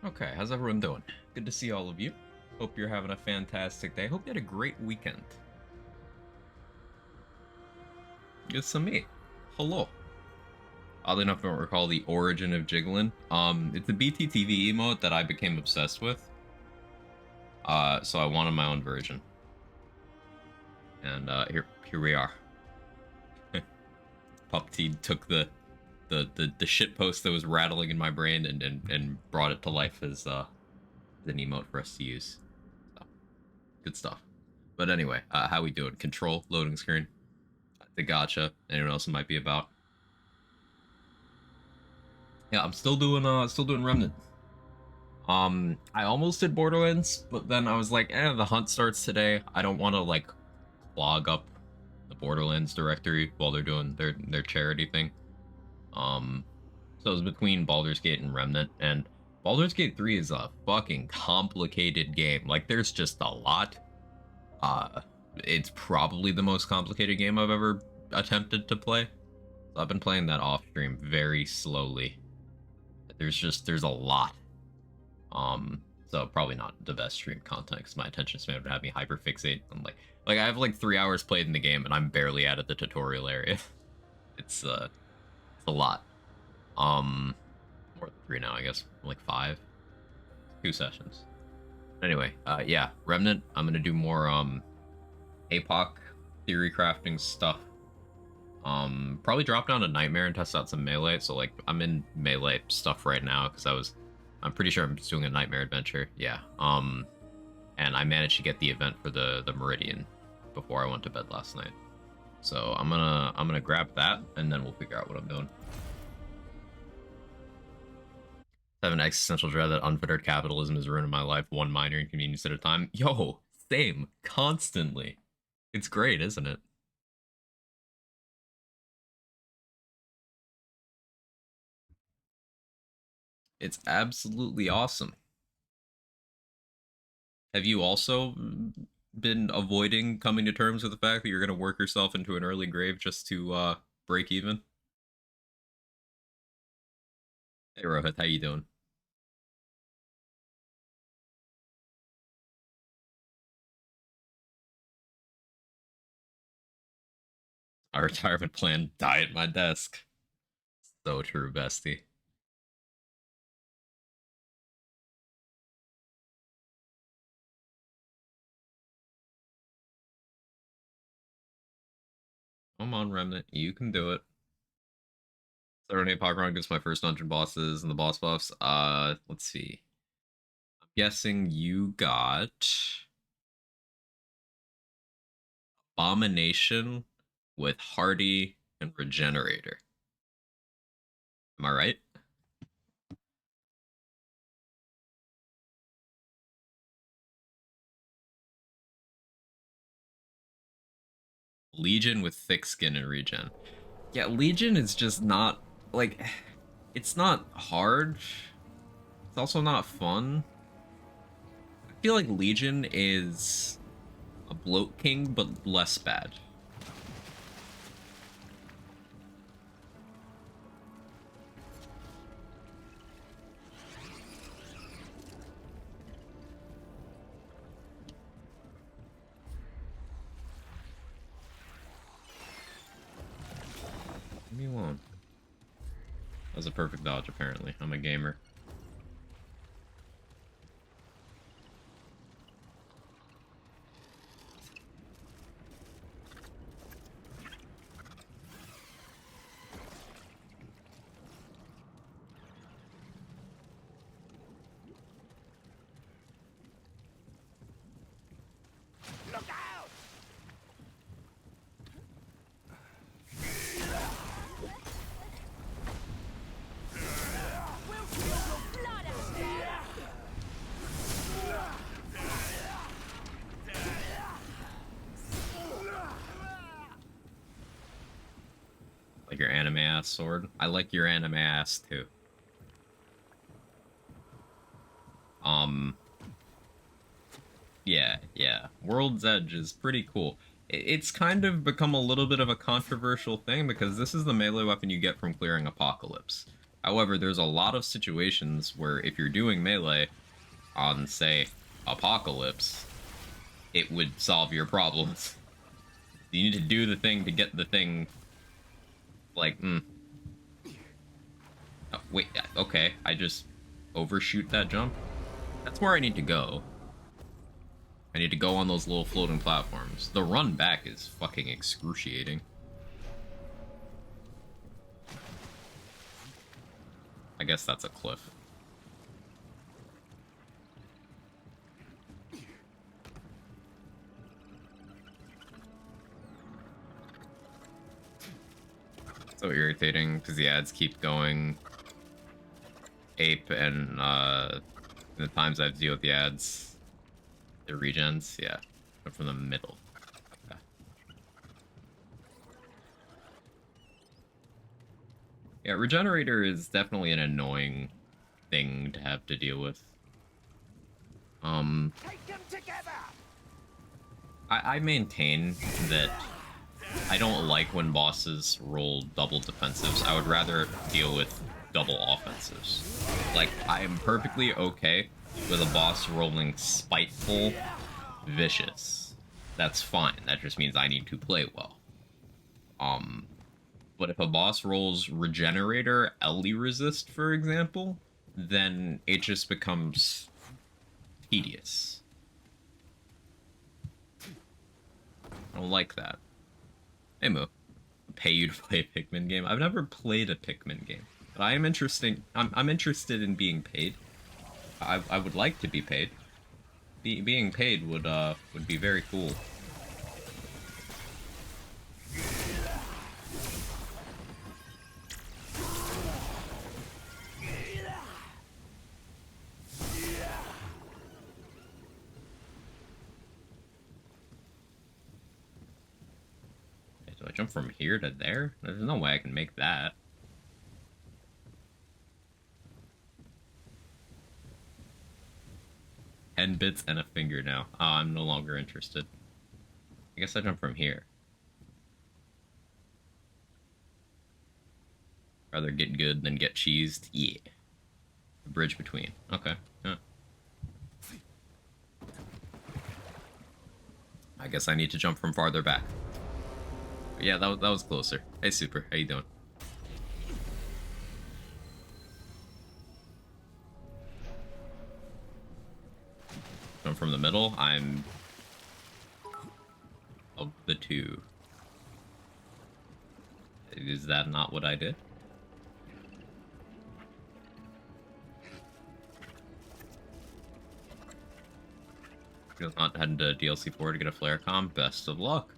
Okay, how's everyone doing? Good to see all of you. Hope you're having a fantastic day. Hope you had a great weekend. It's me. Hello. Oddly enough, I don't recall the origin of Jiggling. It's a BTTV emote that I became obsessed with. So I wanted my own version. And here we are. PupT took the shit post that was rattling in my brain and brought it to life as an emote for us to use. So, good stuff. But anyway, how we doing? Control, loading screen. The gotcha. Anyone else it might be about? Yeah, I'm still doing Remnant. I almost did Borderlands, but then I was like, the hunt starts today. I don't want to like clog up the Borderlands directory while they're doing their charity thing. Um, so it was between Baldur's Gate and Remnant, and Baldur's Gate 3 is a fucking complicated game. Like, there's just a lot. Uh, it's probably the most complicated game I've ever attempted to play. So I've been playing that off stream very slowly. There's a lot. So probably not the best stream content because my attention span would have me hyperfixate. I'm like I have like 3 hours played in the game and I'm barely out of the tutorial area. It's a lot. More than three now, I guess. Like 5, 2 sessions. Anyway, yeah, Remnant. I'm gonna do more Apoc theory crafting stuff. Probably drop down to Nightmare and test out some melee. So like I'm in melee stuff right now because I'm pretty sure I'm just doing a Nightmare adventure. Yeah. And I managed to get the event for the Meridian before I went to bed last night. So I'm gonna grab that and then we'll figure out what I'm doing. I have an existential dread that unfettered capitalism is ruining my life one minor inconvenience at a time. Yo, same, constantly. It's great, isn't it? It's absolutely awesome. Have you also been avoiding coming to terms with the fact that you're going to work yourself into an early grave just to break even? Hey Rohit, how you doing? Our retirement plan, die at my desk. So true, bestie. Come on, Remnant, you can do it. Saturday Pokemon gets my first dungeon bosses and the boss buffs. Let's see. I'm guessing you got Abomination with Hardy and Regenerator. Am I right? Legion with thick skin and regen. Yeah, Legion is just not like it's not hard. It's also not fun. I feel like Legion is a bloat king but less bad. Leave me alone. That was a perfect dodge apparently. I'm a gamer. Like your anime ass sword. I like your anime ass too. Um yeah. World's Edge is pretty cool. It's kind of become a little bit of a controversial thing because this is the melee weapon you get from clearing Apocalypse. However, there's a lot of situations where if you're doing melee on, say, Apocalypse, it would solve your problems. You need to do the thing to get the thing, like, Oh, wait, okay, I just overshoot that jump? That's where I need to go. I need to go on those little floating platforms. The run back is fucking excruciating. I guess that's a cliff. So irritating because the ads keep going ape, and the times I have to deal with the ads, the regens, yeah, but from the middle. Okay. Yeah, regenerator is definitely an annoying thing to have to deal with. Take them together. I maintain that I don't like when bosses roll double defensives. I would rather deal with double offensives. Like, I am perfectly okay with a boss rolling spiteful, vicious. That's fine. That just means I need to play well. But if a boss rolls regenerator, LE resist, for example, then it just becomes tedious. I don't like that. Hey Moo, pay you to play a Pikmin game? I've never played a Pikmin game, but I am interested. I'm interested in being paid. I would like to be paid. Being paid would be very cool. Do I jump from here to there? There's no way I can make that. Ten bits and a finger now. Oh, I'm no longer interested. I guess I jump from here. Rather get good than get cheesed. Yeah. The bridge between. Okay. Yeah. I guess I need to jump from farther back. Yeah, that was closer. Hey, Super. How you doing? Jump from the middle. I'm of the two. Is that not what I did? Because not heading to DLC 4 to get a flare com. Best of luck.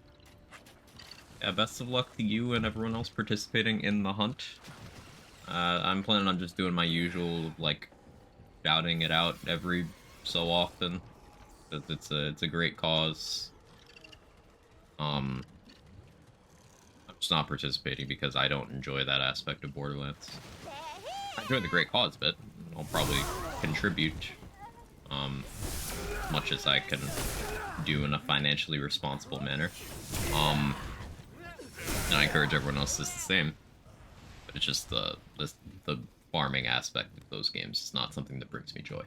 Yeah, best of luck to you and everyone else participating in the hunt. I'm planning on just doing my usual, like, shouting it out every so often. Because it's a great cause. I'm just not participating because I don't enjoy that aspect of Borderlands. I enjoy the great cause bit. I'll probably contribute much as I can do in a financially responsible manner. And I encourage everyone else to do the same. But it's just the farming aspect of those games is not something that brings me joy.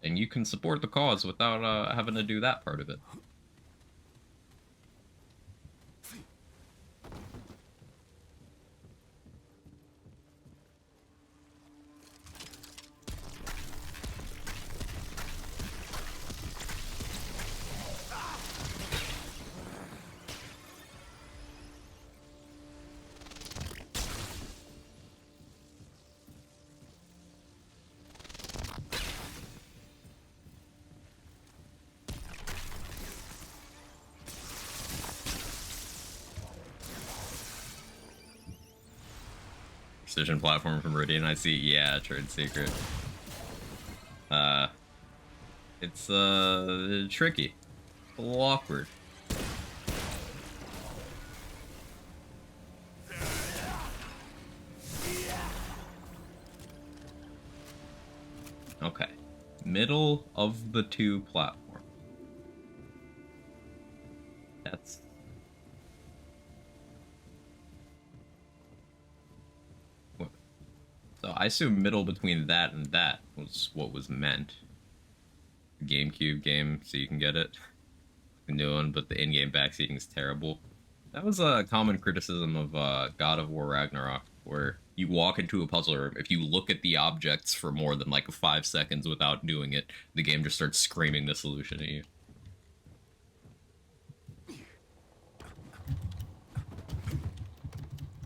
And you can support the cause without having to do that part of it. Precision platform from Meridian, I see. Yeah, trade secret. It's tricky. A little awkward. Okay. Middle of the two platforms. That's... I assume middle between that and that was what was meant. GameCube game, so you can get it. The new one, but the in-game backseating is terrible. That was a common criticism of God of War Ragnarok, where you walk into a puzzle room, if you look at the objects for more than like 5 seconds without doing it, the game just starts screaming the solution at you.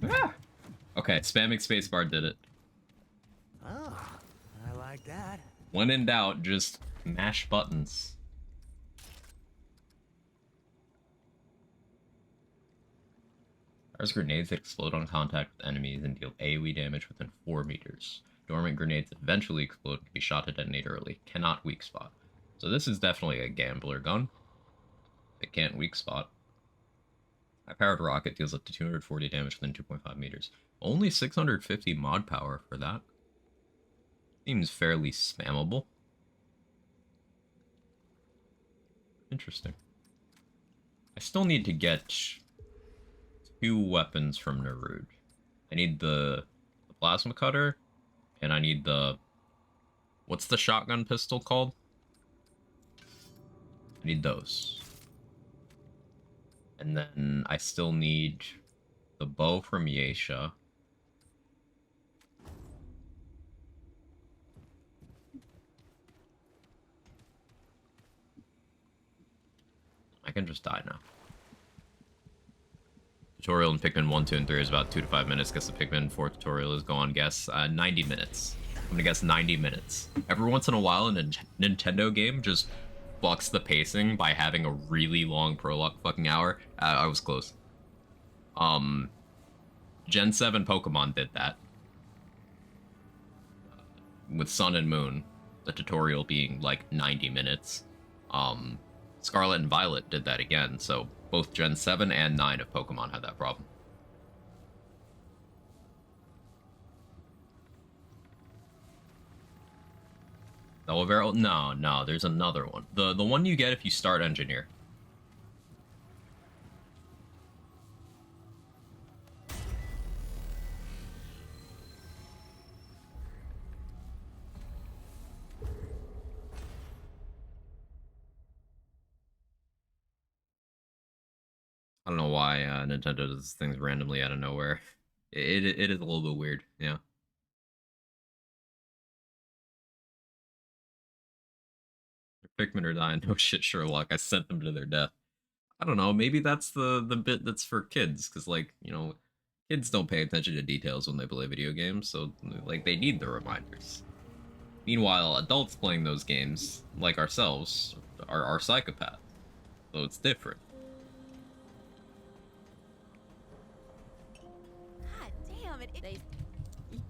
Ah! Okay, spamming spacebar did it. Oh, I like that. When in doubt, just mash buttons. There's grenades that explode on contact with enemies and deal AoE damage within 4 meters. Dormant grenades that eventually explode can be shot to detonate early. Cannot weak spot. So this is definitely a gambler gun. It can't weak spot. High-powered rocket deals up to 240 damage within 2.5 meters. Only 650 mod power for that. Seems fairly spammable. Interesting. I still need to get 2 weapons from Narud. I need the plasma cutter, and I need the... What's the shotgun pistol called? I need those. And then I still need the bow from Yesha. I can just die now. Tutorial in Pikmin 1, 2, and 3 is about 2 to 5 minutes. Guess the Pikmin 4 tutorial is go on guess 90 minutes. I'm gonna guess 90 minutes. Every once in a while, a Nintendo game just fucks the pacing by having a really long prologue fucking hour. I was close. Gen 7 Pokemon did that. With Sun and Moon, the tutorial being like 90 minutes. Scarlet and Violet did that again, so both Gen 7 and 9 of Pokemon had that problem. Oliveira? No, there's another one. The one you get if you start Engineer. I don't know why Nintendo does things randomly out of nowhere. It is a little bit weird, yeah. Pikmin are dying. No shit, Sherlock. I sent them to their death. I don't know. Maybe that's the bit that's for kids, because like kids don't pay attention to details when they play video games, so like they need the reminders. Meanwhile, adults playing those games, like ourselves, are psychopaths, so it's different. God damn it!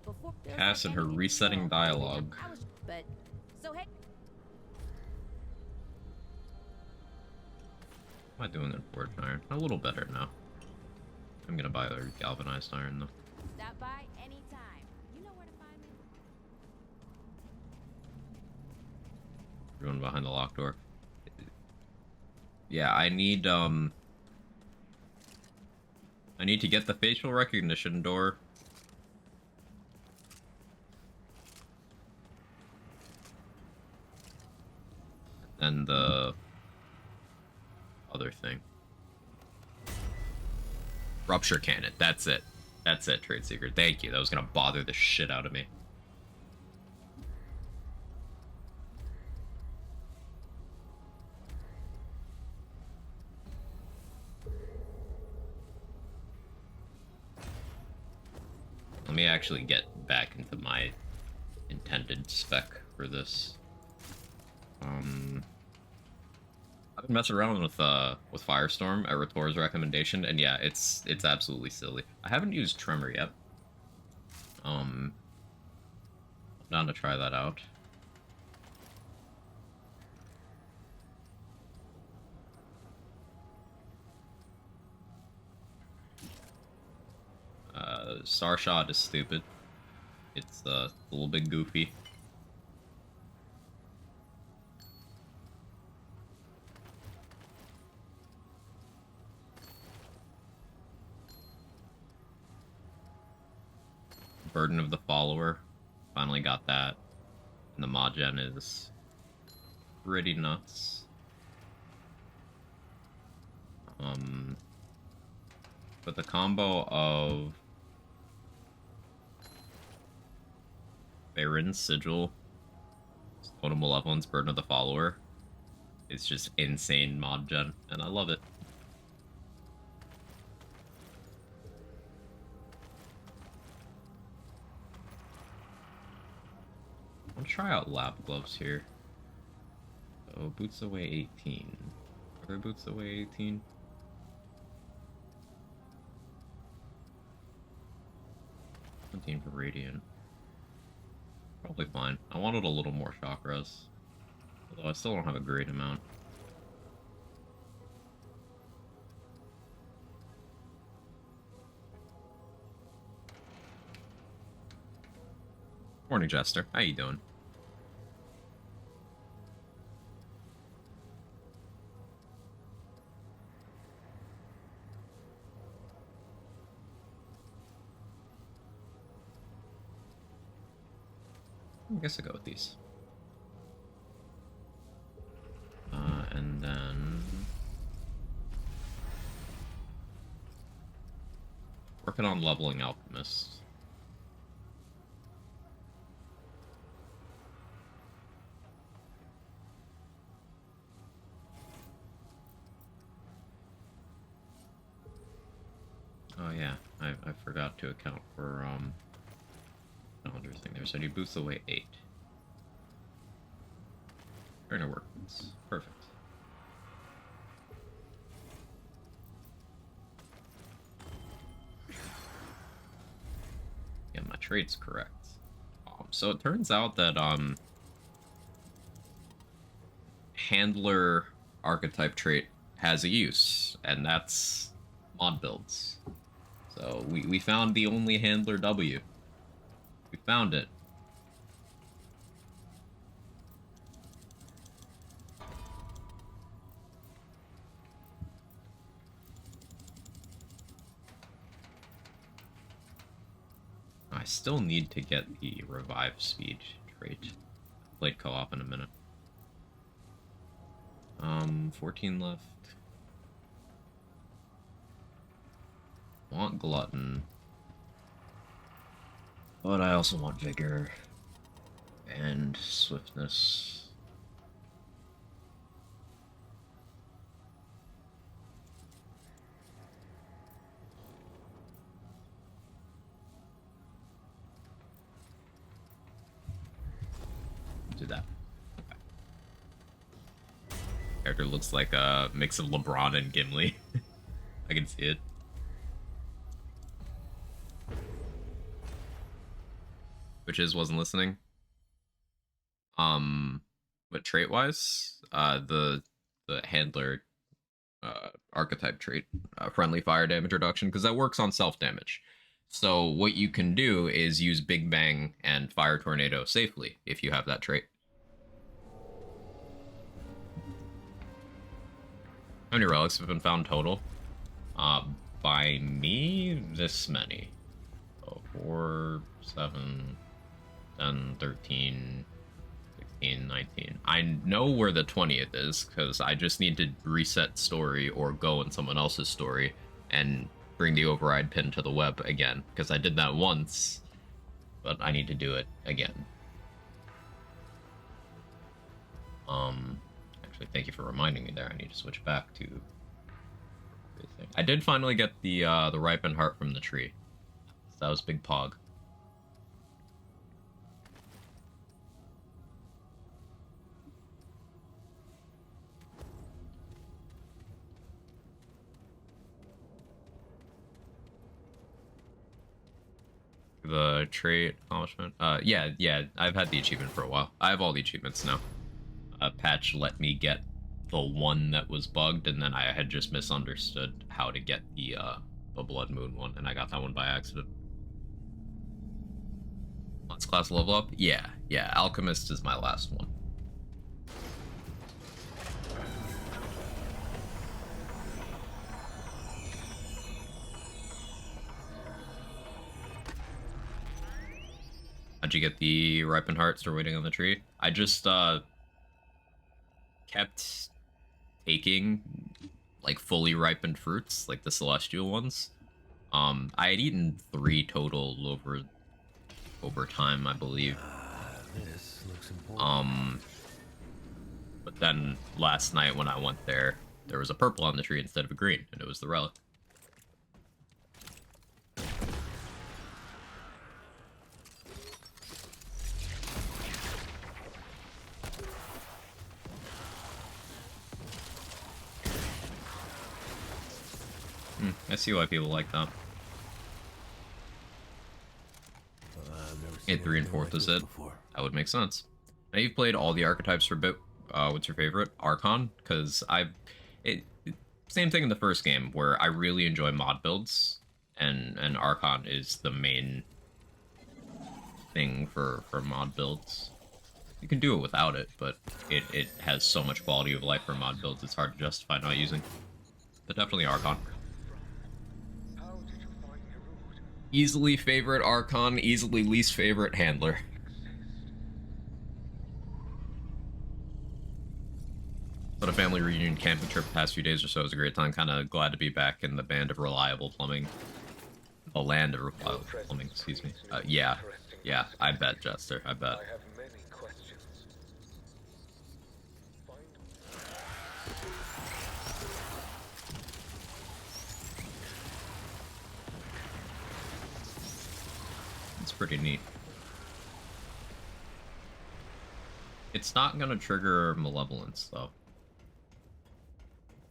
Before Cass and her resetting dialogue. But so hey. What am I doing in forged iron? A little better now. I'm gonna buy their galvanized iron though. Stop by anytime. You know where to find me. Everyone behind the locked door. Yeah, I need to get the facial recognition door. And the other thing. Rupture cannon. That's it. That's it, trade secret. Thank you. That was gonna bother the shit out of me. Let me actually get back into my intended spec for this. I've been messing around with Firestorm at Ritor's recommendation, and yeah, it's absolutely silly. I haven't used Tremor yet. I'm down to try that out. Starshot is stupid. It's a little bit goofy. Burden of the Follower Finally got that. And the mod gen is pretty nuts. But the combo of Baron's Sigil, Total Malevolence, Burden of the Follower is just insane mod gen, and I love it. I'll try out lab gloves here. So boots away 18. Are there boots away 18? For Radiant. Probably fine. I wanted a little more shock res. Although I still don't have a great amount. Morning, Jester. How you doing? I guess I'll go with these. And then... working on leveling Alchemist. Oh yeah, I forgot to account for, calendar thing there. So he boosts away 8. Trainer workments. Perfect. Yeah, my trait's correct. So it turns out that handler archetype trait has a use, and that's mod builds. So we found the only handler W. We found it. I still need to get the revive speed trait. Played co-op in a minute. 14 left. Want glutton. But I also want vigor and swiftness. Do that. Okay. Character looks like a mix of LeBron and Gimli. I can see it. Which is wasn't listening. But trait wise, the handler archetype trait, friendly fire damage reduction, because that works on self damage. So what you can do is use Big Bang and Fire Tornado safely if you have that trait. How many relics have been found total? By me, this many. So 4, 7, 10, 13, 16, 19. I know where the 20th is, because I just need to reset story or go in someone else's story and bring the override pin to the web again, because I did that once, but I need to do it again. Actually, thank you for reminding me there. I need to switch back to everything. I did finally get the ripened heart from the tree. So that was big pog. The trait accomplishment. Yeah, I've had the achievement for a while. I have all the achievements now. Patch let me get the one that was bugged, and then I had just misunderstood how to get the Blood Moon one, and I got that one by accident. Last class level up? Yeah, Alchemist is my last one. How'd you get the ripened hearts or waiting on the tree? I just kept taking like fully ripened fruits, like the celestial ones. I had eaten 3 total over time, I believe. This looks important. But then last night when I went there, there was a purple on the tree instead of a green, and it was the relic. I see why people like that. I've never Hey, seen 3 and anything 4th like is this it? before. That would make sense. Now you've played all the archetypes for a bit. What's your favorite? Archon? Because same thing in the first game where I really enjoy mod builds, and Archon is the main thing for mod builds. You can do it without it, but it has so much quality of life for mod builds it's hard to justify not using. But definitely Archon. Easily favorite Archon, easily least favorite Handler. But a family reunion camping trip the past few days or so was a great time. Kind of glad to be back in the band of reliable plumbing. The land of reliable plumbing, excuse me. Yeah, I bet, Jester, I bet. I have many questions. It's pretty neat. It's not gonna trigger malevolence, though.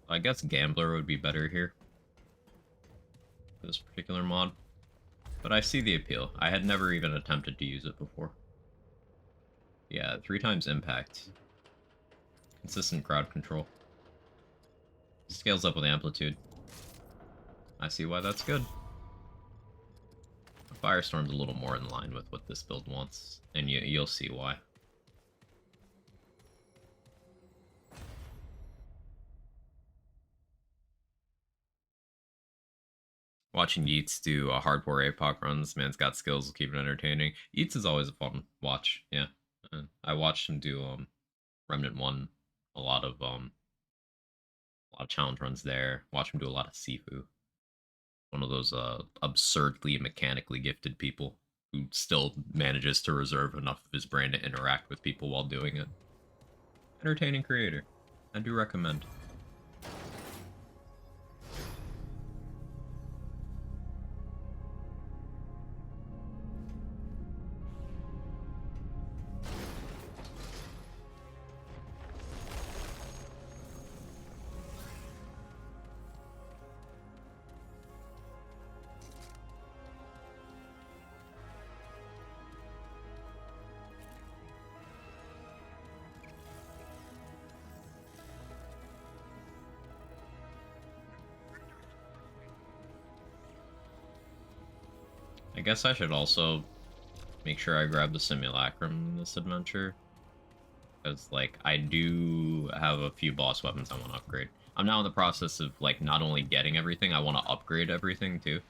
I guess Gambler would be better here for this particular mod. But I see the appeal. I had never even attempted to use it before. Yeah, 3 times impact. Consistent crowd control. Scales up with amplitude. I see why that's good. Firestorm's a little more in line with what this build wants, and you'll see why. Watching Yeats do a hardcore Apoc run, this man's got skills, will keep it entertaining. Yeats is always a fun watch, yeah. I watched him do Remnant 1, a lot of challenge runs there. Watch him do a lot of Sifu. One of those absurdly mechanically gifted people who still manages to reserve enough of his brain to interact with people while doing it. Entertaining creator. I do recommend. I guess I should also make sure I grab the simulacrum in this adventure. Because, like, I do have a few boss weapons I want to upgrade. I'm now in the process of, like, not only getting everything, I want to upgrade everything, too.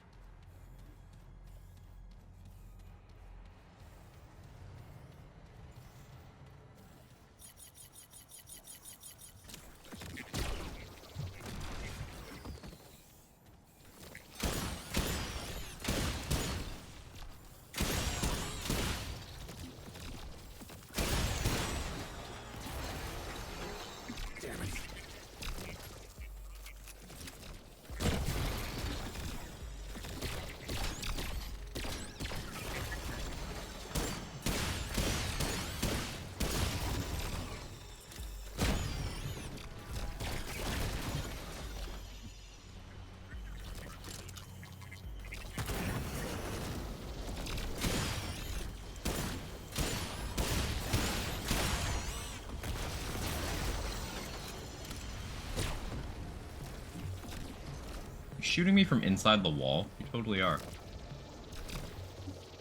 Shooting me from inside the wall? You totally are.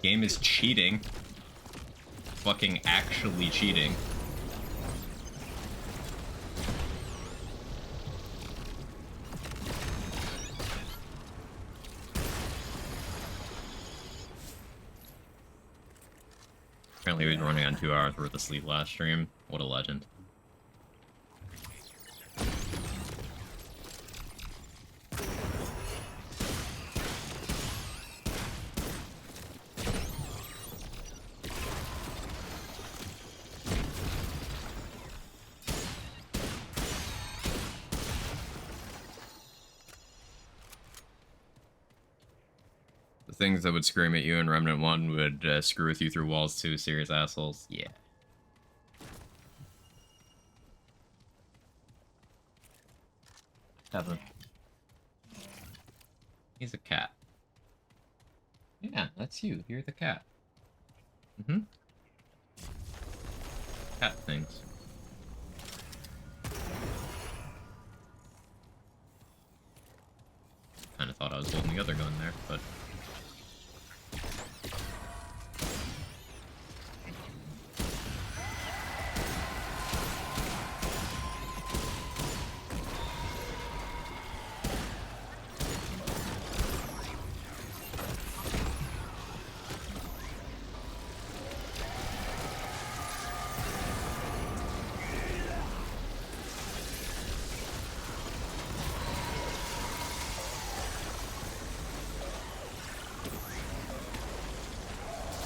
Game is cheating. Fucking actually cheating. He was running on 2 hours worth of sleep last stream. What a legend. Things that would scream at you in Remnant 1 would screw with you through walls too, serious assholes. Yeah. Heaven. He's a cat. Yeah, that's you. You're the cat. Mm-hmm. Cat things. Kinda thought I was holding the other gun there, but...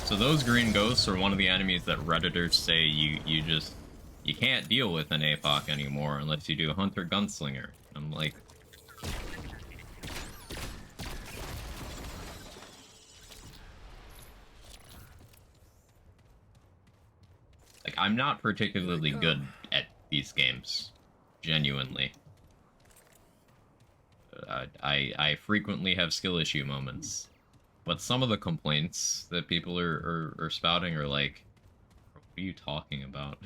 So those green ghosts are one of the enemies that Redditors say you can't deal with an Apoc anymore unless you do Hunter Gunslinger. I'm like, I'm not particularly good at these games, genuinely. I frequently have skill issue moments. But some of the complaints that people are spouting are like, what are you talking about?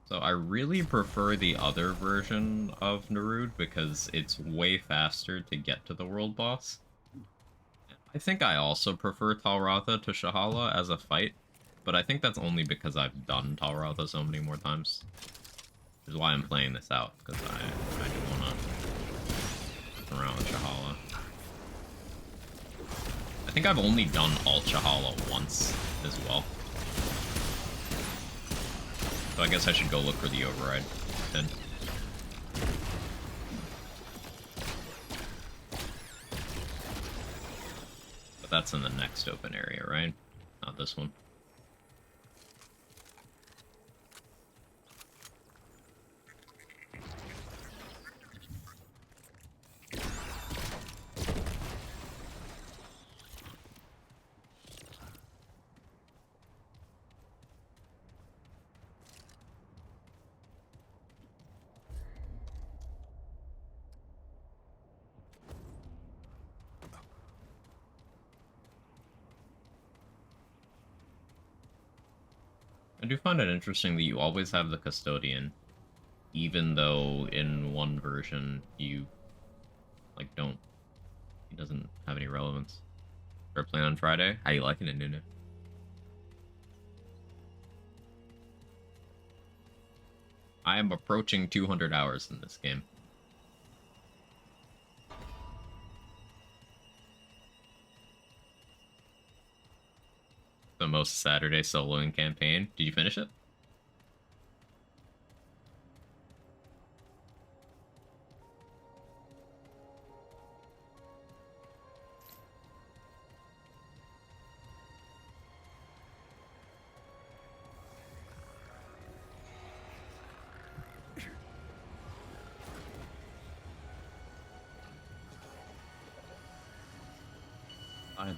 So I really prefer the other version of Narud because it's way faster to get to the world boss. I think I also prefer Talratha to Shahala as a fight, but I think that's only because I've done Talratha so many more times. Which is why I'm playing this out, because I do want to around with Shahala. I think I've only done alt Shahala once as well. So I guess I should go look for the override then. But that's in the next open area, right? Not this one. I do find it interesting that you always have the custodian, even though in one version you like don't. He doesn't have any relevance. Start playing on Friday. How you liking it, Nunu? I am approaching 200 hours in this game. The most Saturday soloing campaign. Did you finish it?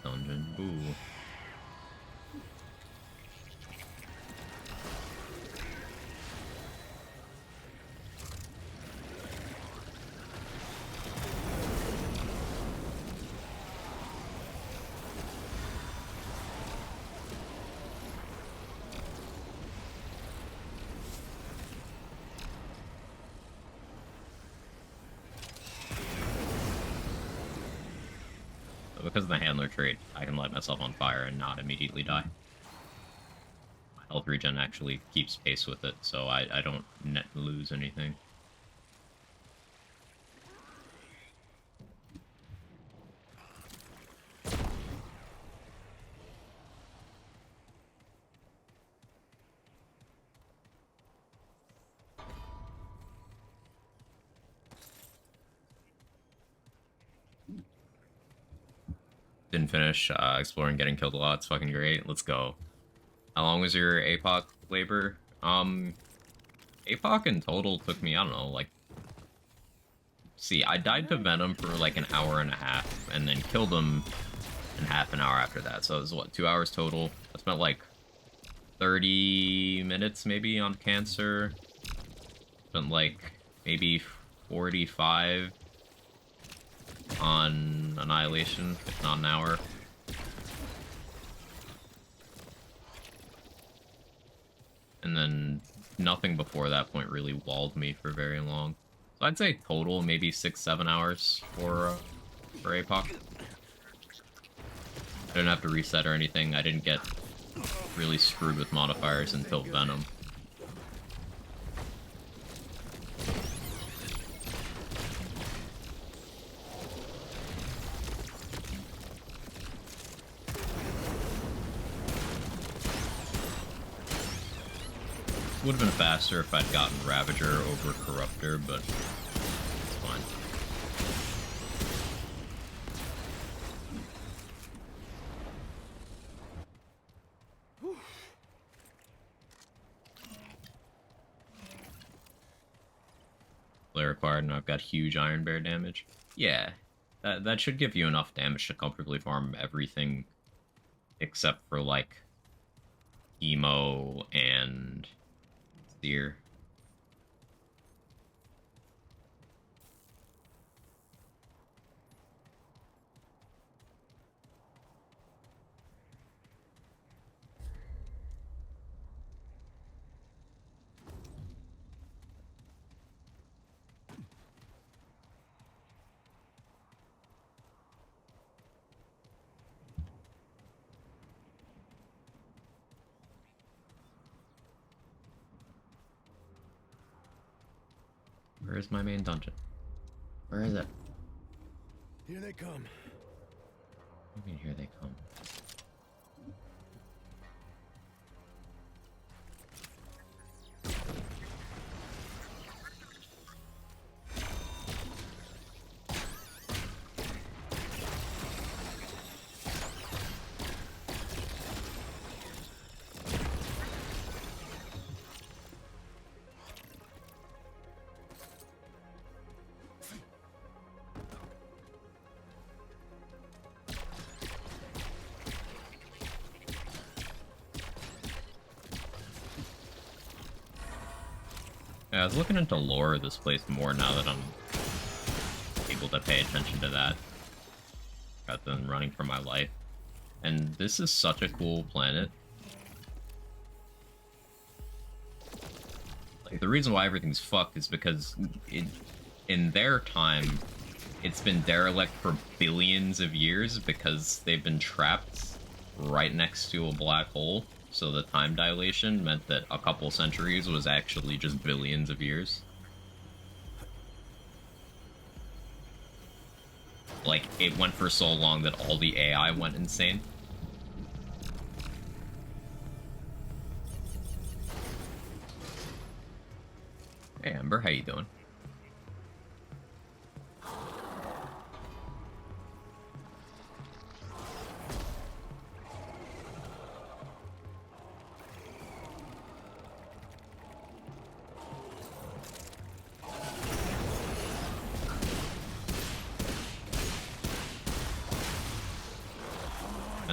Dungeon. Ooh. because of the handler trait, I can light myself on fire and not immediately die. My health regen actually keeps pace with it, so I don't net lose anything. Didn't finish exploring getting killed a lot. It's fucking great. Let's go. How long was your Apoc labor? Apoc in total took me, I don't know, like... See, I died to Venom for like an hour and a half, and then killed him in half an hour after that. So it was, what, 2 hours total? I spent like 30 minutes maybe on Cancer. Spent like maybe 45 on Annihilation, if not an hour. And then nothing before that point really walled me for very long. So I'd say total maybe 6-7 hours for Apoc. I didn't have to reset or anything. I didn't get really screwed with modifiers until Venom. Would have been faster if I'd gotten Ravager over Corruptor, but it's fine. Flare acquired, and I've got huge Iron Bear damage. Yeah, that should give you enough damage to comfortably farm everything except for, like, Emo and Seer. Where is my main dungeon? Where is it? Here they come. What do you mean, here they come? Yeah, I was looking into lore of this place more now that I'm able to pay attention to that. Got them running for my life. And this is such a cool planet. Like, the reason why everything's fucked is because in their time, it's been derelict for billions of years because they've been trapped right next to a black hole. So the time dilation meant that a couple centuries was actually just billions of years. Like, it went for so long that all the AI went insane. Hey Ember, how you doing?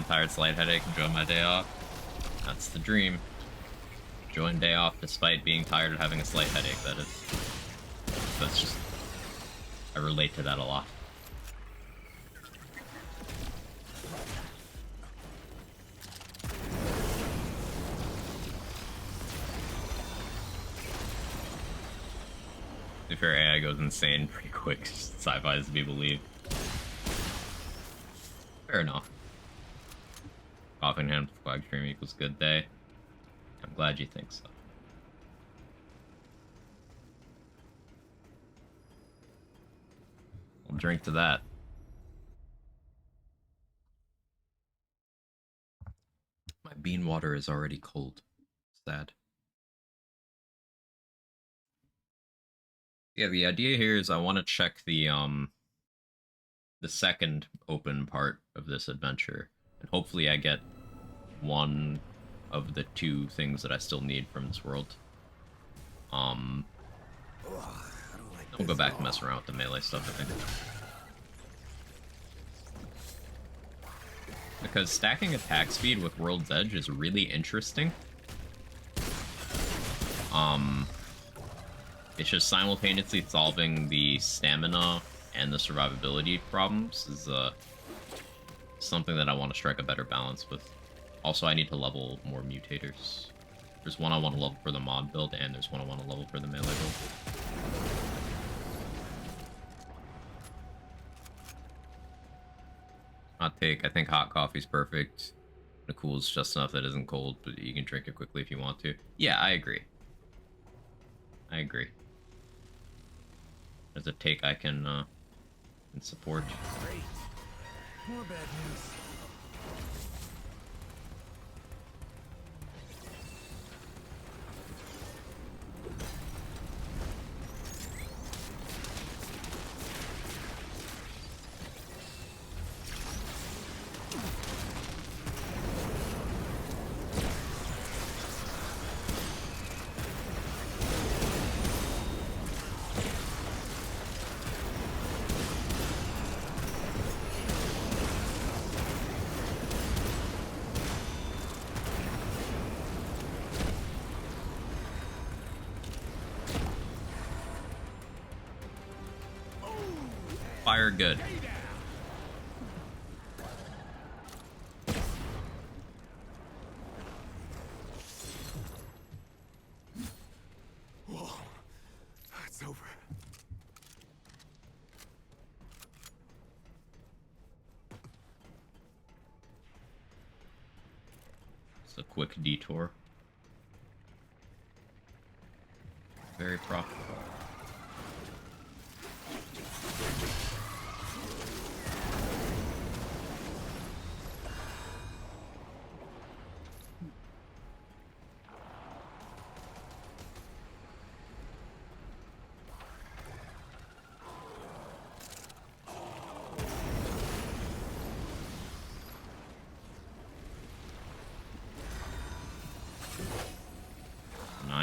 Tired, slight headache, enjoy my day off. That's the dream. Enjoying day off despite being tired and having a slight headache, that is. That's just... I relate to that a lot. To be fair, AI goes insane pretty quick. Sci-fi is to be believed. Fair enough. Coughing hand flag stream equals good day. I'm glad you think so. I'll drink to that. My bean water is already cold. Sad. Yeah, the idea here is I want to check the second open part of this adventure, and hopefully I get one of the two things that I still need from this world. Then we'll go back and mess around with the melee stuff, I think. Because stacking attack speed with World's Edge is really interesting. It's just simultaneously solving the stamina and the survivability problems is something that I want to strike a better balance with. Also, I need to level more mutators. There's one I want to level for the mod build, and there's one I want to level for the melee build. Hot take, I think hot coffee's perfect. It cools just enough that it isn't cold, but you can drink it quickly if you want to. Yeah, I agree. I agree. There's a take I can support. Great. More bad news. Fire good. Whoa. It's over. It's a quick detour. Very profitable.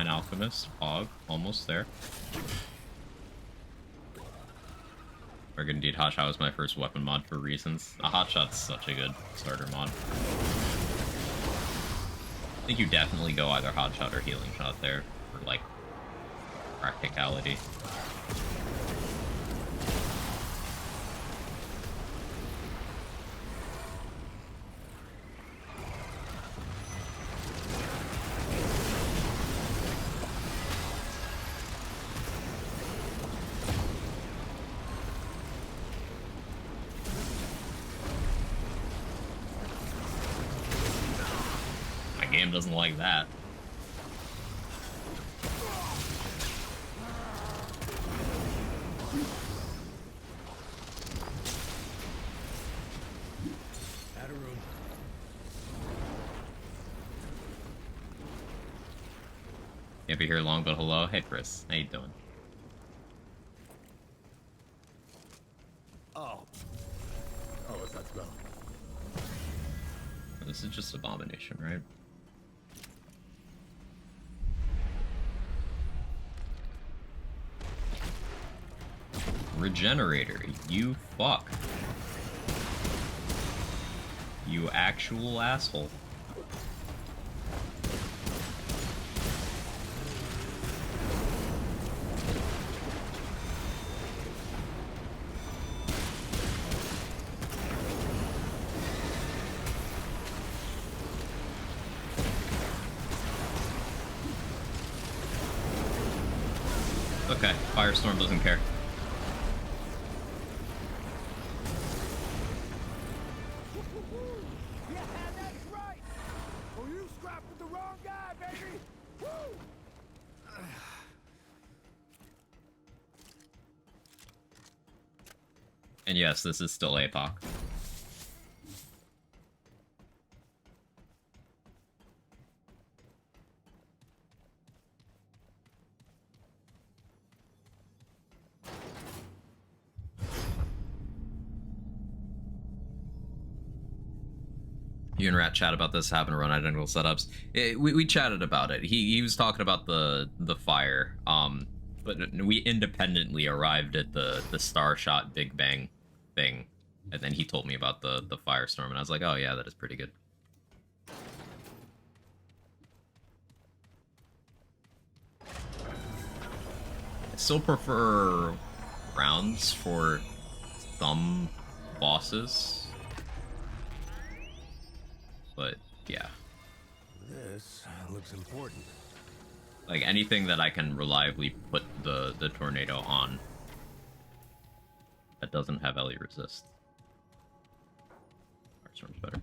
Alchemist, Apoc, almost there. Indeed, Hotshot was my first weapon mod for reasons. Hotshot's such a good starter mod. I think you definitely go either Hotshot or Healing Shot there for, like, practicality. Game doesn't like that. Out of room. Can't be here long, but hello. Hey Chris, how you doing? Oh. Oh, what's that smell? This is just Abomination, right? Regenerator, you fuck. You actual asshole. Okay, Firestorm doesn't care. And yes, this is still Apoc. You and Rat chat about this, having to run identical setups. We chatted about it. He was talking about the fire. But we independently arrived at the star shot Big Bang thing, and then he told me about the firestorm, and I was like, oh yeah, that is pretty good. I still prefer rounds for some bosses, but yeah. This looks important. Like anything that I can reliably put the tornado on that doesn't have Ellie resist. Firestorm's better.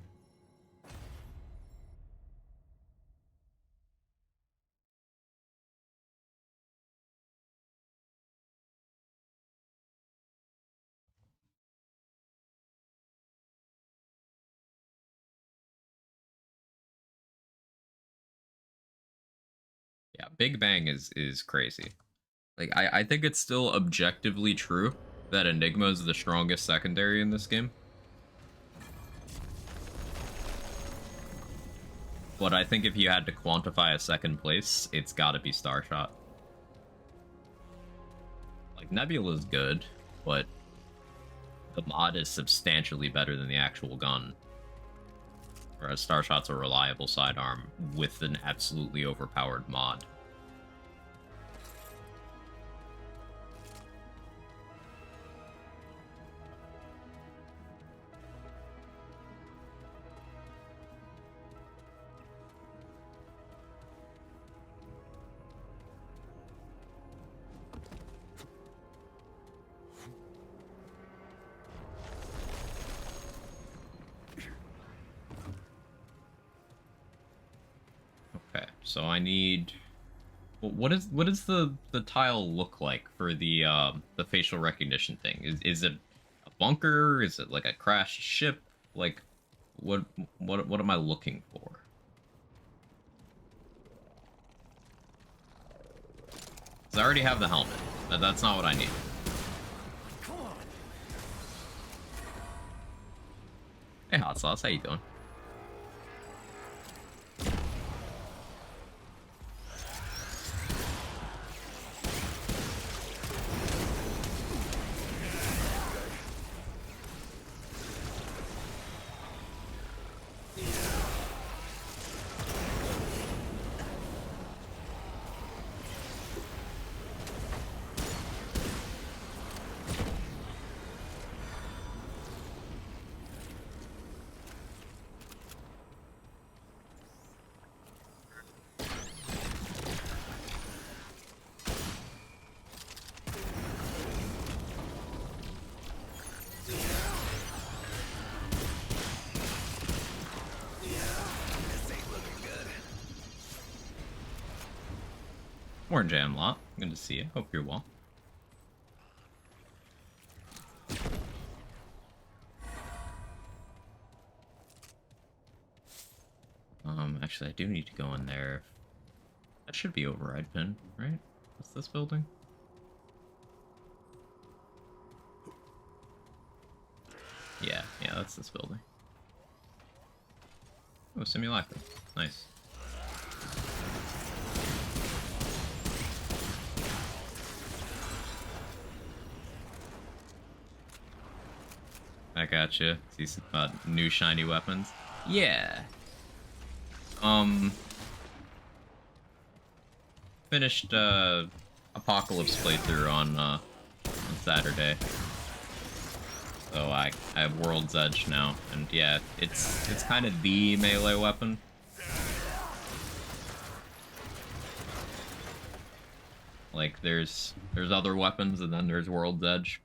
Yeah, Big Bang is crazy. Like I think it's still objectively true that Enigma is the strongest secondary in this game. But I think if you had to quantify a second place, it's gotta be Starshot. Like Nebula's good, but the mod is substantially better than the actual gun. Whereas Starshot's a reliable sidearm with an absolutely overpowered mod. Okay, so I need. What does the tile look like for the facial recognition thing? Is it a bunker? Is it like a crashed ship? Like, what am I looking for? 'Cause I already have the helmet. That's not what I need. Hey, Hot Sauce, how you doing? More Jam Lot. Good to see you. Hope you're well. Actually, I do need to go in there. That should be override pin, right? What's this building? Yeah, that's this building. Oh, simulacrum. Nice. I gotcha. See some new shiny weapons. Yeah. Finished Apocalypse playthrough on Saturday. So I have World's Edge now, and yeah, it's kind of the melee weapon. Like there's other weapons, and then there's World's Edge.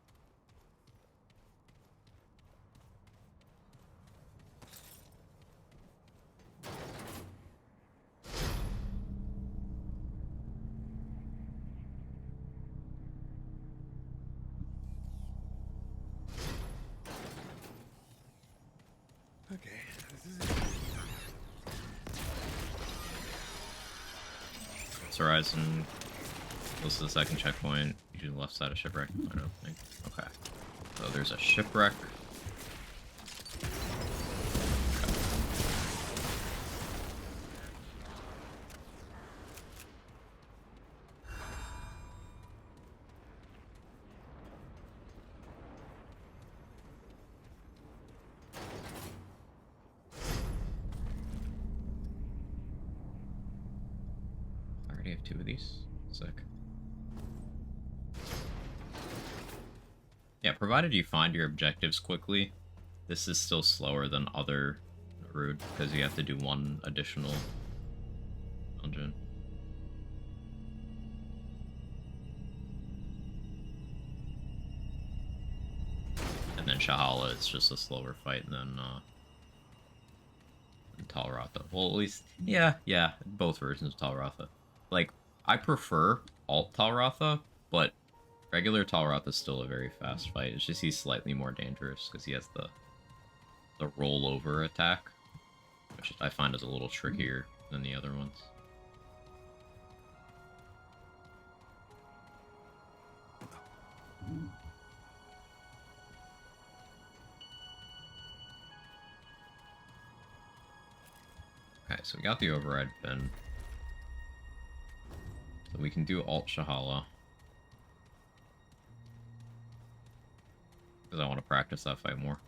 Eclipse Horizon. Close to the second checkpoint. Usually the left side of Shipwreck. I don't think. Okay. So there's a Shipwreck. I already have 2 of these. Sick. Yeah, provided you find your objectives quickly, this is still slower than other route because you have to do 1 additional dungeon. And then Shahala is just a slower fight than Talratha. Well, at least, yeah, both versions of Talratha. Like, I prefer Alt Talratha, but regular Talratha is still a very fast fight. It's just he's slightly more dangerous because he has the rollover attack, which I find is a little trickier than the other ones. Okay, so we got the override pin. So we can do Alt Shahala. Because I want to practice that fight more.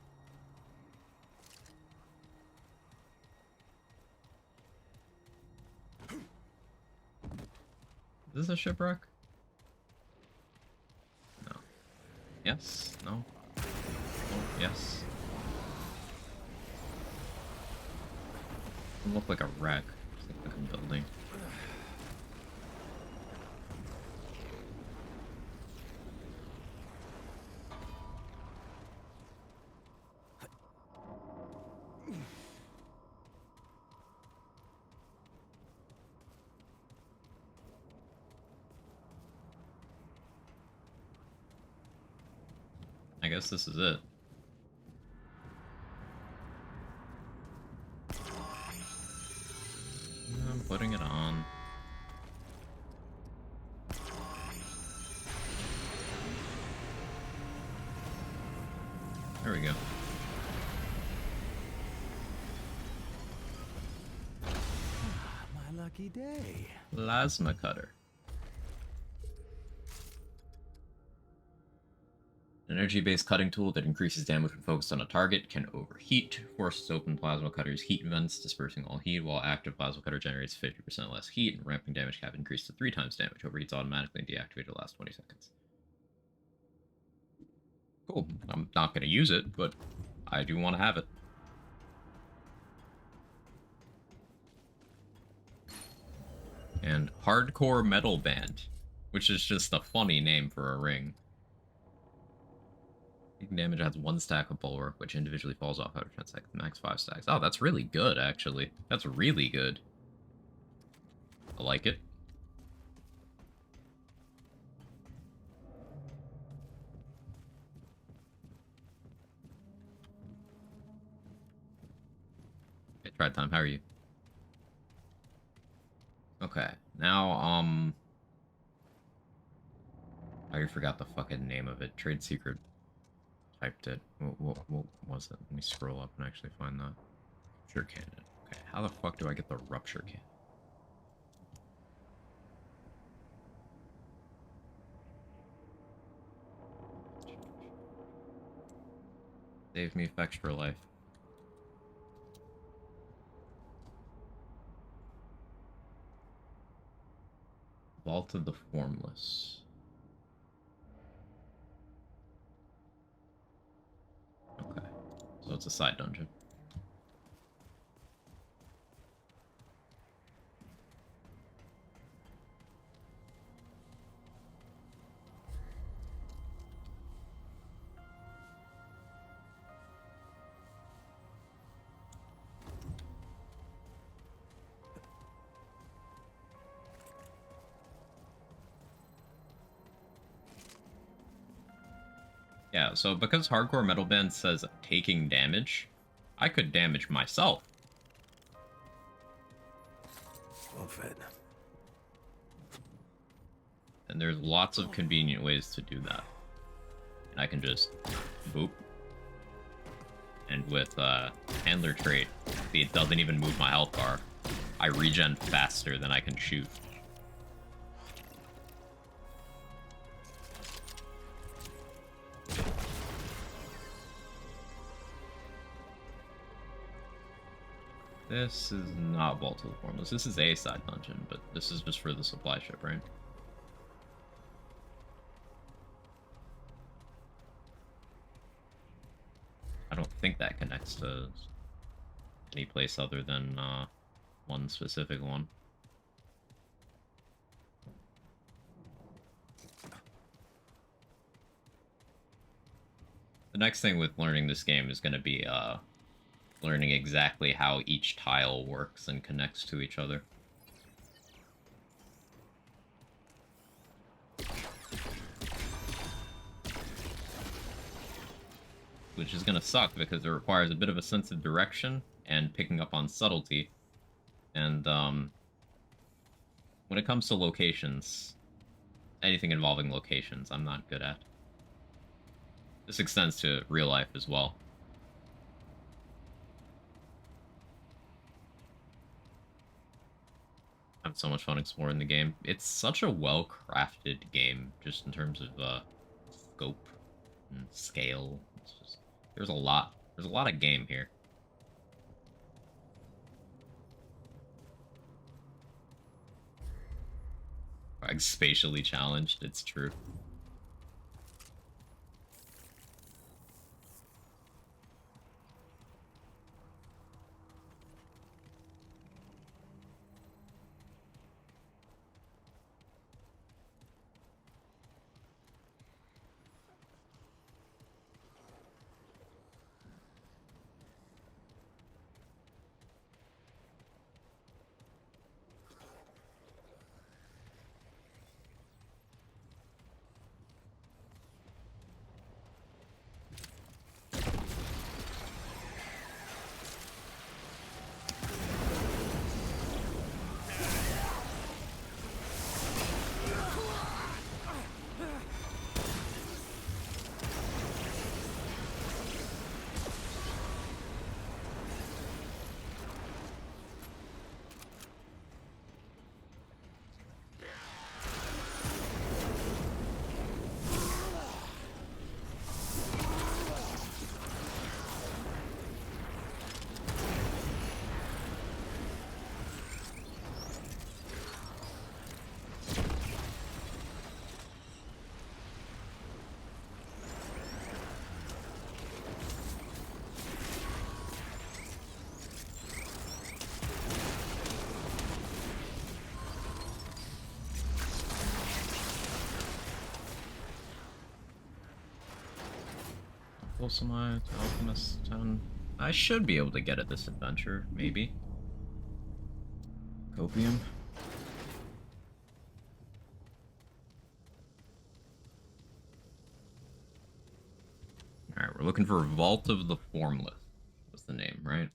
Is this a shipwreck? No. Yes? No? Oh, yes. It look like a wreck. It's like a building. I guess this is it. I'm putting it on. There we go. My lucky day. Plasma cutter. An energy-based cutting tool that increases damage when focused on a target can overheat. Forces open plasma cutter's heat vents, dispersing all heat, while active plasma cutter generates 50% less heat, and ramping damage cap increased to 3 times damage. Overheats automatically and deactivated the last 20 seconds. Cool. I'm not going to use it, but I do want to have it. And Hardcore Metal Band, which is just a funny name for a ring. Taking damage adds 1 stack of bulwark, which individually falls off after 10 seconds. Max 5 stacks. Oh, that's really good, actually. That's really good. I like it. Okay, try time. How are you? Okay, now, I already forgot the fucking name of it. Trade Secret typed it. What was it? Let me scroll up and actually find that. Rupture Cannon. Okay, how the fuck do I get the Rupture Cannon? Save me extra life. Vault of the Formless. Okay, so it's a side dungeon. Yeah, so because Hardcore Metal Band says taking damage, I could damage myself. Well fed. And there's lots of convenient ways to do that. And I can just boop. And with handler trait, see, it doesn't even move my health bar. I regen faster than I can shoot. This is not Vault of the Formless. This is a side dungeon, but this is just for the supply ship, right? I don't think that connects to any place other than one specific one. The next thing with learning this game is going to be learning exactly how each tile works and connects to each other. Which is going to suck because it requires a bit of a sense of direction and picking up on subtlety. And when it comes to locations, anything involving locations, I'm not good at. This extends to real life as well. I have so much fun exploring the game. It's such a well-crafted game, just in terms of scope and scale. It's just, there's a lot of game here. Like spatially challenged, it's true. Fulsamite, Alchemist 10. I should be able to get at this adventure, maybe. Copium. Alright, we're looking for Vault of the Formless. Was the name, right?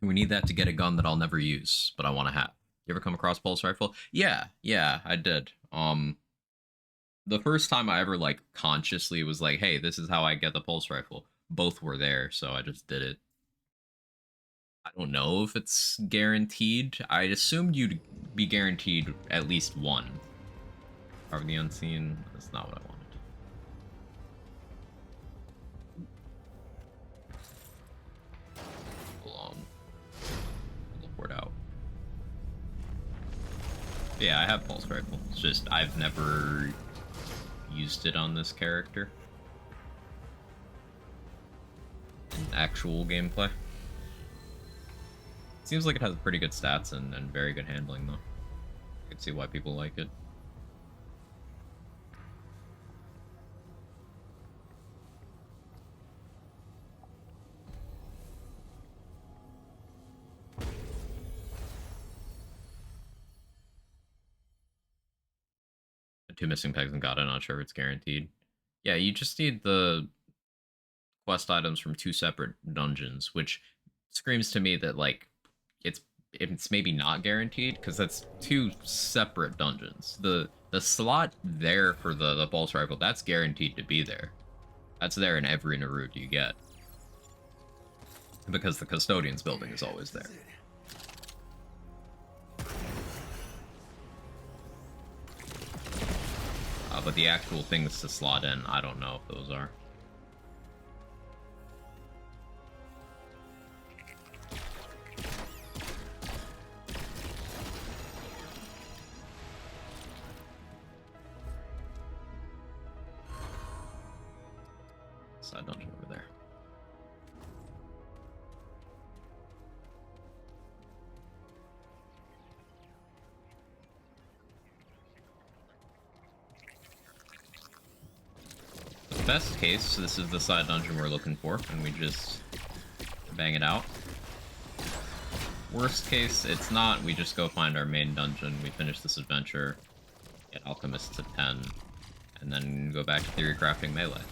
We need that to get a gun that I'll never use, but I want to have. You ever come across Pulse Rifle? Yeah, I did. The first time I ever, like, consciously was like, hey, this is how I get the Pulse Rifle. Both were there, so I just did it. I don't know if it's guaranteed. I'd assumed you'd be guaranteed at least one. Carve the Unseen, that's not what I wanted. Hold on. Teleport out. Yeah, I have Pulse Rifle. It's just, I've never used it on this character in actual gameplay. Seems like it has pretty good stats and very good handling, though. I can see why people like it. Two missing pegs and God, I'm not sure if it's guaranteed. Yeah, you just need the quest items from two separate dungeons, which screams to me that, like, it's it's maybe not guaranteed because that's two separate dungeons. The slot there for the pulse rifle, that's guaranteed to be there. That's there in every Naruto you get. Because the custodian's building is always there. But the actual things to slot in, I don't know if those are. Side dungeon over there. Best case, this is the side dungeon we're looking for, and we just bang it out. Worst case, it's not. We just go find our main dungeon, we finish this adventure, get Alchemist to 10, and then go back to theory crafting melee.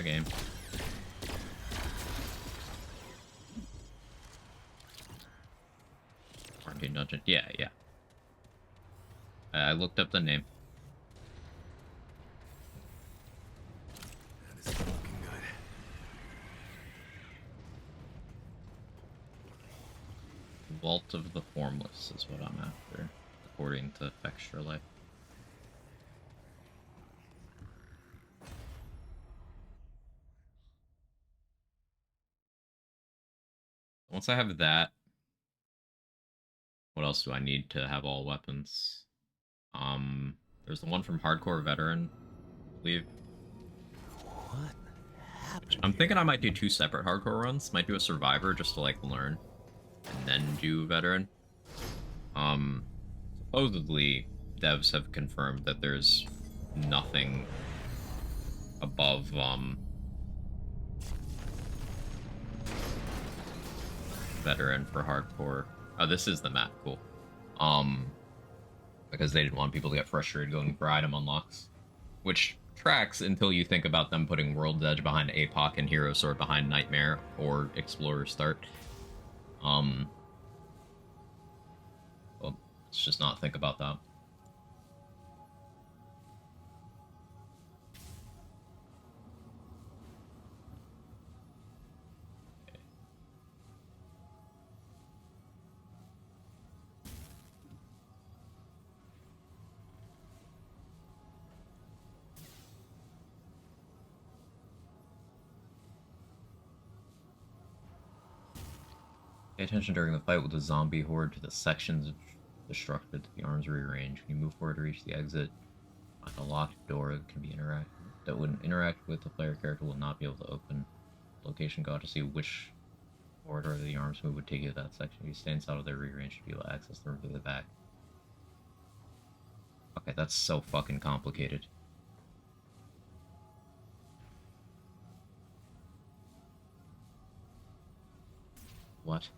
Game. Quarantine dungeon. Yeah, yeah. I looked up the name. That is looking good. Vault of the Formless is what I'm after, according to Extra Life. Once I have that, what else do I need to have all weapons? There's the one from Hardcore Veteran, I believe. What happened? I'm thinking I might do two separate hardcore runs. Might do a Survivor just to like learn, and then do Veteran. Supposedly, devs have confirmed that there's nothing above Veteran for hardcore. Oh, this is the map. Cool. Because they didn't want people to get frustrated going for item unlocks, which tracks until you think about them putting World's Edge behind Apoc and Hero Sword behind Nightmare or Explorer Start. Well, let's just not think about that. Pay attention during the fight with the zombie horde to the sections destructed, the arms rearranged. When you move forward to reach the exit, find a locked door that can be interacted that would interact with the player character will not be able to open. Location got to see which order the arms move would take you to that section. If you stay inside of their rearranged to be able to access the room through the back. Okay, that's so fucking complicated. What?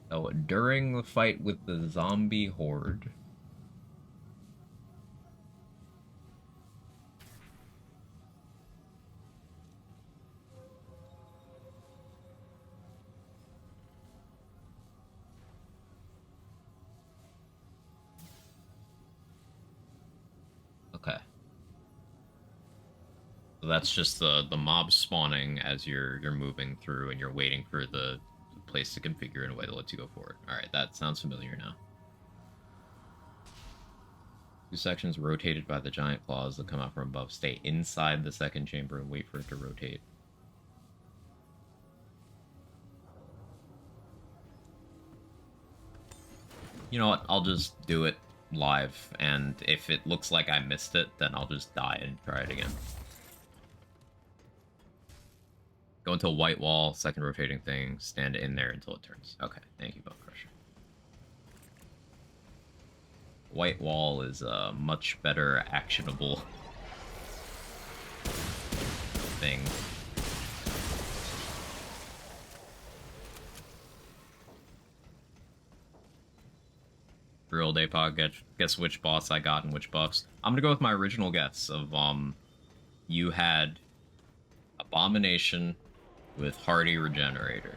Oh, during the fight with the zombie horde. Okay. So that's just the mob spawning as you're moving through and you're waiting for the place to configure in a way that lets you go forward. Alright, that sounds familiar now. Two sections rotated by the giant claws that come out from above. Stay inside the second chamber and wait for it to rotate. You know what? I'll just do it live, and if it looks like I missed it, then I'll just die and try it again. Go into a white wall, second rotating thing, stand in there until it turns. Okay, thank you, Bone Crusher. White Wall is a much better actionable thing. Real Apoc, guess which boss I got and which buffs. I'm gonna go with my original guess of you had Abomination with Hardy Regenerator.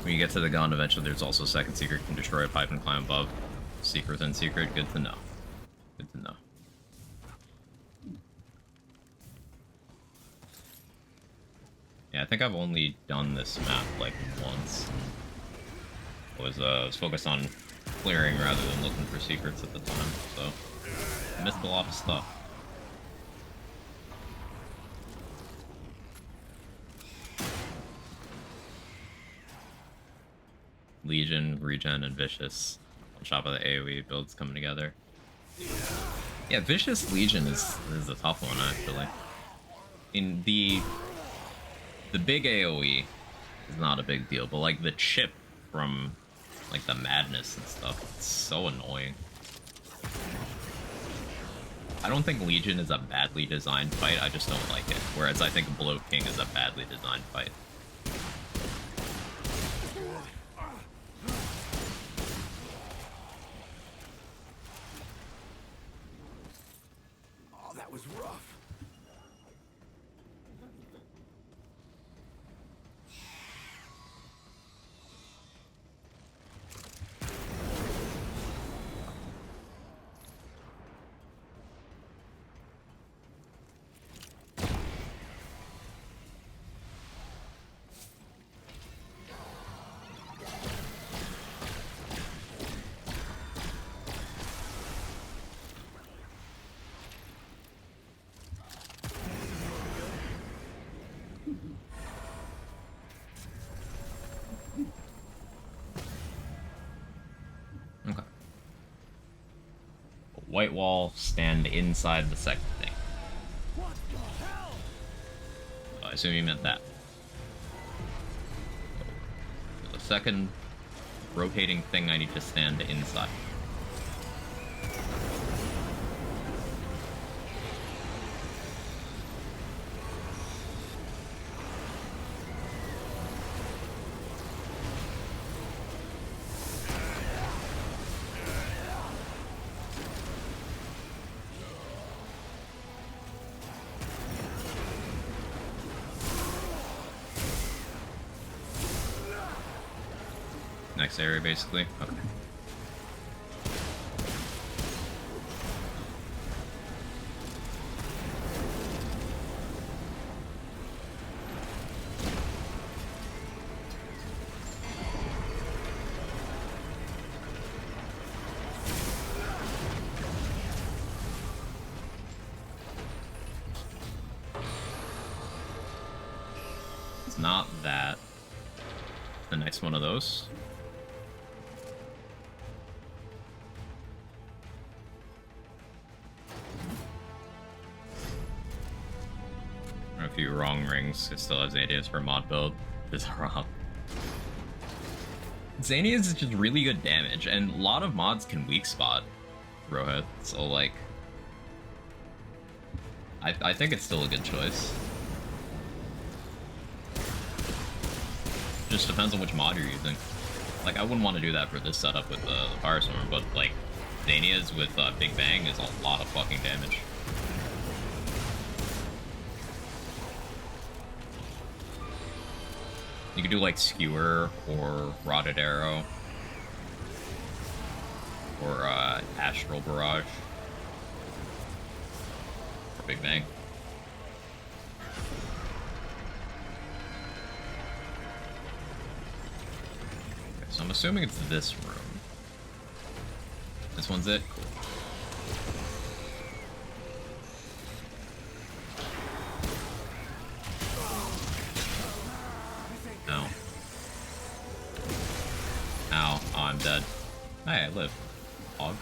When you get to the gun, eventually there's also a second secret. You can destroy a pipe and climb above. Secret within secret. Good to know. Good to know. Yeah, I think I've only done this map like once. I was focused on clearing rather than looking for secrets at the time, so I missed a lot of stuff. Legion, Regen, and Vicious. On top of the AoE builds coming together. Yeah, Vicious Legion is a tough one, actually. In the big AoE is not a big deal, but like the chip from like the madness and stuff, it's so annoying. I don't think Legion is a badly designed fight, I just don't like it. Whereas I think Bloat King is a badly designed fight. That was rough. Okay. White Wall, stand inside the second thing. What the hell? I assume you meant that. The second rotating thing I need to stand inside. Next area, basically. Okay. It's not that. The next one of those. A few wrong rings. It still has Xanias for mod build. This wrong. Xanias is just really good damage, and a lot of mods can weak spot Rohit, so like I think it's still a good choice. Just depends on which mod you're using. Like I wouldn't want to do that for this setup with the Firestorm, but like Xanias with Big Bang is a lot of fucking damage. You could do like Skewer or Rotted Arrow or Astral Barrage for Big Bang. assuming it's this room. This one's it? Cool. Ow. Ow. Oh, I'm dead. Hey, I live. Hog.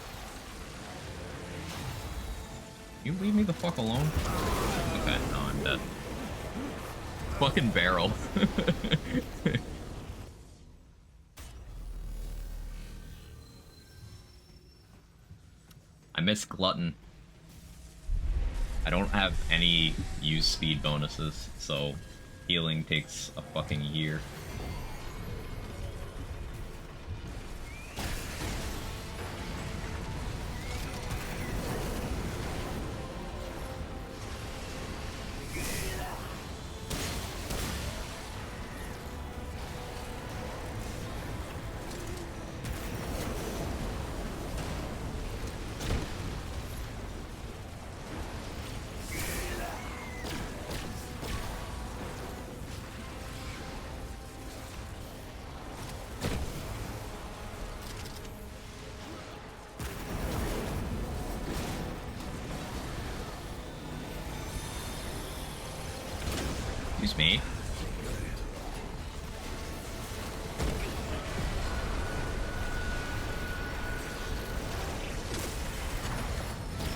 You leave me the fuck alone? Okay, no, I'm dead. Fucking barrel. I miss Glutton. I don't have any use speed bonuses, so healing takes a fucking year. Excuse me.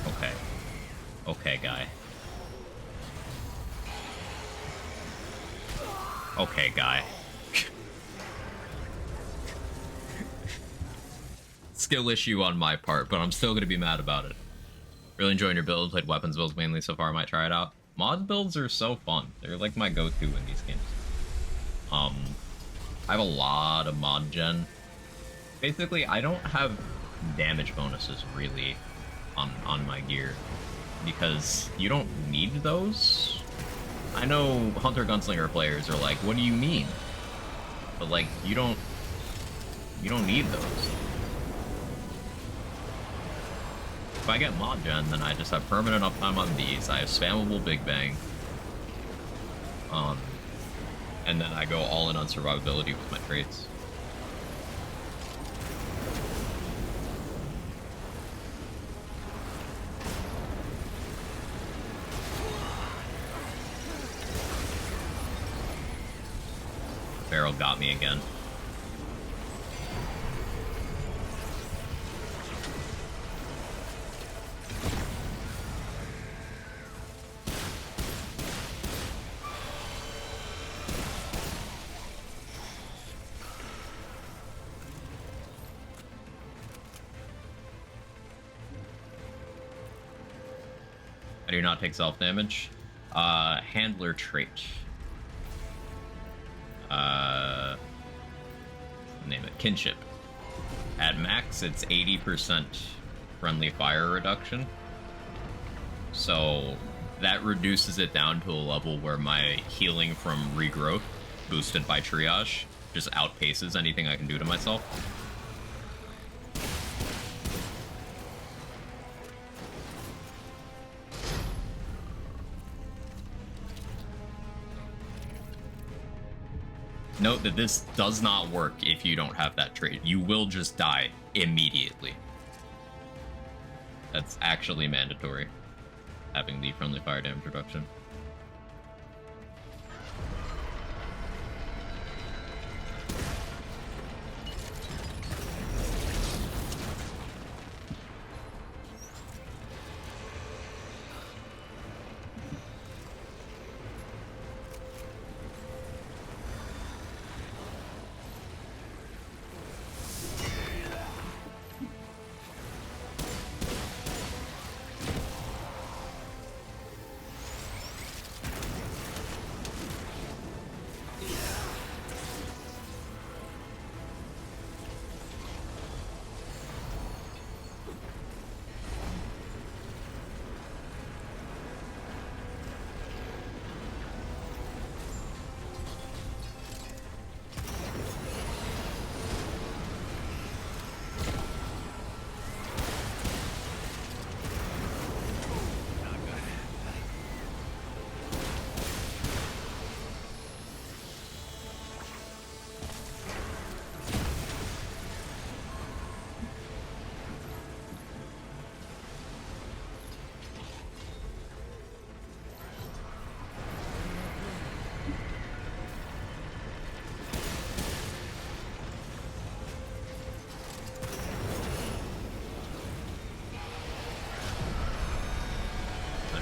Okay. Okay, guy. Okay, guy. Skill issue on my part, but I'm still gonna be mad about it. Really enjoying your build. Played weapons builds mainly so far. Might try it out. Mod builds are so fun. They're like my go-to in these games. I have a lot of mod gen. Basically, I don't have damage bonuses really on my gear because you don't need those. I know Hunter Gunslinger players are like, what do you mean? But like, you don't need those. If I get mod gen, then I just have permanent uptime on these. I have spammable Big Bang. And then I go all in on survivability with my traits. Barrel got me again. I do not take self-damage. Handler trait. Name it. Kinship. At max, it's 80% friendly fire reduction. So that reduces it down to a level where my healing from regrowth, boosted by triage, just outpaces anything I can do to myself. Note that this does not work if you don't have that trait. You will just die immediately. That's actually mandatory, having the friendly fire damage reduction.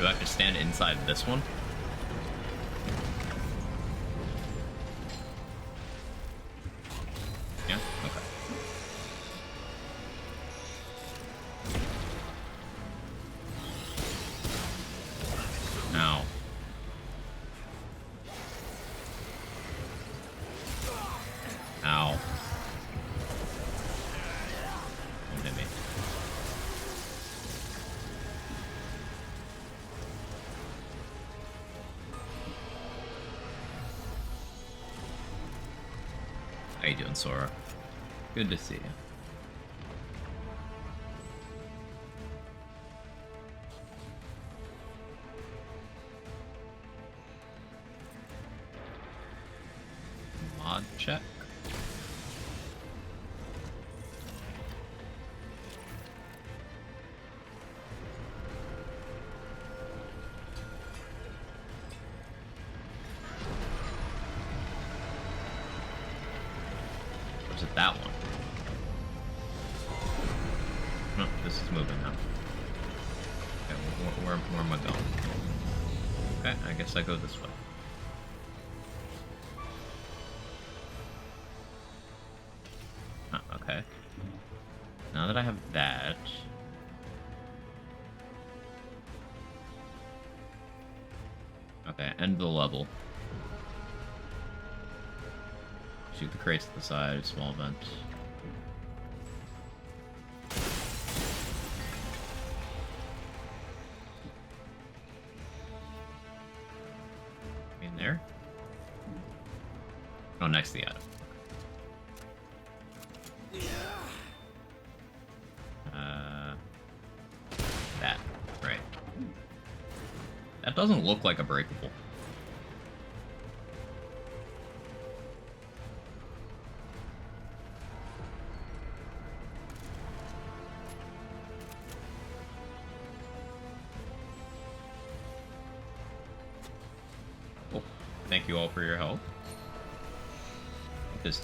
Do I have to stand inside this one? Yeah? Okay. Ow. Ow. Don't hit me. How you doing, Sora? Good to see you. Mod check. Or is it that one? No, this is moving now. Okay, where am I going? Okay, I guess I go this way. Okay. Now that I have that... Okay, end the level. Shoot the crates to the side, small vent. In there? Oh, next to the attic. That, right. That doesn't look like a breakable. Oh, thank you all for your help. This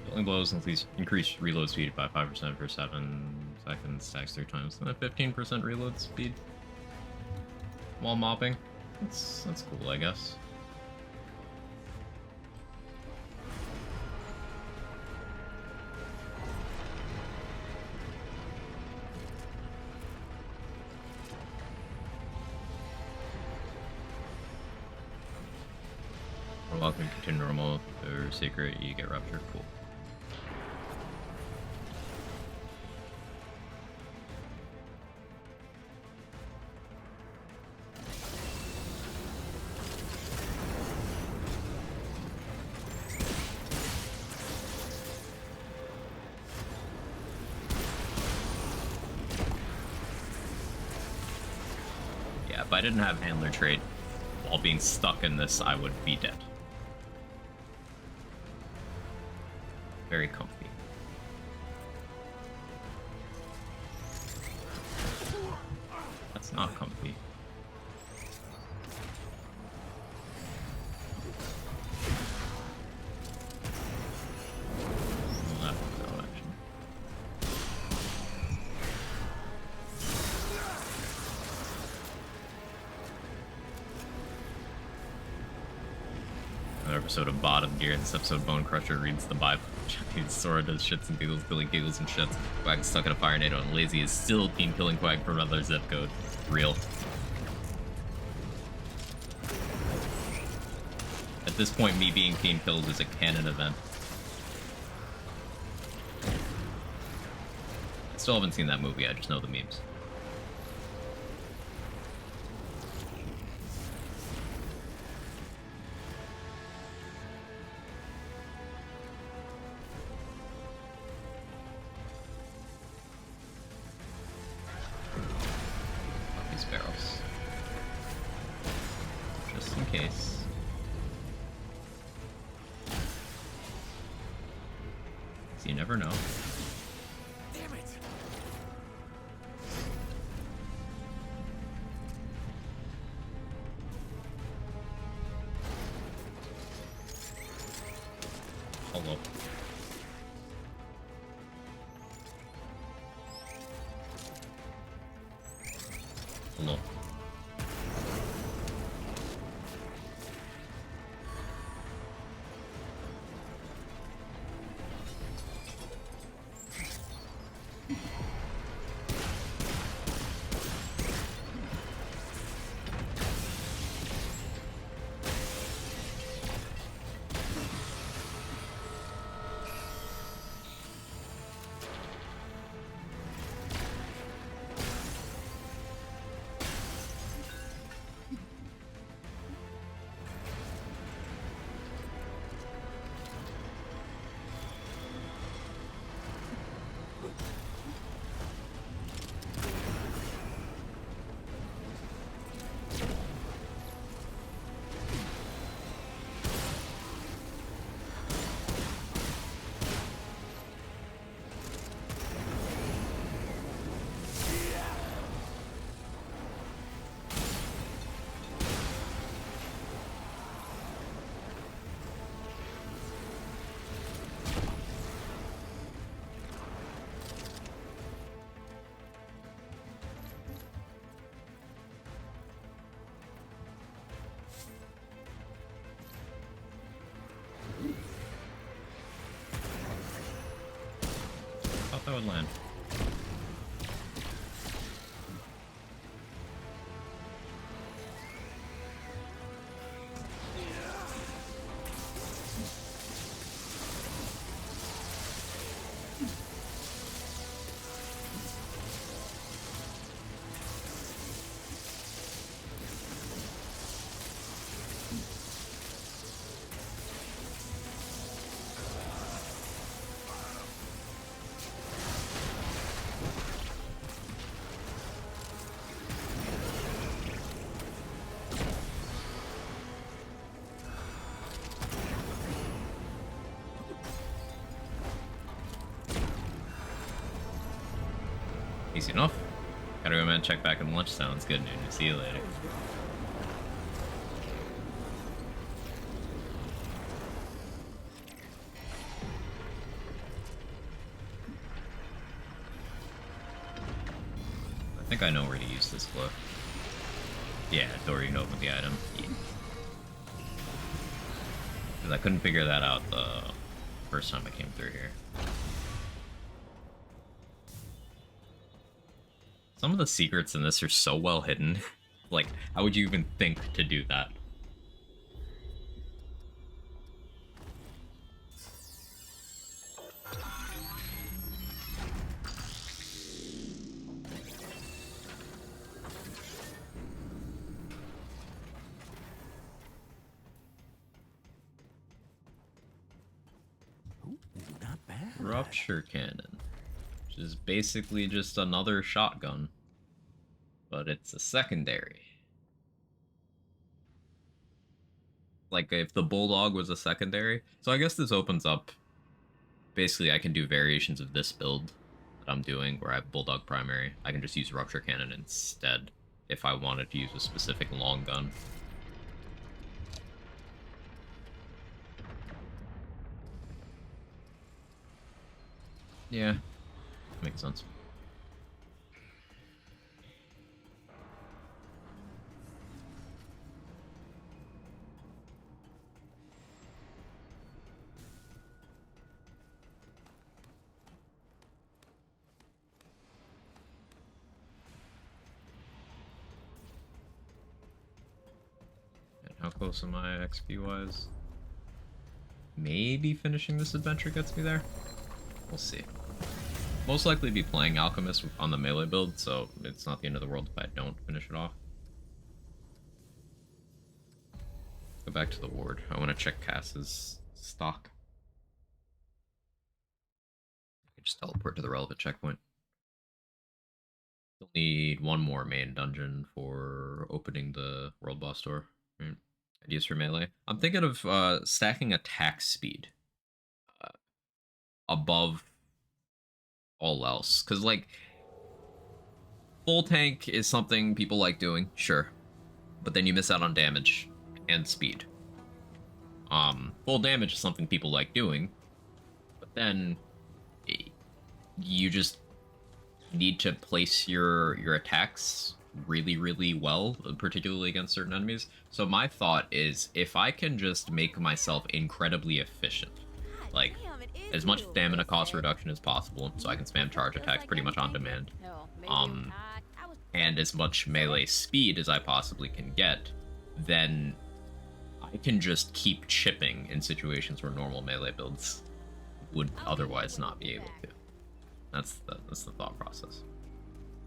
Killing blows increase reload speed by 5% for 7 seconds, stacks 3 times, and a 15% reload speed while mopping. That's cool, I guess. We're welcome to continue normal or secret, you get ruptured. Cool. Yeah, if I didn't have handler trait while being stuck in this, I would be dead. Very comfy. That's not comfy. Well, that will go, actually. Another episode of Bottom Gear. This episode, Bone Crusher reads the Bible. Sora does shits and giggles, Billy giggles and shits. Quack's stuck in a fire tornado, and Lazy is still team killing Quack for another zip code. Real. At this point, me being team killed is a canon event. I still haven't seen that movie, I just know the memes. Barrels. Just in case. So you never know. Damn it! Hello. Hello. Thought that would land. Easy enough. Gotta go, man. Check back in lunch. Sounds good, dude. See you later. I think I know where to use this glove. Yeah, door you can open the item. Yeah. Because I couldn't figure that out the first time I came through here. Some of the secrets in this are so well hidden. Like, how would you even think to do that? Ooh, not bad. Rupture cannon. Which is basically just another shotgun. But it's a secondary. Like if the bulldog was a secondary. So I guess this opens up. Basically I can do variations of this build that I'm doing where I have bulldog primary. I can just use rupture cannon instead if I wanted to use a specific long gun. Yeah, makes sense. And how close am I XP wise? Maybe finishing this adventure gets me there. We'll see. Most likely be playing Alchemist on the melee build, so it's not the end of the world if I don't finish it off. Go back to the ward. I want to check Cass's stock. I can just teleport to the relevant checkpoint. Still need one more main dungeon for opening the world boss door. Right. Ideas for melee. I'm thinking of stacking attack speed above all else, because like full tank is something people like doing, sure, but then you miss out on damage and speed. Full damage is something people like doing, but then you just need to place your attacks really, really well, particularly against certain enemies. So my thought is, if I can just make myself incredibly efficient, God like damn, it is as much you, stamina they cost say. reduction as possible, so I can spam charge Feels attacks like pretty much on everything demand, hell, maybe um, I was and as much melee speed as I possibly can get, then I can just keep chipping in situations where normal melee builds would otherwise not be able to. That's the thought process.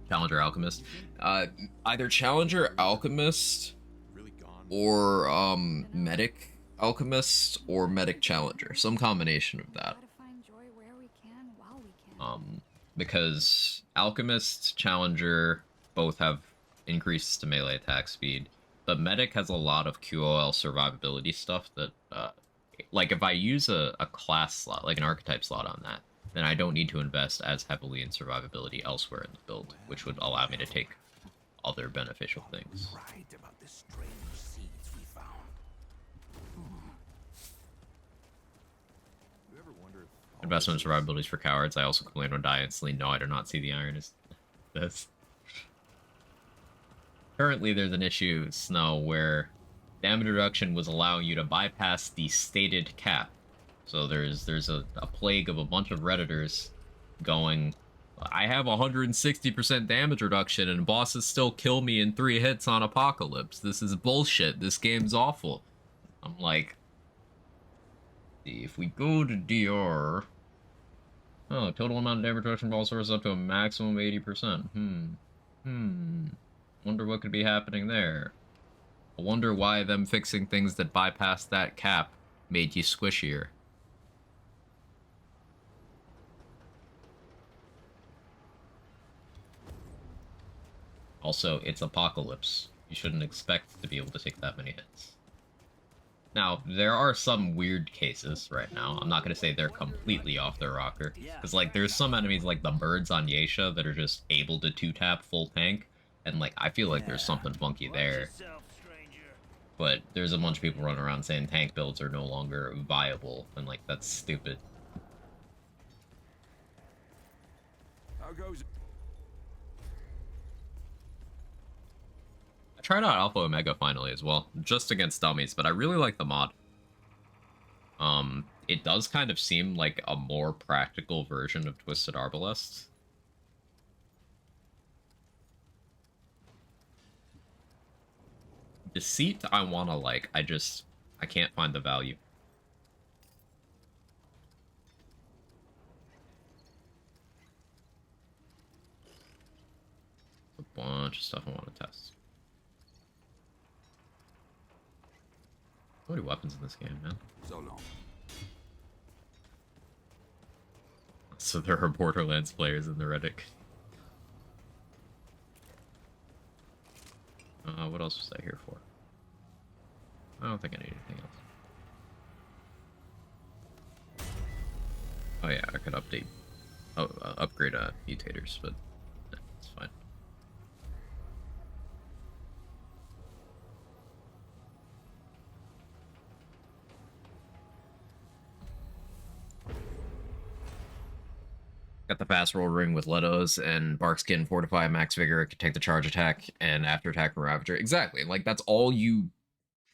Challenger Alchemist. Either Challenger Alchemist Really gone. or Medic Alchemist or Medic Challenger. Some combination of that. Gotta find joy where we can while we can. Because Alchemist, Challenger both have increases to melee attack speed. But Medic has a lot of QOL survivability stuff that, like if I use a class slot, like an archetype slot on that, then I don't need to invest as heavily in survivability elsewhere in the build, which would allow me to take other beneficial things. Right about the strange seeds we found. You ever wonder if Investment in survivability is for cowards. I also complain when die instantly. No, I do not see the iron as this. Currently, there's an issue, Snow, where damage reduction was allowing you to bypass the stated cap. So there's a plague of a bunch of Redditors going, I have 160% damage reduction and bosses still kill me in 3 hits on Apocalypse. This is bullshit. This game's awful. I'm like, if we go to DR... Oh, total amount of damage reduction ball source up to a maximum of 80%. Wonder what could be happening there. I wonder why them fixing things that bypass that cap made you squishier. Also, it's Apocalypse. You shouldn't expect to be able to take that many hits. Now, there are some weird cases right now. I'm not going to say they're completely off their rocker. Because, like, there's some enemies like the birds on Yesha that are just able to 2-tap full tank. And, like, I feel like there's something funky there. But there's a bunch of people running around saying tank builds are no longer viable. And, like, that's stupid. how goes it? I tried out Alpha Omega finally as well, just against dummies, but I really like the mod. It does kind of seem like a more practical version of Twisted Arbalest. Deceit, I wanna like, I can't find the value. A bunch of stuff I want to test. So many weapons in this game, man. So long. So there are Borderlands players in the Reddit. What else was I here for? I don't think I need anything else. Oh yeah, I could update, upgrade mutators, but it's fine. Got the fast roll ring with Letos and Barkskin, Fortify, Max Vigor, can take the charge attack and after attack from Ravager. Exactly, like that's all you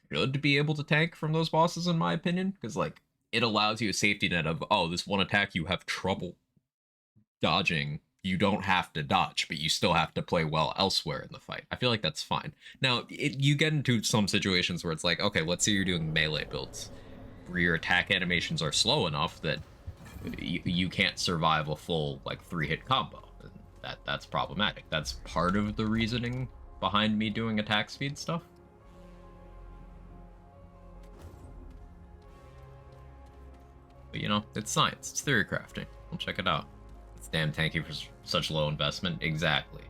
should be able to tank from those bosses, in my opinion, because like it allows you a safety net of, oh, this one attack you have trouble dodging. You don't have to dodge, but you still have to play well elsewhere in the fight. I feel like that's fine. Now, you get into some situations where it's like, okay, let's say you're doing melee builds, where your attack animations are slow enough that you can't survive a full like 3-hit combo. That's problematic. That's part of the reasoning behind me doing attack speed stuff. But you know, it's science. It's theory crafting. We'll check it out. It's damn tanky for such low investment. Exactly.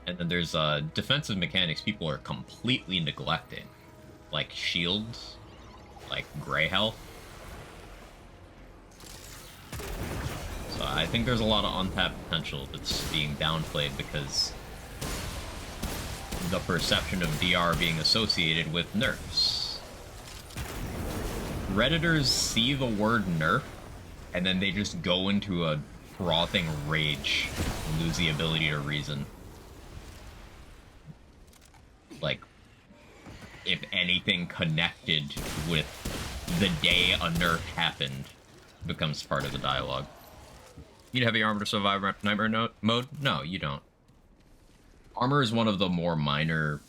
And then there's defensive mechanics people are completely neglecting. Like shields, like Grey Health. So I think there's a lot of untapped potential that's being downplayed because the perception of DR being associated with nerfs. Redditors see the word nerf, and then they just go into a frothing rage and lose the ability to reason. Like, if anything connected with the day a nerf happened becomes part of the dialogue. You need heavy armor to survive nightmare mode? No, you don't. Armor is one of the more minor,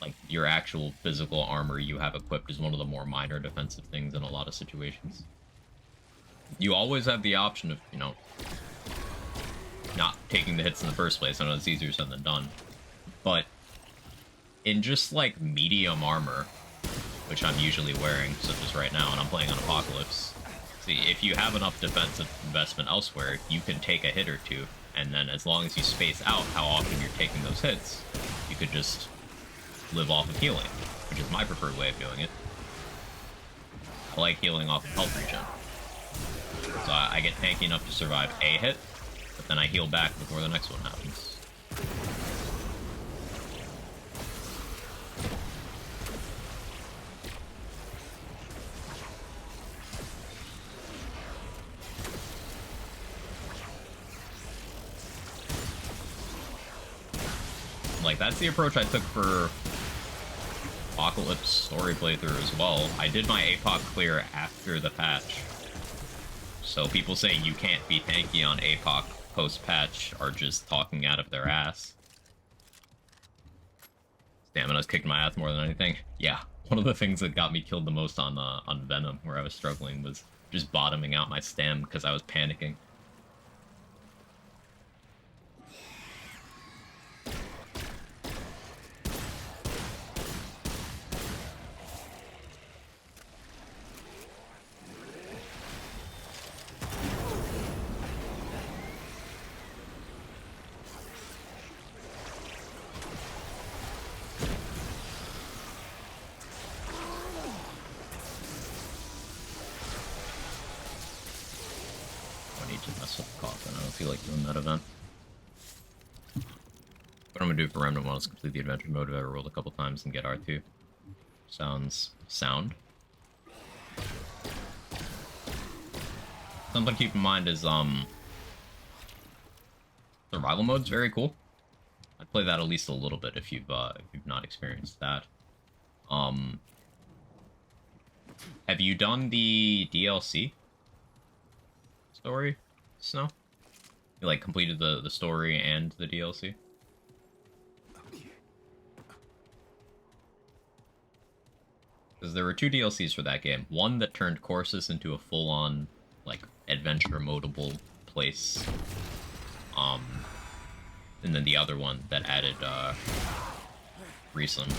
like, your actual physical armor you have equipped is one of the more minor defensive things in a lot of situations. You always have the option of, you know, not taking the hits in the first place. I know it's easier said than done. But in just, like, medium armor, which I'm usually wearing, such as right now, and I'm playing on Apocalypse, see, if you have enough defensive investment elsewhere, you can take a hit or two, and then as long as you space out how often you're taking those hits, you could just live off of healing, which is my preferred way of doing it. I like healing off of health regen. So I get tanky enough to survive a hit, but then I heal back before the next one happens. Like, that's the approach I took for Apocalypse story playthrough as well. I did my Apoc clear after the patch. So people saying you can't be tanky on Apoc post-patch are just talking out of their ass. Stamina's kicked my ass more than anything. Yeah, one of the things that got me killed the most on Venom, where I was struggling, was just bottoming out my stam because I was panicking. That event. What I'm gonna do for Remnant 1 is complete the adventure mode I've rolled a couple times and get R2. Sounds sound. Something to keep in mind is survival mode's very cool. I'd play that at least a little bit if you've not experienced that. Have you done the DLC story, Snow? You, like, completed the story and the DLC? Because there were 2 DLCs for that game. One that turned courses into a full-on, like, adventure modable place. And then the other one that added, Riesland.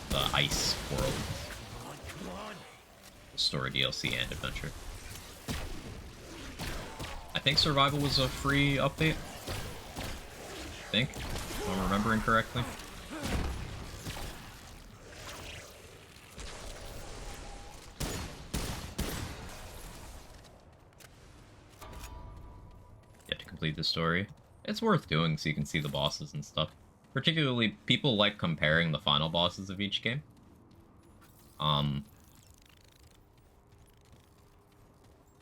The Ice World. Story DLC and adventure. I think Survival was a free update. I think, if I'm remembering correctly. Get to complete the story. It's worth doing so you can see the bosses and stuff. Particularly, people like comparing the final bosses of each game.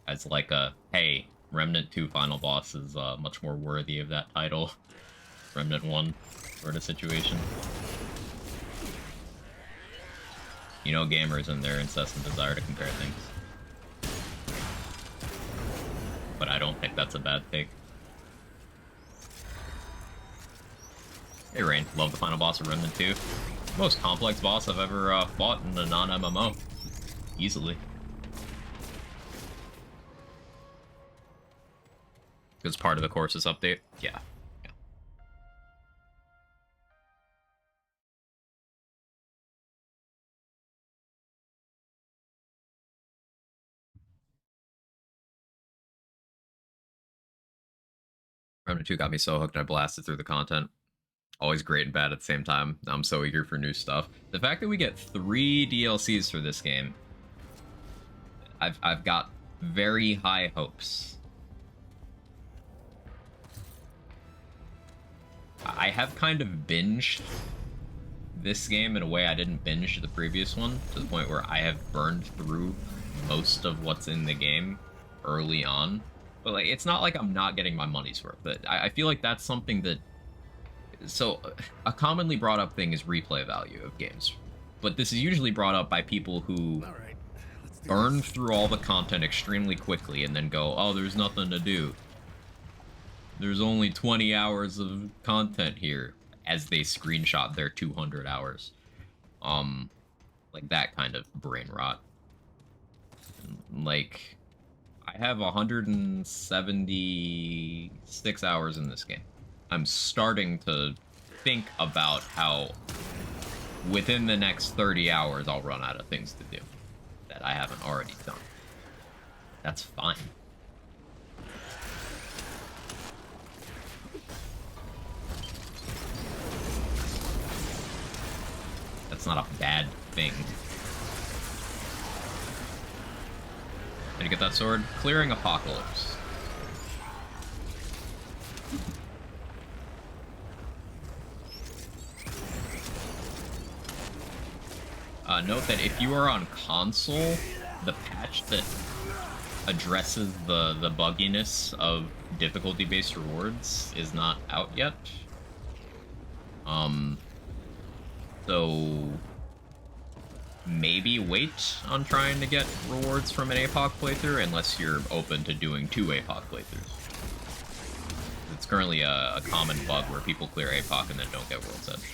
As like a, hey, Remnant 2 final boss is much more worthy of that title. Remnant 1 sort of situation. You know, gamers and their incessant desire to compare things. But I don't think that's a bad take. Hey Rain, love the final boss of Remnant 2. Most complex boss I've ever fought in a non-MMO. Easily. It's part of the courses update? Yeah. Remnant 2 got me so hooked I blasted through the content. Always great and bad at the same time. I'm so eager for new stuff. The fact that we get 3 DLCs for this game, I've got very high hopes. I have kind of binged this game in a way I didn't binge the previous one, to the point where I have burned through most of what's in the game early on. But like, it's not like I'm not getting my money's worth. But I feel like that's something that... So, a commonly brought up thing is replay value of games. But this is usually brought up by people who burn through all the content extremely quickly and then go, oh, there's nothing to do. There's only 20 hours of content here, as they screenshot their 200 hours. Like that kind of brain rot. Like, I have 176 hours in this game. I'm starting to think about how within the next 30 hours I'll run out of things to do that I haven't already done. That's fine. That's not a bad thing. Did you get that sword? Clearing Apocalypse. Note that if you are on console, the patch that addresses the bugginess of difficulty-based rewards is not out yet. So maybe wait on trying to get rewards from an Apoc playthrough unless you're open to doing 2 Apoc playthroughs. It's currently a common bug where people clear Apoc and then don't get World's Edge.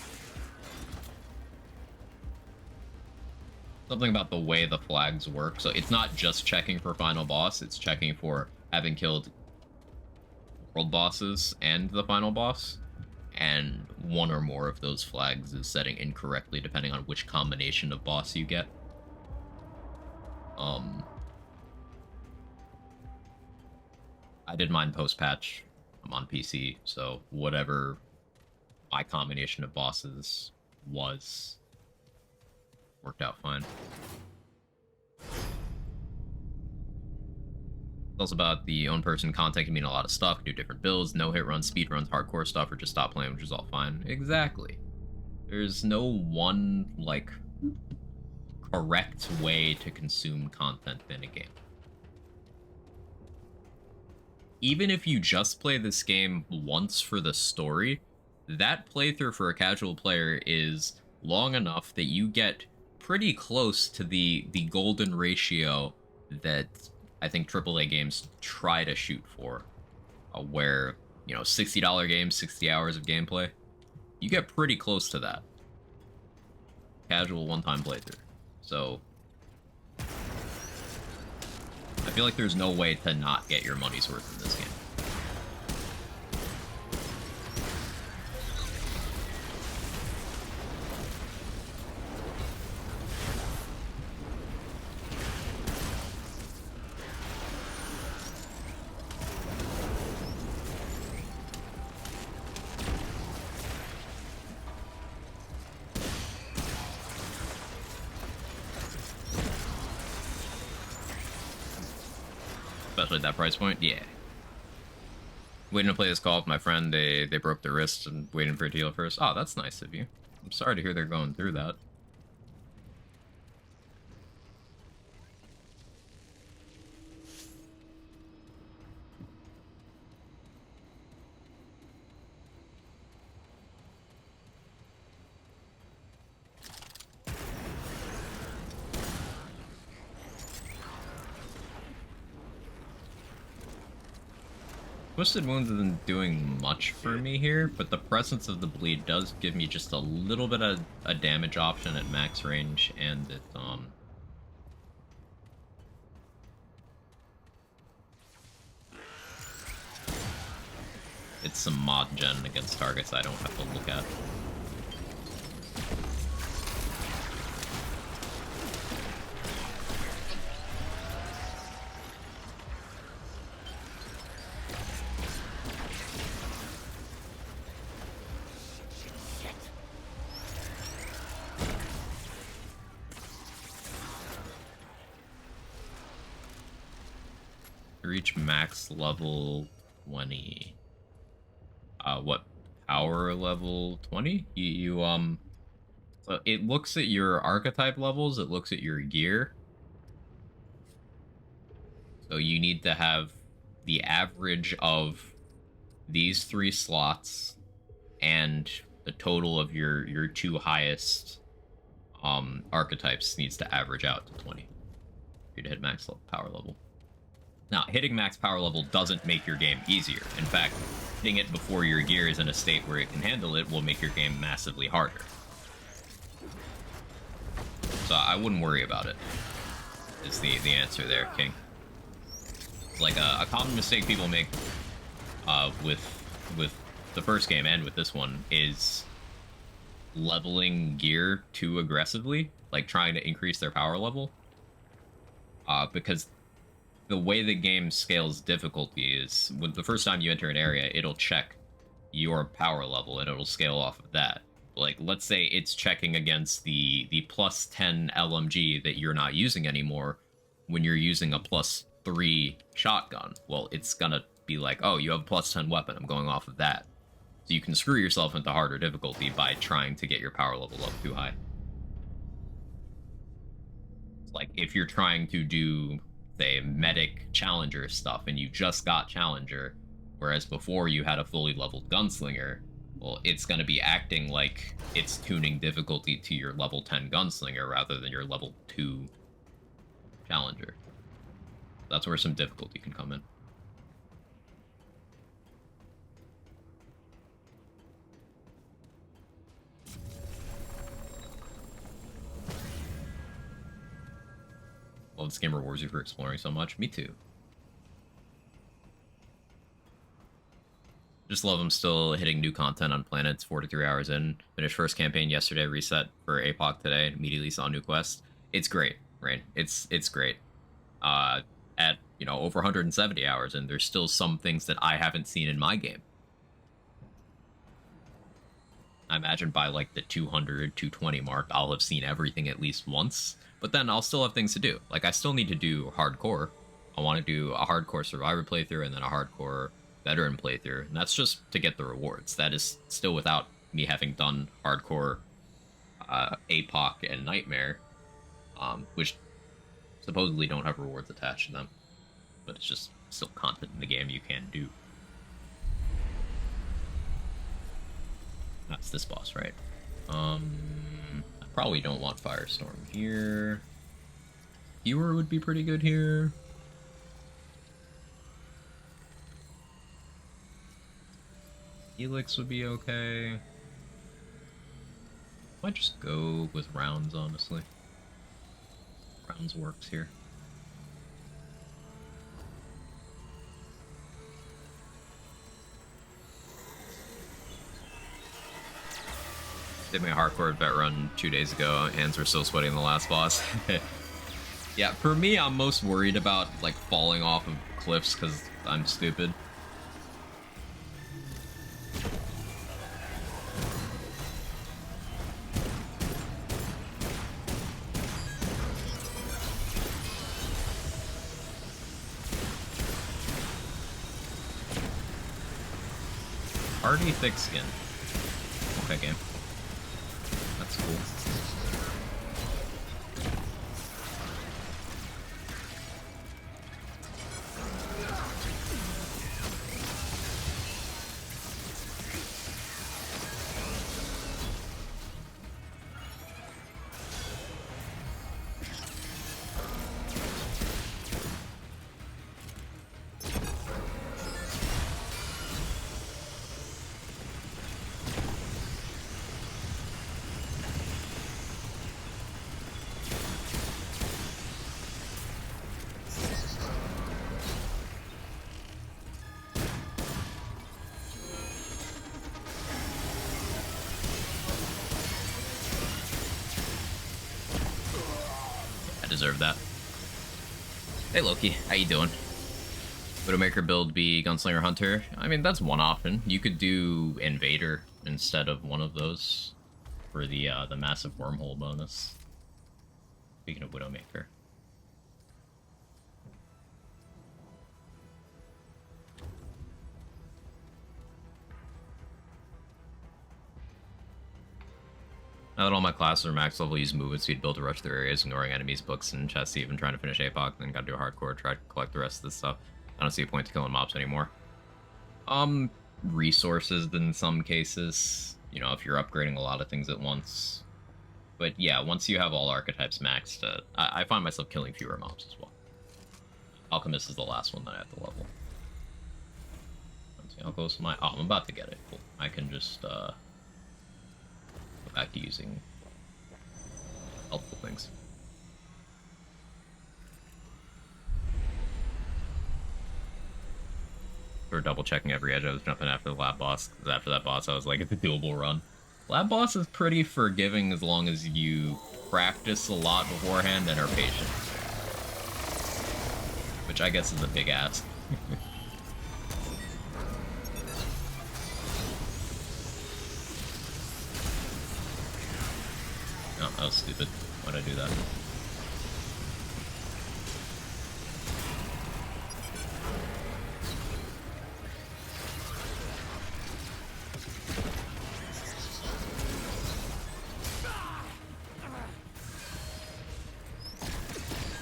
Something about the way the flags work. So it's not just checking for final boss, it's checking for having killed world bosses and the final boss. And one or more of those flags is setting incorrectly depending on which combination of boss you get. I did mine post-patch. I'm on PC, so whatever my combination of bosses was worked out fine. It's also about the own person content can mean a lot of stuff, do different builds, no hit runs, speed runs, hardcore stuff, or just stop playing, which is all fine. Exactly. There's no one, like, correct way to consume content in a game. Even if you just play this game once for the story, that playthrough for a casual player is long enough that you get pretty close to the golden ratio that I think AAA games try to shoot for, where, you know, $60 games, 60 hours of gameplay, you get pretty close to that. Casual one-time playthrough. So I feel like there's no way to not get your money's worth in this game. Especially at that price point, yeah. Waiting to play this call with my friend, they broke their wrist and waiting for a deal first. Oh, that's nice of you. I'm sorry to hear they're going through that. Twisted Wounds isn't doing much for me here, but the presence of the bleed does give me just a little bit of a damage option at max range, and it's some mod gen against targets I don't have to look at. Reach max level 20. What, power level 20? You So it looks at your archetype levels, it looks at your gear. So you need to have the average of these 3 slots and the total of your 2 highest archetypes needs to average out to 20 for you to hit max power level. Now, hitting max power level doesn't make your game easier. In fact, hitting it before your gear is in a state where it can handle it will make your game massively harder. So I wouldn't worry about it, is the answer there, King. It's like a common mistake people make with the first game and with this one is leveling gear too aggressively, like trying to increase their power level. Because the way the game scales difficulty is when the first time you enter an area, it'll check your power level and it'll scale off of that. Like, let's say it's checking against the plus 10 LMG that you're not using anymore when you're using a plus 3 shotgun. Well, it's gonna be like, oh, you have a plus 10 weapon, I'm going off of that. So you can screw yourself into harder difficulty by trying to get your power level up too high. It's like, if you're trying to do, say, medic challenger stuff and you just got challenger, whereas before you had a fully leveled gunslinger, well, it's going to be acting like it's tuning difficulty to your level 10 gunslinger rather than your level 2 challenger. That's where some difficulty can come in. Well, this game rewards you for exploring so much. Me too. Just love them still hitting new content on planets 43 hours in. Finished first campaign yesterday, reset for Apoc today, immediately saw new quest. It's great, Rain. It's great. At, you know, over 170 hours, and there's still some things that I haven't seen in my game. I imagine by like the 200, 220 mark, I'll have seen everything at least once, but then I'll still have things to do. Like, I still need to do hardcore. I want to do a hardcore survivor playthrough and then a hardcore veteran playthrough, and that's just to get the rewards. That is still without me having done hardcore Apoc and Nightmare, which supposedly don't have rewards attached to them, but it's just still content in the game you can do. That's this boss, right? I probably don't want Firestorm here. Viewer would be pretty good here. Helix would be okay. Might just go with rounds, honestly. Rounds works here. Did my hardcore vet run 2 days ago. Hands were still sweaty in the last boss. Yeah, for me, I'm most worried about like falling off of cliffs because I'm stupid. Hardy thick skin. Okay, game. That's cool. I deserve that. Hey Loki, how you doing? Widowmaker build be Gunslinger Hunter? I mean, that's one option. You could do Invader instead of one of those for the massive wormhole bonus. Speaking of Widowmaker. Now that all my classes are max level, use movement speed build to rush through areas, ignoring enemies, books, and chests, even trying to finish Apoc, then gotta do a hardcore, try to collect the rest of this stuff. I don't see a point to killing mobs anymore. Resources in some cases, you know, if you're upgrading a lot of things at once. But yeah, once you have all archetypes maxed, I find myself killing fewer mobs as well. Alchemist is the last one that I have to level. Let's see how close am I? Oh, I'm about to get it. Cool. I can just, go back to using helpful things. For double checking every edge, I was jumping after the lab boss, because after that boss I was like, it's a doable run. Lab boss is pretty forgiving as long as you practice a lot beforehand and are patient. Which I guess is a big ask. Oh, that was stupid. Why'd I do that?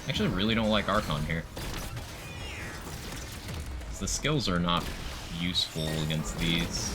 I actually really don't like Archon here. The skills are not useful against these.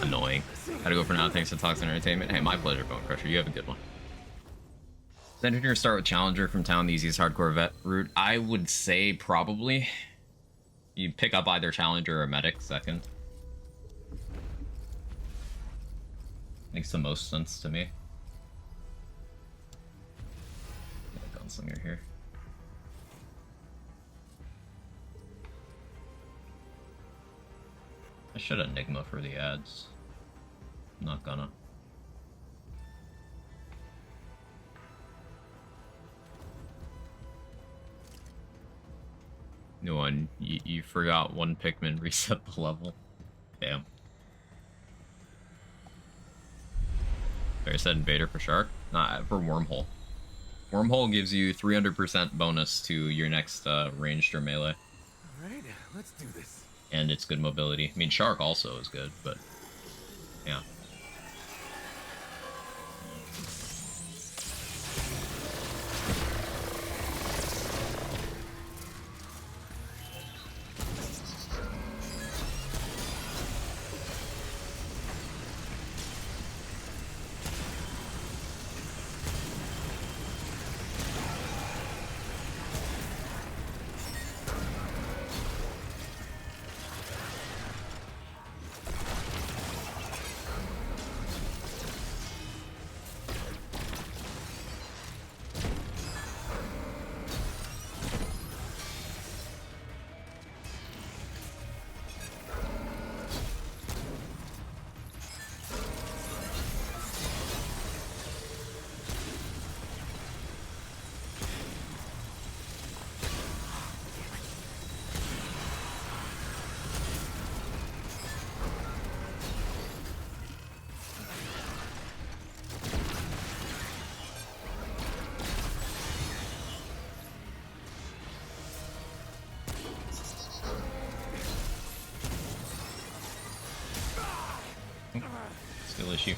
Annoying. Had to go for now. Thanks to Toxic Entertainment. Hey, my pleasure, Bone Crusher. You have a good one. Then you're start with Challenger from town, the easiest hardcore vet route. I would say probably. You pick up either Challenger or Medic second. Makes the most sense to me. Gunslinger here. I should Enigma for the ads. I'm not gonna. No one, you forgot one Pikmin reset the level. Damn. I said Invader for Shark? Nah, for Wormhole. Wormhole gives you 300% bonus to your next ranged or melee. Alright, let's do this. And it's good mobility. I mean, Shark also is good, but yeah. Skill issue.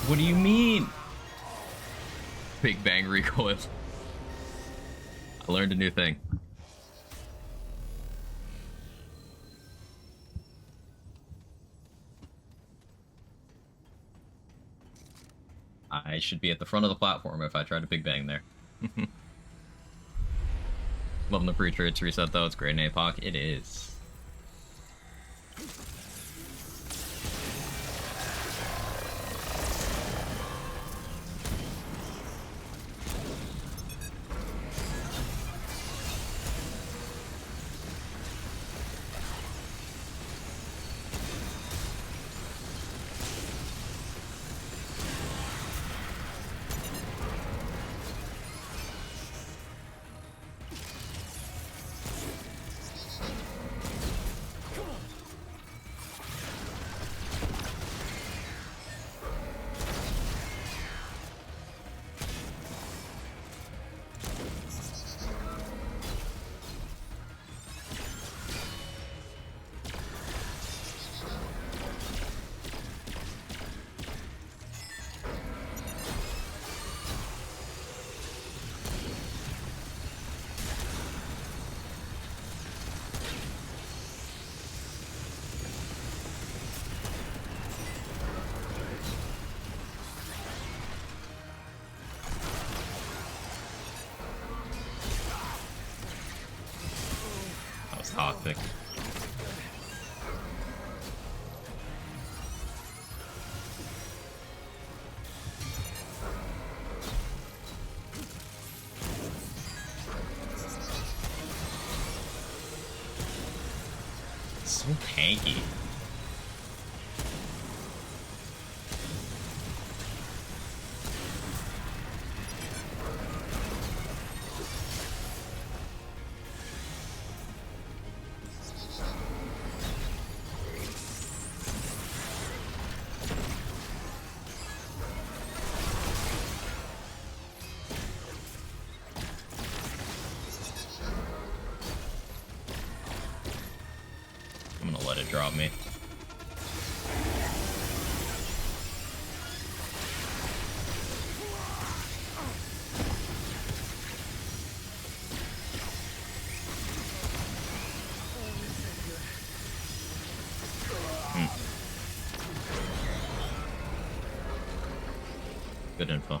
What do you mean? Big Bang recoil. I learned a new thing. I should be at the front of the platform if I tried to Big Bang there. Loving the pre-trades reset though, it's great in Apoc. It is. That was toxic. So tanky. I'm gonna let it drop me. Good info.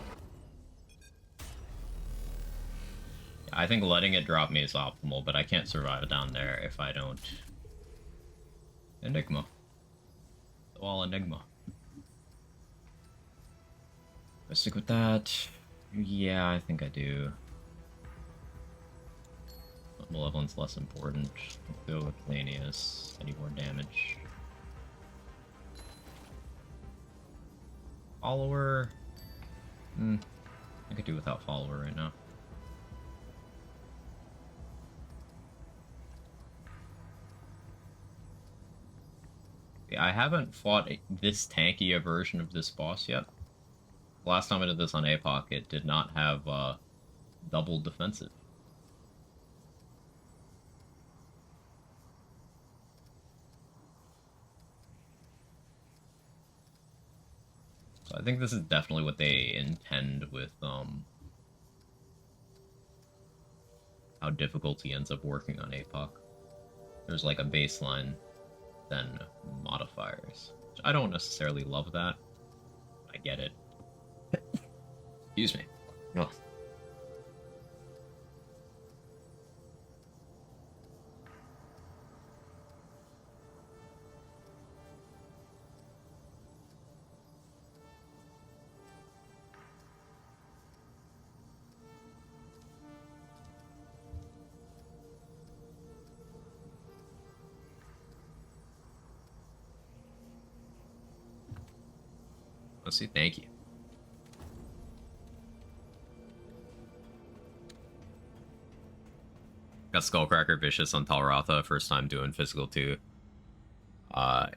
I think letting it drop me is optimal, but I can't survive down there if I don't... Enigma. All Enigma. I stick with that. Yeah, I think I do. Malevolence less important. Let's go with Lanius. Any more damage? Follower. I could do without follower right now. Yeah, I haven't fought this tanky a version of this boss yet. Last time I did this on Apoc, it did not have double defensive. So I think this is definitely what they intend with how difficulty ends up working on Apoc. There's like a baseline, then modifiers. Which I don't necessarily love that. I get it. Excuse me. Oh. Let's see, thank you. Got Skullcracker Vicious on Talratha, first time doing physical 2.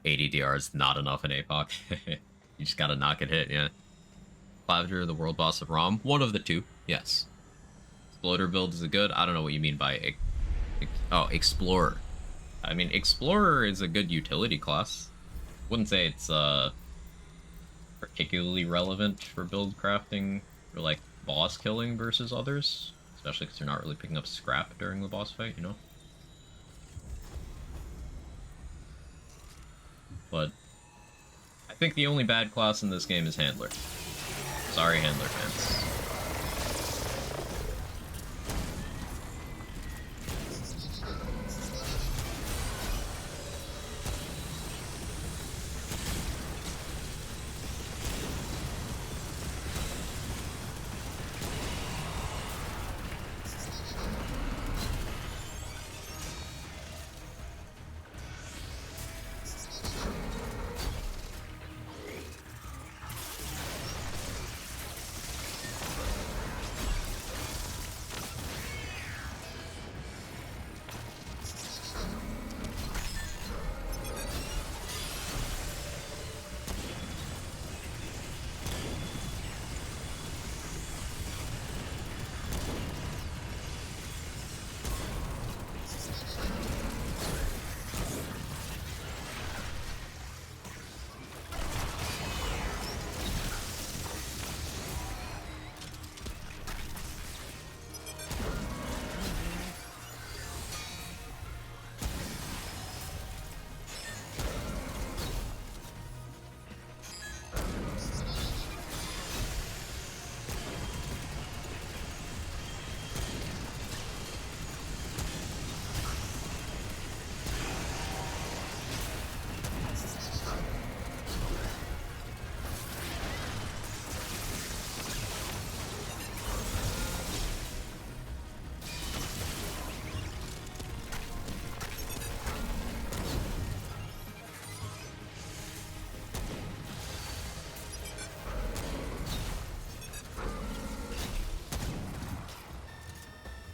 80 DR is not enough in Apoc. You just gotta knock it hit, yeah. Clavger, the world boss of Rom. One of the two, yes. Exploder build is a good. I don't know what you mean by... Oh, Explorer. I mean, Explorer is a good utility class. Wouldn't say it's, particularly relevant for build crafting or like boss killing versus others, especially because you're not really picking up scrap during the boss fight, you know? But I think the only bad class in this game is Handler. Sorry, Handler fans.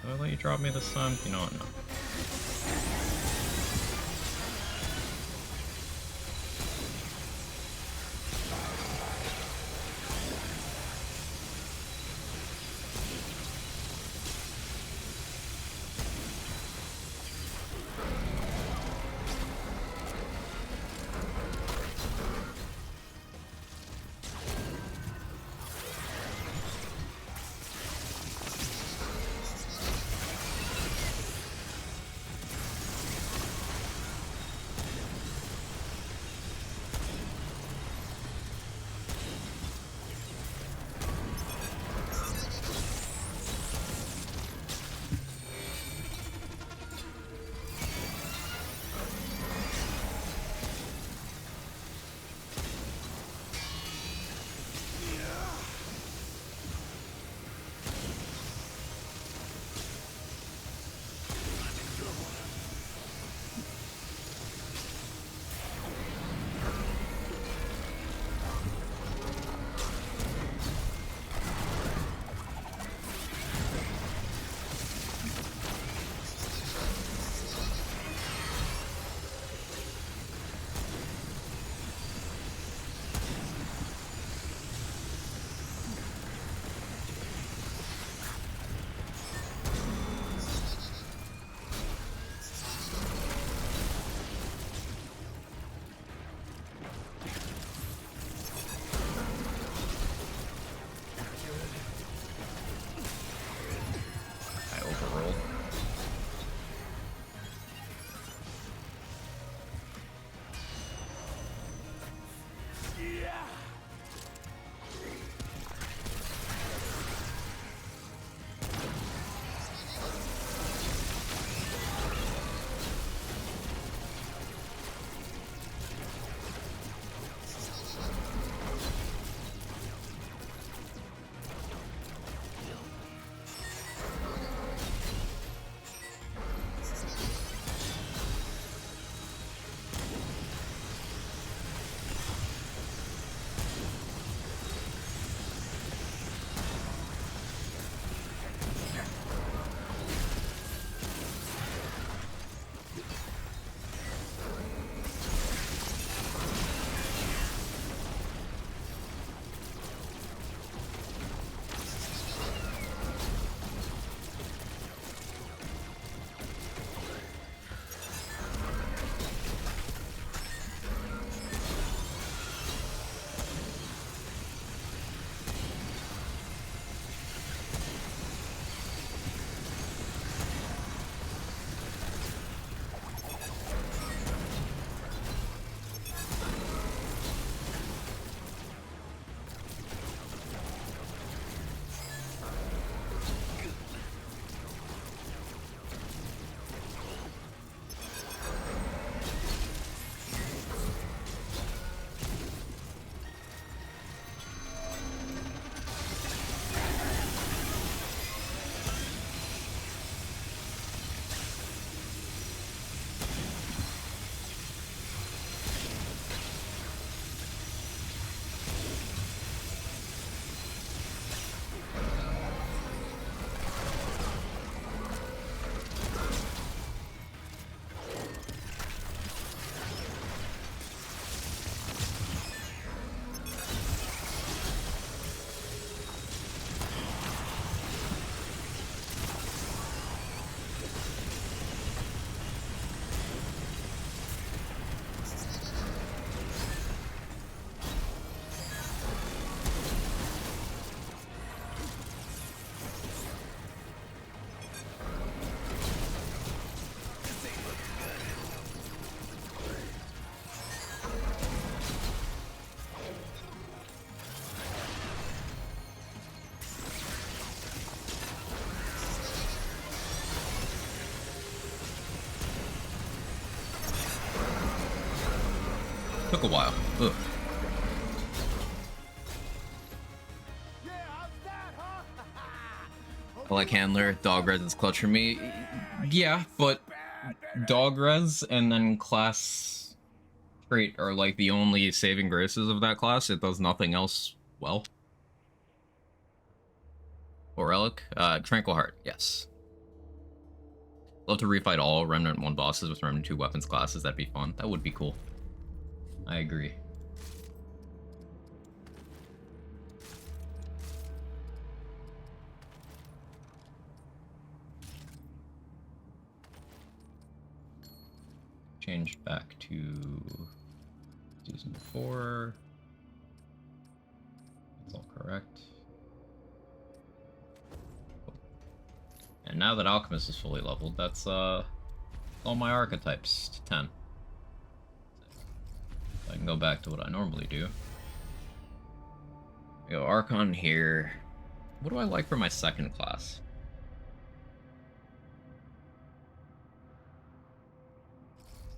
Did I let you drop me this time? You know what? No. Took a while. Ugh. I like handler. Dog res is clutch for me. Yeah, but dog res and then class trait are like the only saving graces of that class. It does nothing else well. Or relic? Tranquil Heart, yes. Love to refight all Remnant 1 bosses with Remnant 2 weapons classes. That'd be fun. That would be cool. I agree. Change back to season 4. That's all correct. And now that Alchemist is fully leveled, that's all my archetypes to 10. So I can go back to what I normally do. I go Archon here. What do I like for my second class?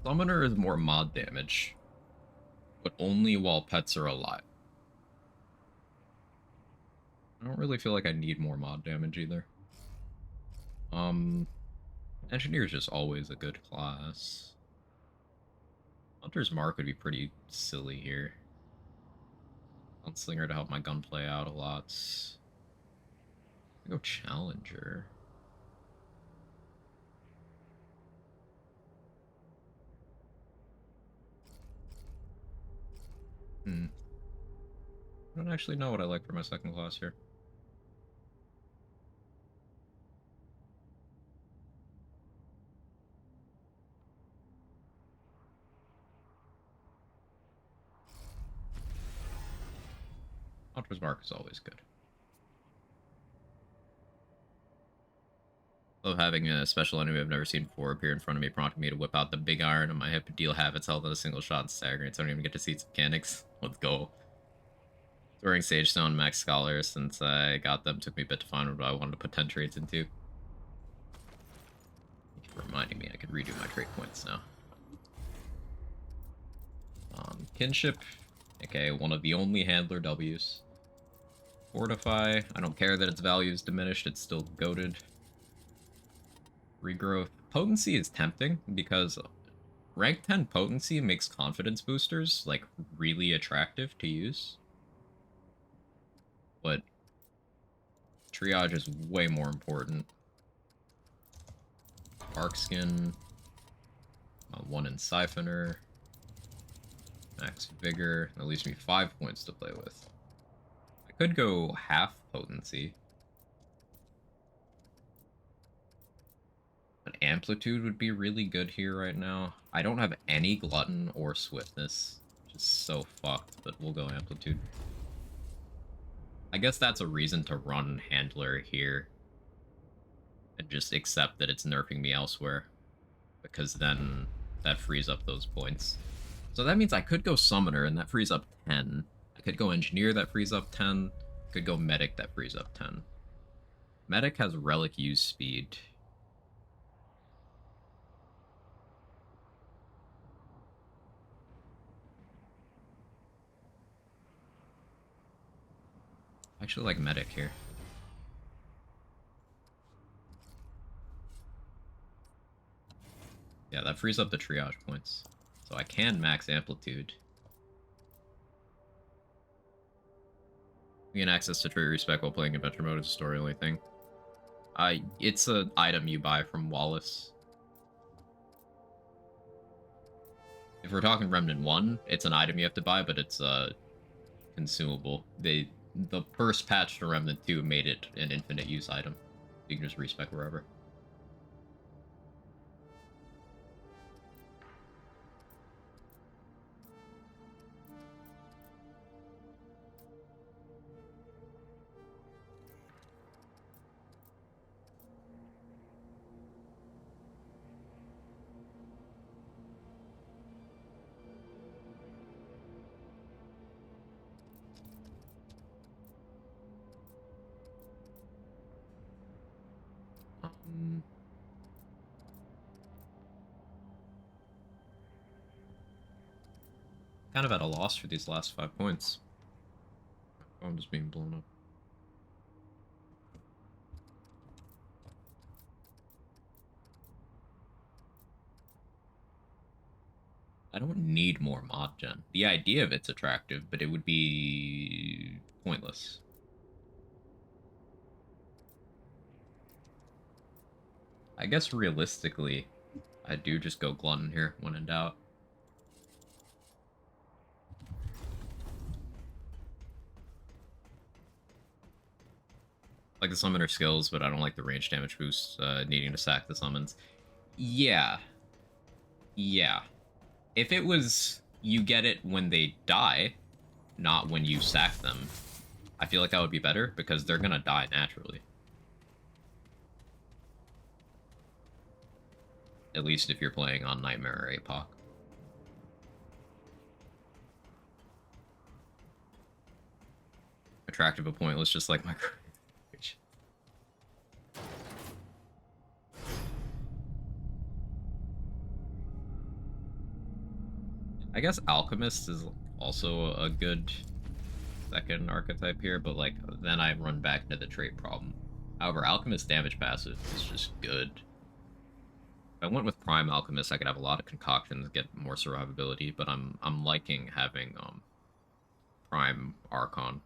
Summoner is more mod damage, but only while pets are alive. I don't really feel like I need more mod damage either. Engineer is just always a good class. Hunter's Mark would be pretty silly here. Gunslinger to help my gunplay out a lot. I'll go Challenger. I don't actually know what I like for my second class here. Hunter's Mark is always good. Love having a special enemy I've never seen before appear in front of me, prompting me to whip out the big iron on my hip to deal half its health in a single shot and staggering, so I don't even get to see its mechanics. Let's go. Throwing Sage Stone Max Scholar, since I got them, took me a bit to find what I wanted to put 10 traits into. Thank you for reminding me I could redo my trait points now. Kinship, okay, one of the only handler W's. Fortify, I don't care that its value is diminished, it's still goated. Regrowth. Potency is tempting because rank 10 potency makes confidence boosters like really attractive to use. But triage is way more important. Arc Skin. 1 in Siphoner. Max Vigor. That leaves me 5 points to play with. I could go half potency. But Amplitude would be really good here right now. I don't have any Glutton or Swiftness, which is so fucked, but we'll go Amplitude. I guess that's a reason to run Handler here. And just accept that it's nerfing me elsewhere. Because then that frees up those points. So that means I could go Summoner, and that frees up 10. I could go Engineer, that frees up 10. I could go Medic, that frees up 10. Medic has Relic use speed. I actually like Medic here. Yeah, that frees up the triage points. So I can max Amplitude. You gain access to trait respec while playing adventure mode. It's a story only thing. It's an item you buy from Wallace. If we're talking Remnant 1, it's an item you have to buy, but it's consumable. The first patch to Remnant 2 made it an infinite use item. You can just respec wherever. Kind of at a loss for these last 5 points. Oh, I'm just being blown up. I don't need more mod gen. The idea of it's attractive, but it would be pointless. I guess realistically, I do just go Glutton here when in doubt. Like the summoner skills, but I don't like the range damage boost, needing to sack the summons. Yeah. Yeah. If it was you get it when they die, not when you sack them, I feel like that would be better, because they're gonna die naturally. At least if you're playing on Nightmare or Apoc. Attractive but pointless, just like my courage. I guess Alchemist is also a good second archetype here, but like then I run back into the trait problem. However, Alchemist damage passive is just good. If I went with Prime Alchemist, I could have a lot of concoctions, get more survivability, but I'm liking having Prime Archon.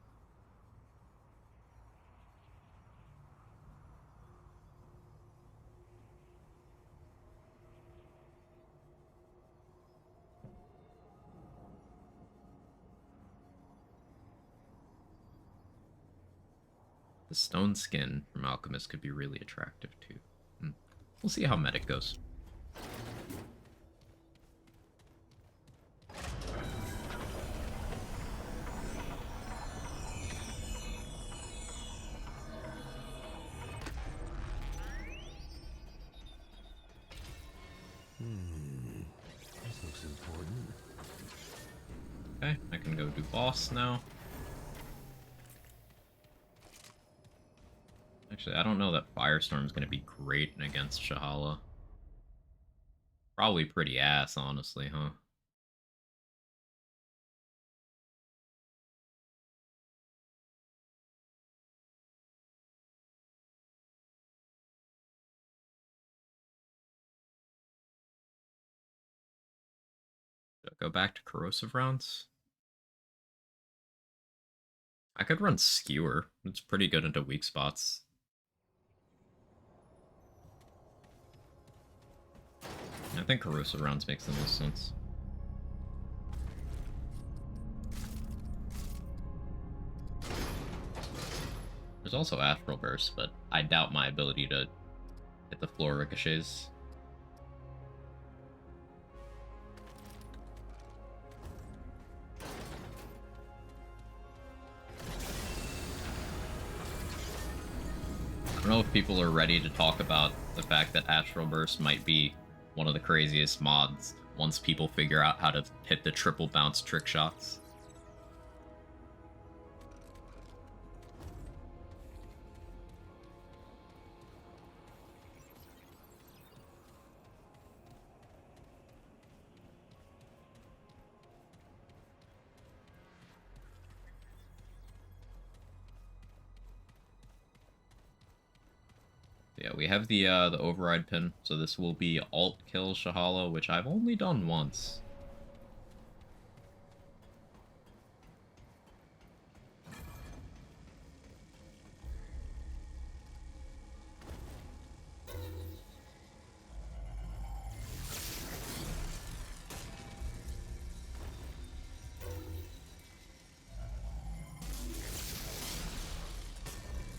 The stone skin from Alchemist could be really attractive too. We'll see how Medic goes. This looks important. Okay, I can go do boss now. Actually, I don't know that Firestorm's going to be great against Shahala. Probably pretty ass, honestly, huh? Should I go back to corrosive rounds? I could run Skewer. It's pretty good into weak spots. I think corrosive rounds makes the most sense. There's also Astral Burst, but I doubt my ability to hit the floor ricochets. I don't know if people are ready to talk about the fact that Astral Burst might be one of the craziest mods once people figure out how to hit the triple bounce trick shots. Yeah, we have the override pin, so this will be alt kill Shahala, which I've only done once.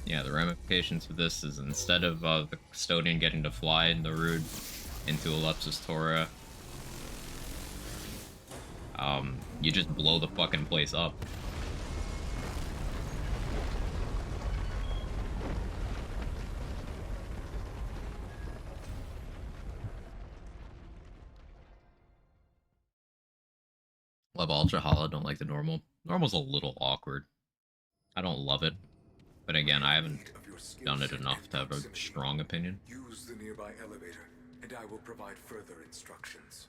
Yeah, the ramifications for this is instead of the custodian getting to fly in the Rude into Ellipsis Tora, you just blow the fucking place up. Love Ultra Hollow, don't like the normal. Normal's a little awkward. I don't love it. But again, I haven't done it enough to have a strong opinion. Use the nearby elevator, and I will provide further instructions.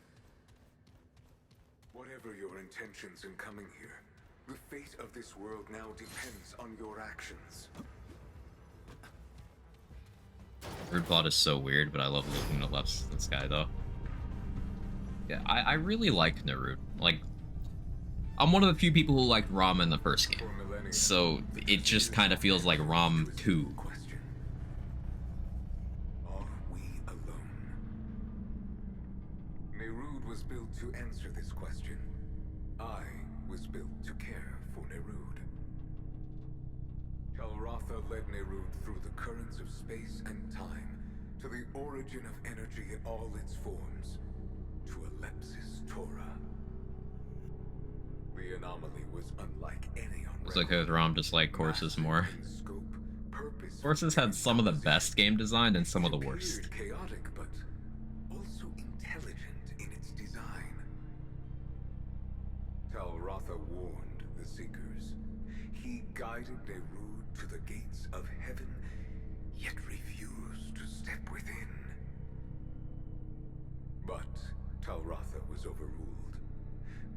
Whatever your intentions in coming here, the fate of this world now depends on your actions. Rude plot is so weird, but I love looking at this guy though. Yeah, I really like Nerud. Like, I'm one of the few people who liked Rom in the first game, so it just kind of feels like Rom 2. Question. Are we alone? Nerud was built to answer this question. I was built to care for Nerud. Talratha led Nerud through the currents of space and time to the origin of energy in all its forms, to Alepsis Torah. The anomaly was unlike any on It's okay with Rom, just like Courses more. scope, purpose, Courses had some of the best game design and some of the it worst. appeared chaotic, but also intelligent in its design. Talratha warned the Seekers. He guided Nerud to the gates of heaven, yet refused to step within. But Talratha was overruled.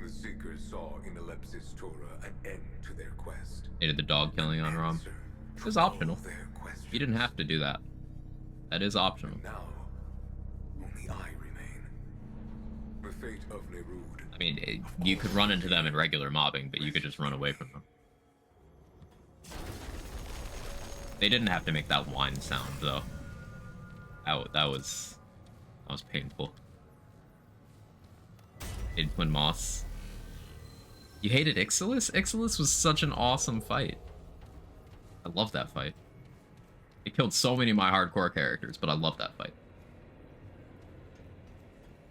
The Seekers saw in Alepsis Torah an end to their quest. They did the dog killing on Rom. Answer It to was all optional. their questions. You didn't have to do that. That is optional. Now, only I remain. The fate of Nerud. I mean, you could run into them in regular mobbing, but you could just run away from them. They didn't have to make that whine sound, though. That was painful. Hated Twin Moss. You hated Ixalis? Ixalis was such an awesome fight. I love that fight. It killed so many of my hardcore characters, but I love that fight.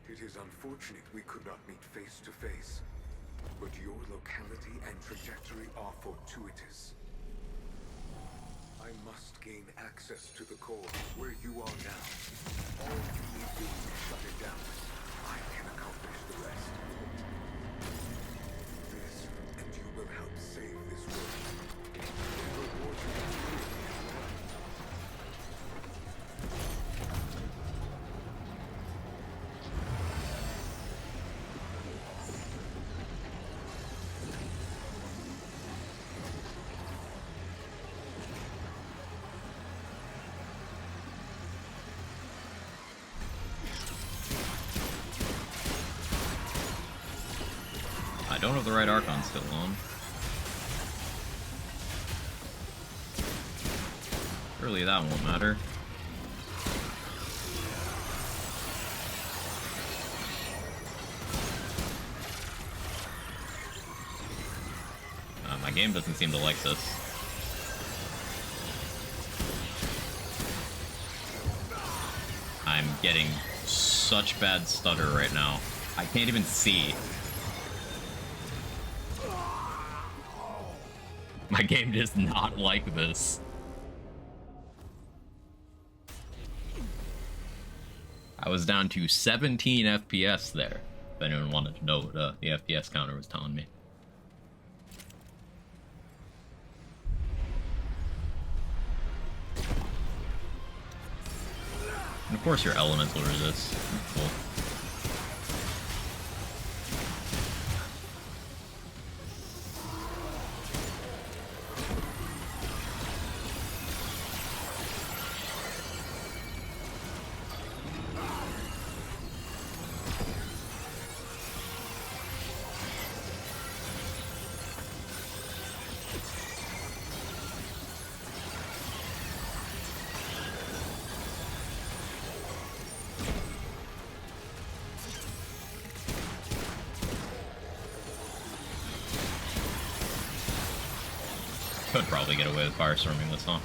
It is unfortunate we could not meet face to face, but your locality and trajectory are fortuitous. I must gain access to the core where you are now. All you need do is shut it down. I can accomplish the rest. This, and you will help save this world. The reward you have given me as well. I don't have the right Archon still on. Surely that won't matter. My game doesn't seem to like this. I'm getting such bad stutter right now. I can't even see. My game does not like this. I was down to 17 FPS there, if anyone wanted to know what the FPS counter was telling me. And of course your elemental resist. Cool. Could probably get away with firestorming this, huh?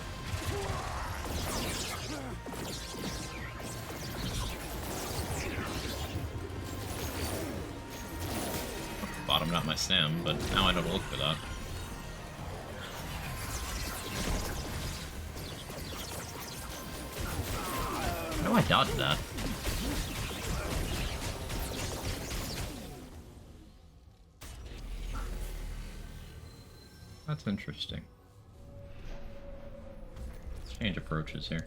Bottomed out my stam, but now I don't look for that. No, I dodged that. That's interesting. Let's change approaches here.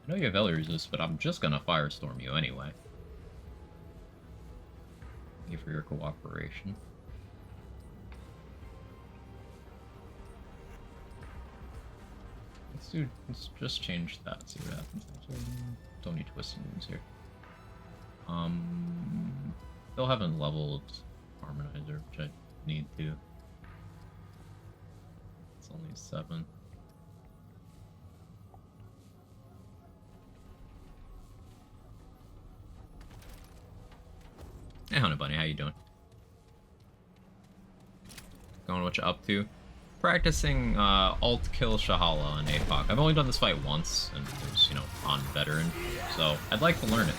I know you have L resist, but I'm just gonna firestorm you anyway. Thank you for your cooperation. Let's just change that, see what happens. Don't need twisting moves here. Still haven't leveled Harmonizer, which I need to. It's only 7. Hey, Honey Bunny, how you doing? Going what you up to? Practicing alt kill Shahala on Apoc. I've only done this fight once, and it was, you know, on veteran, so I'd like to learn it.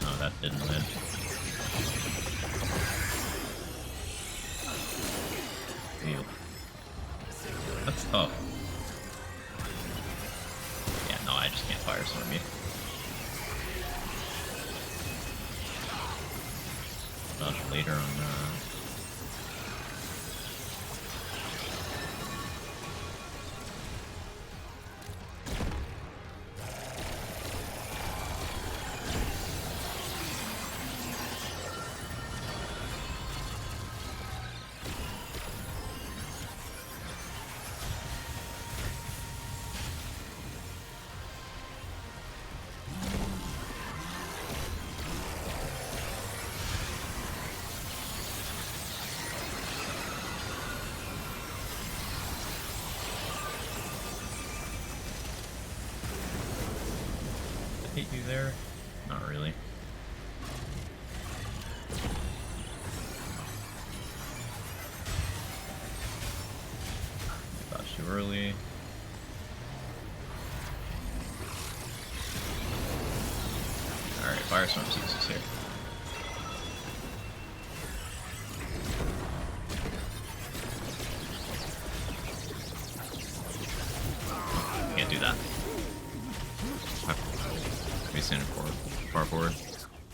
Oh, that didn't land. Ew. That's tough. Yeah, no, I just can't firestorm you. Much later on hit you there? Not really. I thought too early. Alright, Firestorm ceases here. Can't do that. Standing far forward.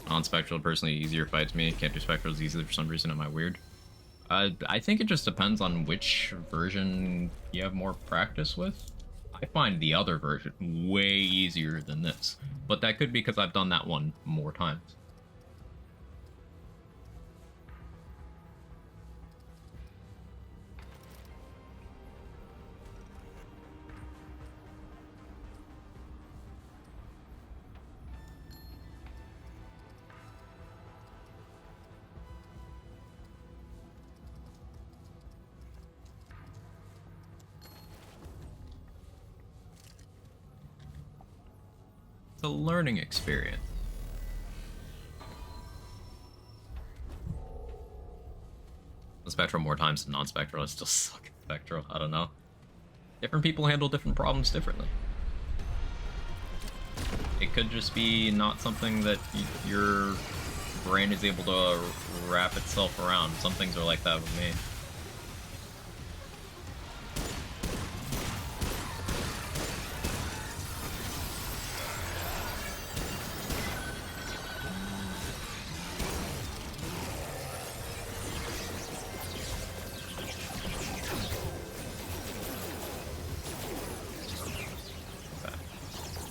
Non-spectral personally easier fights me. Can't do spectrals easily for some reason. Am I weird? I think it just depends on which version you have more practice with. I find the other version way easier than this, but that could be because I've done that one more times. It's a learning experience. The spectral more times than non-spectral. I still suck at spectral. I don't know. Different people handle different problems differently. It could just be not something that your brain is able to wrap itself around. Some things are like that with me.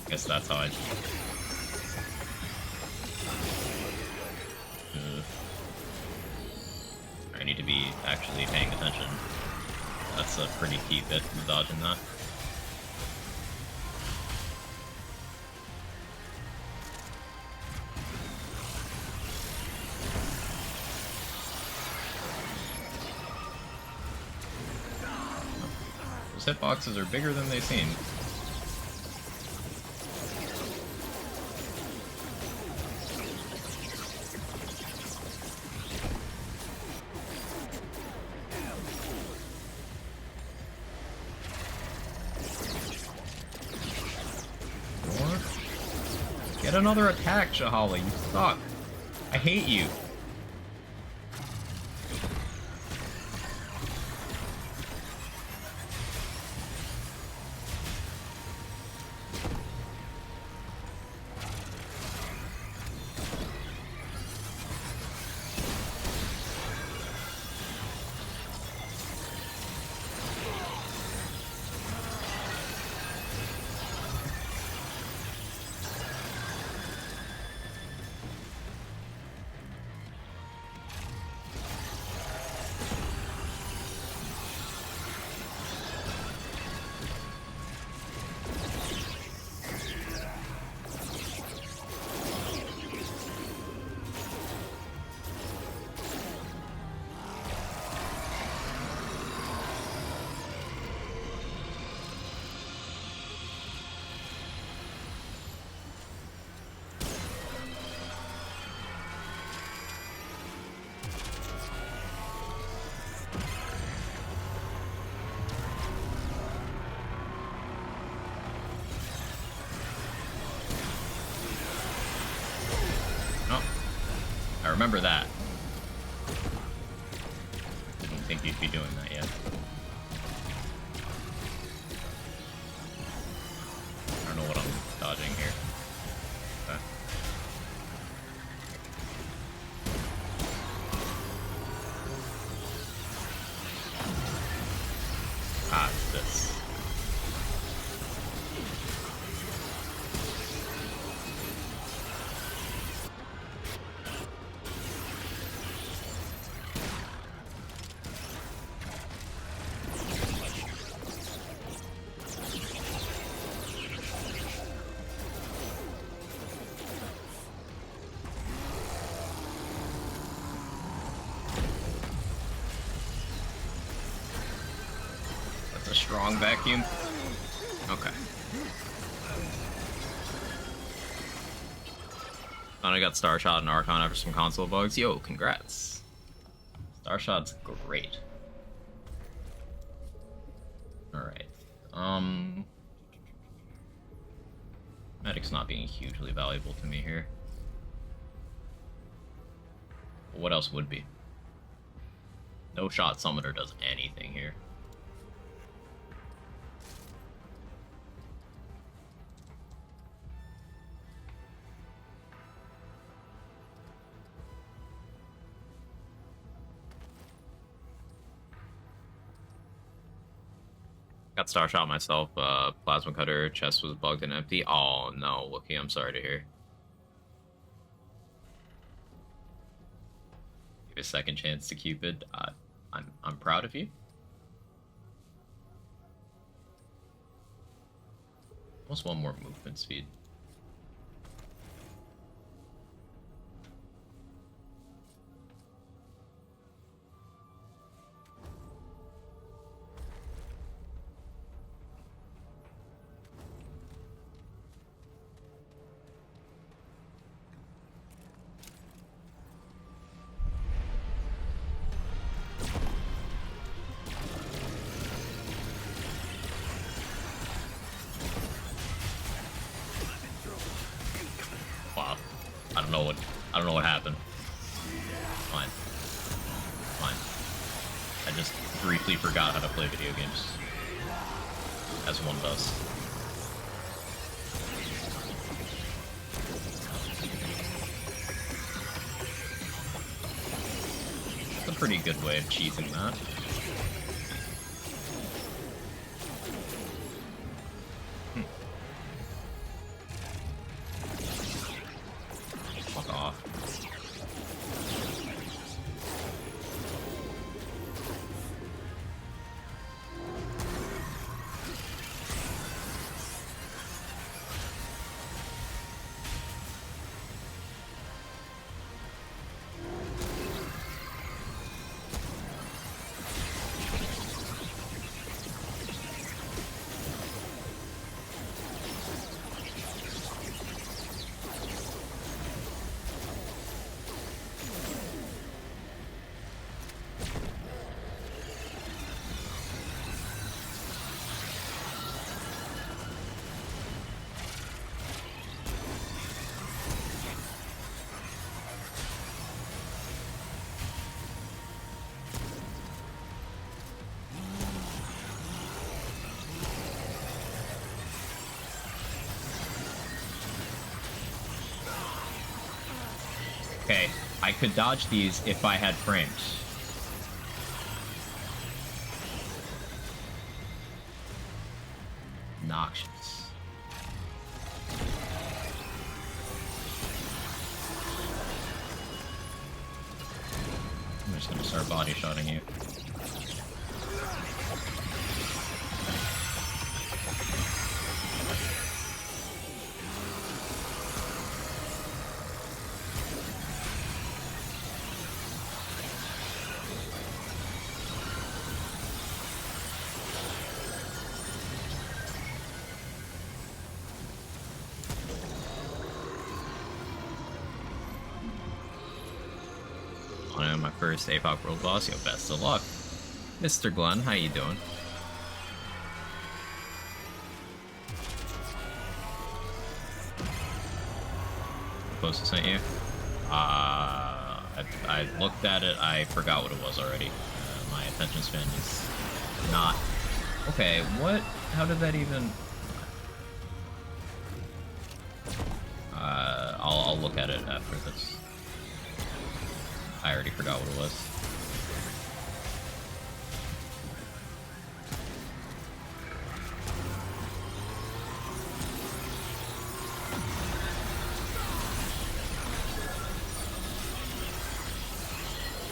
Guess that's how I... I need to be actually paying attention. That's a pretty key bit to dodging that. Those hitboxes are bigger than they seem. Get another attack, Shahala, you suck. I hate you. remember that. Didn't think you'd be doing that yet. I don't know what I'm dodging here. Okay. Ah, it's this. That's a strong vacuum. Okay. Finally got Starshot and Archon after some console bugs. Yo, congrats. Starshot's great. Alright. Medic's not being hugely valuable to me here. But what else would be? No shot summoner does anything here. Got Starshot myself, Plasma Cutter, chest was bugged and empty. Oh no, Wookie, I'm sorry to hear. Give a second chance to Cupid. I'm proud of you. Almost one more movement speed. Wow. I don't know what happened. Fine. Fine. I just briefly forgot how to play video games. As one does. It's a pretty good way of cheesing that. Fuck off. Okay, I could dodge these if I had frames. Noxious. I'm just gonna start body shotting you. On my first Apoc World Boss, yo, best of luck. Mr. Glenn, how you doing? Supposed to send you? I looked at it, I forgot what it was already. My attention span is not... Okay, what? How did that even... I'll look at it after this. I already forgot what it was.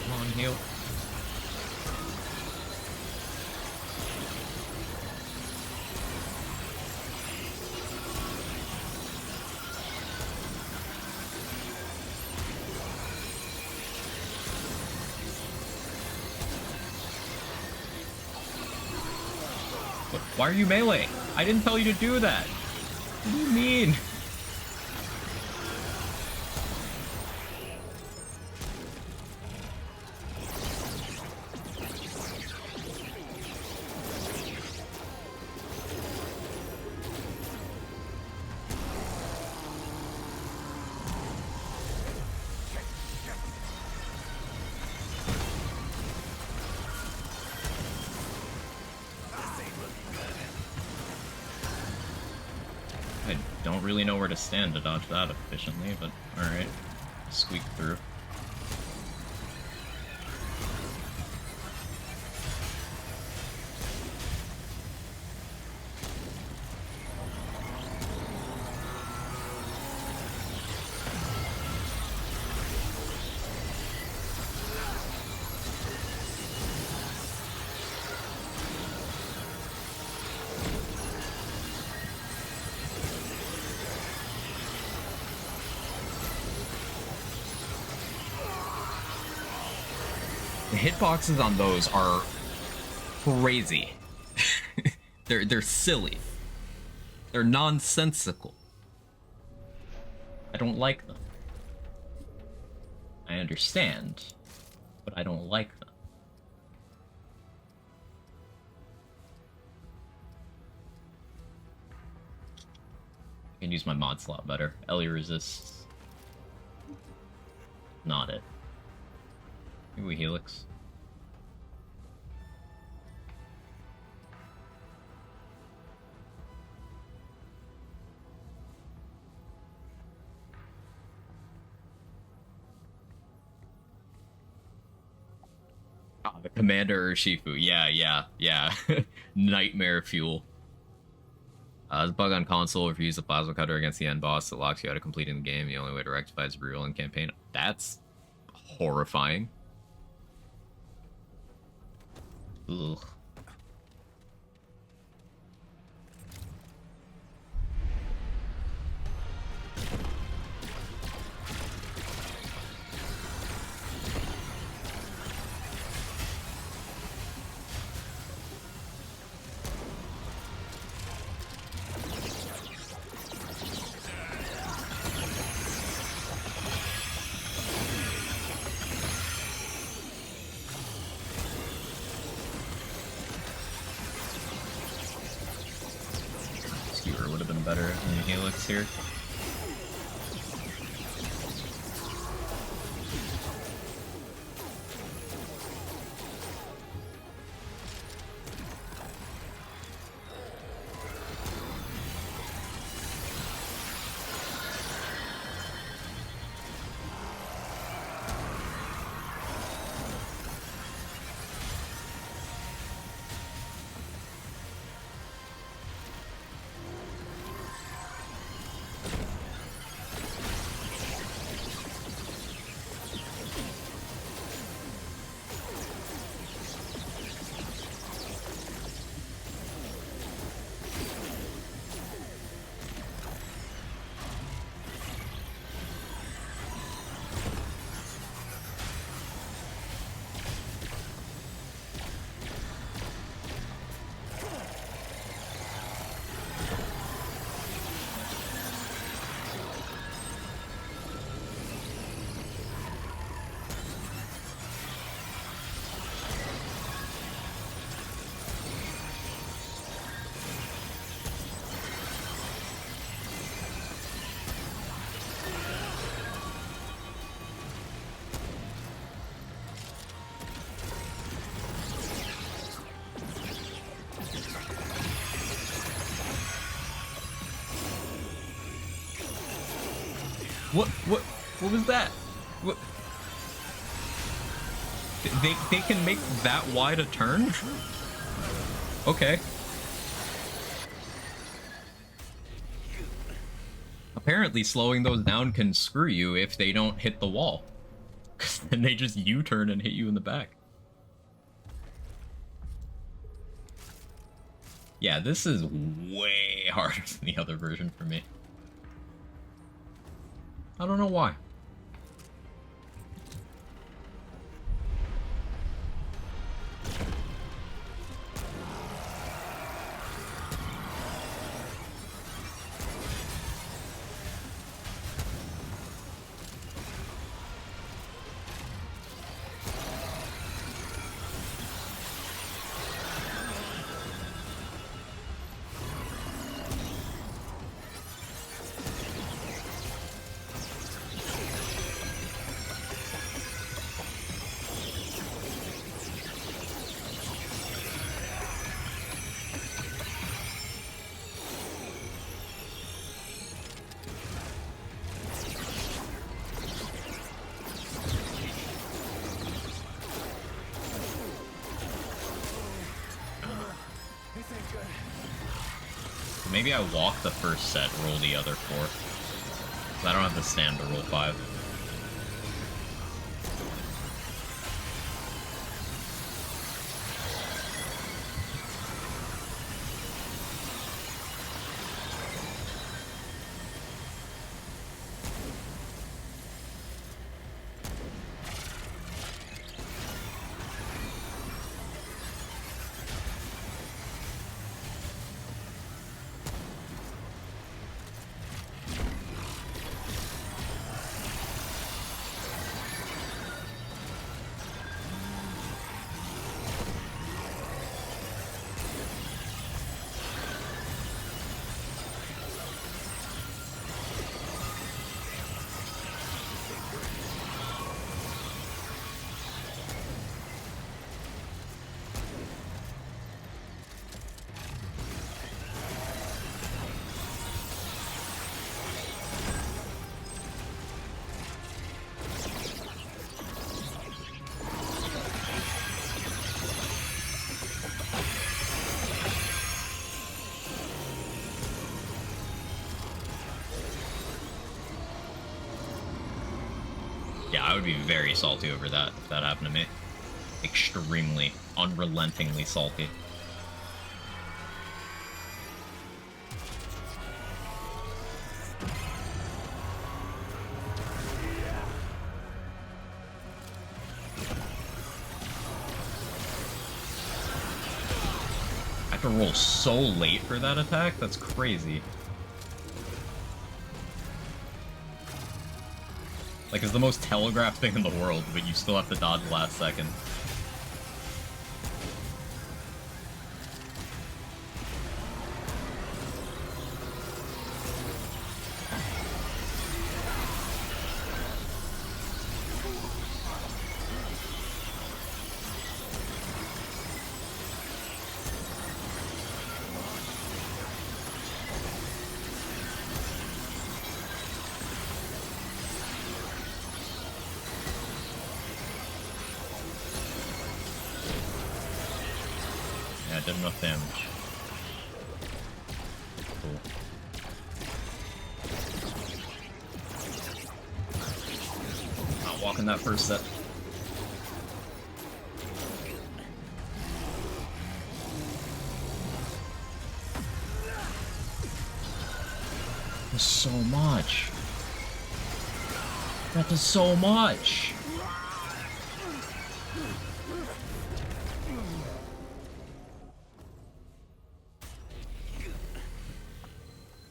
Come on, heal. Why are you melee? I didn't tell you to do that. What do you mean? I don't really know where to stand to dodge that efficiently, but alright. Squeak through. The hitboxes on those are crazy. They're silly. They're nonsensical. I don't like them. I understand, but I don't like them. I can use my mod slot better. Ellie resists. Not it. Maybe we Helix. Ah, the Commander Urshifu. Yeah. Nightmare fuel. There's a bug on console. If you use the plasma cutter against the end boss, it locks you out of completing the game. The only way to rectify is reroll in campaign. That's horrifying. Ugh. Skewer would have been better than Helix here. What was that? What? They can make that wide a turn? Okay. Apparently slowing those down can screw you if they don't hit the wall. Because then they just U-turn and hit you in the back. Yeah, this is way harder than the other version for me. I don't know why. Maybe I walk the first set, roll the other 4. 'Cause I don't have the stand to roll 5. Yeah, I would be very salty over that if that happened to me. Extremely, unrelentingly salty. I have to roll so late for that attack? That's crazy. Like, it's the most telegraphed thing in the world, but you still have to dodge last second. Yeah, did enough damage. Cool. Not walking that first set. That's so much. That does so much.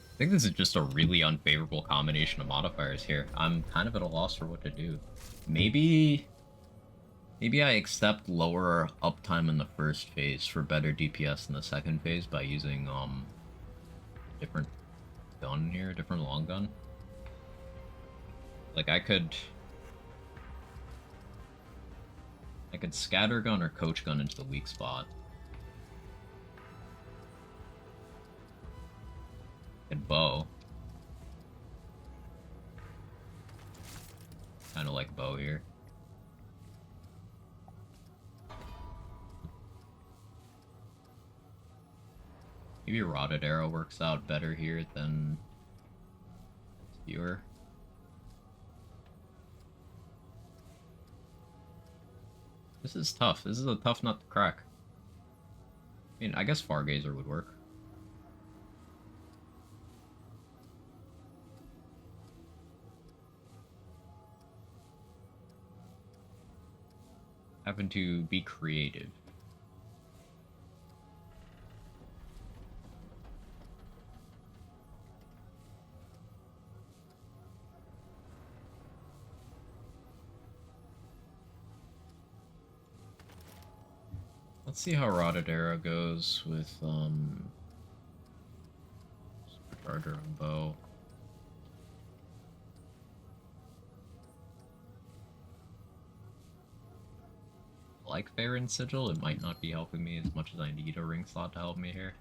I think this is just a really unfavorable combination of modifiers here. I'm kind of at a loss for what to do. Maybe I accept lower uptime in the first phase for better DPS in the second phase by using different gun here, different long gun. Like I could scattergun or coach gun into the weak spot. And bow. Kind of like bow here. Maybe a rotted arrow works out better here than skewer. This is tough. This is a tough nut to crack. I mean, I guess Fargazer would work. Having to be creative. Let's see how Rotted Arrow goes with Supercharger and Bow. Like Farron Sigil, it might not be helping me as much as I need a ring slot to help me here.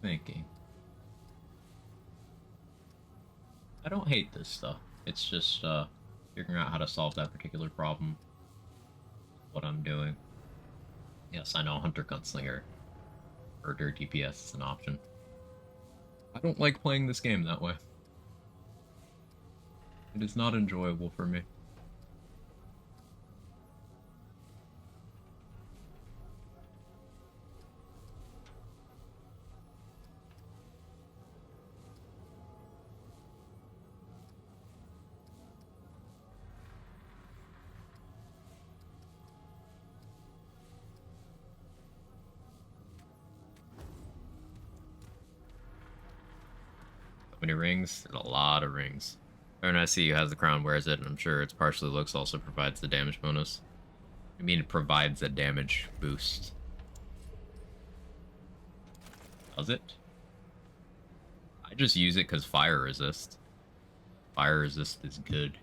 Thinking. I don't hate this stuff. It's just figuring out how to solve that particular problem. What I'm doing. Yes, I know Hunter Gunslinger or Dirty DPS is an option. I don't like playing this game that way. It is not enjoyable for me. Many rings? There's a lot of rings. Everyone I see who has the crown wears it, and I'm sure it's partially looks also provides the damage bonus. I mean, it provides a damage boost. Does it? I just use it because fire resist. Fire resist is good.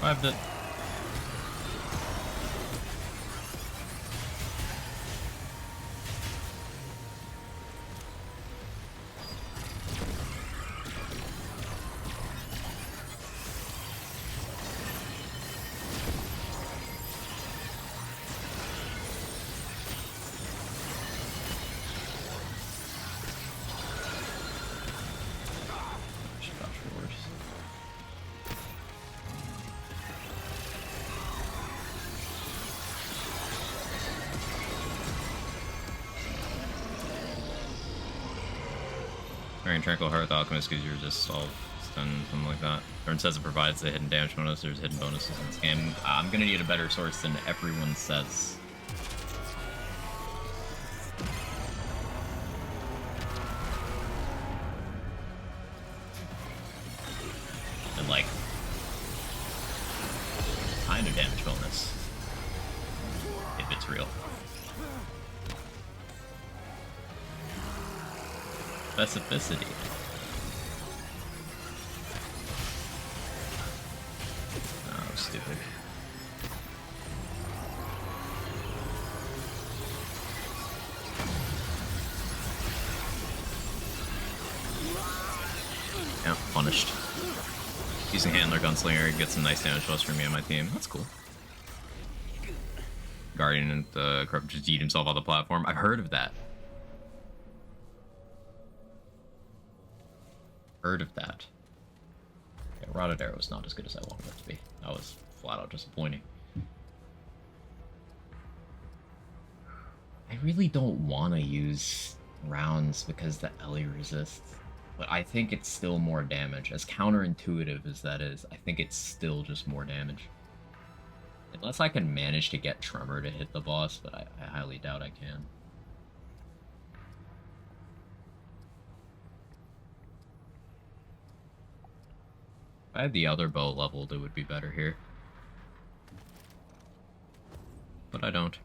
Revived it. Tranquil Hearth Alchemist gives you resist all 10, something like that. Turn says it provides a hidden damage bonus. There's hidden bonuses in this game. I'm gonna need a better source than everyone says. And like, kind of damage bonus. If it's real. Specificity. Oh, stupid. Yeah, punished. Using Handler Gunslinger gets some nice damage plus for me and my team. That's cool. Guardian and the Corrupt just eat himself on the platform. I've heard of that. Heard of that. Yeah, Rotted Arrow was not as good as I wanted it to be. That was flat out disappointing. I really don't want to use rounds because the Ellie resists. But I think it's still more damage. As counterintuitive as that is, I think it's still just more damage. Unless I can manage to get Tremor to hit the boss, but I highly doubt I can. If I had the other bow leveled, it would be better here. But I don't.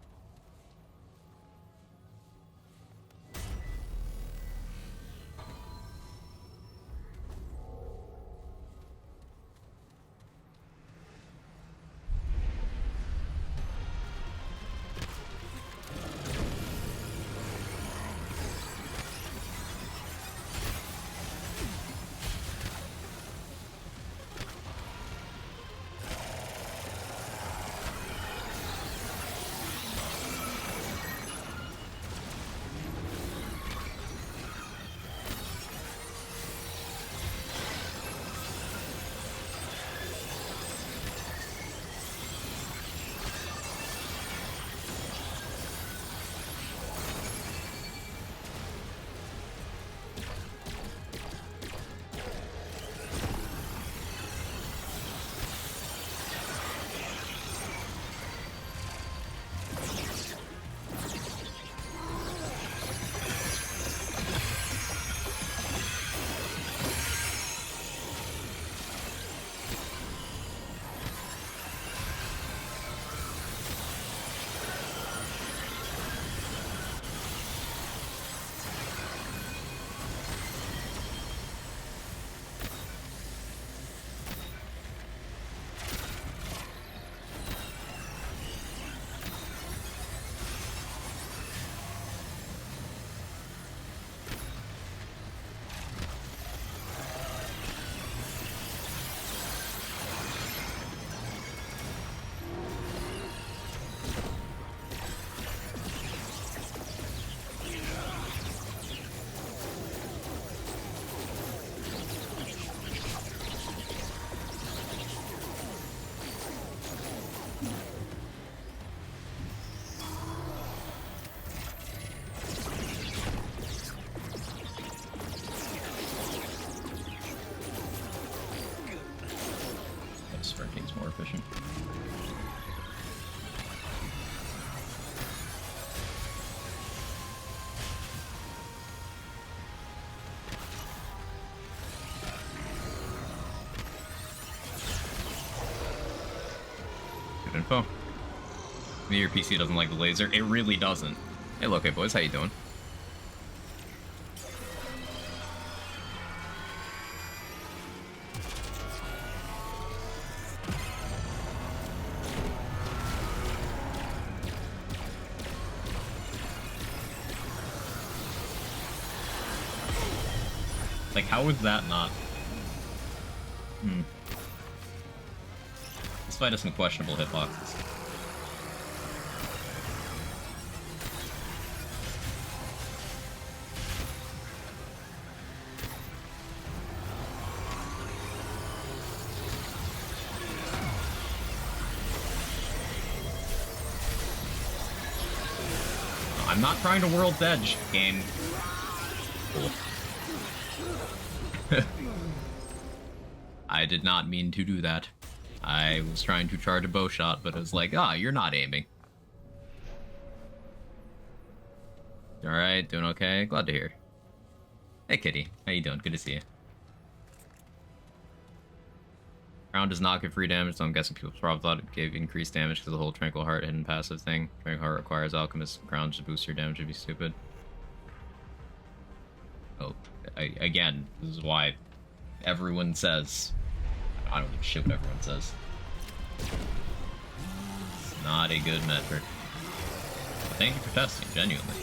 Sprinting's more efficient. Good info. Maybe your PC doesn't like the laser. It really doesn't. Hey, look, hey boys, how you doing? Like, how was that not? This fight has some questionable hitboxes. I'm not trying to World's Edge, game. Cool. did not mean to do that. I was trying to charge a bow shot, but it was like, you're not aiming. Alright, doing okay? Glad to hear. Hey, Kitty. How you doing? Good to see you. Crown does not give free damage, so I'm guessing people probably thought it gave increased damage because of the whole Tranquil Heart hidden passive thing. Tranquil Heart requires Alchemist Crown to boost your damage. Would be stupid. Oh, again, this is why everyone says... I don't give a shit what everyone says. It's not a good metric. But thank you for testing, genuinely.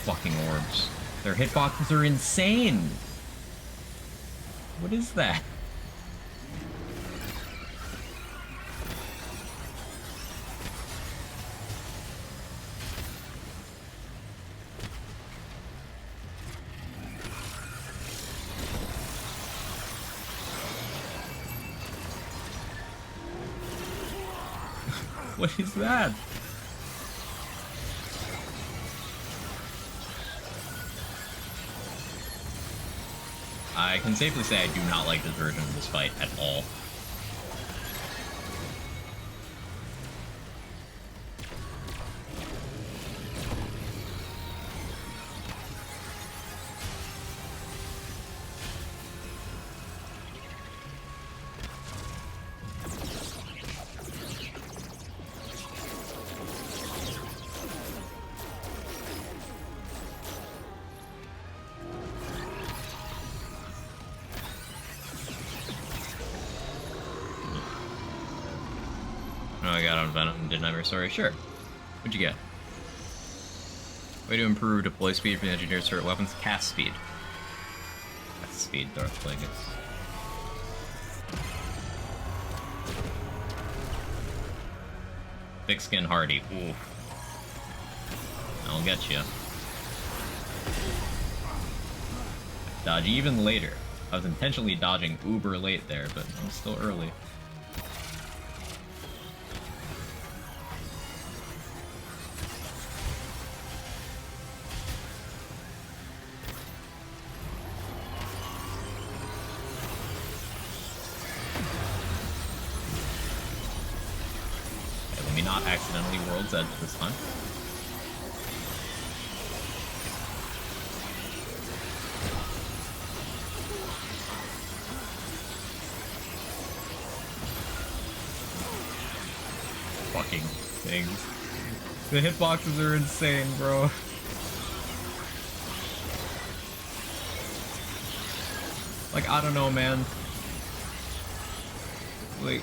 Fucking orbs. Their hitboxes are insane! What is that? What is that? I can safely say I do not like this version of this fight at all. I got on Venom and did Nightmare Story. Sure. What'd you get? Way to improve deploy speed for the engineered turret weapons. Cast speed. Cast speed, Darth Plagueis. Thick skin Hardy. Ooh. I'll get you. Dodge even later. I was intentionally dodging uber late there, but I'm still early. Not accidentally World's Edge this time. Fucking things. The hitboxes are insane, bro. Like, I don't know, man. Wait.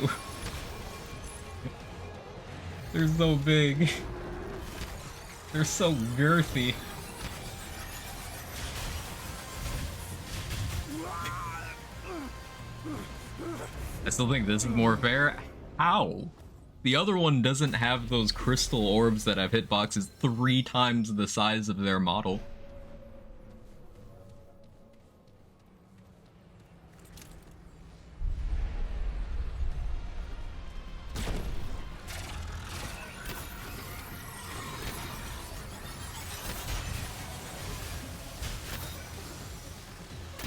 They're so big. They're so girthy. I still think this is more fair. How? The other one doesn't have those crystal orbs that have hitboxes 3 times the size of their model.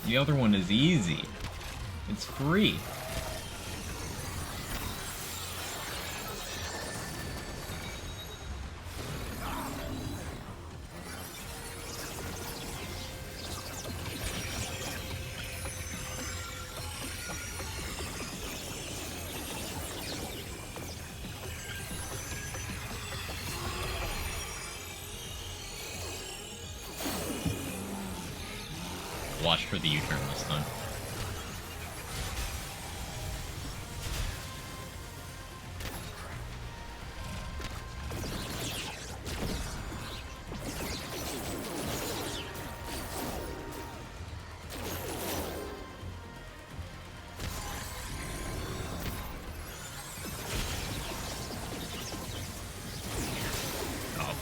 The other one is easy. It's free. watched for the U-turn this time.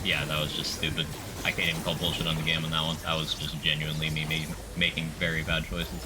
Yeah, that was just stupid. I can't even call bullshit on the game on that one. That was just genuinely me making very bad choices.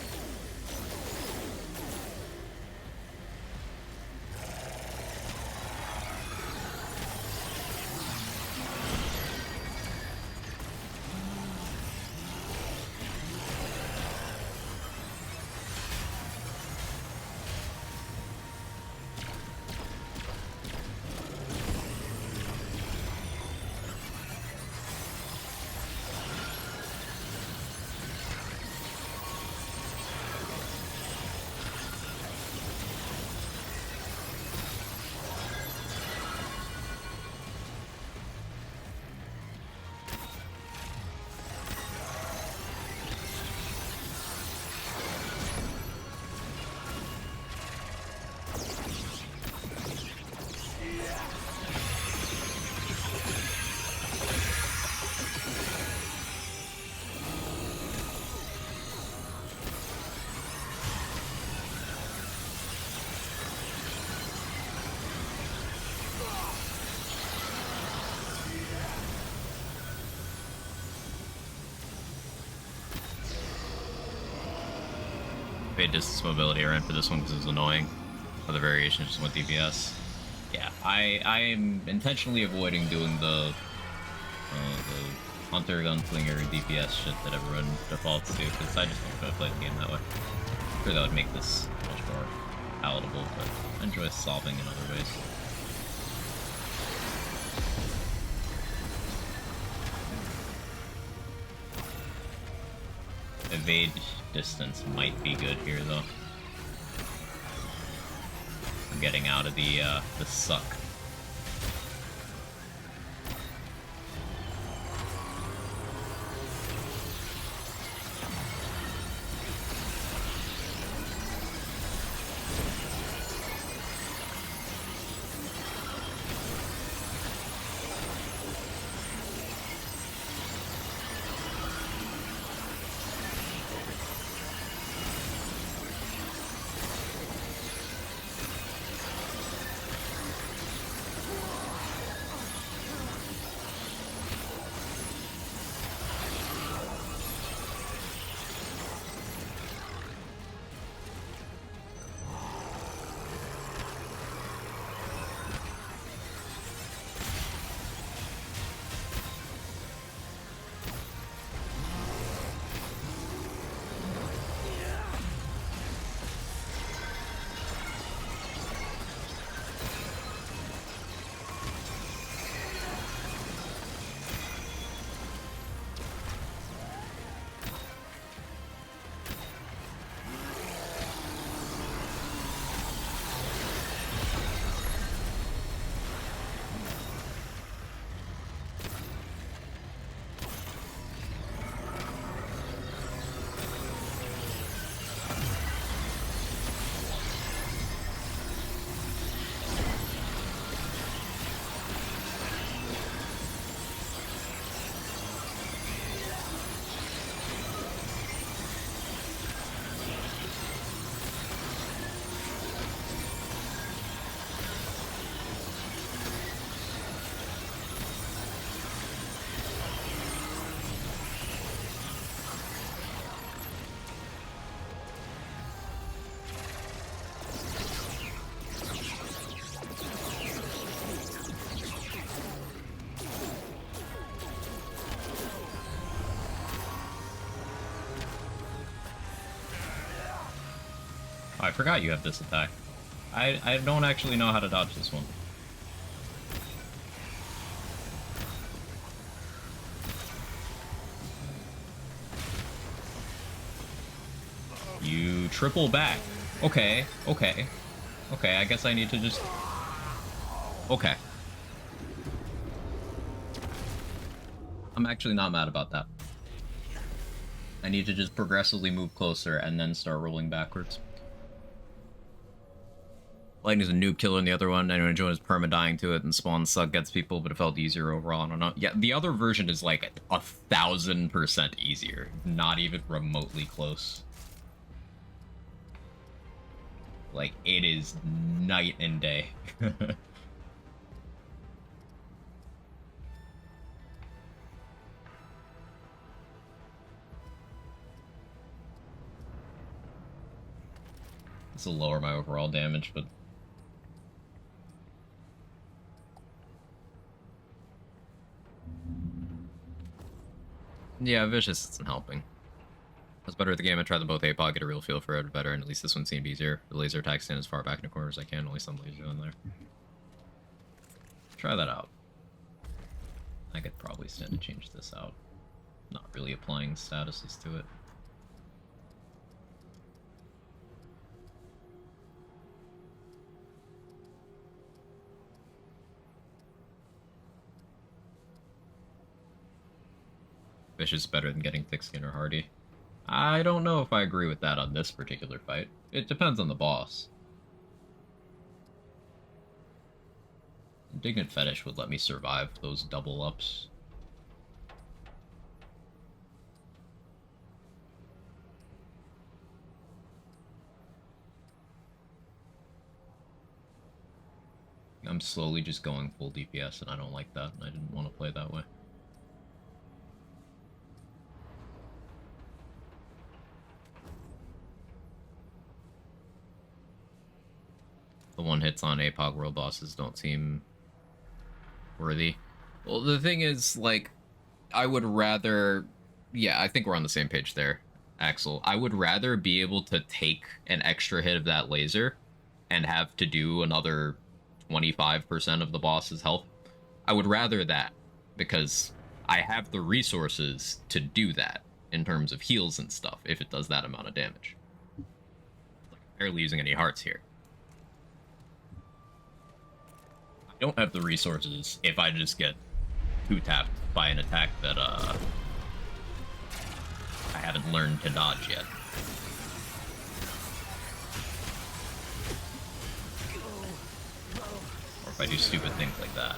Paid distance mobility around for this one because it's annoying. Other variations with DPS. Yeah, I am intentionally avoiding doing the Hunter Gunslinger DPS shit that everyone defaults to, because I just don't try to play the game that way. I'm sure that would make this much more palatable, but I enjoy solving in other ways. Evade distance might be good here, though. I'm getting out of the suck. Oh, I forgot you have this attack. I don't actually know how to dodge this one. You triple back. Okay, okay. Okay, I guess I need to just... Okay. I'm actually not mad about that. I need to just progressively move closer and then start rolling backwards. Lightning's a noob killer in the other one. Anyone joins perma-dying to it and spawn suck gets people, but it felt easier overall. I don't know. Yeah, the other version is like 1,000% easier. Not even remotely close. Like, it is night and day. This will lower my overall damage, but... yeah, Vicious isn't helping. That's better at the game. I tried them both Apoc, get a real feel for it better, and at least this one seemed easier. The laser attack stand as far back in the corner as I can, only some laser in there. Try that out. I could probably stand to change this out. Not really applying statuses to it. Vicious is better than getting thick skin or hardy. I don't know if I agree with that on this particular fight. It depends on the boss. Indignant Fetish would let me survive those double ups. I'm slowly just going full DPS and I don't like that, and I didn't want to play that way. The one hits on Apoc world bosses don't seem worthy. Well, the thing is, like, I would rather... yeah, I think we're on the same page there, Axel. I would rather be able to take an extra hit of that laser and have to do another 25% of the boss's health. I would rather that, because I have the resources to do that in terms of heals and stuff, if it does that amount of damage. Like, I'm barely using any hearts here. I don't have the resources if I just get two-tapped by an attack that, I haven't learned to dodge yet. Or if I do stupid things like that.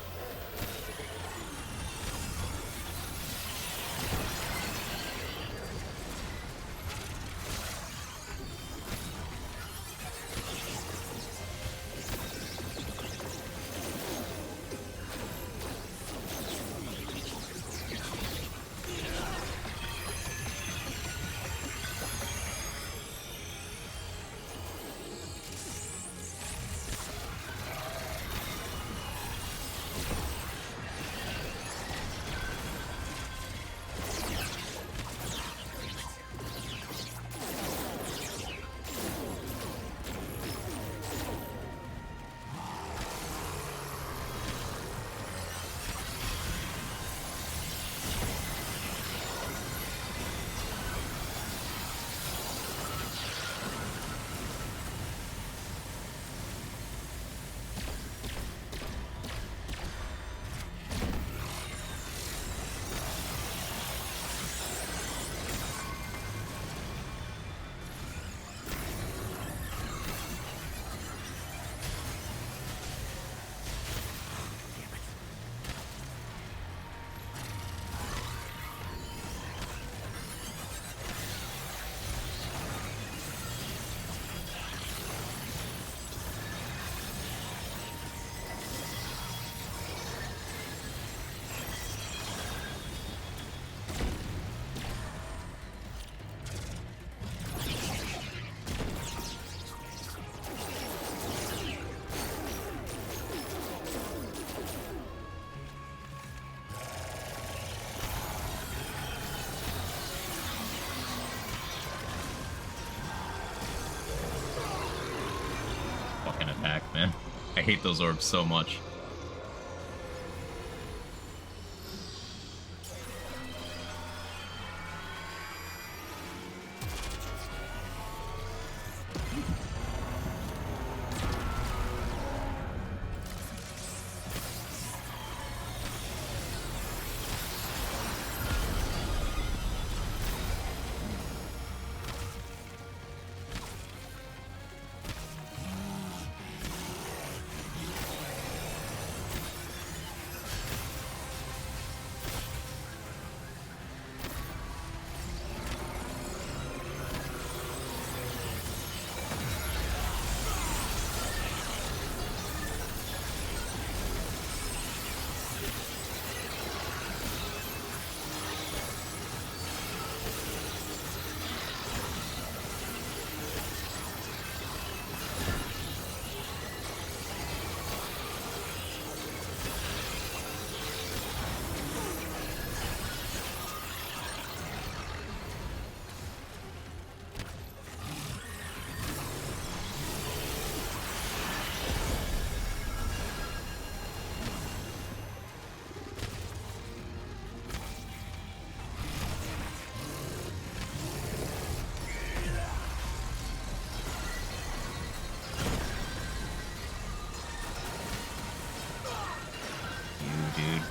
Attack, man. I hate those orbs so much. dude.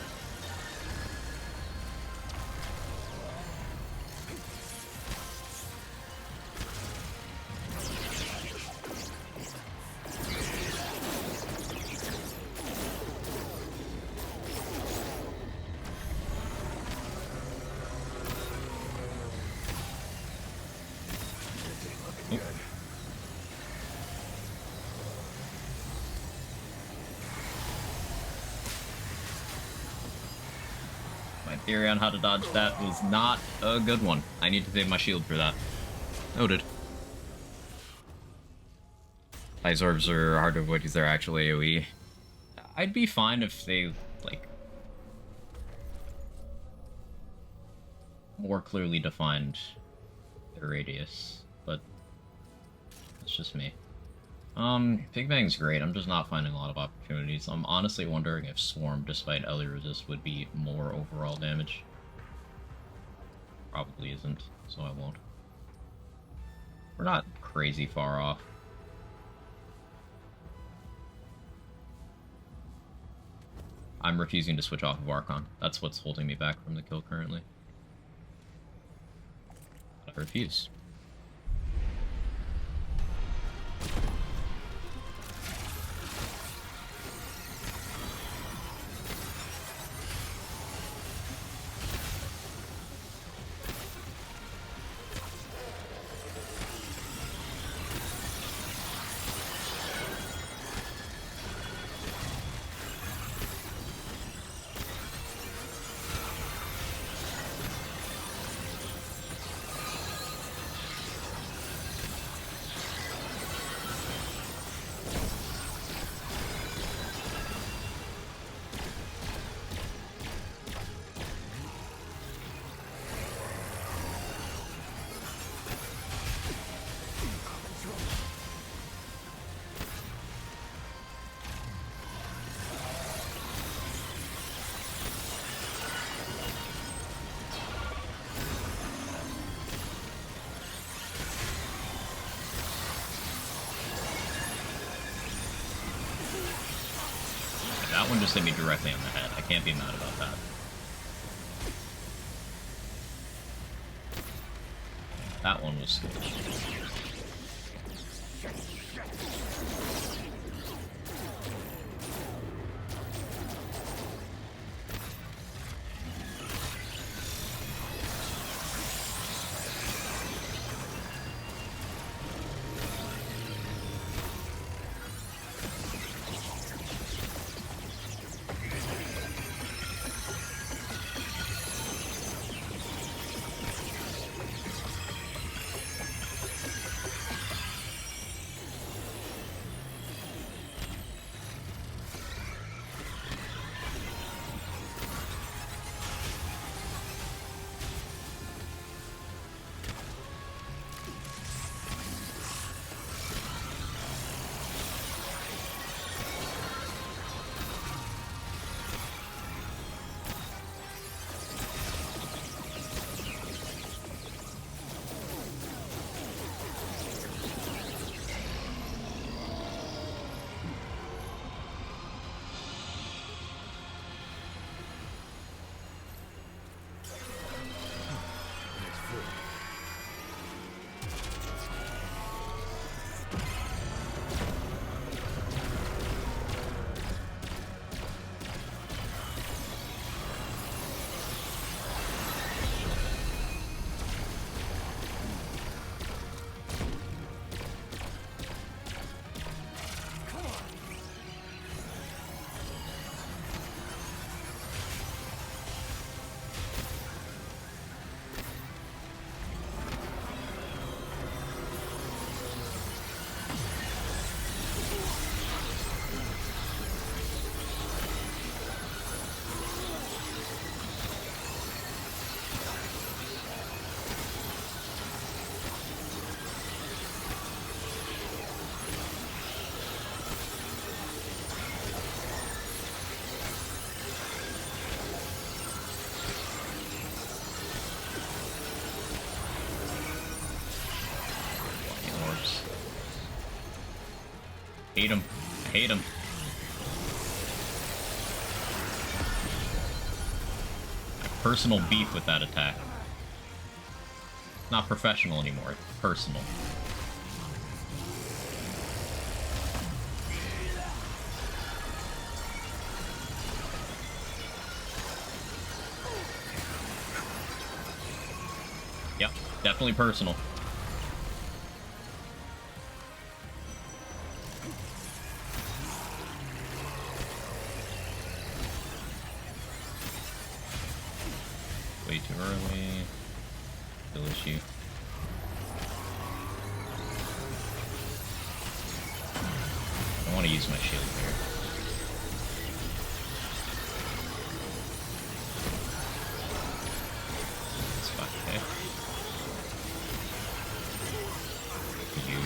My theory on how to dodge that was not a good one. I need to save my shield for that. Noted. Ice orbs are hard to avoid because they're actually AoE. I'd be fine if they, like, more clearly defined their radius, but it's just me. Big Bang's great, I'm just not finding a lot of opportunities. I'm honestly wondering if Swarm, despite Ellie Resist, would be more overall damage. Probably isn't, so I won't. We're not crazy far off. I'm refusing to switch off of Archon. That's what's holding me back from the kill currently. I refuse. That one just hit me directly on the head. I can't be mad about that. That one was sketchy. Hate him. I hate him. personal beef with that attack. Not professional anymore, it's personal. Yep, definitely personal. Way too early. Still issue. I want to use my shield here. It's 5k. You.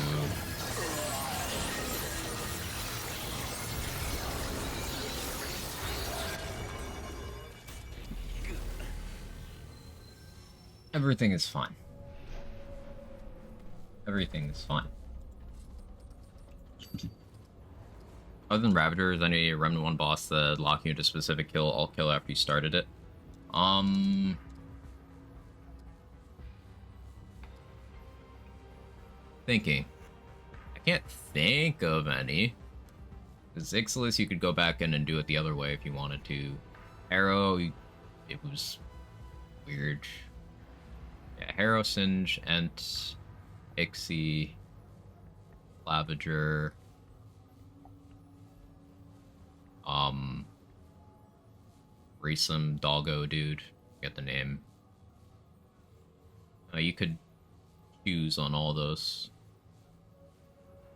Everything is fine. Everything is fine. Other than Ravager, is any Remnant 1 boss that lock you into a specific kill, all kill after you started it? Thinking. I can't think of any. Because Ixalis, you could go back in and do it the other way if you wanted to. Harrow, it was weird. Yeah, Harrow, Singe, Ent, Ixie, Ravager. Raysome Doggo dude. Get the name. You could choose on all those.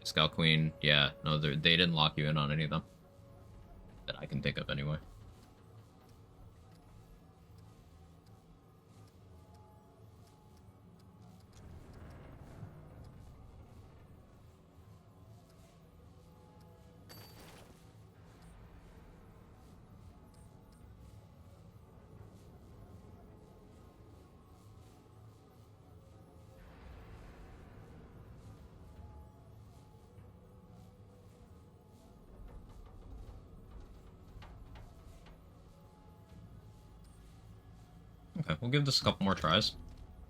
Scout Queen, yeah, no, they didn't lock you in on any of them. That I can think of anyway. Okay, we'll give this a couple more tries,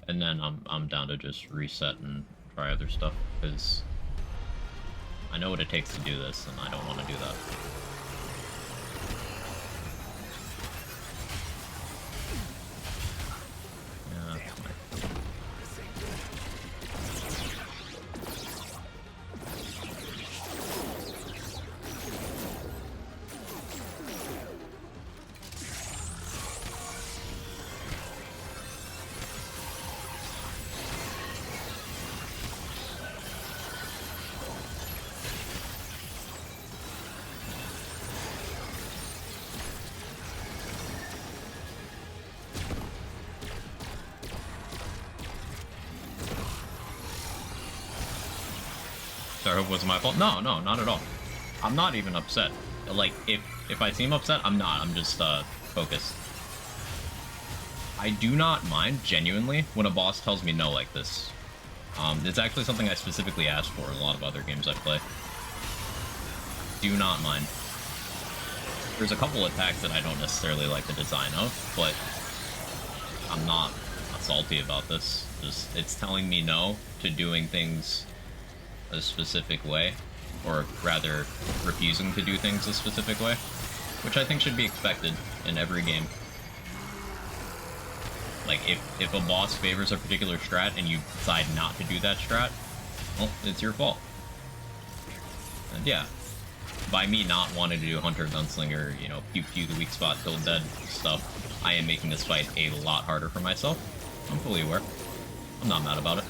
and then I'm down to just reset and try other stuff, because I know what it takes to do this, and I don't want to do that. Yeah, that's my... Sorry, it wasn't my fault. No, not at all. I'm not even upset. Like, if I seem upset, I'm not. I'm just, focused. I do not mind, genuinely, when a boss tells me no like this. It's actually something I specifically asked for in a lot of other games I play. Do not mind. There's a couple attacks that I don't necessarily like the design of, but I'm not salty about this. Just, it's telling me no to doing things a specific way, or rather refusing to do things a specific way, which I think should be expected in every game. Like, if a boss favors a particular strat and you decide not to do that strat, well, it's your fault. And yeah, by me not wanting to do Hunter, Gunslinger, you know, pew the weak spot till dead stuff, I am making this fight a lot harder for myself. I'm fully aware. I'm not mad about it.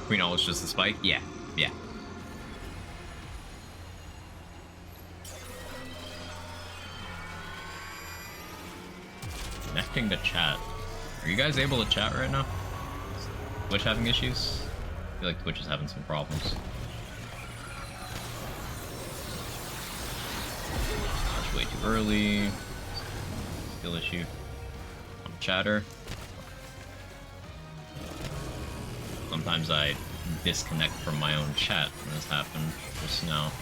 We know it's just a spike? Yeah. Yeah. Connecting to chat. Are you guys able to chat right now? Is Twitch having issues? I feel like Twitch is having some problems. That's way too early. Skill issue. On chatter. Sometimes I disconnect from my own chat when this happened just now.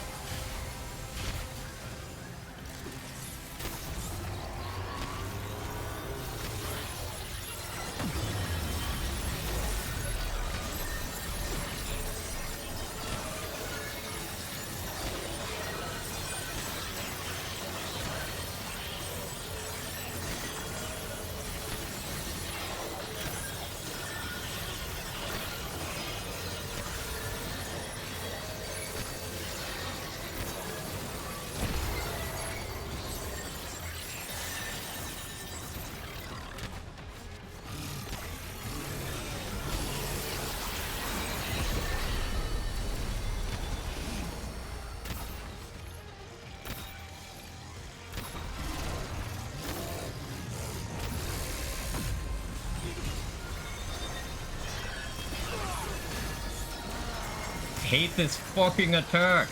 Hate this fucking attack.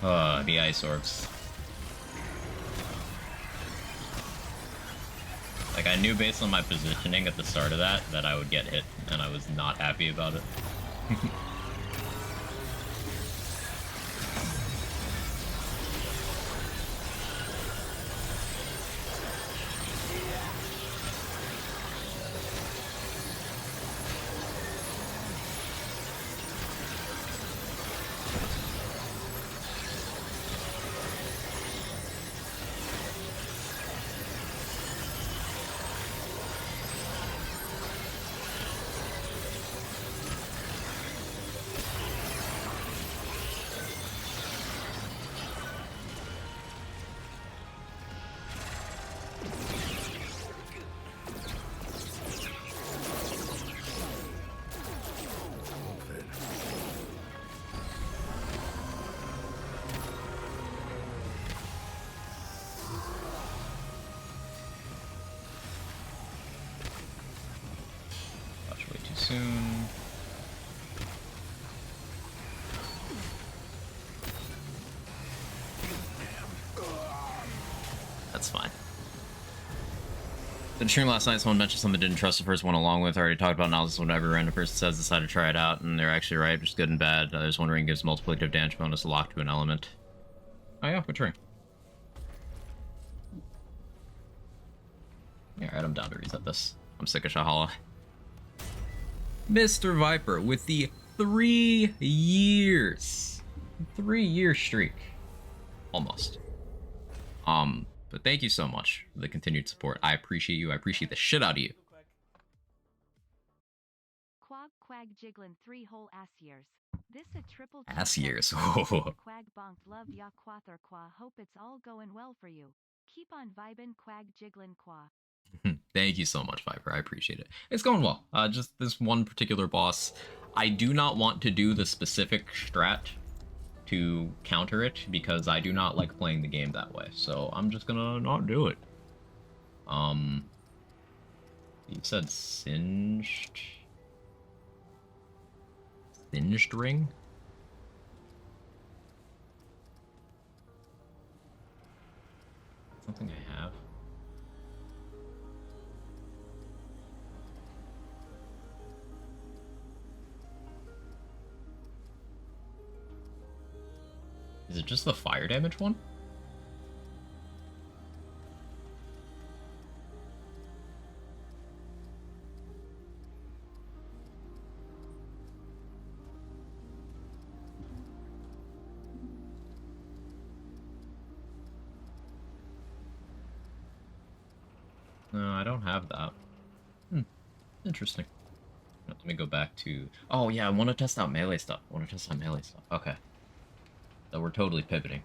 The ice orbs. Like, I knew based on my positioning at the start of that I would get hit, and I was not happy about it. Soon. That's fine. The stream last night, someone mentioned something didn't trust the first one along with. I already talked about analysis when every random person says decide to try it out, and they're actually right, just good and bad. I was wondering gives multiplicative damage bonus a lock to an element. Oh yeah, which ring? Yeah, alright, I'm down to reset this. I'm sick of Shahala. Mr. Viper with the 3 years. 3-year streak. Almost. But thank you so much for the continued support. I appreciate you. I appreciate the shit out of you. Quag quag jiggling 3 whole ass years. This a triple Ass years. quag bonk love ya quather qua. Hope it's all going well for you. Keep on vibin' quag jiggling qua. Thank you so much, Viper. I appreciate it. It's going well. Just this one particular boss. I do not want to do the specific strat to counter it because I do not like playing the game that way. So I'm just gonna not do it. You said singed ring? Something I have. Is it just the fire damage one? No, I don't have that. Interesting. Let me go back to... Oh, yeah, I want to test out melee stuff. Okay. So we're totally pivoting.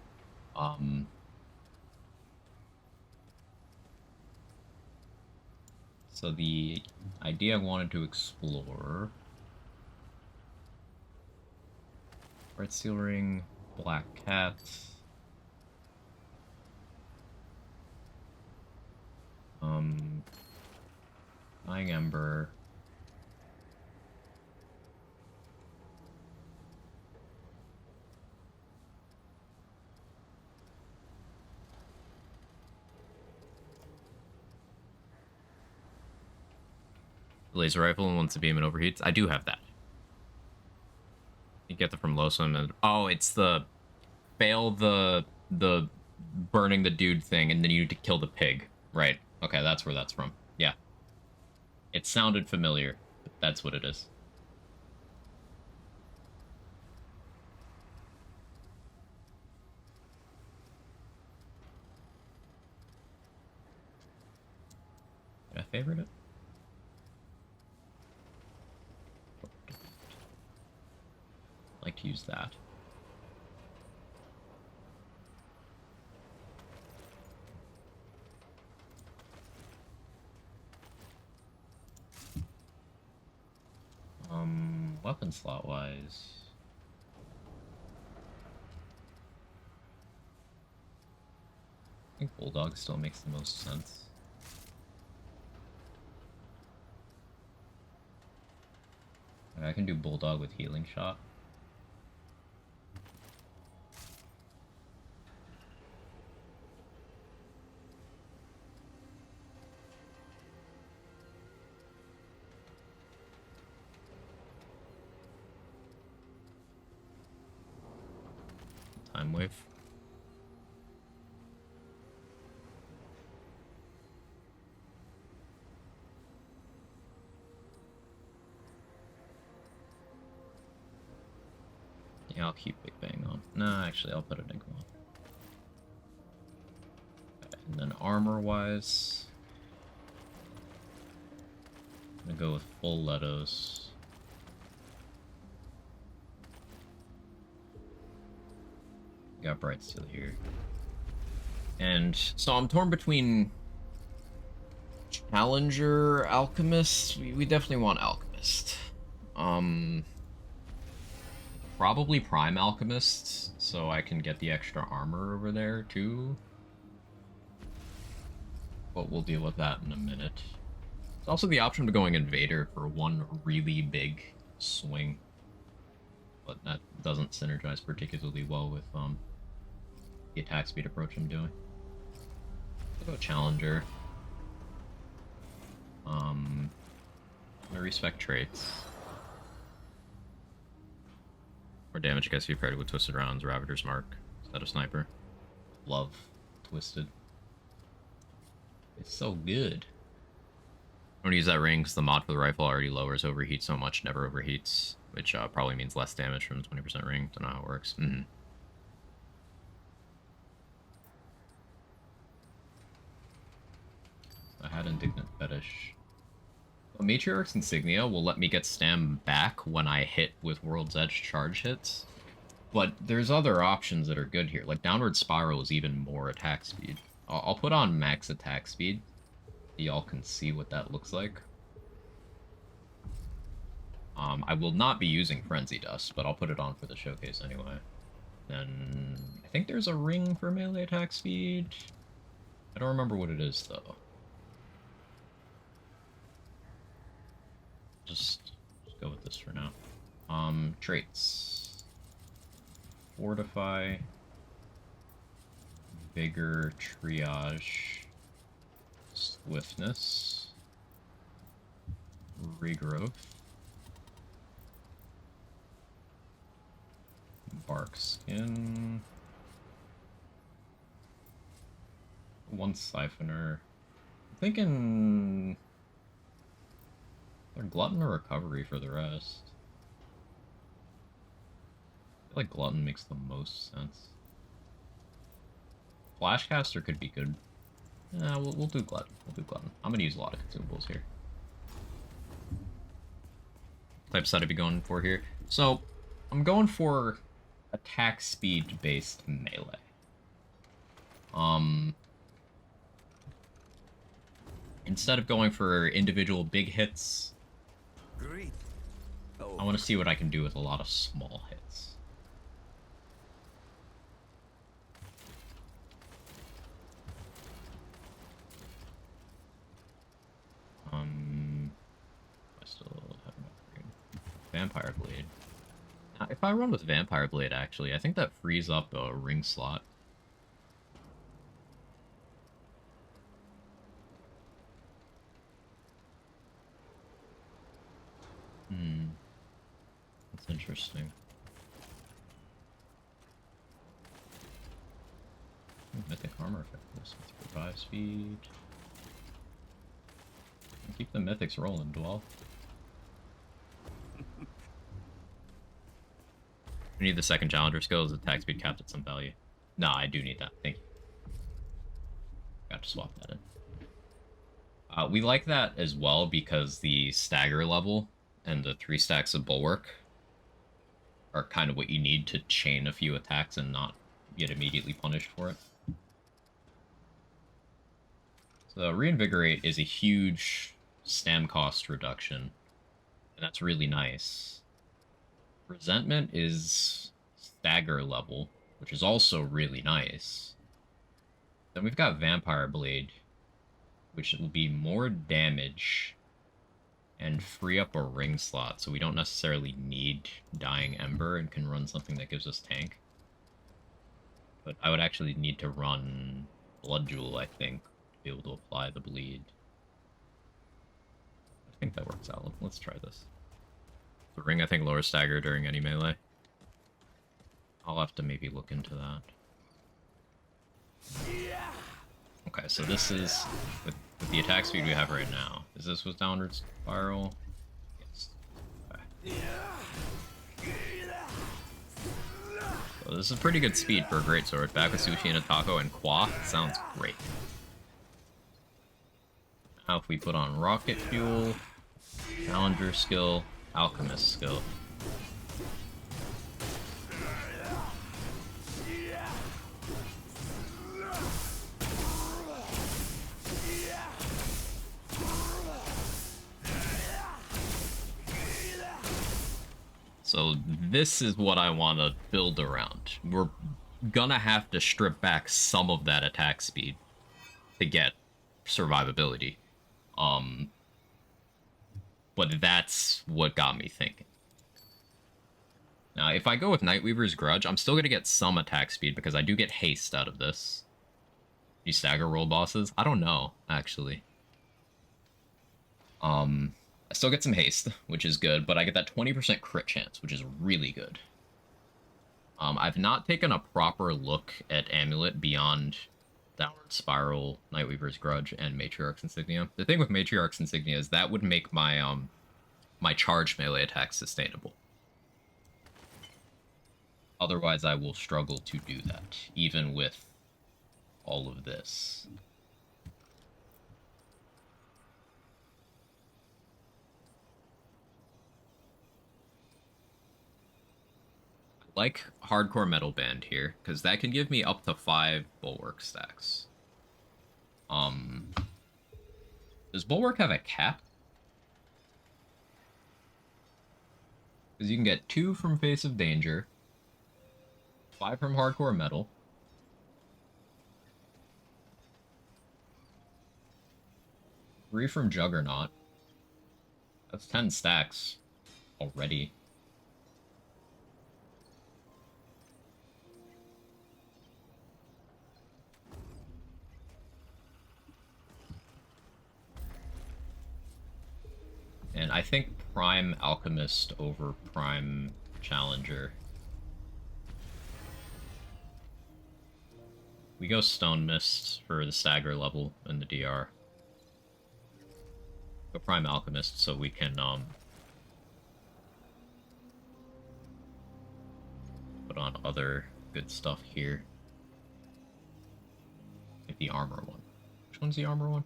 So the idea I wanted to explore... Red Seal Ring, Black Cat... Dying Ember... Laser rifle and once the beam and overheats. I do have that. You get that from Losum and oh, it's the fail the burning the dude thing and then you need to kill the pig. Right. Okay, that's where that's from. Yeah. It sounded familiar, but that's what it is. Did I favorite it? Like to use that. Weapon slot wise. I think Bulldog still makes the most sense. I can do Bulldog with Healing Shot. Time Wave. Yeah, I'll keep Big Bang on. No, actually, I'll put a Enigma on. Okay, and then armor-wise, I'm gonna go with full Letos. Got Bright Steel here. And so I'm torn between Challenger, Alchemist. We definitely want Alchemist. Probably Prime Alchemist, so I can get the extra armor over there too. But we'll deal with that in a minute. There's also the option of going Invader for one really big swing. But that doesn't synergize particularly well with the attack speed approach I'm doing. I'll go Challenger. I'm gonna respec traits. More damage you guys be paired with Twisted Rounds, Ravager's Mark, instead of Sniper. Love Twisted. It's so good. I'm gonna use that ring because the mod for the rifle already lowers overheat so much, never overheats, which probably means less damage from 20% ring. Don't know how it works. I had Indignant Fetish. Well, Matriarch's Insignia will let me get Stam back when I hit with World's Edge charge hits. But there's other options that are good here. Like Downward Spiral is even more attack speed. I'll put on max attack speed. Y'all can see what that looks like. I will not be using Frenzy Dust, but I'll put it on for the showcase anyway. Then I think there's a ring for melee attack speed. I don't remember what it is though. Just go with this for now. Traits. Fortify. Vigor, Triage. Swiftness. Regrowth. Bark Skin. One Siphoner. I'm thinking... Either Glutton or Recovery for the rest. I feel like Glutton makes the most sense. Flashcaster could be good. Yeah, we'll do Glutton. We'll do Glutton. I'm gonna use a lot of consumables here. Type set I'd be going for here. So, I'm going for attack speed based melee. instead of going for individual big hits, Great. I want to see what I can do with a lot of small hits. I still have an upgrade. Vampire Blade. Now, if I run with Vampire Blade, actually, I think that frees up a ring slot. That's interesting. Mythic armor effectiveness with revive speed. Keep the mythics rolling, Dwell. We need the second challenger skill as attack speed capped at some value. Nah, I do need that. Thank you. Got to swap that in. We like that as well because the stagger level and the 3 stacks of bulwark are kind of what you need to chain a few attacks and not get immediately punished for it. So Reinvigorate is a huge stam cost reduction, and that's really nice. Resentment is stagger level, which is also really nice. Then we've got Vampire Blade, which will be more damage and free up a ring slot, so we don't necessarily need Dying Ember and can run something that gives us tank. But I would actually need to run Blood Jewel, I think, to be able to apply the bleed. I think that works out. Let's try this. The ring, I think, lowers stagger during any melee. I'll have to maybe look into that. Okay, so this is with the attack speed we have right now. Is this with downward spiral? Yes. Okay. So this is pretty good speed for a greatsword. Back with Sushi and a Taco and Qua. Sounds great. Now if we put on rocket fuel, challenger skill, alchemist skill. So this is what I want to build around. We're gonna have to strip back some of that attack speed to get survivability. But that's what got me thinking. Now, if I go with Nightweaver's Grudge, I'm still gonna get some attack speed because I do get haste out of this. You stagger roll bosses? I don't know, actually. I still get some haste, which is good, but I get that 20% crit chance, which is really good. I've not taken a proper look at Amulet beyond Downward Spiral, Nightweaver's Grudge, and Matriarch's Insignia. The thing with Matriarch's Insignia is that would make my my charge melee attack sustainable. Otherwise, I will struggle to do that, even with all of this. Like Hardcore Metal Band here, because that can give me up to 5 Bulwark stacks. Does Bulwark have a cap? Because you can get 2 from Face of Danger, 5 from Hardcore Metal, 3 from Juggernaut. That's 10 stacks already. And I think Prime Alchemist over Prime Challenger. We go Stone Mist for the stagger level in the DR. Go Prime Alchemist so we can put on other good stuff here. Like the armor one. Which one's the armor one?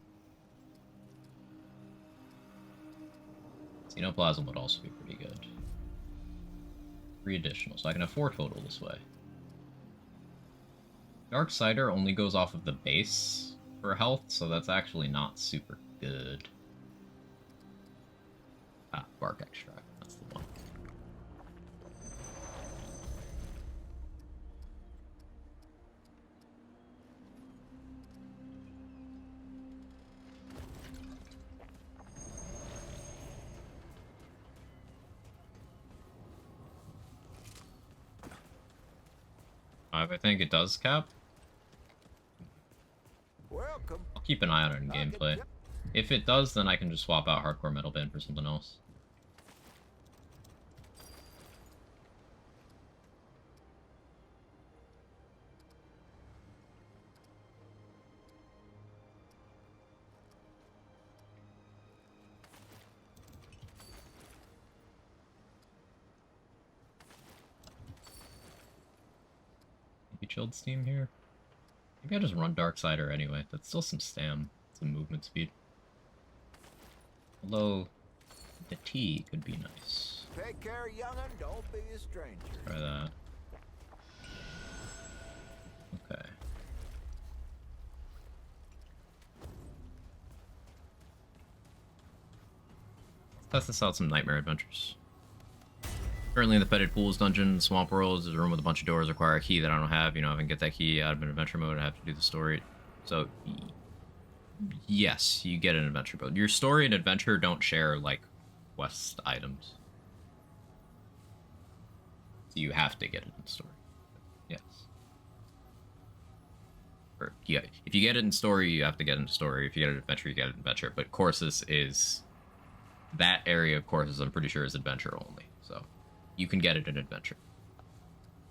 Xenoplasm would also be pretty good. 3 additional, so I can have 4 total this way. Dark Cider only goes off of the base for health, so that's actually not super good. Ah, bark extract. That's the one. I think it does cap. Welcome. I'll keep an eye on it in gameplay. If it does, then I can just swap out Hardcore Metal Band for something else. Maybe chilled steam here. Maybe I just run Darksider anyway. That's still some stam, some movement speed. Although the T could be nice. Take care, young'un. Don't be a stranger. Try that. Okay. Let's test this out some Nightmare Adventures. Currently in the Fetid Pools dungeon, Swamp World, there's a room with a bunch of doors, require a key that I don't have. You know, if I can get that key out of an adventure mode, I have to do the story. So, yes, you get an adventure mode. Your story and adventure don't share, like, quest items. So you have to get it in story. Yes. Or, yeah, if you get it in story, you have to get it in story. If you get it in adventure, you get it in adventure. But courses is... That area of courses, I'm pretty sure, is adventure only. So... You can get it in adventure.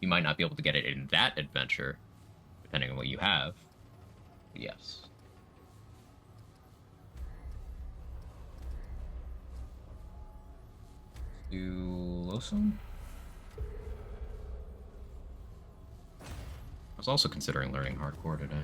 You might not be able to get it in that adventure, depending on what you have. But yes. Let's do Losum. I was also considering learning hardcore today.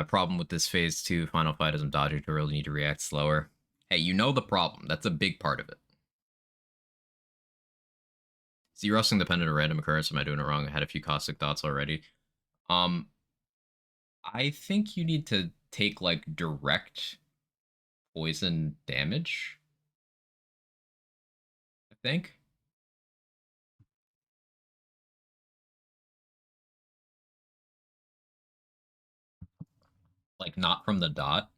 Problem with this phase 2 final fight is I'm dodging to really need to react slower. Hey, you know the problem. That's a big part of it. See, wrestling dependent on random occurrence. Am I doing it wrong? I had a few caustic thoughts already. I think you need to take like direct poison damage. I think. Like not from the dot.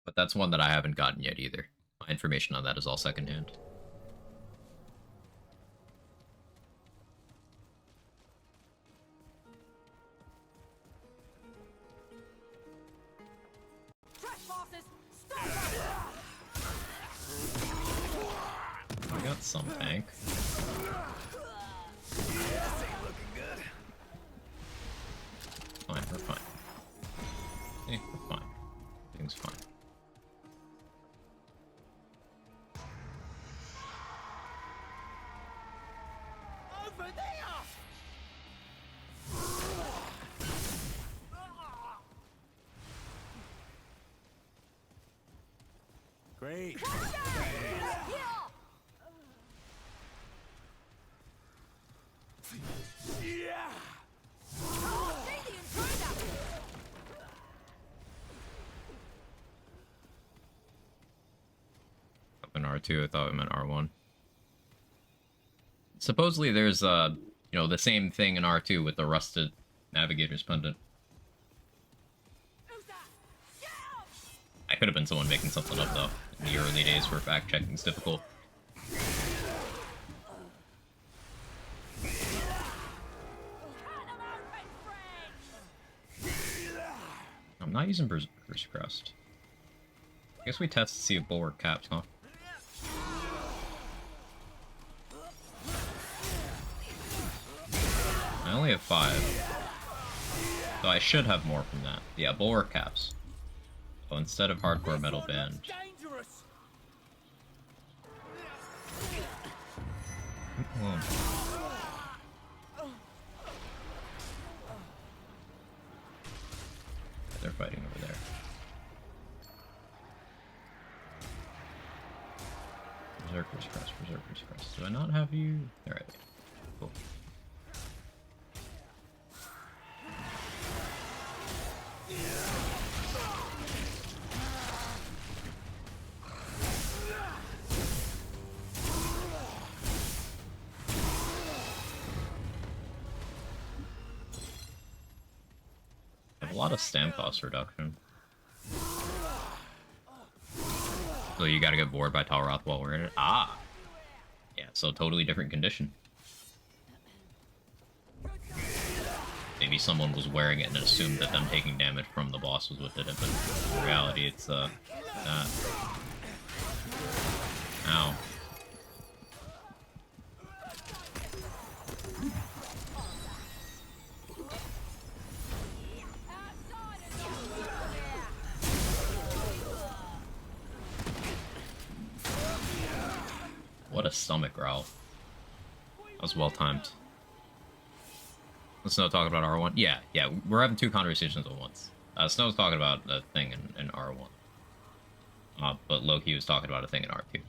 But that's one that I haven't gotten yet either. My information on that is all secondhand. I got some tank. Fine, we're fine. Hey, we're fine. Everything's fine. Over there! Great. Yeah. Up in R2, I thought it meant R1. Supposedly there's you know, the same thing in R2 with the rusted navigator's pendant. I could have been someone making something up though. In the early days where fact checking's difficult. I'm not using Berserker's Crest. I guess we test to see if Bulwark caps, huh? I only have 5. So I should have more from that. Yeah, Bulwark caps. So instead of Hardcore Metal Band... They're fighting over there. Berserker's Crest, Berserker's Crest. Do I not have you? Alright. Cool. lot of stamp cost reduction. So you gotta get bored by Talroth while we're in it. Ah! Yeah, so totally different condition. Maybe someone was wearing it and assumed that them taking damage from the boss was what did it, but in reality it's, Ow. What a stomach growl. That was well timed. Snow talking about R1? Yeah, we're having two conversations at once. Snow's talking about a thing in R1. But Loki was talking about a thing in R2.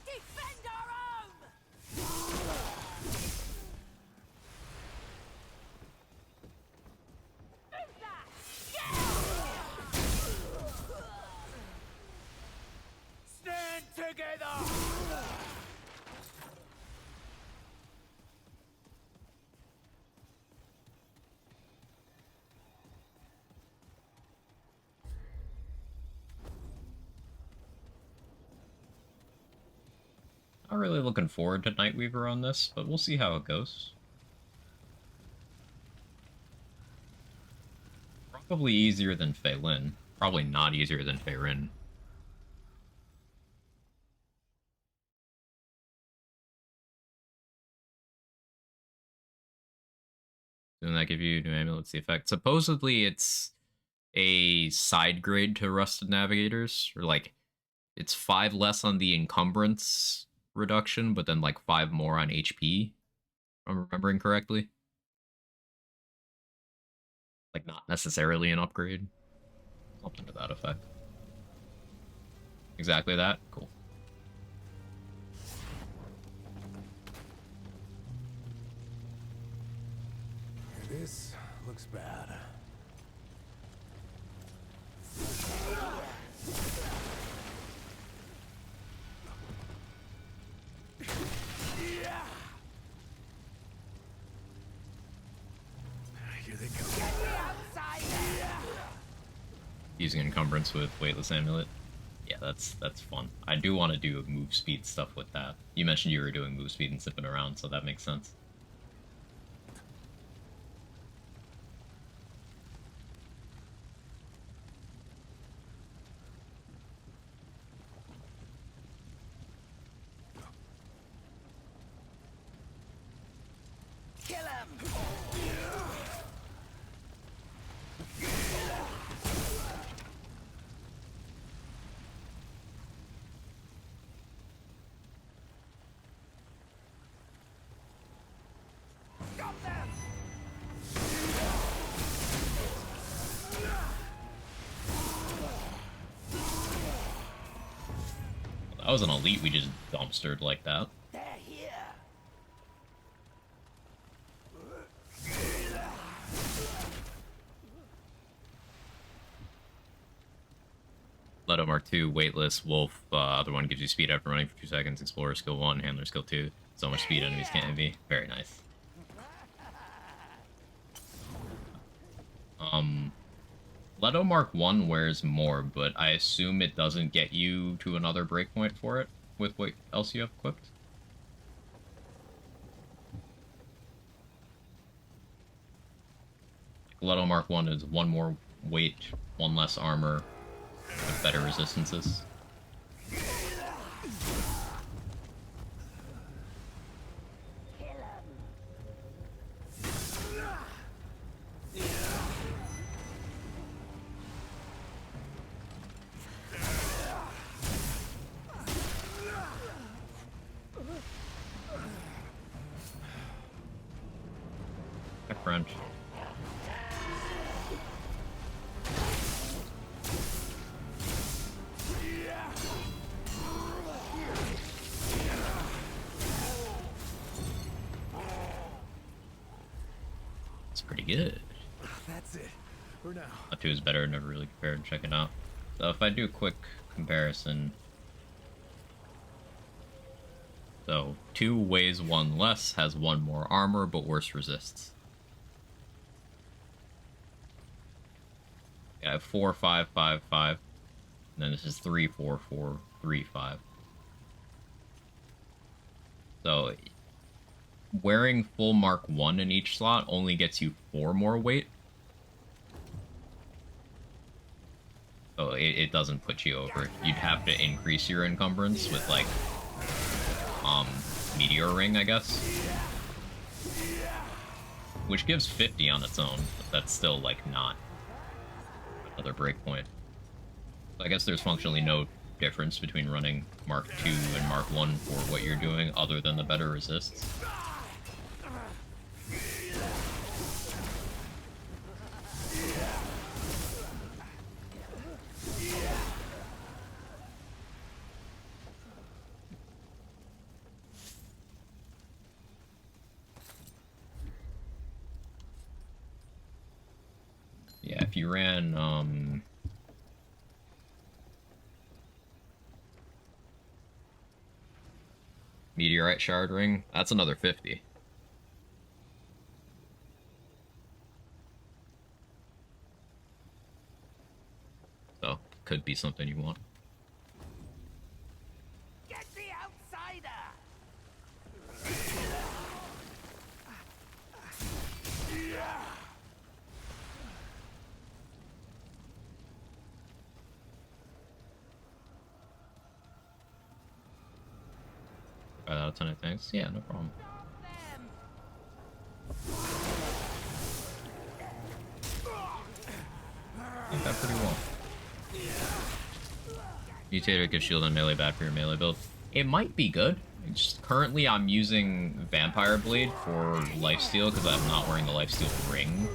Defend our home! Stand together! Not really looking forward to Nightweaver on this, but we'll see how it goes. Probably easier than Fei Lin. Probably not easier than Fei Rin. Doesn't that give you new amulets the effect? Supposedly it's a side grade to Rusted Navigators, or like it's 5 less on the encumbrance reduction, but then like 5 more on HP, if I'm remembering correctly. Like not necessarily an upgrade. Something to that effect. Exactly that? Cool. This looks bad. Here they come. Using encumbrance with weightless amulet. Yeah, that's fun. I do want to do move speed stuff with that. You mentioned you were doing move speed and zipping around, so that makes sense. Kill him! Stop them! That was an elite we just dumpstered like that. They're here! Leto Mark 2, weightless, wolf, other one gives you speed after running for 2 seconds, explorer skill 1, handler skill 2. So much speed enemies can't envy. Very nice. Leto Mark 1 wears more, but I assume it doesn't get you to another breakpoint for it with what else you have equipped. Leto Mark 1 is 1 more weight, 1 less armor, with better resistances. Hi, French. It's pretty good. That's it. For now. Not 2 is better, never really compared, check it out. So if I do a quick comparison, So 2 weighs 1 less, has 1 more armor, but worse resists. Yeah, I have 4, 5, 5, 5. And then this is 3, 4, 4, 3, 5. So wearing full Mark 1 in each slot only gets you 4 more weight. So it doesn't put you over. You'd have to increase your encumbrance with, like, Meteor Ring, I guess. Which gives 50 on its own, but that's still, like, not another breakpoint. So I guess there's functionally no difference between running Mark 2 and Mark 1 for what you're doing, other than the better resists. Yeah, if you ran, Meteorite Shard Ring, that's another 50. So, could be something you want. Get the outsider! Out of 10 of things. Yeah, no problem. Did that pretty well. Mutator gives shield and melee bad for your melee build. It might be good. Just currently I'm using Vampire Blade for lifesteal because I'm not wearing the lifesteal ring.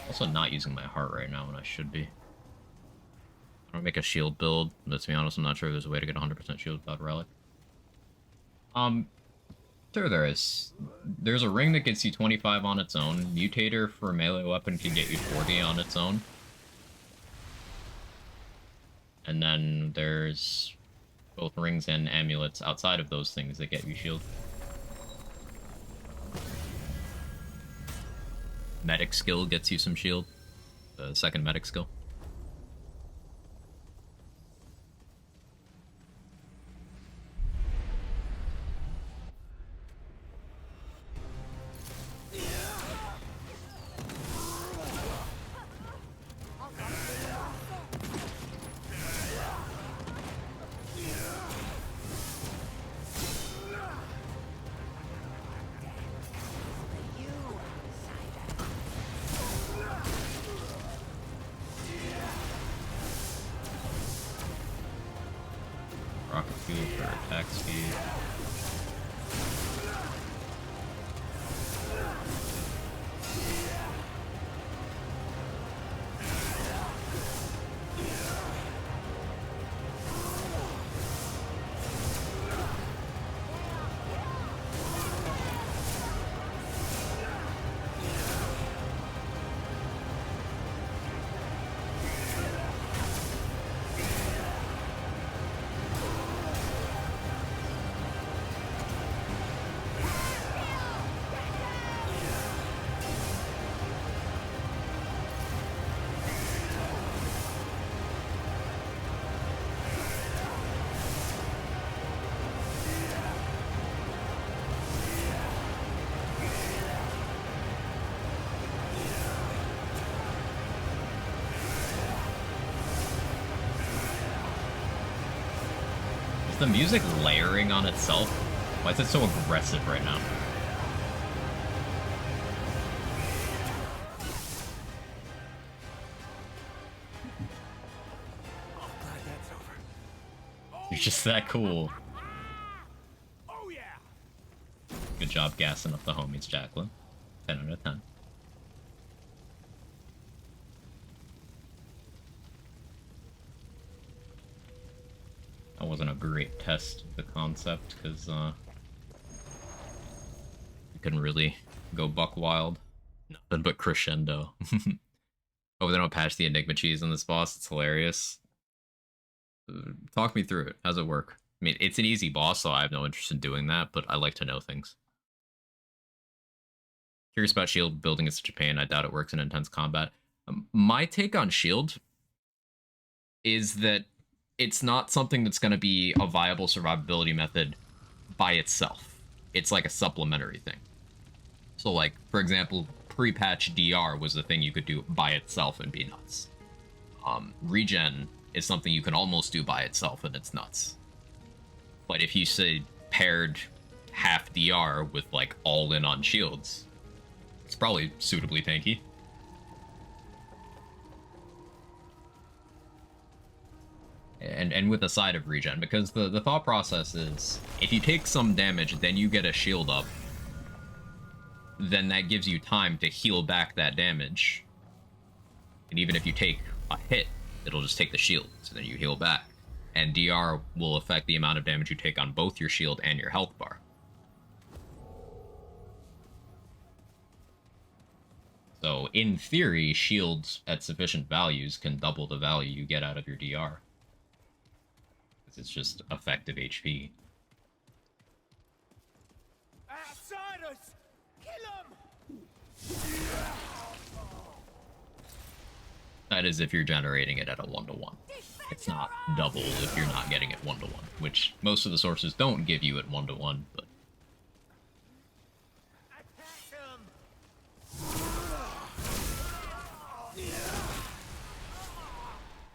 Also not using my heart right now when I should be. I'm gonna make a shield build, but to be honest, I'm not sure if there's a way to get 100% shield without Relic. Sure there is. There's a ring that gets you 25 on its own. Mutator for a melee weapon can get you 40 on its own. And then there's both rings and amulets outside of those things that get you shield. Medic skill gets you some shield. The second medic skill. Rocket fuel for attack speed. Is the music layering on itself? Why is it so aggressive right now? You're just that cool. job gassing up the homies, Jacqueline. 10 out of 10. That wasn't a great test of the concept, because, you couldn't really go buck wild. Nothing but crescendo. Oh, they don't patch the Enigma cheese on this boss. It's hilarious. Talk me through it. How's it work? I mean, it's an easy boss, so I have no interest in doing that, but I like to know things. Curious about shield building is such a pain. I doubt it works in intense combat. My take on shield is that it's not something that's going to be a viable survivability method by itself. It's like a supplementary thing. So, like, for example, pre-patch DR was the thing you could do by itself and be nuts. Regen is something you can almost do by itself and it's nuts. But if you say paired half DR with, like, all in on shields, it's probably suitably tanky. And with a side of regen, because the thought process is, if you take some damage, then you get a shield up, then that gives you time to heal back that damage. And even if you take a hit, it'll just take the shield, so then you heal back. And DR will affect the amount of damage you take on both your shield and your health bar. So, in theory, shields at sufficient values can double the value you get out of your DR. It's just effective HP. Outsiders! Kill them! That is if you're generating it at a 1-to-1. It's not double if you're not getting it 1-to-1, which most of the sources don't give you at 1-to-1, but... Attack them!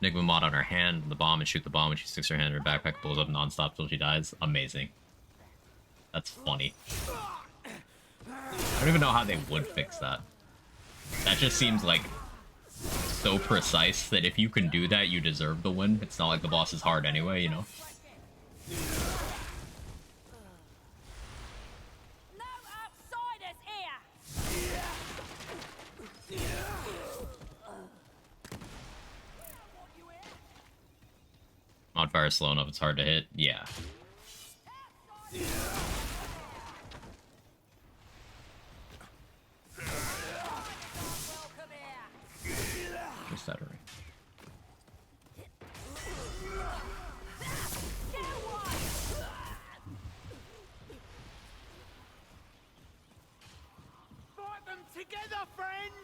Enigma mod on her hand, the bomb, and shoot the bomb, and she sticks her hand in her backpack, blows up non-stop till she dies. Amazing. That's funny. I don't even know how they would fix that. That just seems like so precise that if you can do that, you deserve the win. It's not like the boss is hard anyway, you know? No outsiders here! Modfire is slow enough, it's hard to hit. Yeah. Resetting. Fight them together, friends!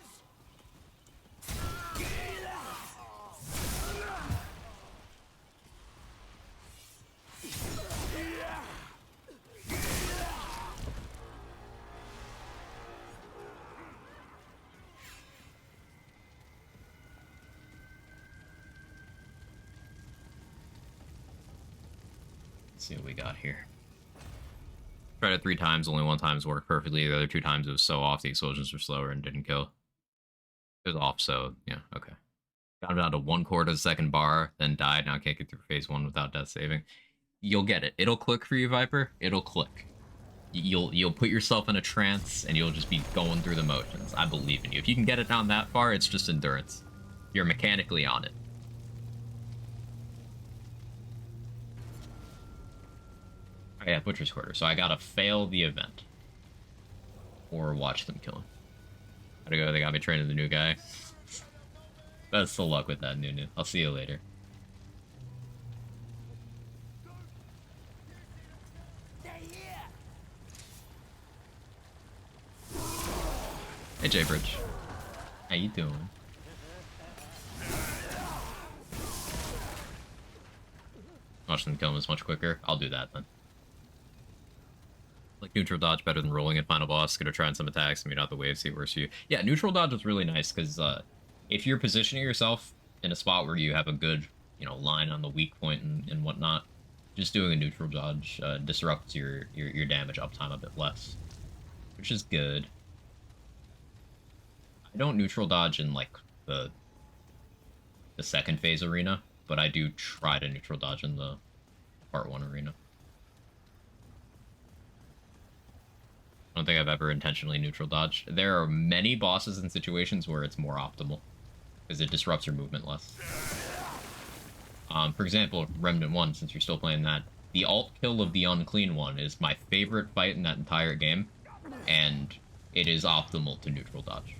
Let's see what we got here. Tried it 3 times, only 1 time's worked perfectly. The other 2 times it was so off, the explosions were slower and didn't kill. It was off, so yeah, okay. Got him down to 1/4 of the second bar, then died. Now can't get through phase 1 without death saving. You'll get it. It'll click for you, Viper. It'll click. You'll put yourself in a trance, and you'll just be going through the motions. I believe in you. If you can get it down that far, it's just endurance. You're mechanically on it. Oh, yeah, Butcher's Quarter. So I gotta fail the event. Or watch them kill him. How'd it go? They got me training the new guy. Best of luck with that, Nunu. I'll see you later. Hey, J-Bridge. How you doing? Watch them kill him is much quicker. I'll do that then. Like neutral dodge better than rolling at final boss. Gonna try on some attacks. I mean, not the wave. See it works for you. Yeah, neutral dodge is really nice because if you're positioning yourself in a spot where you have a good, line on the weak point and whatnot, just doing a neutral dodge disrupts your damage uptime a bit less, which is good. I don't neutral dodge in like the second phase arena, but I do try to neutral dodge in the part 1 arena. I don't think I've ever intentionally neutral dodged. There are many bosses and situations where it's more optimal, because it disrupts your movement less. For example, Remnant 1, since you're still playing that, the alt kill of the Unclean One is my favorite fight in that entire game, and it is optimal to neutral dodge.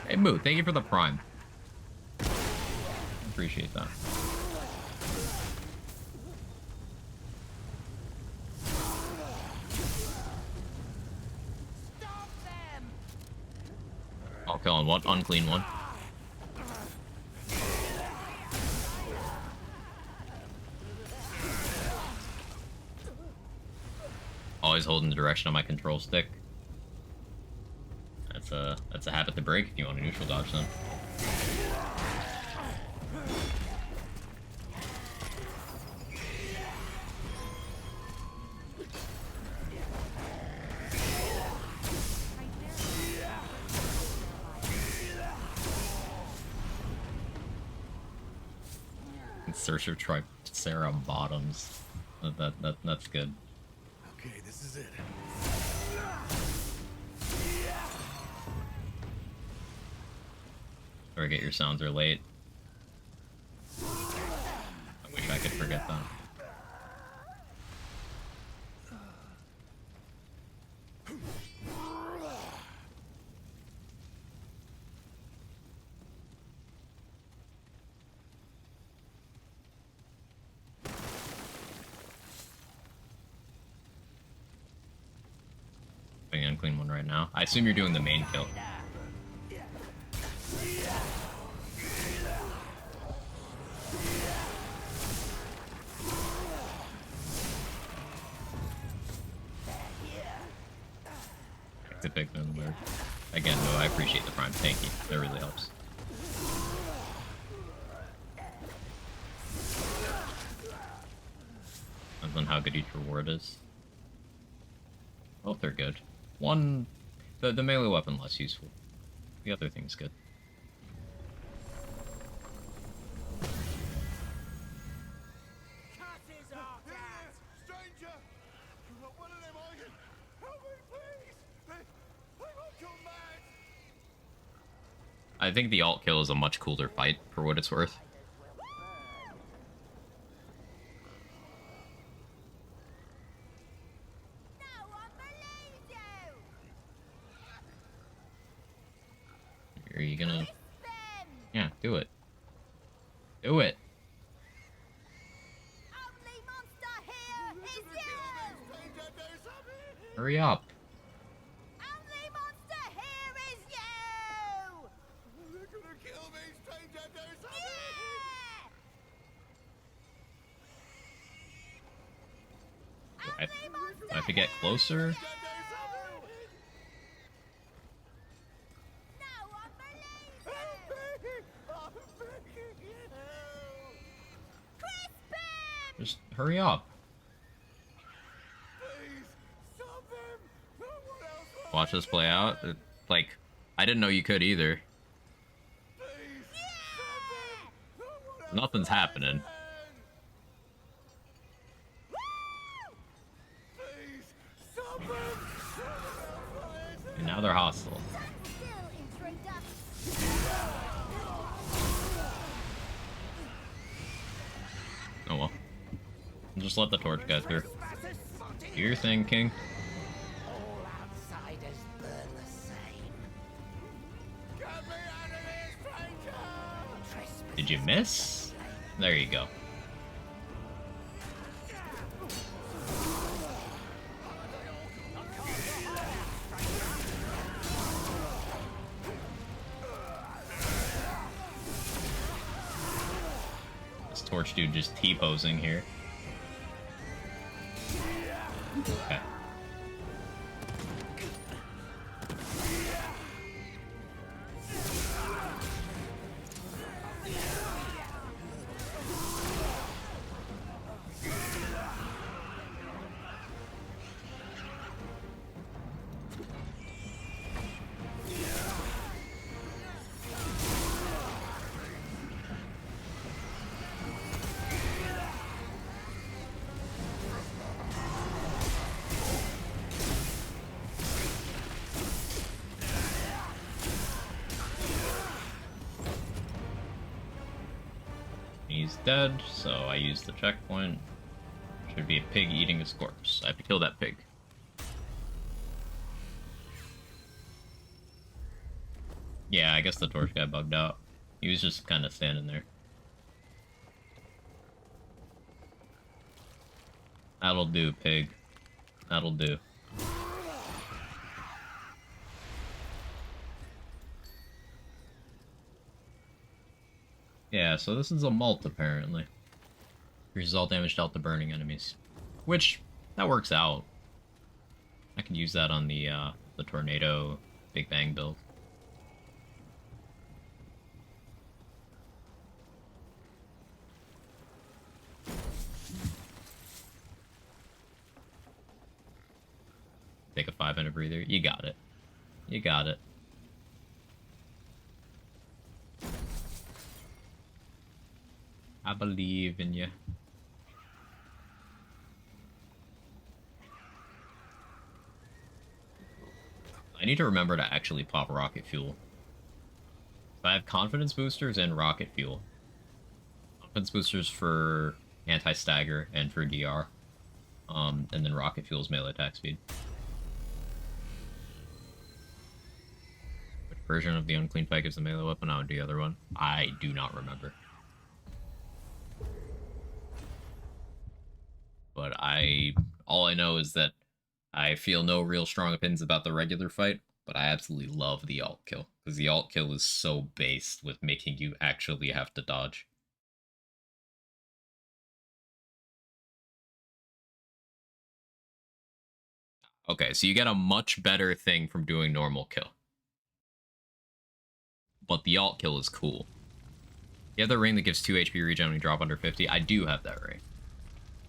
Hey Moo, thank you for the prime. Appreciate that. Stop them! I'll kill on what? Unclean One. Always holding the direction on my control stick. That's a habit to break if you want to neutral dodge them. In search of Tricera bottoms. That's good. Okay, this is it. Forget your sounds are late. I wish I could forget that. Doing an Unclean One right now. I assume you're doing the main kill. To pick them where again though, I appreciate the prime. Thank you. That really helps. Depends on how good each reward is. Both are good. One the melee weapon less useful. The other thing's good. Cut his heart out! Stranger! You're not one of them, are you? Help me, please! They won't come back! I think the alt kill is a much cooler fight for what it's worth. No one believes you! Are you gonna... Them! Yeah, do it. Do it. Only monster here is you! Stranger, do something! Hurry up. Only monster here is you! They're gonna kill me! Stranger, do something! Yeah! Do I have to get closer? Stranger, do something! No one believes Help you! me! I'm begging you! Crispin! Just hurry up. Please, stop them! No one else will Watch this play out. Like, I didn't know you could either. Please, stop them! No one else Nothing's happening. can! Please, stop them! No one else will And now they're hostile. Still, intruder! Oh well. Just let the torch go through. Do your thing, King. All outsiders burn the same. Get me out of here, stranger! Did you miss? There you go. This torch dude just T-posing here. Okay. He's dead, so I use the checkpoint. Should be a pig eating his corpse. I have to kill that pig. Yeah, I guess the torch guy bugged out. He was just kind of standing there. That'll do, pig. That'll do. Yeah, so this is a mult, apparently. Increases all damage dealt to burning enemies. Which, that works out. I can use that on the tornado Big Bang build. Take a 5-minute breather. You got it. You got it. I believe in you. I need to remember to actually pop rocket fuel. So I have confidence boosters and rocket fuel. Confidence boosters for anti-stagger and for DR. And then rocket fuel's melee attack speed. Which version of the unclean fight gives the melee weapon? I would do the other one. I do not remember. But all I know is that I feel no real strong opinions about the regular fight, but I absolutely love the alt kill, because the alt kill is so based with making you actually have to dodge. Okay, so you get a much better thing from doing normal kill. But the alt kill is cool. You have the ring that gives 2 HP regen when you drop under 50. I do have that ring.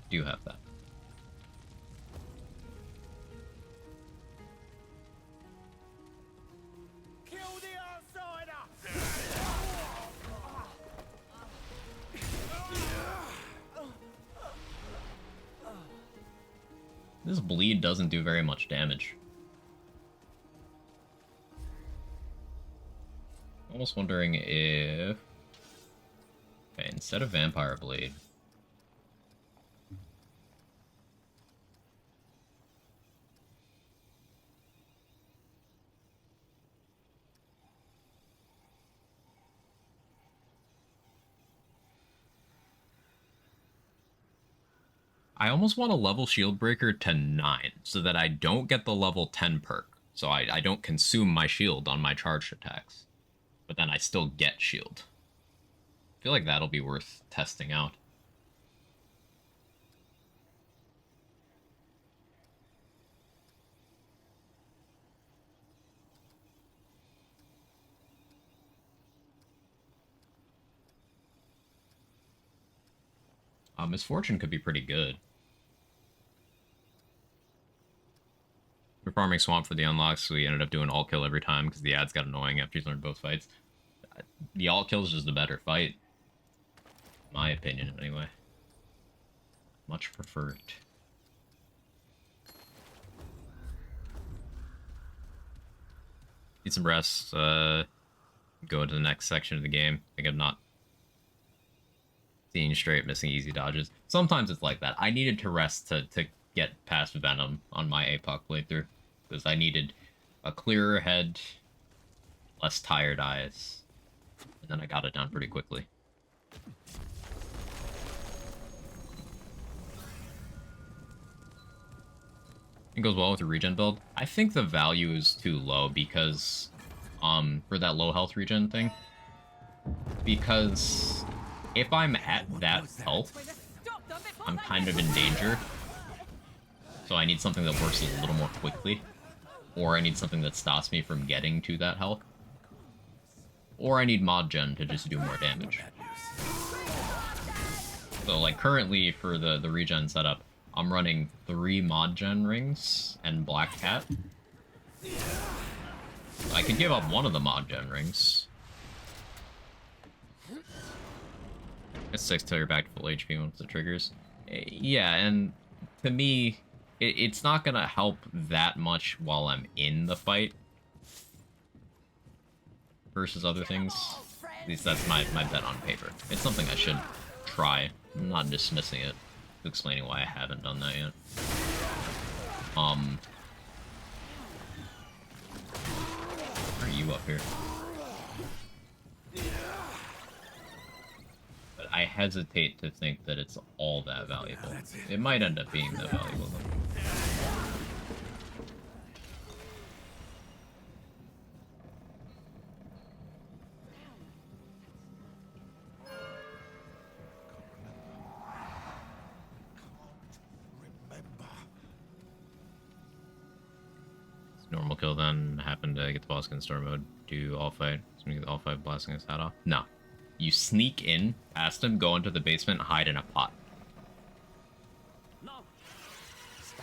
Do have that. Kill the outsider! This bleed doesn't do very much damage. Almost wondering if... Okay, instead of Vampire Blade... I almost want to level Shield Breaker to 9, so that I don't get the level 10 perk. So I don't consume my shield on my charged attacks. But then I still get shield. I feel like that'll be worth testing out. Misfortune could be pretty good. We're farming Swamp for the unlocks, so we ended up doing alt kill every time because the ads got annoying after you learned both fights. The alt kill is just a better fight. In my opinion, anyway. Much preferred. Need some rest. Go to the next section of the game. I think I'm not seeing straight, missing easy dodges. Sometimes it's like that. I needed to rest to get past Venom on my Apoc playthrough. Because I needed a clearer head, less tired eyes. And then I got it done pretty quickly. It goes well with the regen build. I think the value is too low because, for that low health regen thing. Because if I'm at that health, I'm kind of in danger. So I need something that works a little more quickly. Or I need something that stops me from getting to that health. Or I need mod gen to just do more damage. So like currently for the regen setup, I'm running 3 mod gen rings and Black Cat. I could give up one of the mod gen rings. It's 6 till you're back to full HP once it triggers. Yeah, and to me, it's not gonna help that much while I'm in the fight. Versus other things. At least that's my bet on paper. It's something I should try. I'm not dismissing it. Explaining why I haven't done that yet. Why are you up here? But I hesitate to think that it's all that valuable. It might end up being that valuable though. Normal kill then happened to get the boss in store mode. Do all fight. All fight blasting his hat off. No. You sneak in past him, go into the basement, hide in a pot. No. Stay.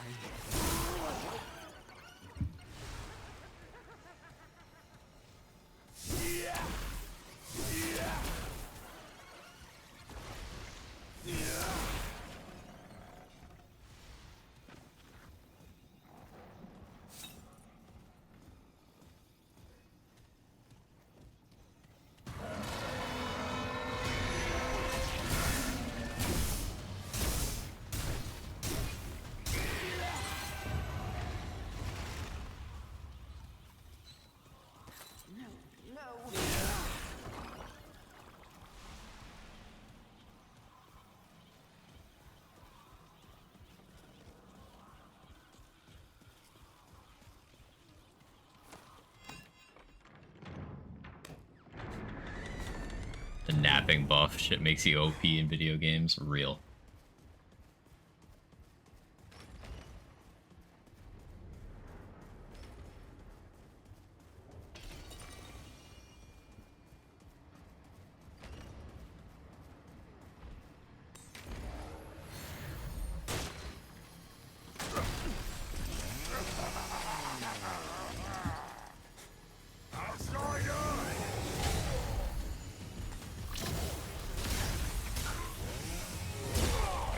The napping buff shit makes you OP in video games. Real.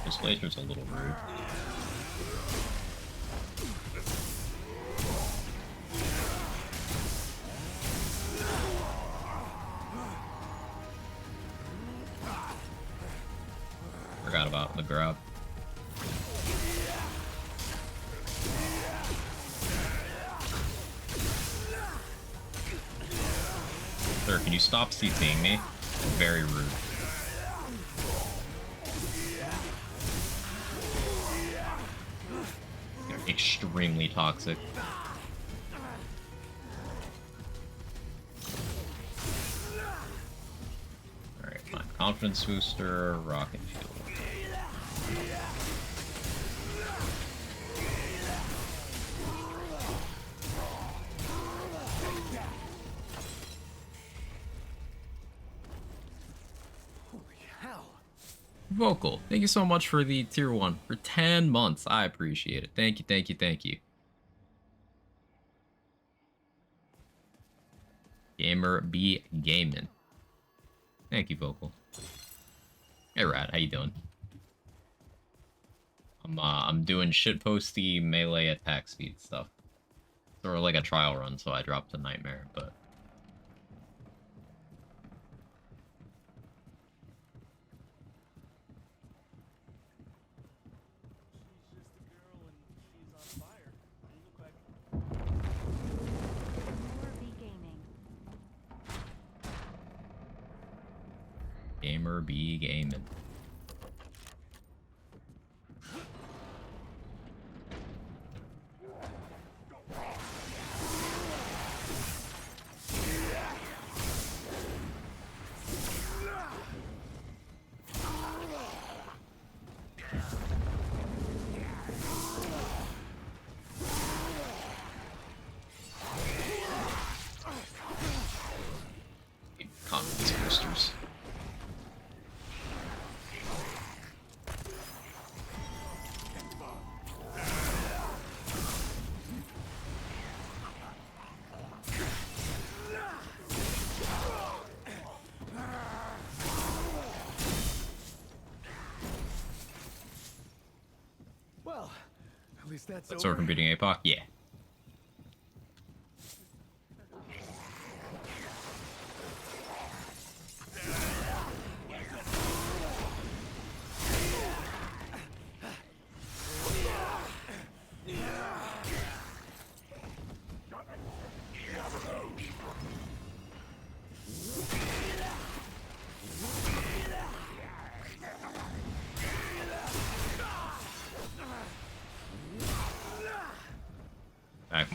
This laser's a little rude. Forgot about the grab. Sir, can you stop CCing me? Very rude. You're extremely toxic. Alright, fine. Confidence booster, rocket fuel. Vocal, thank you so much for the tier 1 for 10 months. I appreciate it. Thank you, thank you, thank you. Gamer B Gaming. Thank you, Vocal. Hey, Rad, how you doing? I'm doing shitposty melee attack speed stuff. Sort of like a trial run, so I dropped a nightmare, but. Gamer B Gaming. Confidence boosters. Well, at least that's So we're competing Apoc? Yeah.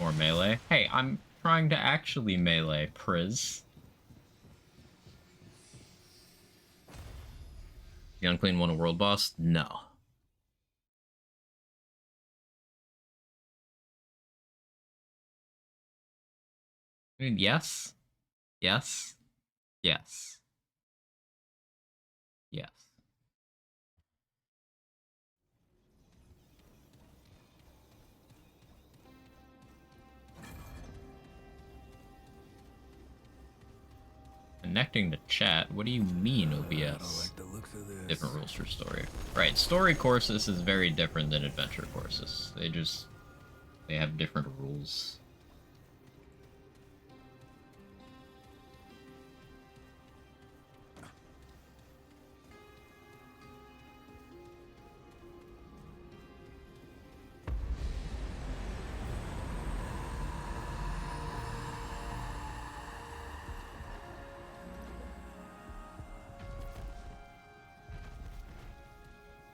More melee. Hey, I'm trying to actually melee, Priz. The Unclean won a world boss? No. I mean, yes. Yes. Yes. Yes. Connecting to chat? What do you mean, OBS? Different rules for story. Right, story courses is very different than adventure courses. They have different rules.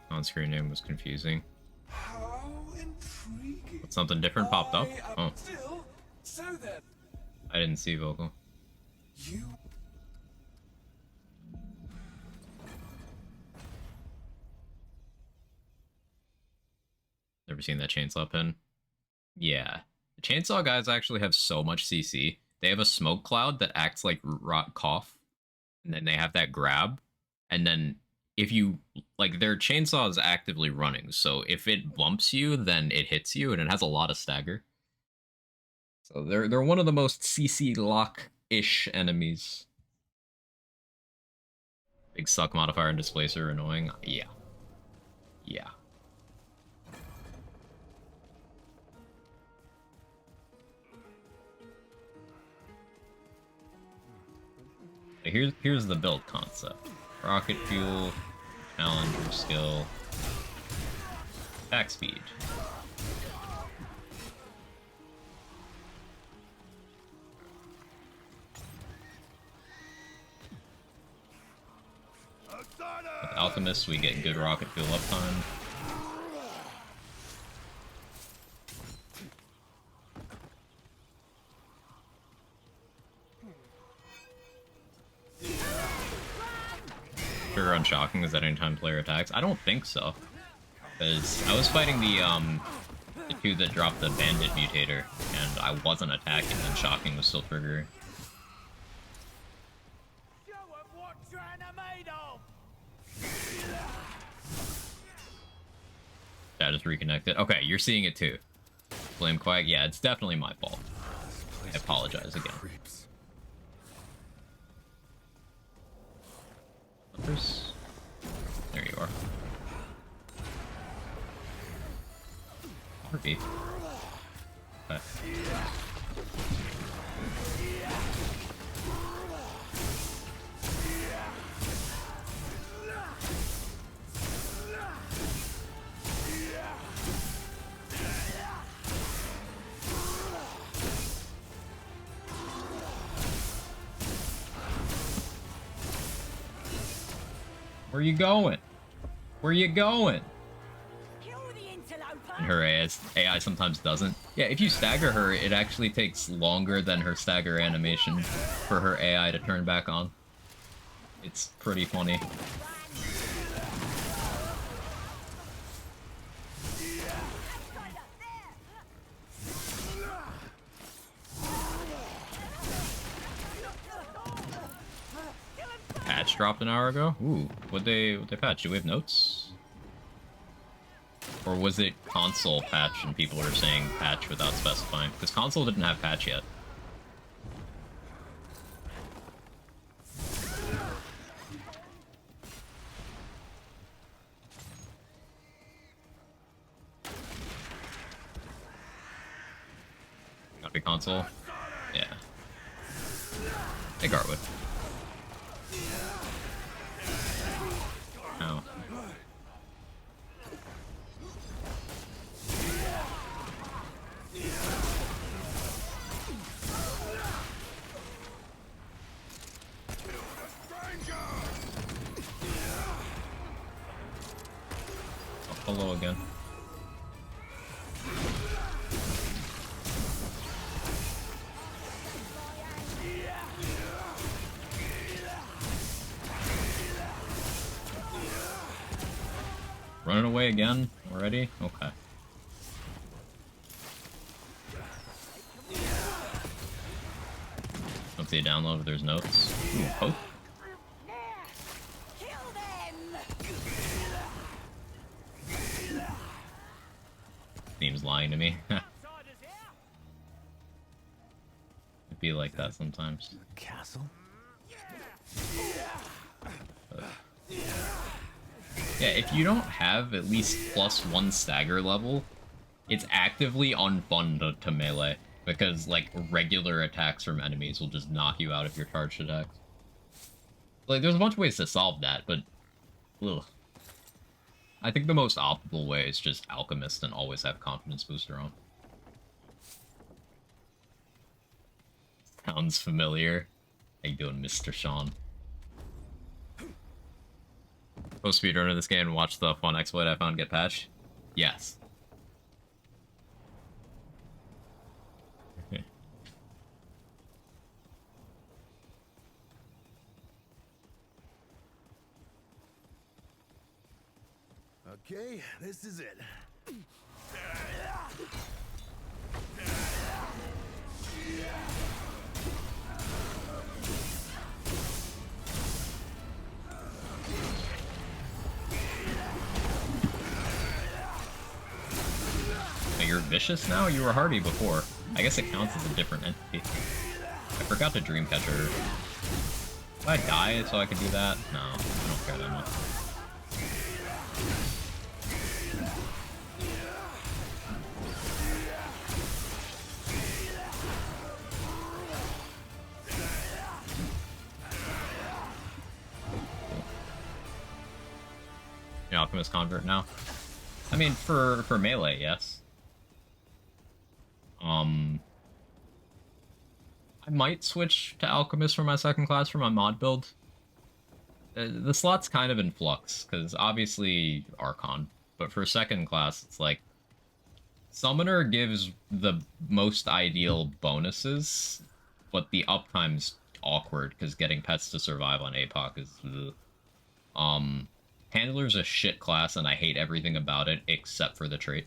On-screen name was confusing. How intriguing. But something different popped up? Oh, Still, so then, I didn't see vocal. you Never seen that chainsaw pin? Yeah. The chainsaw guys actually have so much CC. They have a smoke cloud that acts like rot cough, and then they have that grab, and then if you like their chainsaw is actively running, so if it bumps you, then it hits you, and it has a lot of stagger. So they're one of the most CC lock-ish enemies. Big suck modifier and displacer annoying. Yeah. Yeah. Here's the build concept. Rocket fuel, challenger skill, attack speed. With Alchemist, we get good rocket fuel uptime. Trigger on shocking is at any time player attacks. I don't think so, because I was fighting the two that dropped the bandit mutator, and I wasn't attacking, and shocking was still triggering. show 'em what Trana made of. Yeah, just reconnected. Okay, you're seeing it too. Flame Quag, yeah, it's definitely my fault. I apologize again. Others? There you are. Harvey. Okay. Where you going? Where you going? Kill the interloper. And her AI sometimes doesn't. Yeah, if you stagger her, it actually takes longer than her stagger animation for her AI to turn back on. It's pretty funny. Patch dropped an hour ago? Ooh, what'd they patch? Do we have notes? Or was it console patch and people are saying patch without specifying? Because console didn't have patch yet. Gotta be console? Yeah. Hey, Garwood. Ow. Hello again. Running away again already? Okay. Don't see a download, but there's notes. Ooh, Poke. Kill them! Seems lying to me. It'd be like that sometimes. Castle? Yeah, if you don't have at least +1 stagger level, it's actively unfun to melee. Because, like, regular attacks from enemies will just knock you out of your charged attacks. Like, there's a bunch of ways to solve that, but... ugh. I think the most optimal way is just Alchemist and always have Confidence Booster on. Sounds familiar. How you doing, Mr. Sean? Go speedrunner this game and watch the fun exploit I found get patched? Yes. Okay, this is it. You're vicious now? You were hardy before. I guess it counts as a different entity. I forgot to Dreamcatcher. Did I die so I could do that? No, I don't care that much. The Alchemist Convert now? I mean, for melee, yes. I might switch to Alchemist for my second class for my mod build. The slot's kind of in flux, because obviously Archon, but for second class, it's like... Summoner gives the most ideal bonuses, but the uptime's awkward, because getting pets to survive on Apoc is... ugh. Handler's a shit class, and I hate everything about it, except for the trait.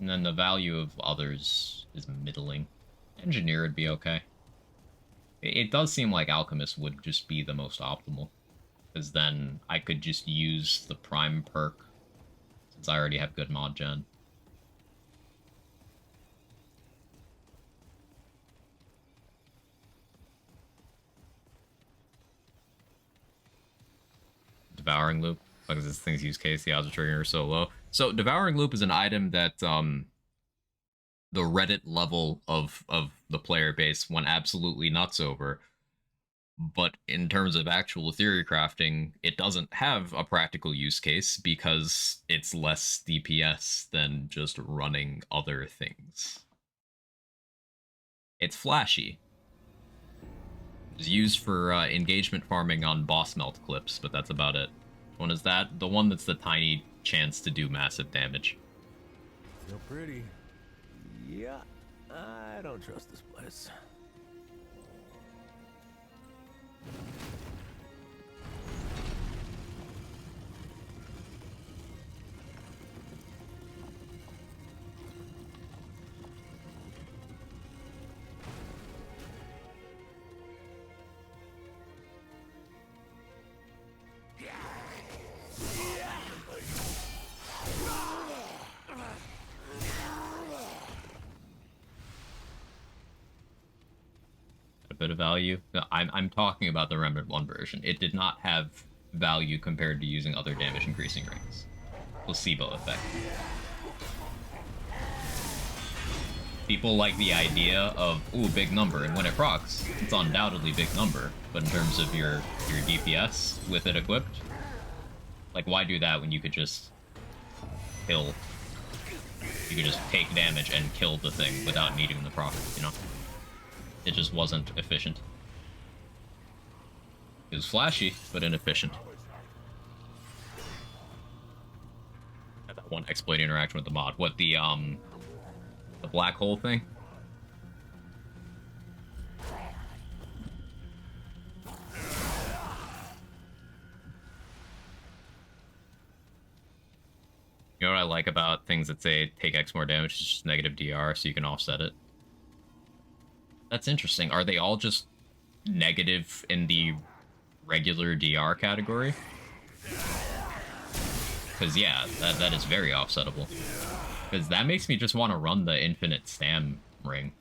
And then the value of others is middling. Engineer would be okay. It does seem like Alchemist would just be the most optimal. Because then I could just use the Prime perk, since I already have good mod gen. Devouring Loop, because this thing's use case, the odds of triggering are so low. So Devouring Loop is an item that the Reddit level of the player base went absolutely nuts over. But in terms of actual theory crafting, it doesn't have a practical use case because it's less DPS than just running other things. It's flashy. It's used for engagement farming on boss melt clips, but that's about it. Which one is that? The one that's the tiny chance to do massive damage. Feel pretty. Yeah, I don't trust this place. A bit of value. No, I'm talking about the Remnant 1 version. It did not have value compared to using other damage increasing rings. Placebo effect. People like the idea of, ooh, big number, and when it procs, it's undoubtedly big number, but in terms of your DPS with it equipped, like, why do that when you could just kill? You could just take damage and kill the thing without needing the proc, you know? It just wasn't efficient. It was flashy, but inefficient. Had that one exploit interaction with the mod. What, the black hole thing? You know what I like about things that say take X more damage is just negative DR, so you can offset it. That's interesting. Are they all just negative in the regular DR category? Because yeah, that is very offsettable. Because that makes me just want to run the infinite stam ring.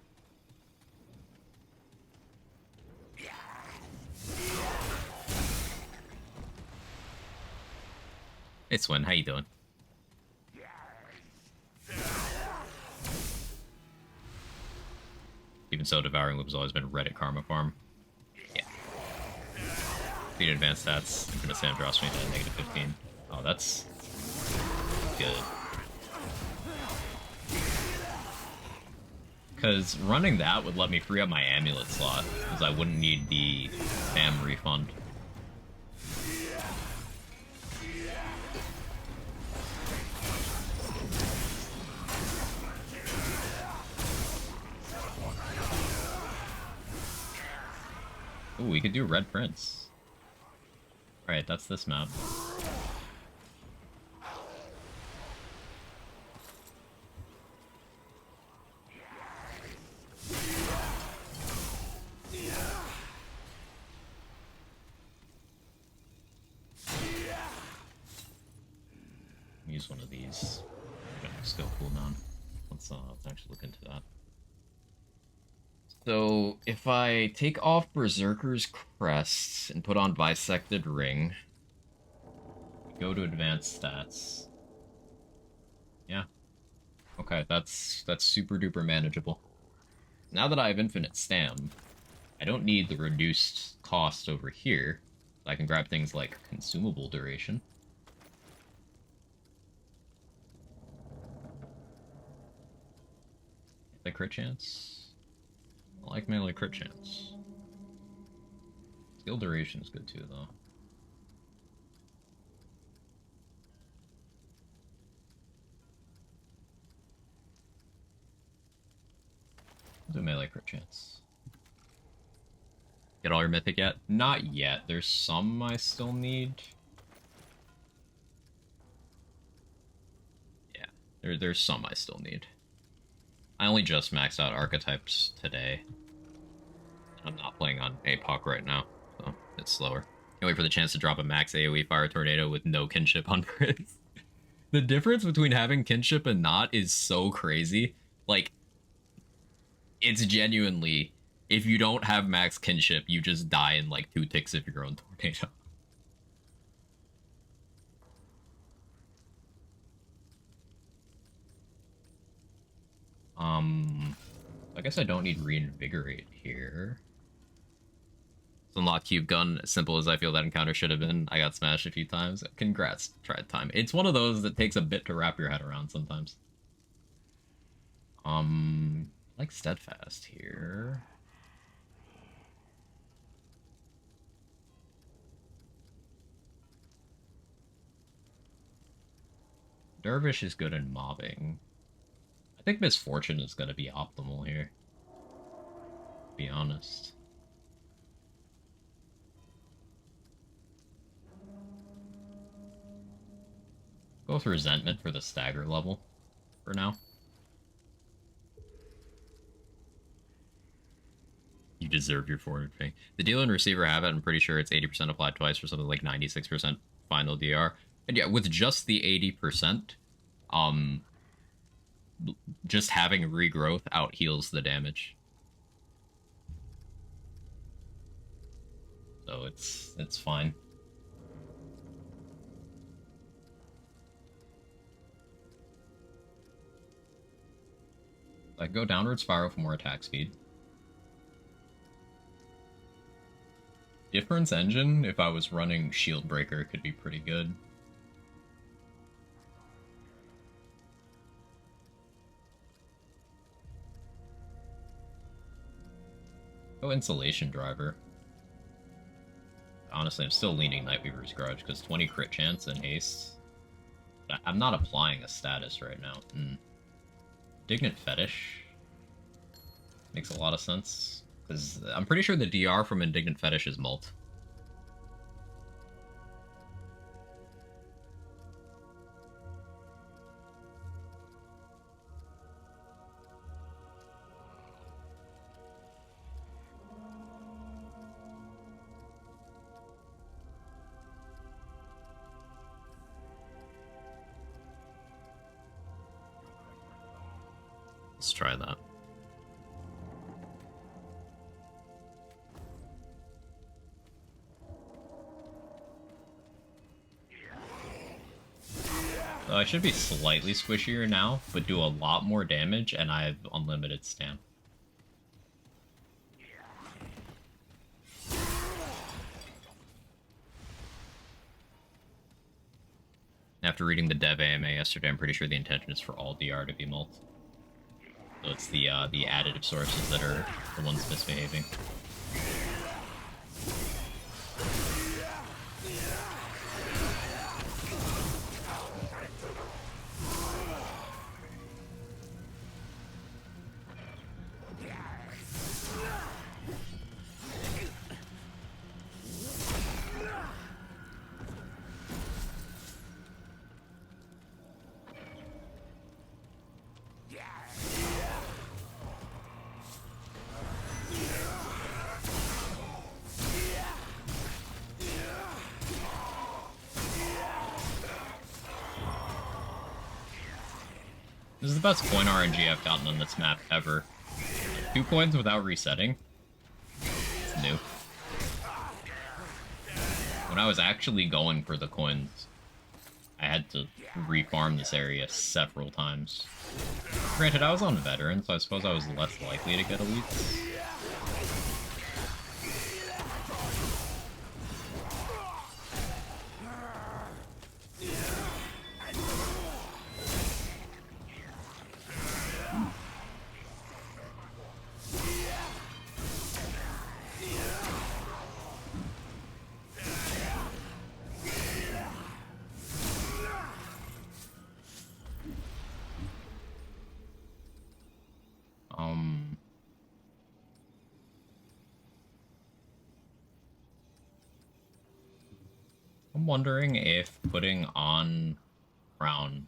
Hey Swin, how you doing? Even so, Devouring Loop has always been Reddit Karma Farm. Yeah. Speed advanced stats, infinite stam drops me to negative 15. Oh, that's good. Because running that would let me free up my amulet slot, because I wouldn't need the spam refund. Ooh, we could do Red Prince. Alright, that's this map. Use one of these. Skill cooldown. Let's actually look into that. So, if I take off Berserker's Crest and put on Bisected Ring, go to Advanced Stats. Yeah. Okay, that's super duper manageable. Now that I have Infinite Stam, I don't need the reduced cost over here. I can grab things like Consumable Duration. The crit chance? I like melee crit chance. Skill duration is good too, though. Do melee crit chance. Get all your mythic yet? Not yet. There's some I still need. Yeah, there's some I still need. I only just maxed out archetypes today. I'm not playing on Apoc right now, so it's slower. Can't wait for the chance to drop a max AoE Fire Tornado with no kinship on Prince. The difference between having kinship and not is so crazy. Like, it's genuinely, if you don't have max kinship, you just die in like 2 ticks of your own tornado. I guess I don't need Reinvigorate here. It's unlock Cube Gun, as simple as I feel that encounter should have been. I got smashed a few times. Congrats, tried time. It's one of those that takes a bit to wrap your head around sometimes. I like Steadfast here. Dervish is good in mobbing. I think Misfortune is going to be optimal here, to be honest. Go with Resentment for the stagger level for now. You deserve your forward pay. The dealer and receiver have it. I'm pretty sure it's 80% applied twice for something like 96% final DR. And yeah, with just the 80%, just having regrowth out heals the damage. So it's fine. I go downward spiral for more attack speed. Difference engine, if I was running Shield Breaker, could be pretty good. Oh, Insulation Driver. Honestly, I'm still leaning Nightweaver's Grudge, because 20 crit chance and haste. I'm not applying a status right now. Indignant Fetish makes a lot of sense, because I'm pretty sure the DR from Indignant Fetish is Molt. Let's try that. So I should be slightly squishier now, but do a lot more damage, and I have unlimited stam. After reading the dev AMA yesterday, I'm pretty sure the intention is for all DR to be mult. So it's the additive sources that are the ones misbehaving. This is the best coin RNG I've gotten on this map ever. 2 coins without resetting. It's new. When I was actually going for the coins, I had to refarm this area several times. Granted, I was on veteran, so I suppose I was less likely to get elites. I'm wondering if putting on Crown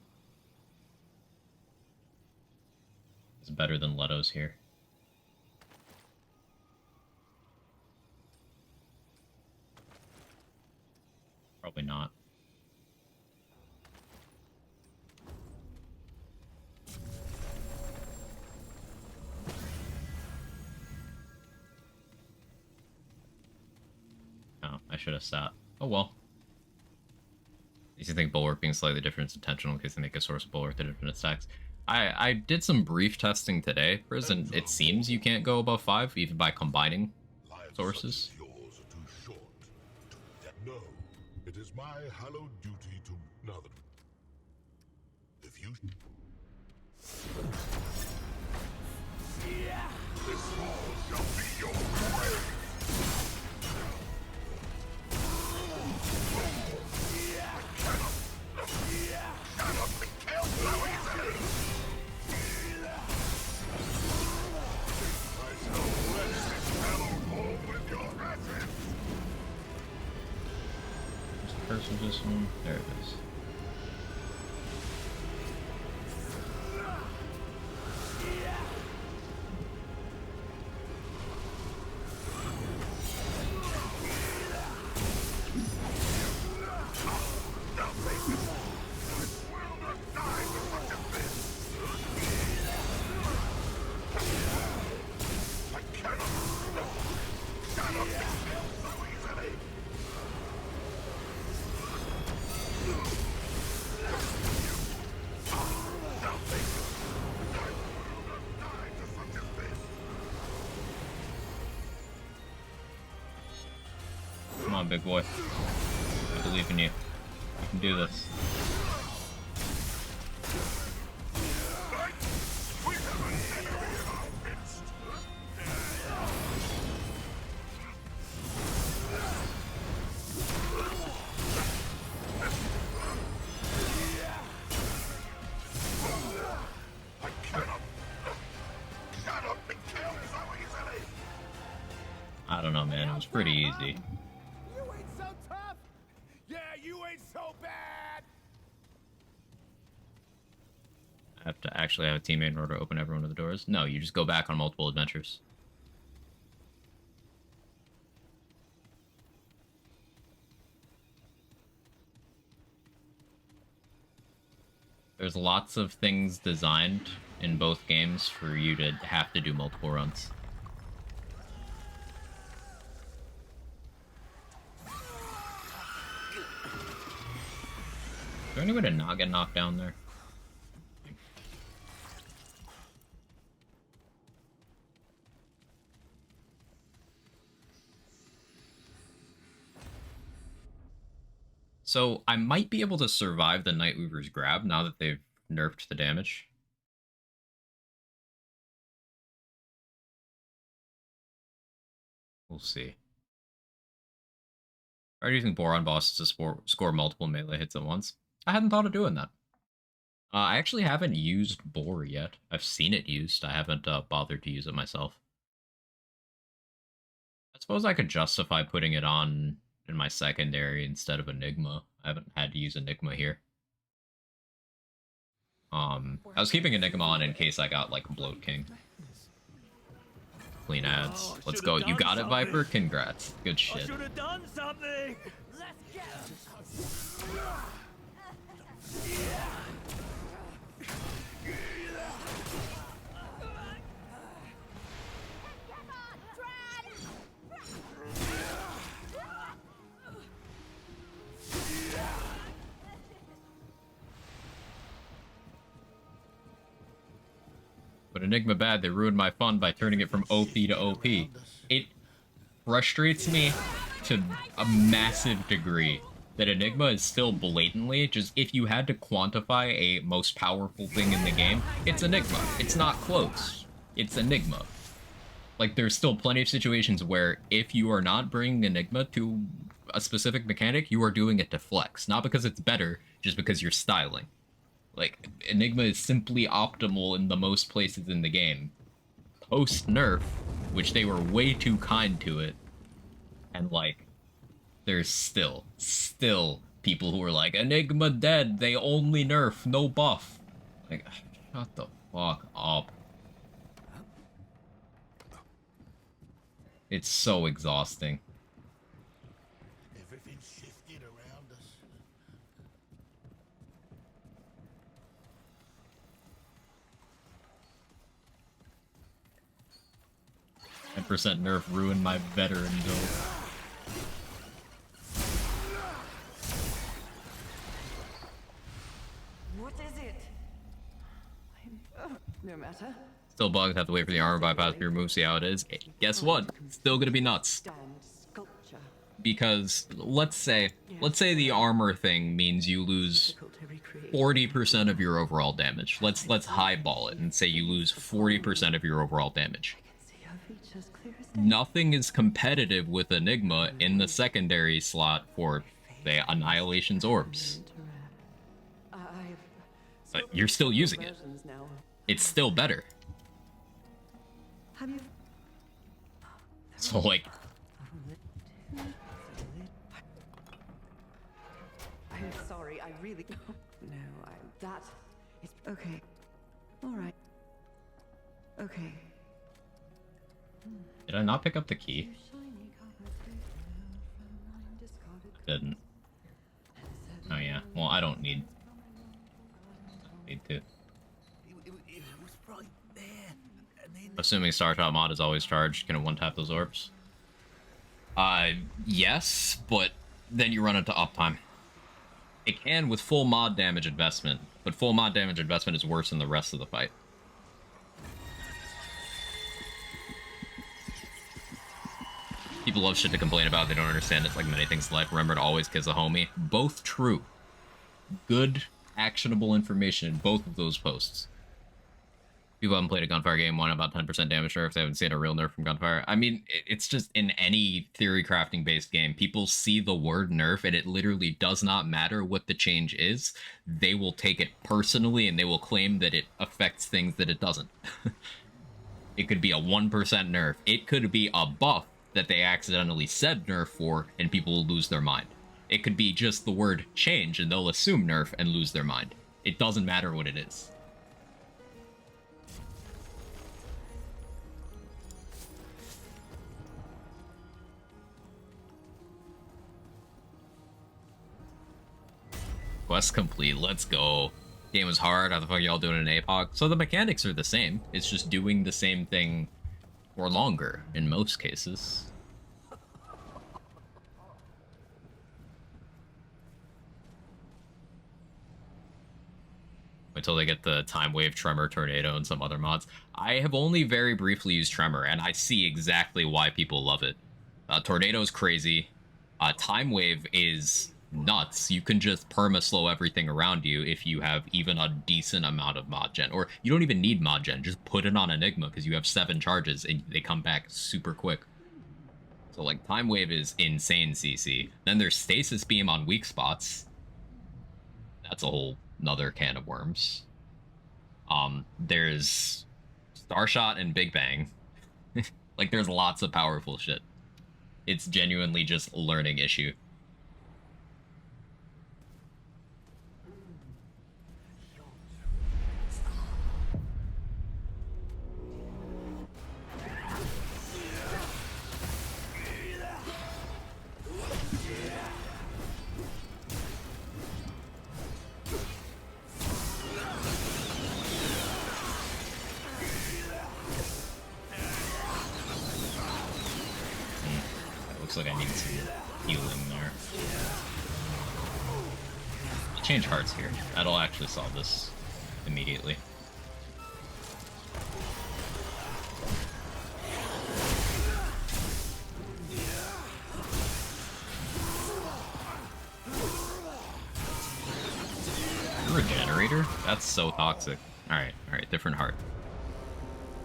is better than Leto's here. Probably not. Oh, I should have sat. Oh well. I used to think Bulwark being slightly different is intentional in case they make a source of Bulwark to different attacks. I did some brief testing today, Riz, and it seems you can't go above 5, even by combining sources. Yours are too short. No, it is my hallowed duty to another. If you... This hall shall be your grave! Versus this one. There it is. Come on, big boy. I believe in you. You can do this. I don't know, man. It was pretty easy. You ain't so tough! Yeah, you ain't so bad! I have to actually have a teammate in order to open every one of the doors. No, you just go back on multiple adventures. There's lots of things designed in both games for you to have to do multiple runs. Is there any way to not get knocked down there? So I might be able to survive the Nightweaver's grab now that they've nerfed the damage. We'll see. I already using Boron bosses to score multiple melee hits at once. I hadn't thought of doing that. I actually haven't used Boar yet. I've seen it used. I haven't bothered to use it myself. I suppose I could justify putting it on in my secondary instead of Enigma. I haven't had to use Enigma here. I was keeping Enigma on in case I got, like, Bloat King. Clean ads. Let's go. You got it, Viper? Congrats. Good shit. I should have done something. Let's get But Enigma bad, they ruined my fun by turning it from OP to OP. It frustrates me to a massive degree that Enigma is still blatantly just, if you had to quantify a most powerful thing in the game, it's Enigma. It's not close. It's Enigma. Like, there's still plenty of situations where if you are not bringing Enigma to a specific mechanic, you are doing it to flex. Not because it's better, just because you're styling. Like, Enigma is simply optimal in the most places in the game. Post-nerf, which they were way too kind to it, and, like, there's still people who are like, Enigma dead, they only nerf, no buff. Like, shut the fuck up. It's so exhausting. Everything's shifted around us. 10% nerf ruined my veteran build. What is it? No matter. Still bugs, have to wait for the armor bypass to be removed, see how it is. Guess what? Still gonna be nuts. Stand sculpture. Because let's say the armor thing means you lose Difficult to recreate. 40% of your overall damage. Let's highball it and say you lose 40% of your overall damage. See your features clear as day. Nothing is competitive with Enigma in the secondary slot for the Annihilation's orbs. I've But you're still using it. versions now. It's still better. Have you? So, like, I'm sorry. I really. No, that is okay. All right. Okay. did I not pick up the key? Shiny copper from mine discarded. Didn't. Oh yeah. Well, I don't need to. It was right there. And then Assuming Startop mod is always charged, can it one-tap those orbs? Yes, but then you run into uptime. It can with full mod damage investment, but full mod damage investment is worse than the rest of the fight. People love shit to complain about, they don't understand it's like many things in life. Remember to always kiss a homie. Both true. Good, actionable information in both of those posts. People haven't played a Gunfire game, want about 10% damage nerf, they haven't seen a real nerf from Gunfire. I mean, it's just in any theory crafting based game, people see the word nerf and it literally does not matter what the change is. They will take it personally and they will claim that it affects things that it doesn't. It could be a 1% nerf. It could be a buff that they accidentally said nerf for and people will lose their mind. It could be just the word change and they'll assume nerf and lose their mind. It doesn't matter what it is. Quest complete, let's go. Game was hard. How the fuck y'all doing in Apoc? So the mechanics are the same. It's just doing the same thing for longer in most cases. Until they get the Time Wave, Tremor, Tornado, and some other mods. I have only very briefly used Tremor, and I see exactly why people love it. Tornado is crazy. Time Wave is nuts. You can just perma-slow everything around you if you have even a decent amount of mod gen. Or you don't even need mod gen. Just put it on Enigma, because you have 7 charges, and they come back super quick. So, like, Time Wave is insane CC. Then there's Stasis Beam on weak spots. That's a whole another can of worms. There's Starshot and Big Bang. Like, there's lots of powerful shit. It's genuinely just a learning issue. Looks like I need some healing there. Change hearts here. That'll actually solve this immediately. Regenerator? That's so toxic. Alright, different heart.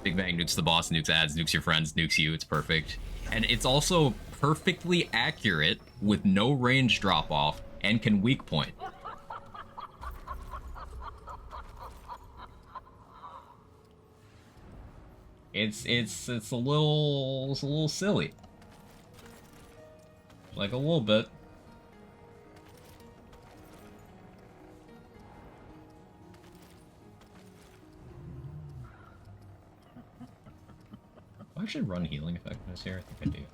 Big Bang nukes the boss, nukes ads, nukes your friends, nukes you. It's perfect. And it's also perfectly accurate with no range drop off and can weak point. It's a little silly. Like a little bit. Do I actually run healing effectiveness here? I think I do.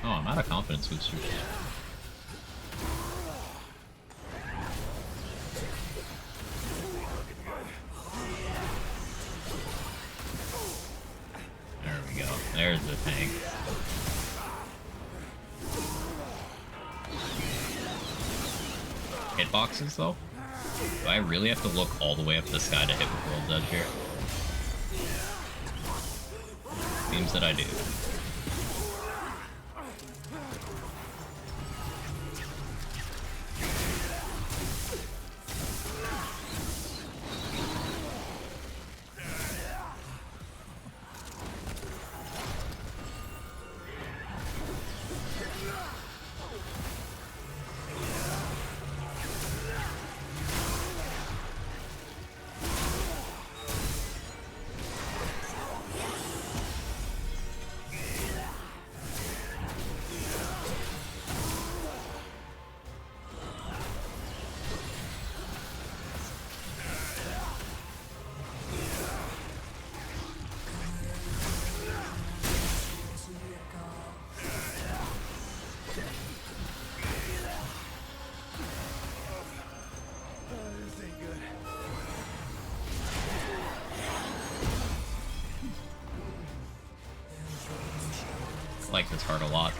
Oh, I'm out of confidence boosters. There we go. There's the tank. Hitboxes, though? Do I really have to look all the way up the sky to hit with World's Edge here? Seems that I do. I like this card a lot.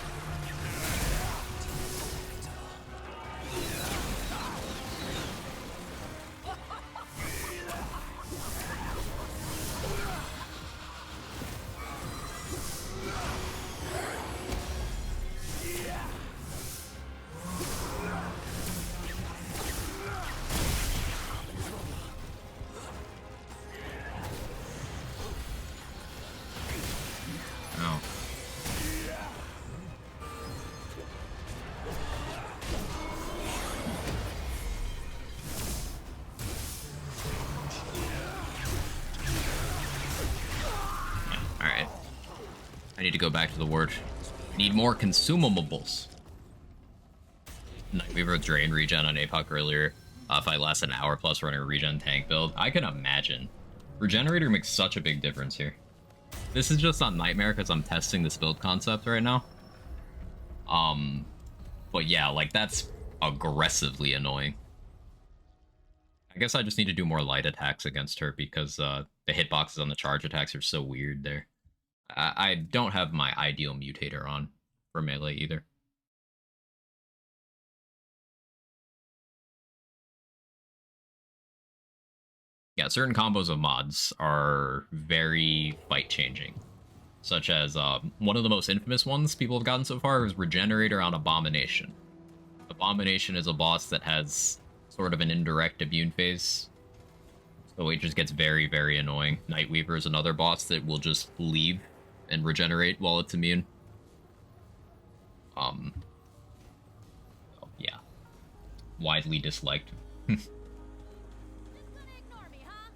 I need to go back to the word. Need more consumables. Nightweaver drain regen on Apoc earlier. If I last an hour plus running a regen tank build, I can imagine. Regenerator makes such a big difference here. This is just on Nightmare because I'm testing this build concept right now. But yeah, like that's aggressively annoying. I guess I just need to do more light attacks against her because the hitboxes on the charge attacks are so weird there. I don't have my ideal mutator on for melee either. Yeah, certain combos of mods are very fight changing. Such as one of the most infamous ones people have gotten so far is Regenerator on Abomination. Abomination is a boss that has sort of an indirect immune phase. So it just gets very, very annoying. Nightweaver is another boss that will just leave and regenerate while it's immune. So yeah. Widely disliked. Just gonna ignore me, huh?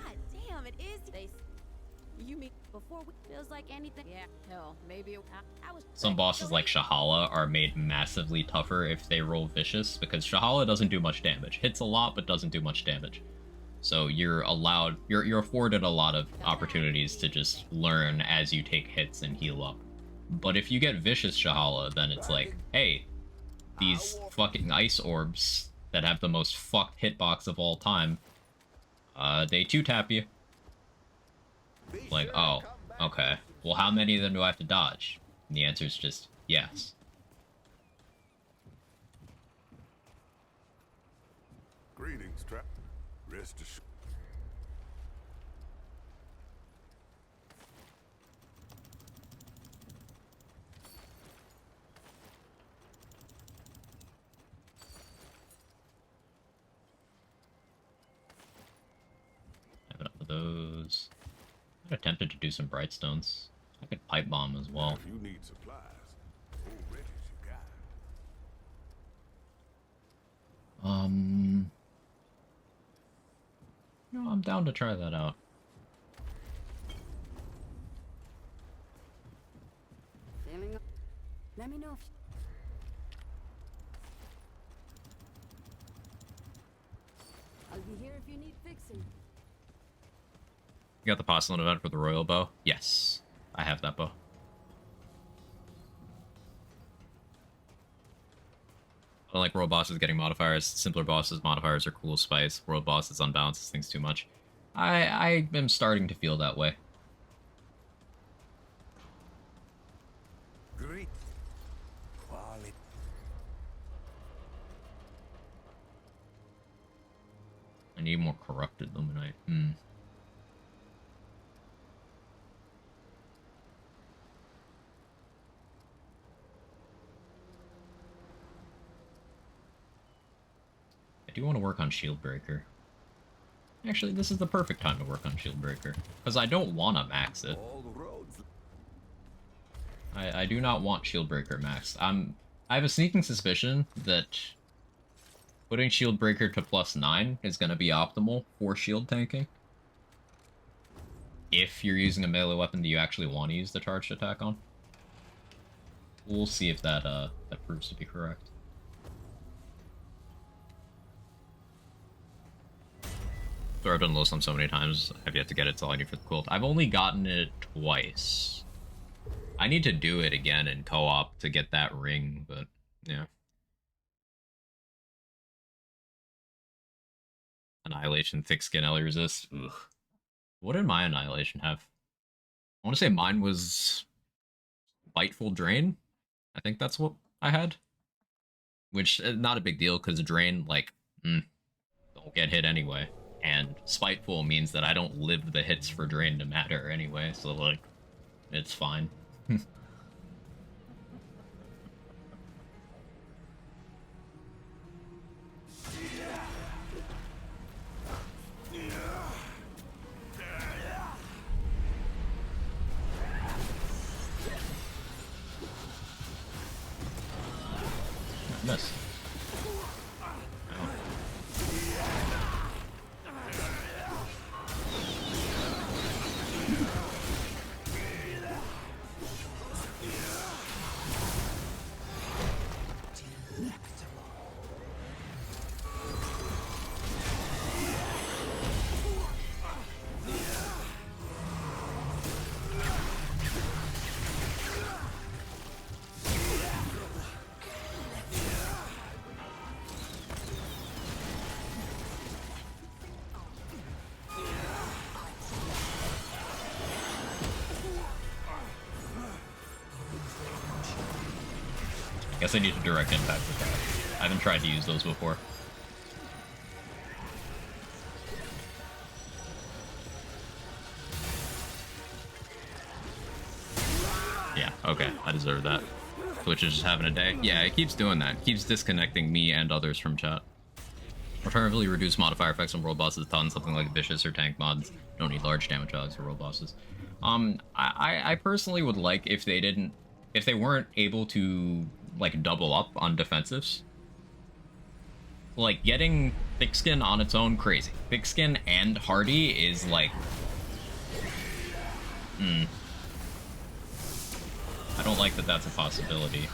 God damn, it is. You mean before we feels like anything? Yeah, hell, maybe I was. Some bosses like Shahala are made massively tougher if they roll vicious, because Shahala doesn't do much damage. Hits a lot, but doesn't do much damage. So you're afforded a lot of opportunities to just learn as you take hits and heal up. But if you get vicious Shahala, then it's like, hey, these fucking ice orbs that have the most fucked hitbox of all time, they 2-tap you. Like, oh, okay. Well, how many of them do I have to dodge? And the answer is just yes. Greetings, Trap. Rest assured. I have enough of those. I attempted to do some Brightstones. I could pipe bomb as well. If you need supplies, already you got. No, I'm down to try that out. Let me know if. I'll be here if you need fixing. You got the Porcelain event for the Royal Bow? Yes, I have that bow. I don't like world bosses getting modifiers. Simpler bosses, modifiers are cool spice. World bosses unbalances things too much. I am starting to feel that way. Great. Quality. I need more corrupted luminite. I do want to work on Shield Breaker. Actually, this is the perfect time to work on Shield Breaker, because I don't want to max it. All the roads. I do not want Shield Breaker maxed. I have a sneaking suspicion that putting Shield Breaker to +9 is going to be optimal for shield tanking. If you're using a melee weapon that you actually want to use the charged attack on. We'll see if that that proves to be correct. So I've been low slum so many times, I've yet to get it, it's all I need for the quilt. I've only gotten it twice. I need to do it again in co-op to get that ring, but yeah. Annihilation, thick skin, LA resist. Ugh. What did my Annihilation have? I want to say mine was Biteful Drain. I think that's what I had. Which, not a big deal, because Drain, like, don't get hit anyway. And Spiteful means that I don't live the hits for Drain to matter anyway, so, like, it's fine. Miss. Guess I need to direct impact with that. I haven't tried to use those before. Yeah, okay, I deserve that. Twitch is just having a day. Yeah, it keeps doing that. It keeps disconnecting me and others from chat. Alternatively, reduce modifier effects on world bosses a ton, something like vicious or tank mods. Don't need large damage dogs for world bosses. I personally would like if they weren't able to like double up on defensives. Like getting thick skin on its own, crazy. Thick skin and hardy is like, I don't like that that's a possibility.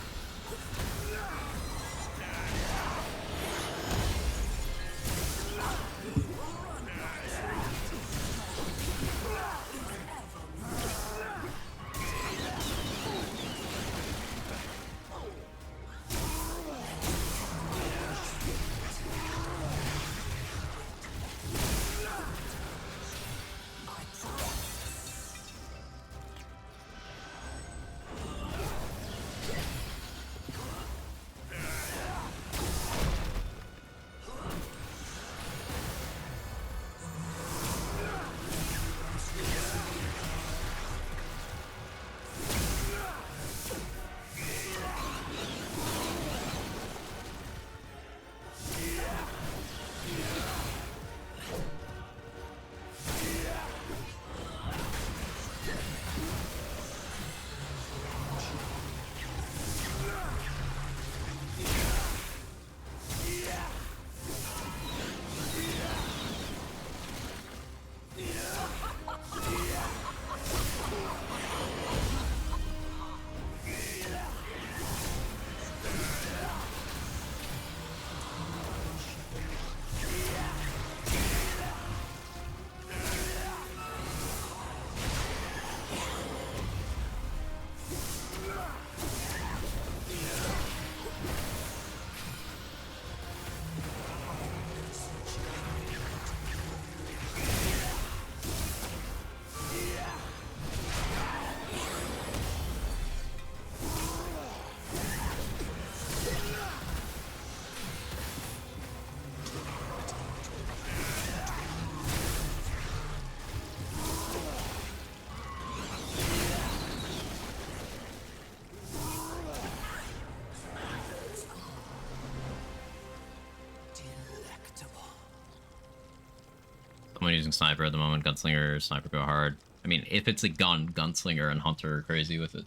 I'm using sniper at the moment. Gunslinger, sniper go hard. I mean, if it's a gun, gunslinger and hunter are crazy with it.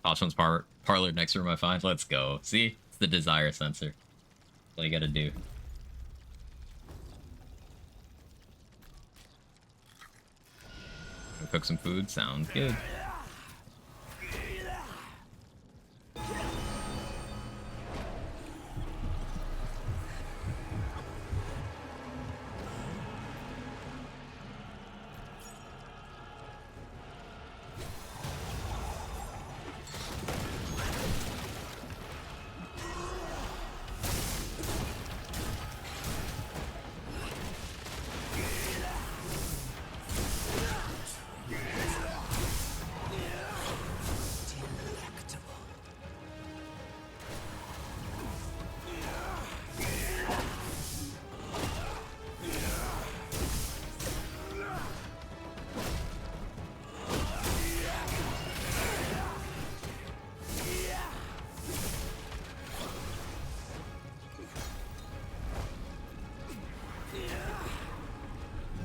Caution's parlor next room I find. Let's go. See? It's the desire sensor. That's all you gotta do. Cook some food. Sounds good.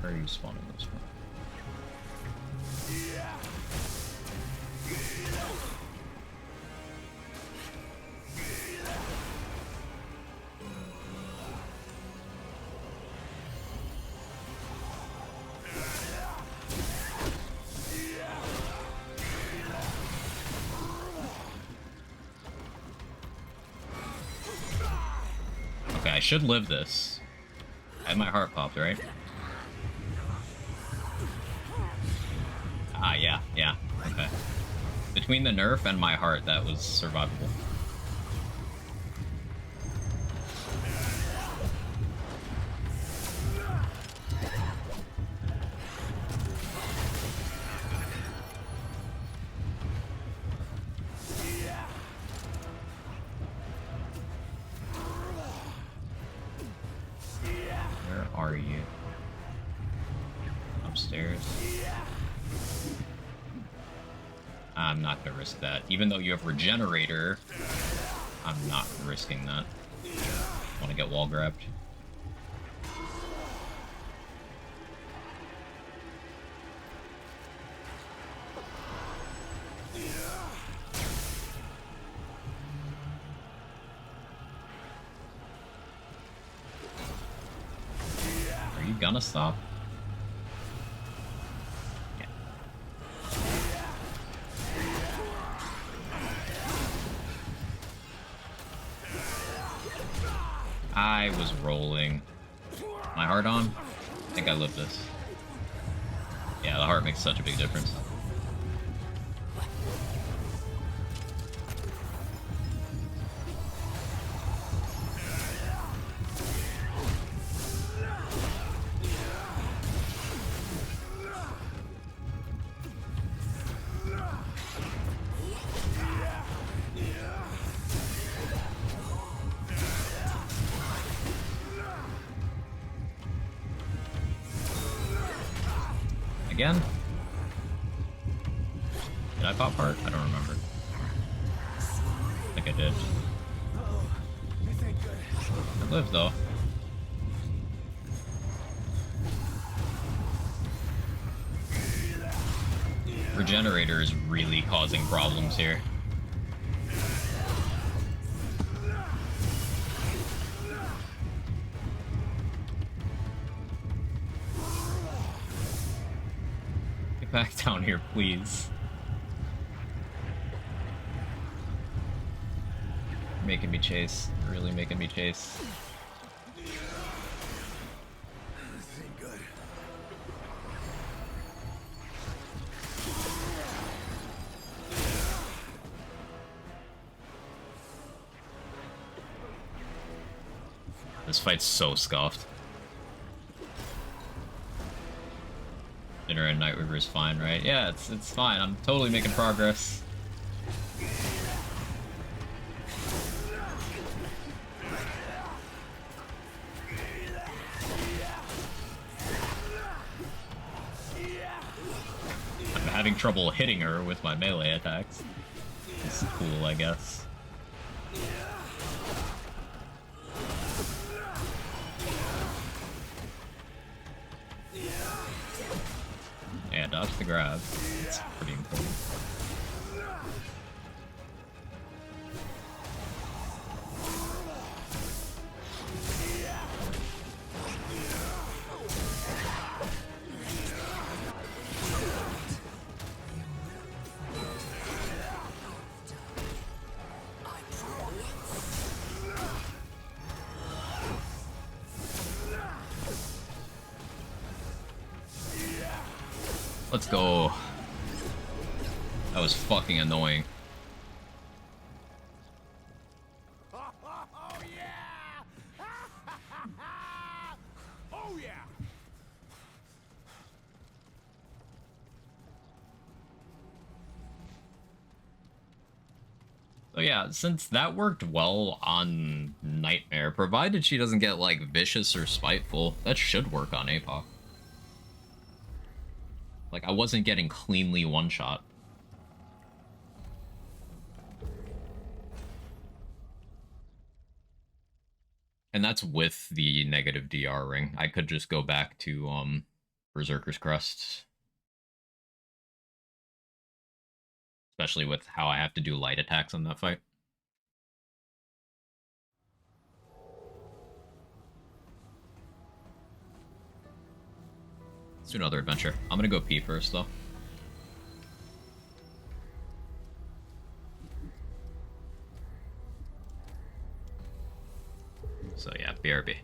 Where are you spawning this from? Okay, I should live this. I had my heart popped, right? Ah, yeah, okay. Between the nerf and my heart, that was survivable. are you? Upstairs. I'm not gonna risk that. Even though you have Regenerator, I'm not risking that. I want to get wall grabbed. Are you gonna stop? Yeah. I was rolling. My heart on? I think I lived this. Yeah, the heart makes such a big difference. Again? Did I pop heart? I don't remember. I think I did. I lived though. Regenerator is really causing problems here. Get back down here, please. You're making me chase. You're really making me chase. This ain't good. This fight's so scuffed. Dinner and Night River is fine, right? Yeah, it's fine. I'm totally making progress. I'm having trouble hitting her with my melee attacks. It's cool, I guess. Yeah, dodge the grab. It's pretty important. Let's go. That was fucking annoying. Oh yeah! Oh yeah! So yeah, since that worked well on Nightmare, provided she doesn't get like vicious or spiteful, that should work on Apoc. Like, I wasn't getting cleanly one-shot. And that's with the negative DR ring. I could just go back to, Berserker's Crest. Especially with how I have to do light attacks on that fight. Let's do another adventure. I'm gonna go pee first, though. So yeah, BRB.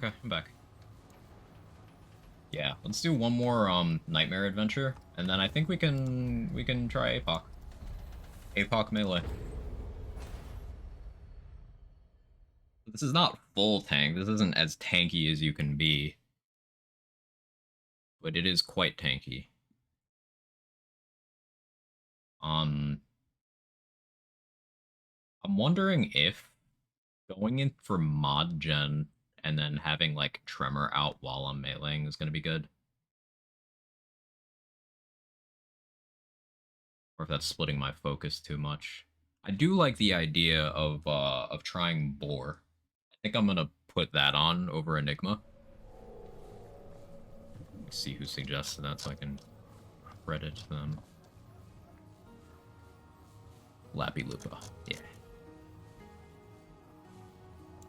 Okay, I'm back. Yeah, let's do one more nightmare adventure, and then I think we can try Apoc. Apoc melee. This is not full tank. This isn't as tanky as you can be, but it is quite tanky. I'm wondering if going in for mod gen and then having like Tremor out while I'm meleeing is going to be good. Or if that's splitting my focus too much. I do like the idea of trying Boar. I think I'm gonna put that on over Enigma. Let me see who suggested that so I can credit them. Lappy Lupa, yeah.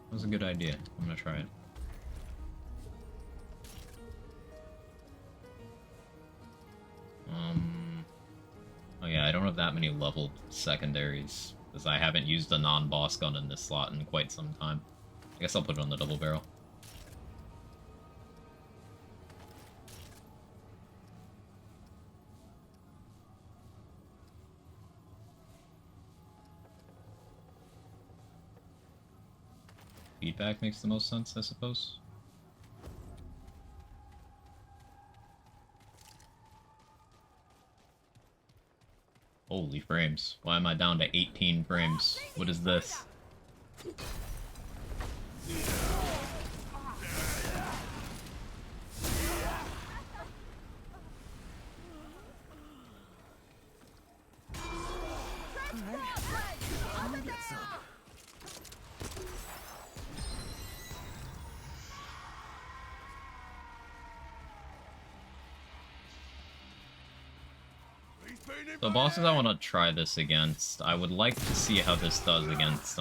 That was a good idea. I'm gonna try it. Oh yeah, I don't have that many leveled secondaries, because I haven't used a non-boss gun in this slot in quite some time. I guess I'll put it on the double barrel. Feedback makes the most sense, I suppose. Holy frames. Why am I down to 18 frames? What is this? The bosses I want to try this against, I would like to see how this does against,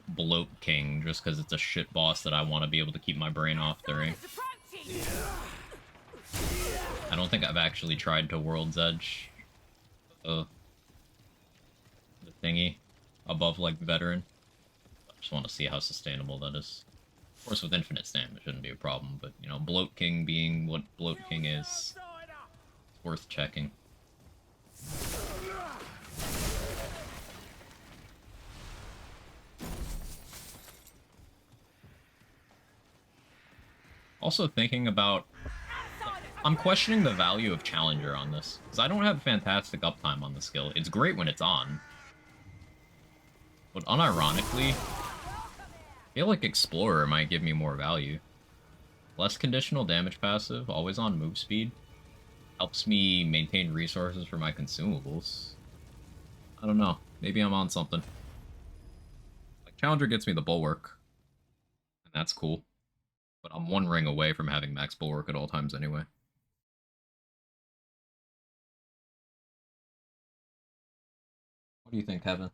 Bloat King, just because it's a shit boss that I want to be able to keep my brain off during. I don't think I've actually tried to World's Edge the thingy above, like, Veteran. I just want to see how sustainable that is. Of course, with infinite stamina, it shouldn't be a problem, but, you know, Bloat King being what Bloat King is, it's worth checking. Also thinking about... I'm questioning the value of Challenger on this, because I don't have fantastic uptime on the skill. It's great when it's on. But unironically, I feel like Explorer might give me more value. Less conditional damage passive, always on move speed. Helps me maintain resources for my consumables. I don't know. Maybe I'm on something. Like, Challenger gets me the Bulwark. And that's cool. But I'm one ring away from having max Bulwark at all times anyway. What do you think, Kevin?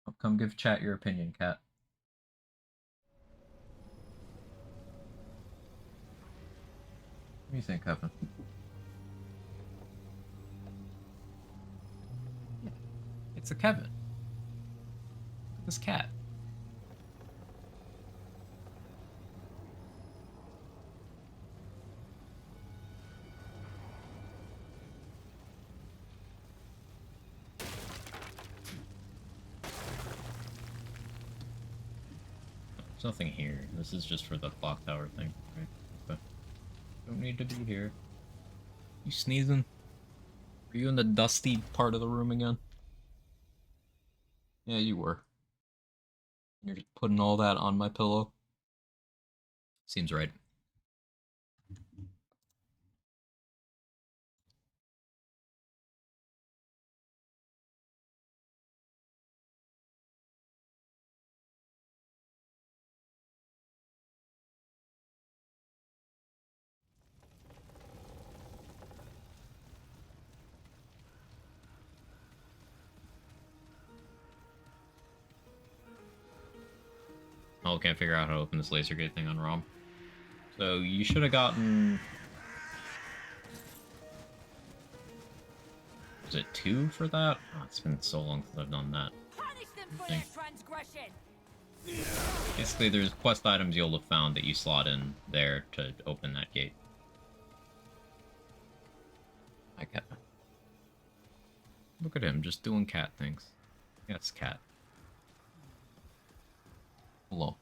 Oh, come give chat your opinion, Cat. What do you think, Kevin? Yeah, it's a Kevin. Look at this cat. There's nothing here. This is just for the clock tower thing, right? Okay. Don't need to be here. You sneezing? Were you in the dusty part of the room again? Yeah, you were. You're just putting all that on my pillow. Seems right. Oh, can't figure out how to open this laser gate thing on ROM. So you should have gotten... Was it 2 for that? Oh, it's been so long since I've done that. Punish them for their transgression. Basically, there's quest items you'll have found that you slot in there to open that gate. I cat. Look at him, just doing cat things. Yes, cat. Hello.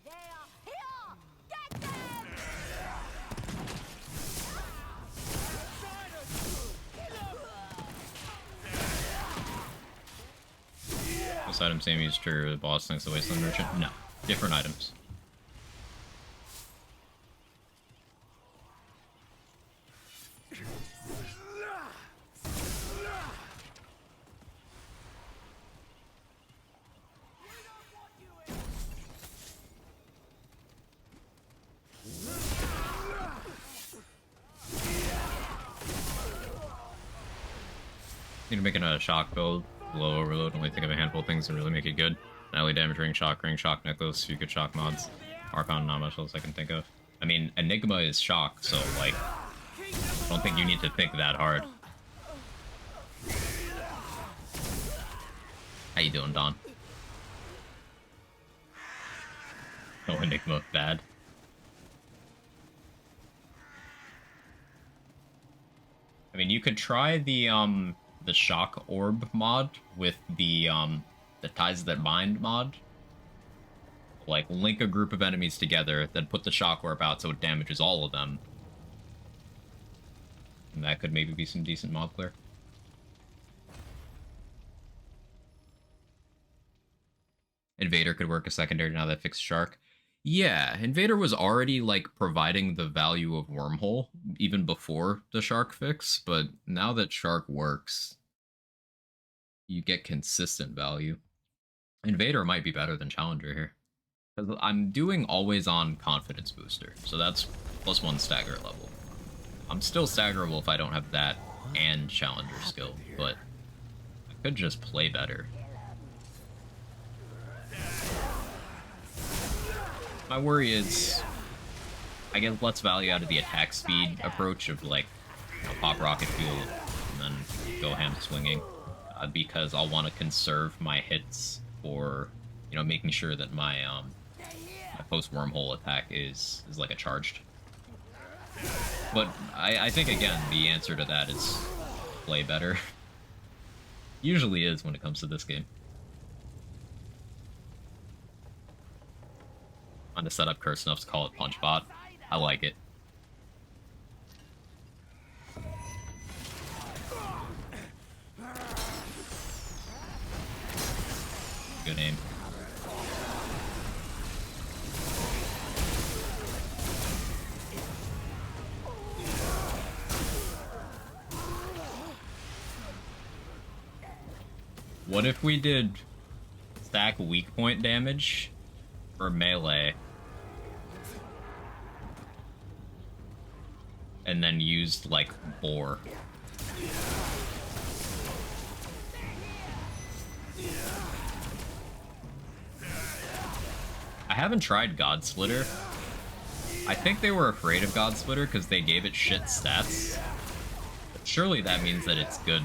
They are here. Get them. This item same used to the boss thanks to the Wasteland Merchant? No. Different items. Need to make a shock build, low overload, only think of a handful of things and really make it good. Ally damage ring, shock necklace, few good shock mods. Archon, not much else I can think of. I mean, Enigma is shock, so like, I don't think you need to think that hard. How you doing, Don? No Enigma, bad. I mean, you could try the shock orb mod with the ties that bind mod. Like, link a group of enemies together, then put the shock orb out so it damages all of them. And that could maybe be some decent mod clear. Invader could work a secondary now that fixed Shark. Yeah, Invader was already, like, providing the value of Wormhole, even before the Shark fix, but now that Shark works, you get consistent value. Invader might be better than Challenger here. Because I'm doing always on confidence booster, so that's +1 stagger level. I'm still staggerable if I don't have that and Challenger skill, but I could just play better. My worry is I get less value out of the attack speed approach of like, you know, pop rocket fuel and then go ham swinging, because I'll want to conserve my hits for, you know, making sure that my my post wormhole attack is like a charged. But I think again the answer to that is play better. Usually is when it comes to this game. On to set up curse enough to call it Punchbot. I like it. Good aim. What if we did stack weak point damage for melee and then used like boar? I haven't tried Godsplitter. I think they were afraid of Godsplitter because they gave it shit stats. But surely that means that it's good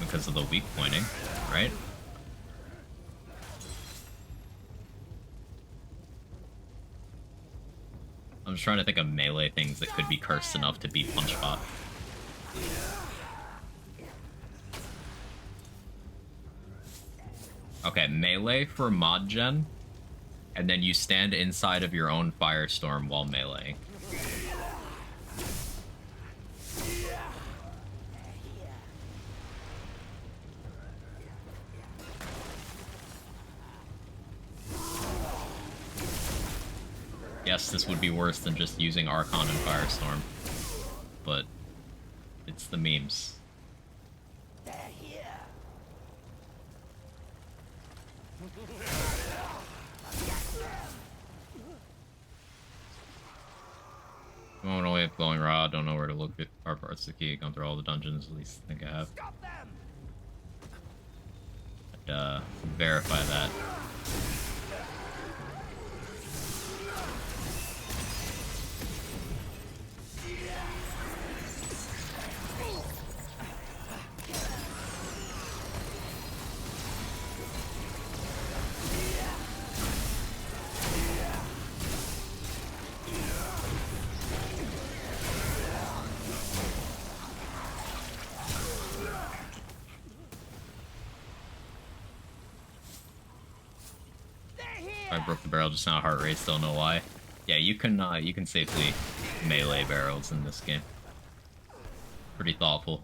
because of the weak pointing, right? I'm just trying to think of melee things that could be cursed enough to beat Punchbot. Okay, melee for mod gen, and then you stand inside of your own firestorm while meleeing. Yes, this would be worse than just using Archon and Firestorm, but it's the memes. I don't only have Glowing Rod, don't know where to look at hard parts the key, gone through all the dungeons, at least I think I have. I'd, verify that. I broke the barrel just now. Heart rate, don't know why. Yeah, you can safely melee barrels in this game. Pretty thoughtful.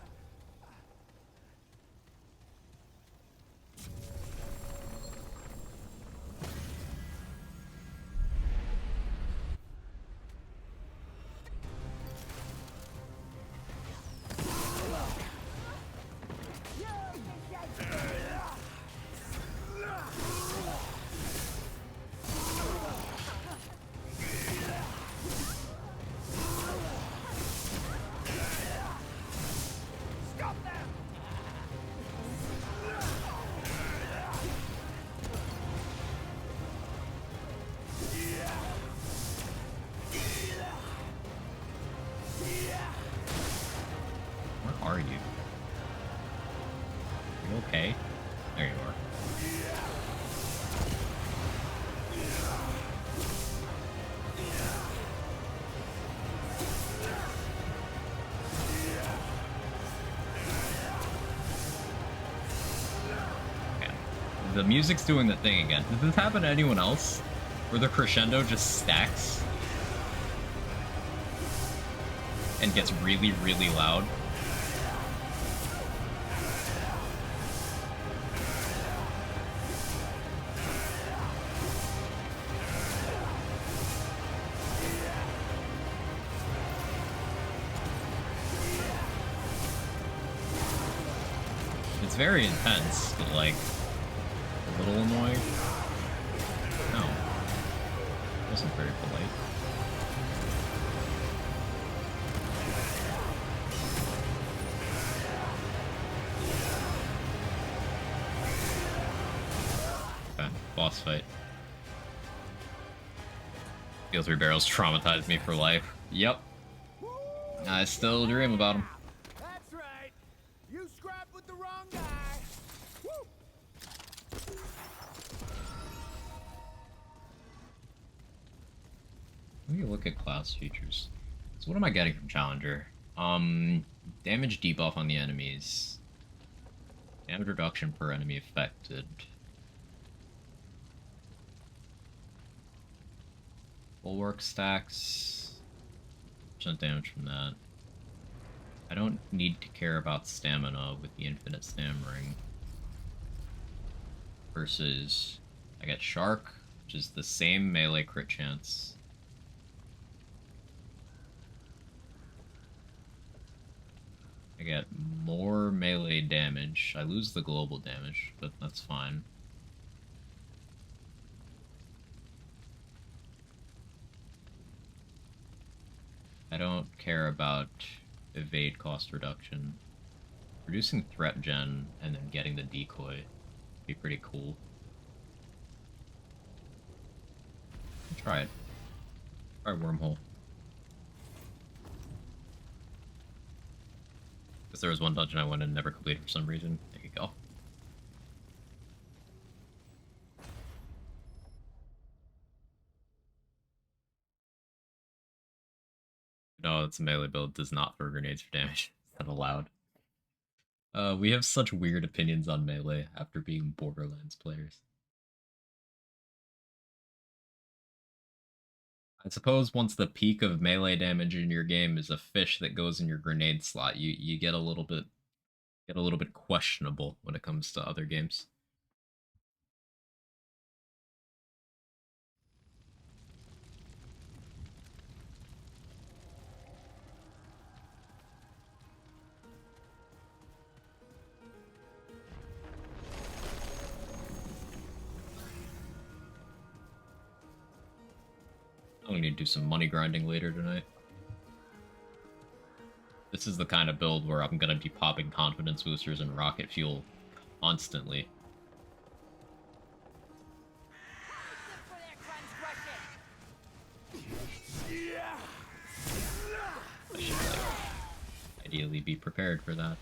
Where are you? Are you okay? There you are. Okay. The music's doing the thing again. Does this happen to anyone else? Where the crescendo just stacks? And gets really, really loud? It's very intense, but like a little annoying. No, it wasn't very polite. Okay, boss fight. Steel 3 barrels traumatized me for life. Yep, I still dream about them. That's right. You scrapped with the wrong guy. Woo! Let me look at class features. So what am I getting from Challenger? Damage debuff on the enemies. Damage reduction per enemy affected. Bulwark stacks. % damage from that. I don't need to care about stamina with the infinite stam ring. Versus, I get Shark, which is the same melee crit chance. I get more melee damage. I lose the global damage, but that's fine. I don't care about evade cost reduction. Reducing threat gen and then getting the decoy would be pretty cool. Try it. Try wormhole. Because there was one dungeon I went and never completed for some reason. There you go. No, it's a melee build. It does not throw grenades for damage. It's not allowed. We have such weird opinions on melee after being Borderlands players. I suppose once the peak of melee damage in your game is a fish that goes in your grenade slot, you get a little bit questionable when it comes to other games. I'm gonna need to do some money grinding later tonight. This is the kind of build where I'm gonna be popping confidence boosters and rocket fuel constantly. I should, like, ideally be prepared for that.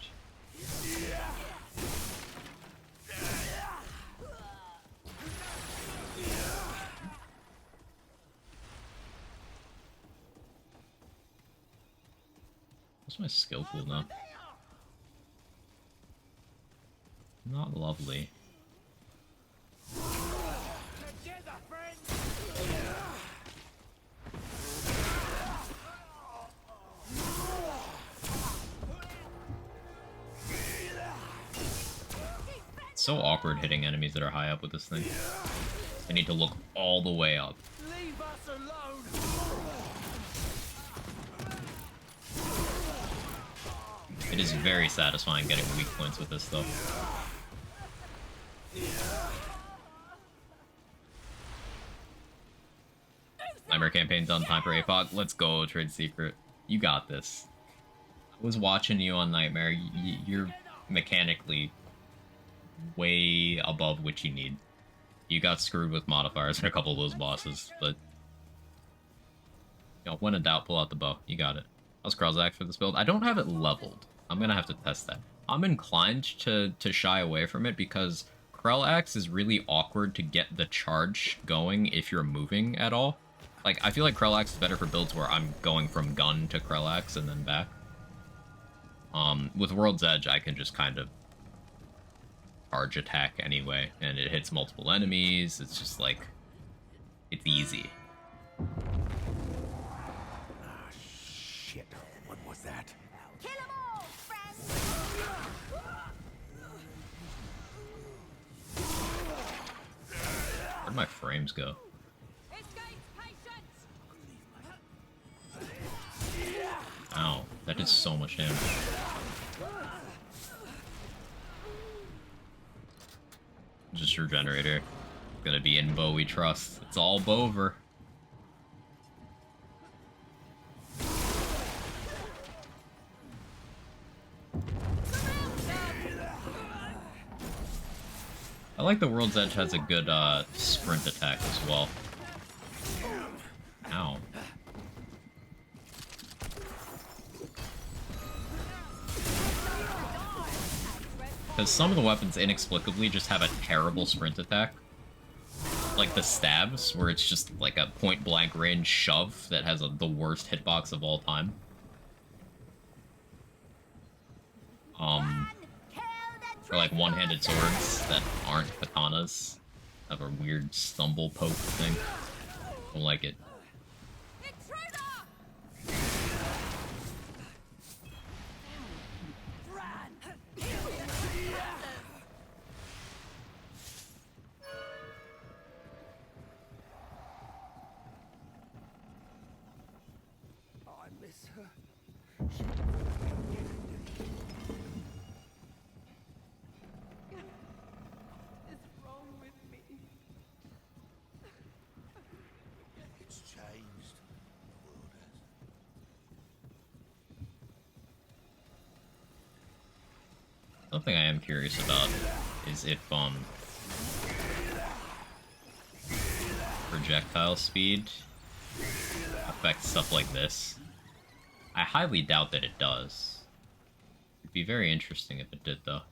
What's my skill pool now? Not lovely. Together, friends. It's so awkward hitting enemies that are high up with this thing. I need to look all the way up. Leave us alone! It is very satisfying getting weak points with this, though. Nightmare campaign's on time for Apoc. Let's go, Trade Secret. You got this. I was watching you on Nightmare. You're mechanically way above what you need. You got screwed with modifiers in a couple of those bosses, but you know, when in doubt, pull out the bow. You got it. How's Krellzax for this build? I don't have it leveled. I'm gonna have to test that. I'm inclined to shy away from it because Krellzax is really awkward to get the charge going if you're moving at all. Like, I feel like Krellzax is better for builds where I'm going from gun to Krellzax and then back. With World's Edge, I can just kind of charge attack anyway, and it hits multiple enemies. It's just like, it's easy. Ah, shit. What was that? Kill 'em all, friends! Where'd my frames go? Escape patience! Ow, that did so much damage. Just regenerator. Gonna be in bow we trust. It's all Bover. I like the World's Edge has a good sprint attack as well. Ow. Because some of the weapons inexplicably just have a terrible sprint attack. Like the stabs, where it's just like a point-blank range shove that has the worst hitbox of all time. Or like one-handed swords that aren't katanas. Have a weird stumble poke thing. Don't like it. I miss her. It's changed. The world has. Something I am curious about is if projectile speed affects stuff like this. I highly doubt that it does. It'd be very interesting if it did, though.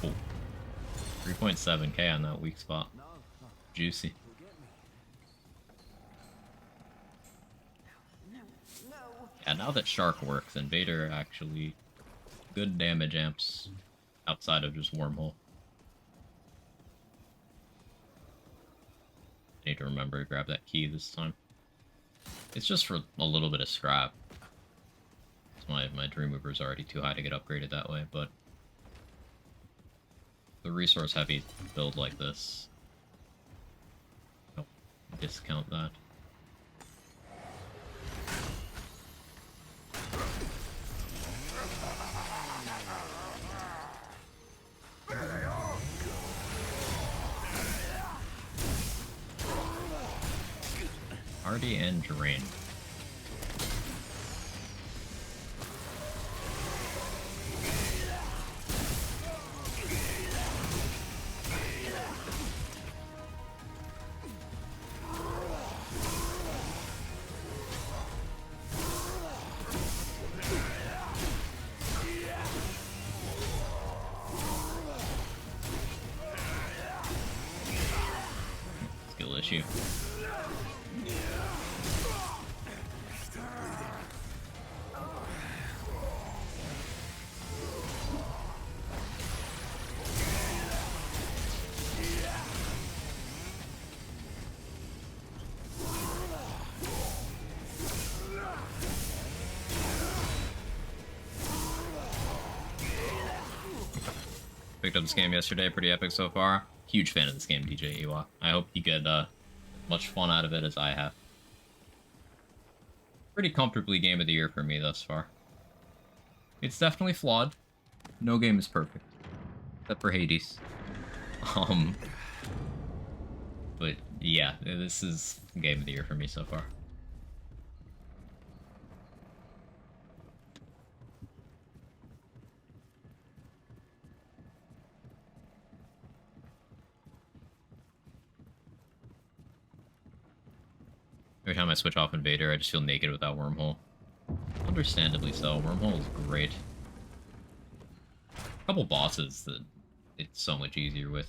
Oh. 3.7k on that weak spot. Juicy. Yeah, now that Shark works, Invader actually good damage amps outside of just Wormhole. I need to remember to grab that key this time. It's just for a little bit of scrap. My Dreamweaver's already too high to get upgraded that way, but the resource heavy build like this, oh, discount that. Hardy and Drain. issue. Picked up this game yesterday, pretty epic so far. Huge fan of this game, DJ Iwa. I hope you get much fun out of it as I have. Pretty comfortably game of the year for me thus far. It's definitely flawed. No game is perfect. Except for Hades. But yeah, this is game of the year for me so far. Every time I switch off Invader, I just feel naked without Wormhole. Understandably so. Wormhole is great. A couple bosses that it's so much easier with.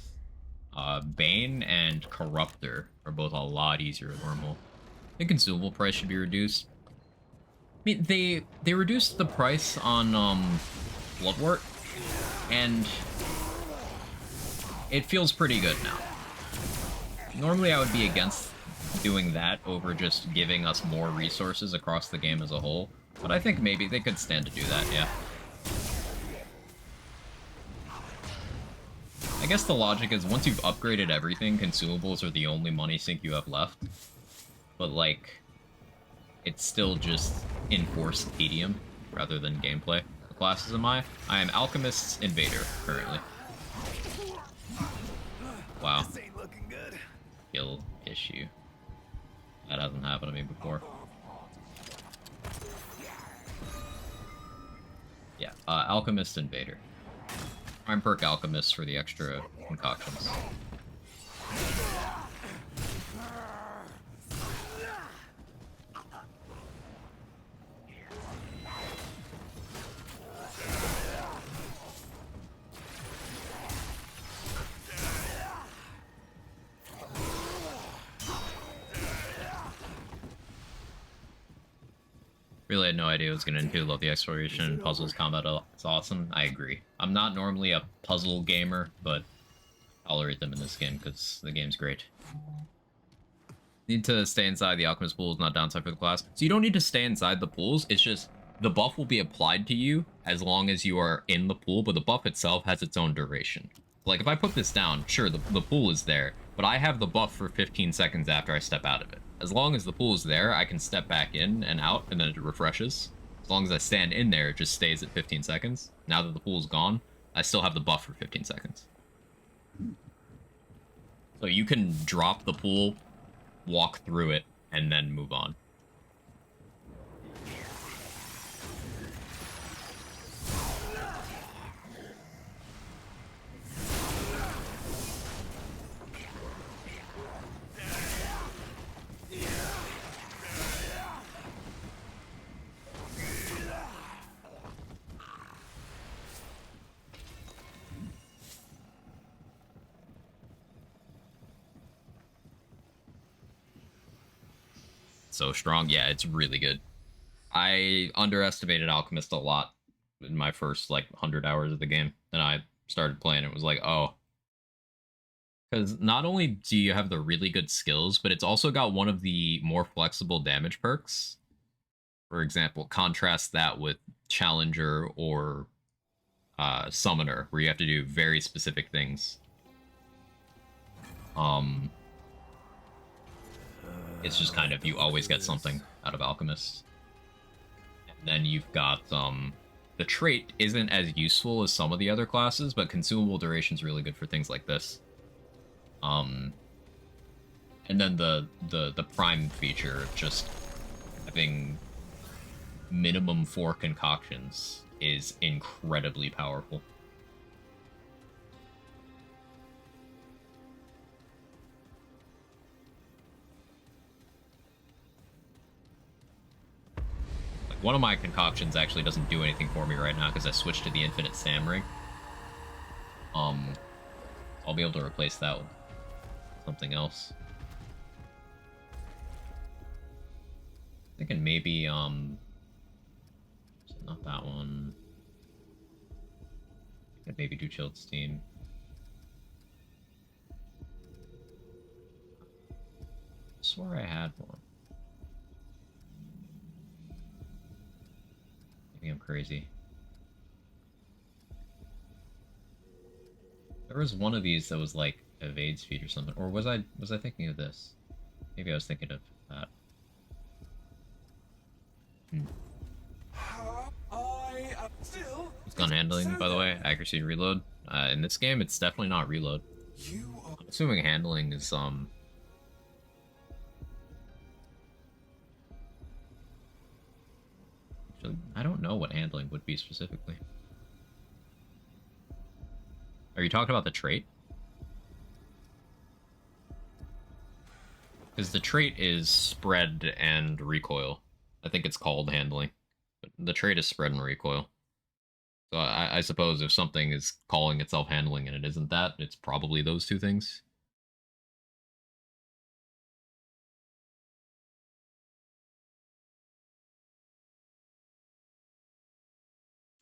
Bane and Corruptor are both a lot easier with Wormhole. I think consumable price should be reduced. I mean, they reduced the price on Bloodwort, and it feels pretty good now. Normally I would be against doing that over just giving us more resources across the game as a whole, but I think maybe they could stand to do that, yeah. I guess the logic is once you've upgraded everything, consumables are the only money sink you have left. But, like, it's still just enforced tedium rather than gameplay. What classes am I? I am Alchemist's Invader, currently. Wow. Kill issue. That hasn't happened to me before. Yeah, Alchemist Invader. Prime perk Alchemist for the extra concoctions. Really had no idea it was going to do. Love the exploration, puzzles, combat. It's awesome. I agree. I'm not normally a puzzle gamer, but I tolerate them in this game because the game's great. Need to stay inside the Alchemist pools, not downside for the class. So you don't need to stay inside the pools. It's just the buff will be applied to you as long as you are in the pool, but the buff itself has its own duration. Like if I put this down, sure, the pool is there, but I have the buff for 15 seconds after I step out of it. As long as the pool is there, I can step back in and out, and then it refreshes. As long as I stand in there, it just stays at 15 seconds. Now that the pool's gone, I still have the buff for 15 seconds. So you can drop the pool, walk through it, and then move on. So strong. Yeah, it's really good. I underestimated Alchemist a lot in my first, like, 100 hours of the game. Then I started playing, it was like, oh. Because not only do you have the really good skills, but it's also got one of the more flexible damage perks. For example, contrast that with Challenger or Summoner, where you have to do very specific things. It's just kind of, you always get something out of Alchemist. And then you've got, the trait isn't as useful as some of the other classes, but consumable duration's really good for things like this. And then the prime feature of just having minimum 4 concoctions is incredibly powerful. One of my concoctions actually doesn't do anything for me right now because I switched to the Infinite Sam Ring. I'll be able to replace that with something else. Thinking maybe not that one. I could maybe do chilled steam. I swore I had one. Maybe I'm crazy. There was one of these that was like evade speed or something, or was I thinking of this? Maybe I was thinking of that. It's gun handling, by the way, accuracy and reload. In this game, it's definitely not reload. I'm assuming handling is Actually, I don't know what handling would be specifically. Are you talking about the trait? Because the trait is spread and recoil. I think it's called handling. But the trait is spread and recoil. So I suppose if something is calling itself handling and it isn't that, it's probably those two things.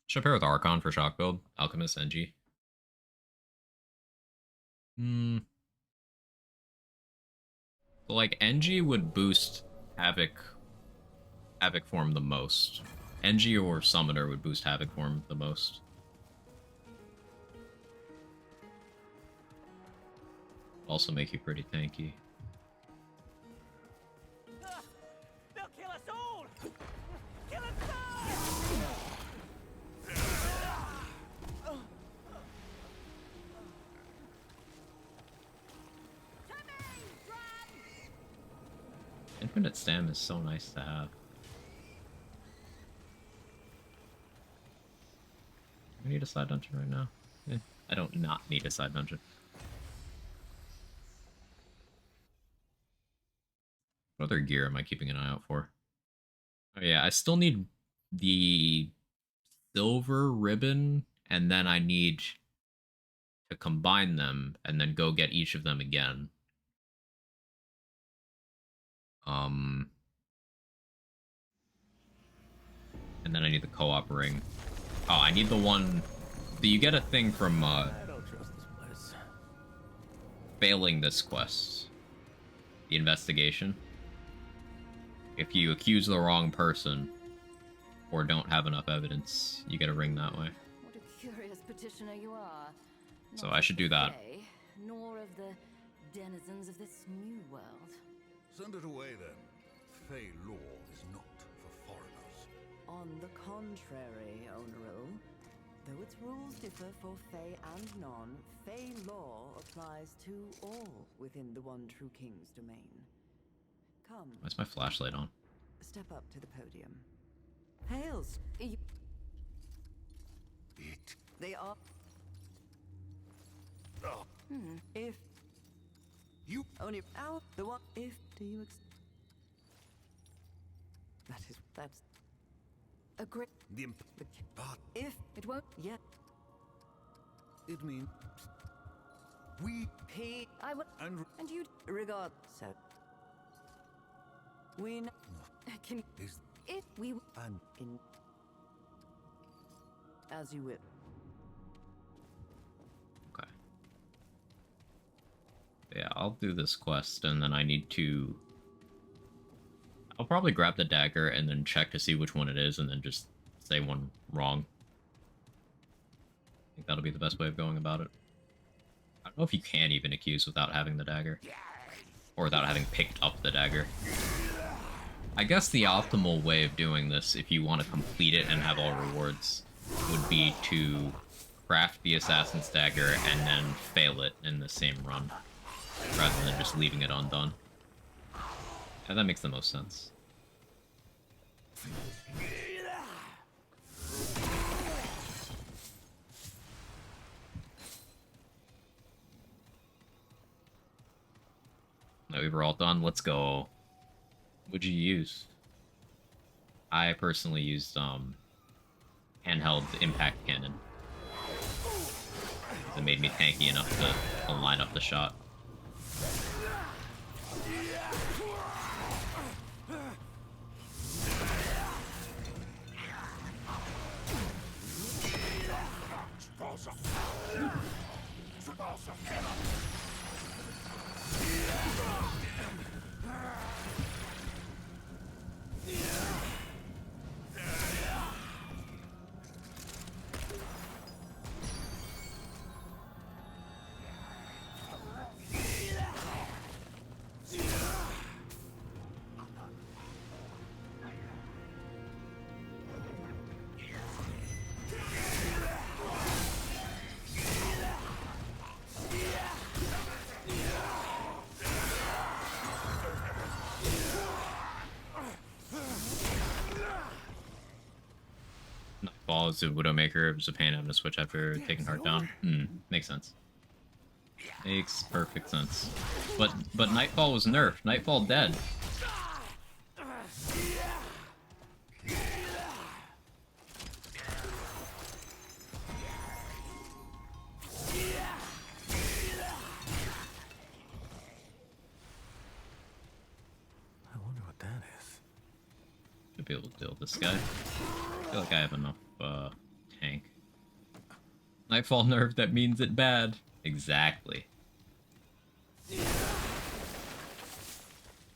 Should pair with Archon for shock build. Alchemist, NG. So like NG would boost Havoc form the most. NG or Summoner would boost Havoc form the most. Also make you pretty tanky. They'll kill us all! Kill us all! Infinite stam is so nice to have. I need a side dungeon right now. I don't not need a side dungeon. What other gear am I keeping an eye out for? Oh yeah, I still need the silver ribbon, and then I need to combine them and then go get each of them again. And then I need the co-op ring. Oh, I need the one. So you get a thing from I don't trust this place. failing this quest. The investigation. If you accuse the wrong person or don't have enough evidence, you get a ring that way. What a curious petitioner you are. So Not I of should the do that. Fae, nor of the denizens of this new world. Send it away then. Fey law is not for foreigners. On the contrary, Oneril. Though its rules differ for Fey and non, Fey law applies to all within the One True King's domain. Come, Why's my flashlight on? step up to the podium. Hails! It. They are... Oh, If... you. Only out the one... If... Do you That's... A great... The but If... It won't... Yet... it means we I will... and you... Regard... So... We... Can... is If we... and In... As you will. Okay. Yeah, I'll do this quest, and then I need to... I'll probably grab the dagger and then check to see which one it is, and then just say one wrong. I think that'll be the best way of going about it. I don't know if you can even accuse without having the dagger. Or without having picked up the dagger. I guess the optimal way of doing this, if you want to complete it and have all rewards, would be to craft the Assassin's Dagger and then fail it in the same run, rather than just leaving it undone. Yeah, that makes the most sense. Now we were all done. Let's go. What'd you use? I personally used handheld impact cannon. It made me tanky enough to line up the shot. Nightfall is the Widowmaker. It was a pain having to switch after taking Heart down. Makes sense. Makes perfect sense. But Nightfall was nerfed. Nightfall dead. I wonder what that is. Should be able to deal with this guy. I feel like I have enough tank. Nightfall nerf, that means it bad. Exactly.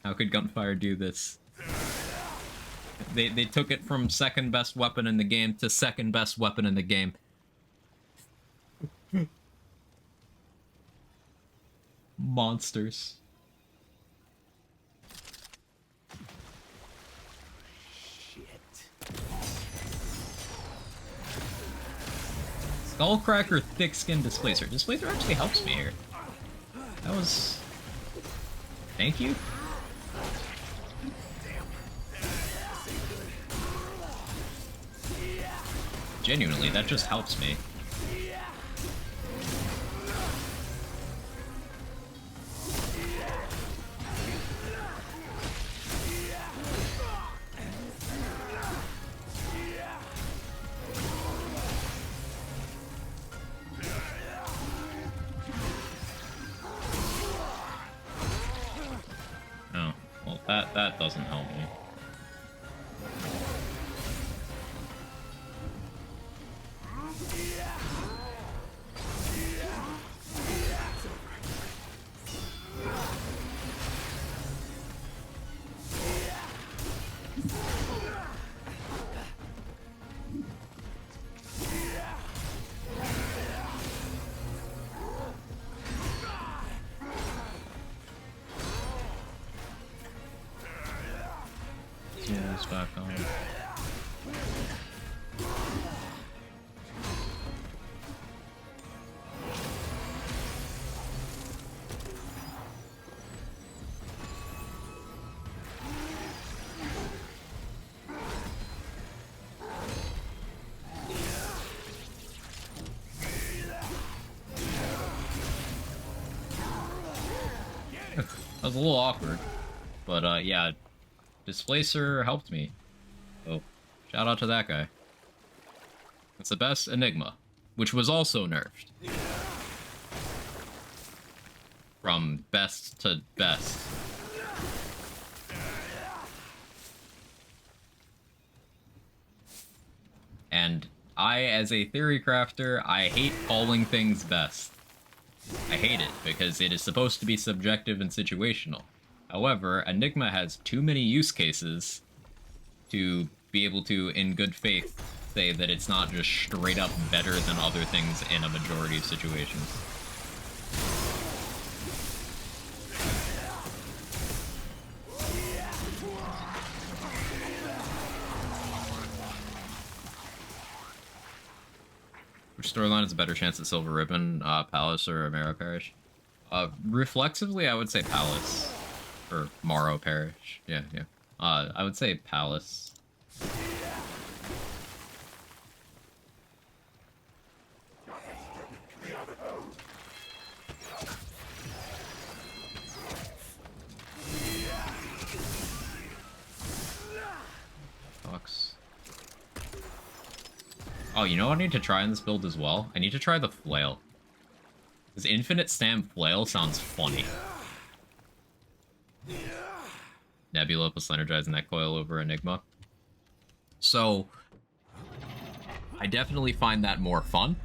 How could Gunfire do this? They took it from second best weapon in the game to second best weapon in the game. Monsters. Skullcracker, Thick Skin, Displacer. Displacer actually helps me here. That was... Thank you? Genuinely, that just helps me. Oh, well, that doesn't help me. Zoom's back on. That was a little awkward, but yeah, Displacer helped me. Oh, shout out to that guy. It's the best Enigma, which was also nerfed. From best to best. And I, as a theory crafter, I hate calling things best. I hate it, because it is supposed to be subjective and situational. However, Enigma has too many use cases to be able to, in good faith, say that it's not just straight up better than other things in a majority of situations. Which storyline has a better chance at Silver Ribbon, Palace or Amaro Parish? Reflexively, I would say Palace. Or Morrow Parish. Yeah. I would say Palace. Fox. Oh, you know what I need to try in this build as well? I need to try the Flail. This Infinite Stam Flail sounds funny. Nebula plus Energize Neck Coil over Enigma. So, I definitely find that more fun.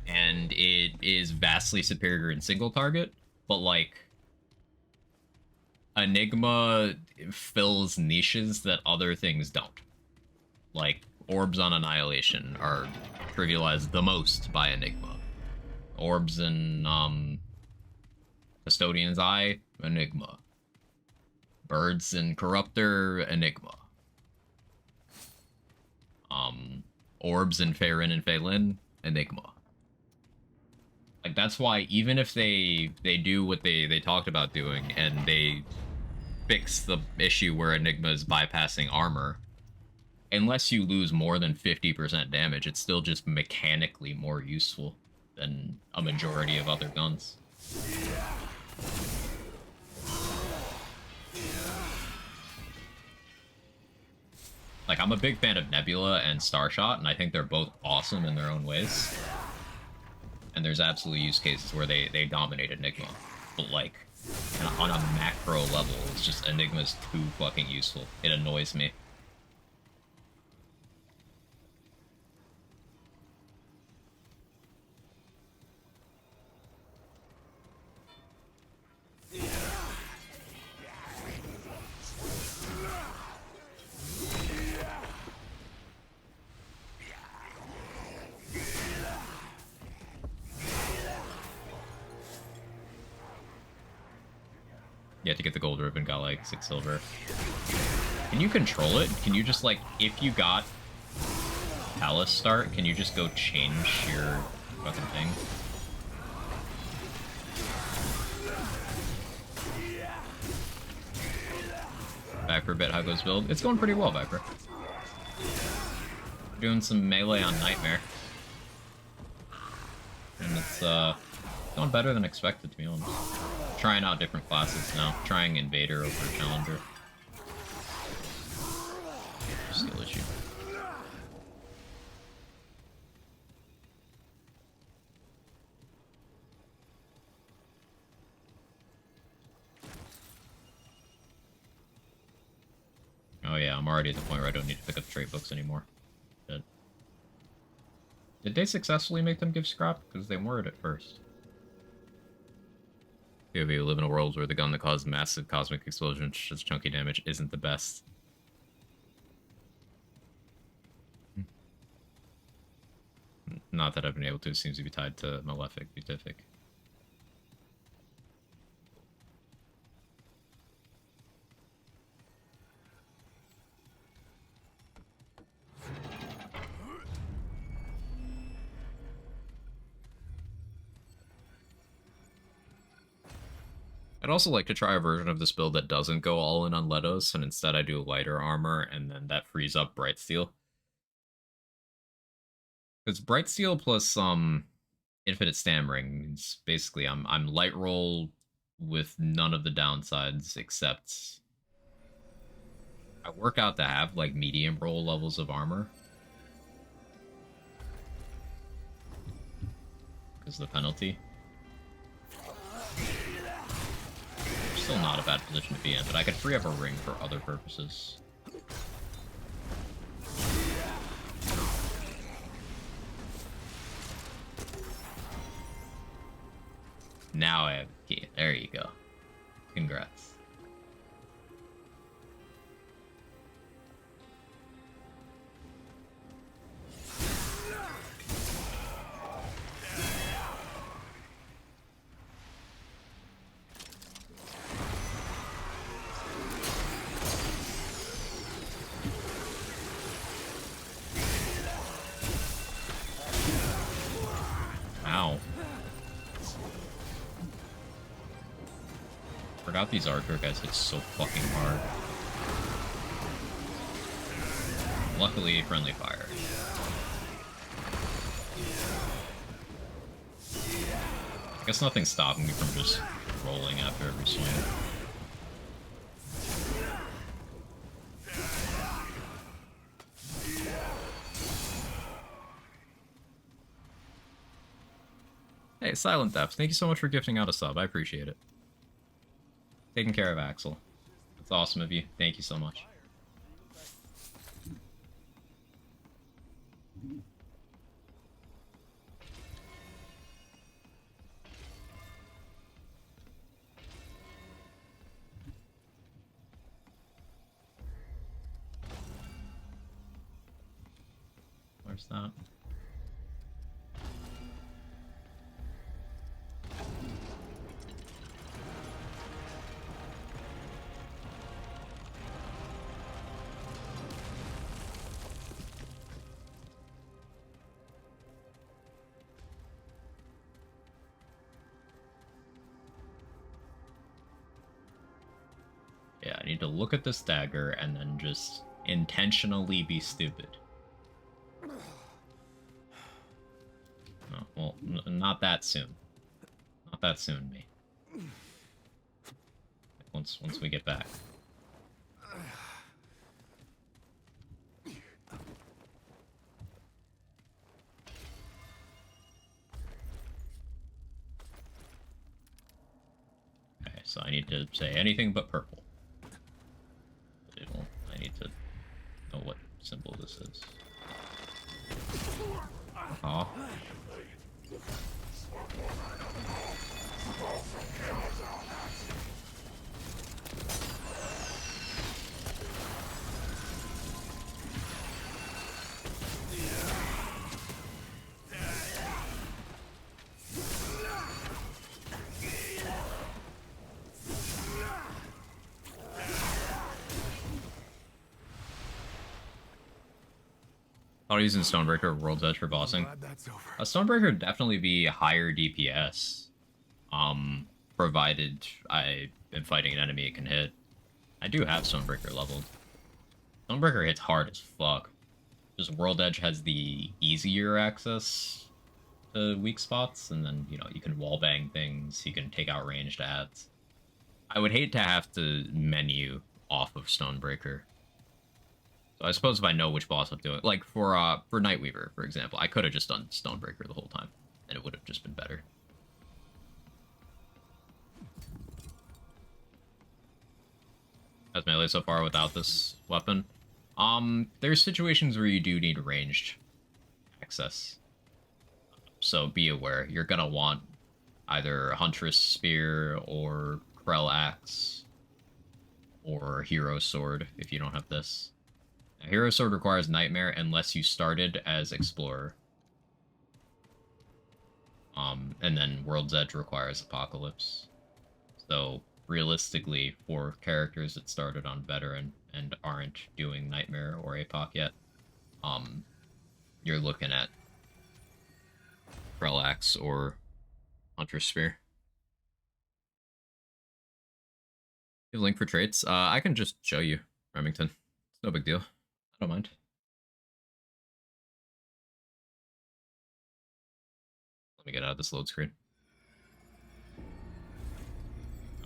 and it is vastly superior in single target, but like Enigma fills niches that other things don't. Like orbs on Annihilation are trivialized the most by Enigma. Orbs in Custodian's Eye, Enigma. Birds in Corruptor, Enigma. Orbs in Faerun and Phelan, Enigma. Like, that's why even if they do what they talked about doing and they fix the issue where Enigma is bypassing armor, unless you lose more than 50% damage, it's still just mechanically more useful than a majority of other guns. Like, I'm a big fan of Nebula and Starshot, and I think they're both awesome in their own ways. And there's absolutely use cases where they dominate Enigma. But, like, on a macro level, it's just Enigma's too fucking useful. It annoys me. You have to get the gold ribbon, got like 6 silver. Can you control it? Can you just like, if you got Palace start, can you just go change your fucking thing? Back for a bit, how goes build? It's going pretty well, Viper. Doing some melee on Nightmare. And it's going better than expected, to be honest. Trying out different classes now. Trying Invader over Challenger. Skill issue. Oh yeah, I'm already at the point where I don't need to pick up trait books anymore. Good. Did they successfully make them give scrap? Because they weren't at first. We live in a world where the gun that caused massive cosmic explosions, just chunky damage, isn't the best. Not that I've been able to. It seems to be tied to Malefic, Beatific. I'd also like to try a version of this build that doesn't go all in on Letos, and instead I do lighter armor, and then that frees up Bright Steel. Because Bright Steel plus Infinite Stammering means basically I'm light roll with none of the downsides except I work out to have like medium roll levels of armor. Because of the penalty. Still not a bad position to be in, but I could free up a ring for other purposes. Now I have a key. There you go. Congrats. Ow. Forgot these Archer guys hit so fucking hard. Luckily, friendly fire. I guess nothing's stopping me from just rolling after every swing. Hey, Silent Depth, thank you so much for gifting out a sub. I appreciate it. Taking care of Axel. That's awesome of you. Thank you so much. There's that. Yeah, I need to look at this dagger and then just intentionally be stupid. Oh, well, not that soon. Not that soon, me. Once we get back. Okay, so I need to say anything but purple. I need to know what symbol this is. Oh. I was using Stonebreaker or World's Edge for bossing. A Stonebreaker would definitely be higher DPS. Provided I am fighting an enemy it can hit. I do have Stonebreaker leveled. Stonebreaker hits hard as fuck. Just World Edge has the easier access to weak spots, and then, you know, you can wallbang things, you can take out ranged ads. I would hate to have to menu off of Stonebreaker. So I suppose if I know which boss I'm doing, like for Nightweaver, for example, I could have just done Stonebreaker the whole time, and it would have just been better. How's melee so far without this weapon? There's situations where you do need ranged access. So be aware, you're gonna want either Huntress Spear or Krell Axe or Hero Sword if you don't have this. Now, Hero Sword requires Nightmare unless you started as Explorer. And then World's Edge requires Apocalypse. So realistically, for characters that started on Veteran and aren't doing Nightmare or Apoc yet, you're looking at Krell Axe or Hunter's Spear. You have a link for traits? I can just show you, Remington. It's no big deal. I don't mind. Let me get out of this load screen.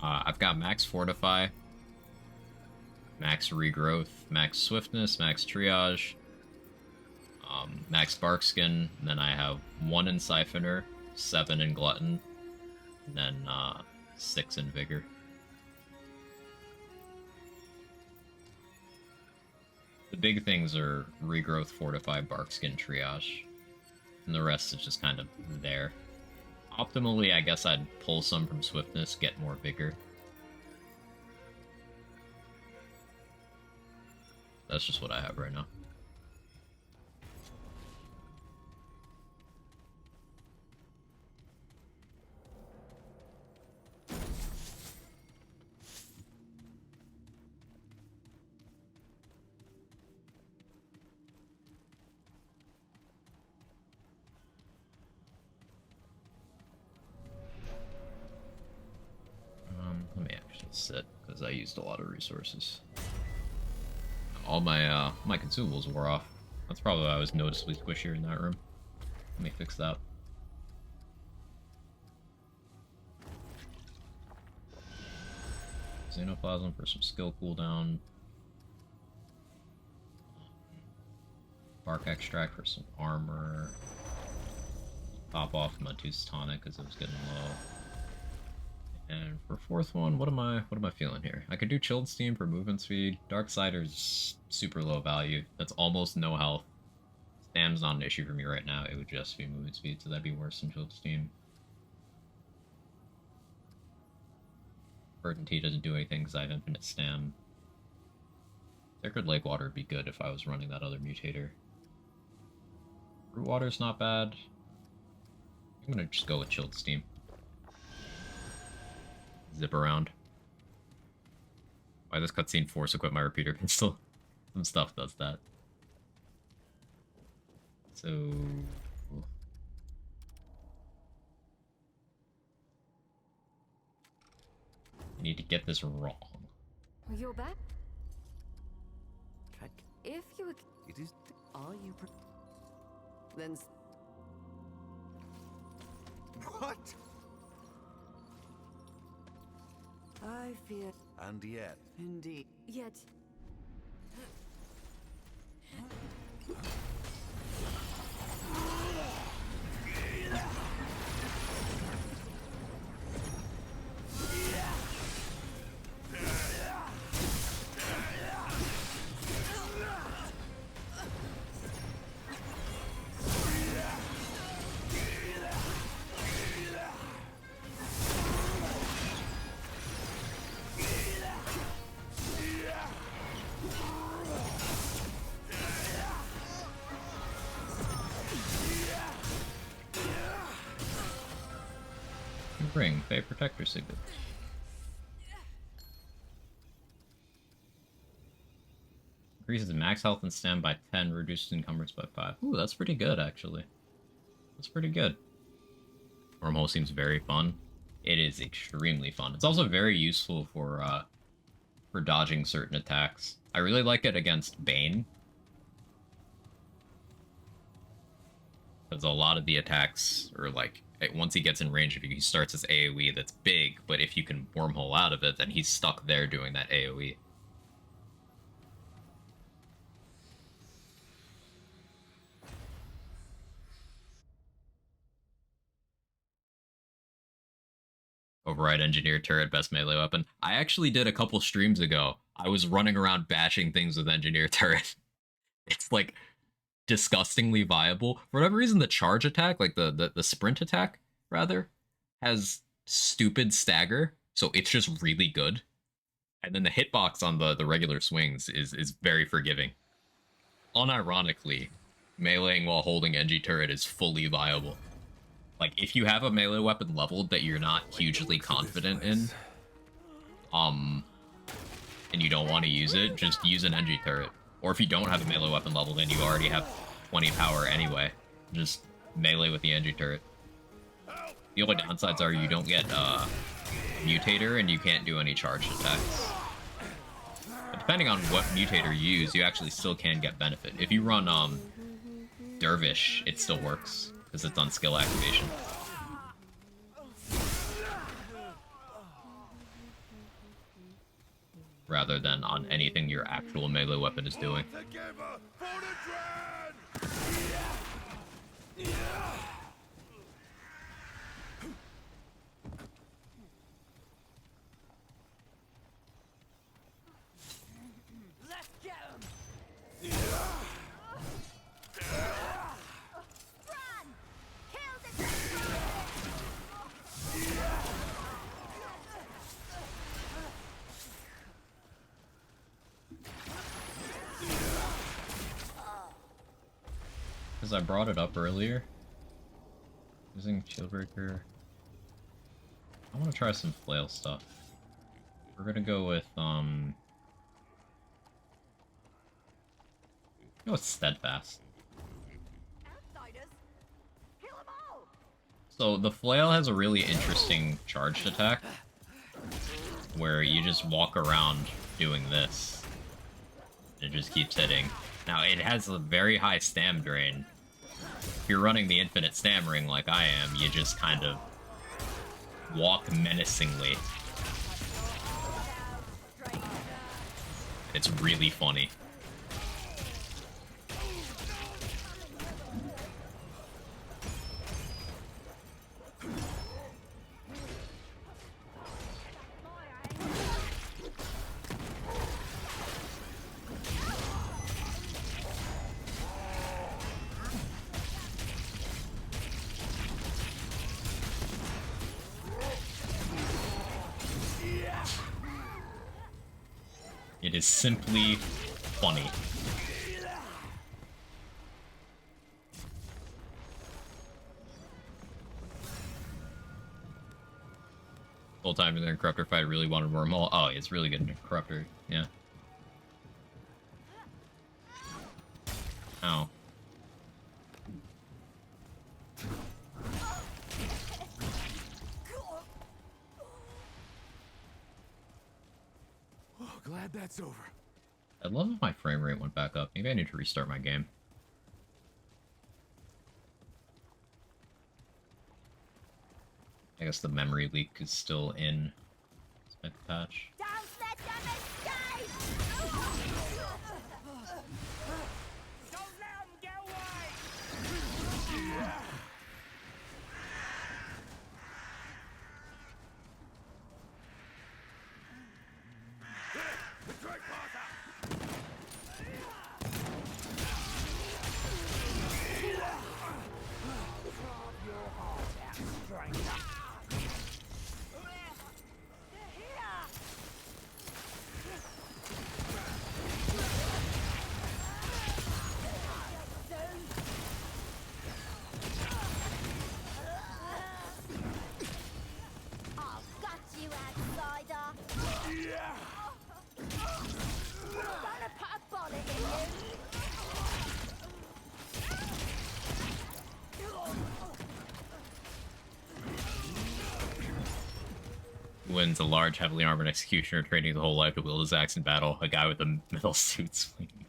I've got max Fortify, max Regrowth, max Swiftness, max Triage, max Barkskin, and then I have 1 in Siphoner, 7 in Glutton, and then 6 in Vigor. The big things are Regrowth, Fortify, Barkskin, Triage, and the rest is just kind of there. Optimally, I guess I'd pull some from Swiftness, get more Vigor. That's just what I have right now. Let me actually sit, because I used a lot of resources. All my my consumables wore off. That's probably why I was noticeably squishier in that room. Let me fix that. Xenoplasm for some skill cooldown. Bark extract for some armor. Pop off my Tooth's tonic because it was getting low. And for fourth one, what am I feeling here? I could do chilled steam for movement speed. Darksider's super low value. That's almost no health. Stam's not an issue for me right now. It would just be movement speed, so that'd be worse than chilled steam. Verdant Tea doesn't do anything because I have infinite stam. Sacred Lake Water would be good if I was running that other mutator. Root water's not bad. I'm gonna just go with chilled steam. Zip around. Why this cutscene force equip my repeater pistol? Some stuff does that. So I need to get this wrong. You're back? If you... It is... Are you... Then... What? I fear... And yet... Indeed. Yet... Ring, Fey Protector Signet. Increases max health and stam by 10, reduces encumbrance by 5. Ooh, that's pretty good, actually. That's pretty good. Wormhole seems very fun. It is extremely fun. It's also very useful for dodging certain attacks. I really like it against Bane. Because a lot of the attacks are like, once he gets in range of you, he starts his AoE that's big, but if you can wormhole out of it, then he's stuck there doing that AoE. Override Engineer Turret, best melee weapon. I actually did a couple streams ago. I was running around bashing things with Engineer Turret. It's like disgustingly viable. For whatever reason, the charge attack, like the sprint attack, rather, has stupid stagger, so it's just really good. And then the hitbox on the regular swings is very forgiving. Unironically, meleeing while holding Engi Turret is fully viable. Like, if you have a melee weapon leveled that you're not hugely confident in, and you don't want to use it, just use an Engi Turret. Or if you don't have a melee weapon leveled and you already have 20 power anyway, just melee with the Engi Turret. The only downsides are you don't get Mutator and you can't do any charged attacks. But depending on what Mutator you use, you actually still can get benefit. If you run Dervish, it still works, because it's on skill activation. Rather than on anything your actual melee weapon is doing. Because I brought it up earlier. Using Chillbreaker. I want to try some flail stuff. We're gonna go with go with Steadfast. So the flail has a really interesting charged attack, where you just walk around doing this. It just keeps hitting. Now, it has a very high stam drain. If you're running the infinite stam ring like I am, you just kind of walk menacingly. It's really funny. It is simply funny. Full time in the Corruptor fight, I really wanted Wormhole. Oh, it's really good in Corruptor, yeah. Ow. Oh, glad that's over. I love if my frame rate went back up. Maybe I need to restart my game. I guess the memory leak is still in this patch. Don't let them escape! Don't let them get away! The Drake Parker! Your heart out, stranger! They're here! I've got you, outsider! Gonna put a bullet in you! Wins a large, heavily armored executioner training his whole life to wield his axe in battle. A guy with a metal suit swinging.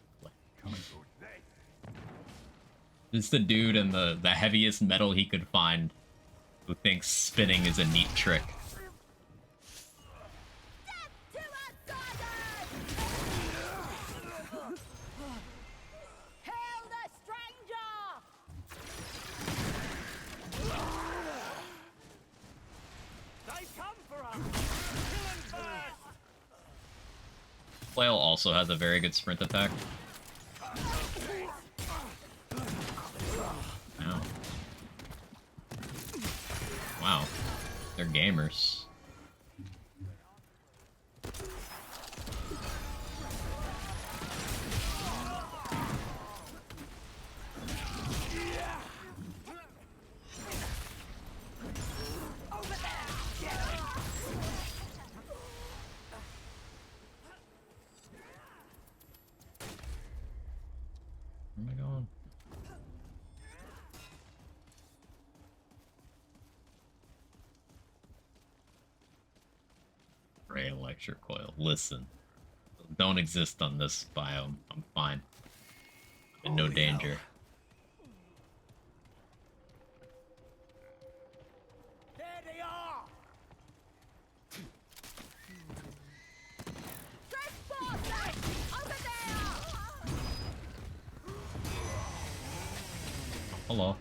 It's the dude in the heaviest metal he could find who thinks spinning is a neat trick. To outsiders! Hail the stranger! They come for us! Kill them first! Flail also has a very good sprint attack. Ow. Wow. They're gamers. Where am I going? Ray electric coil. Listen. Don't exist on this biome. I'm fine. I'm in no danger. There they are! Trespassers! Over there! Hello.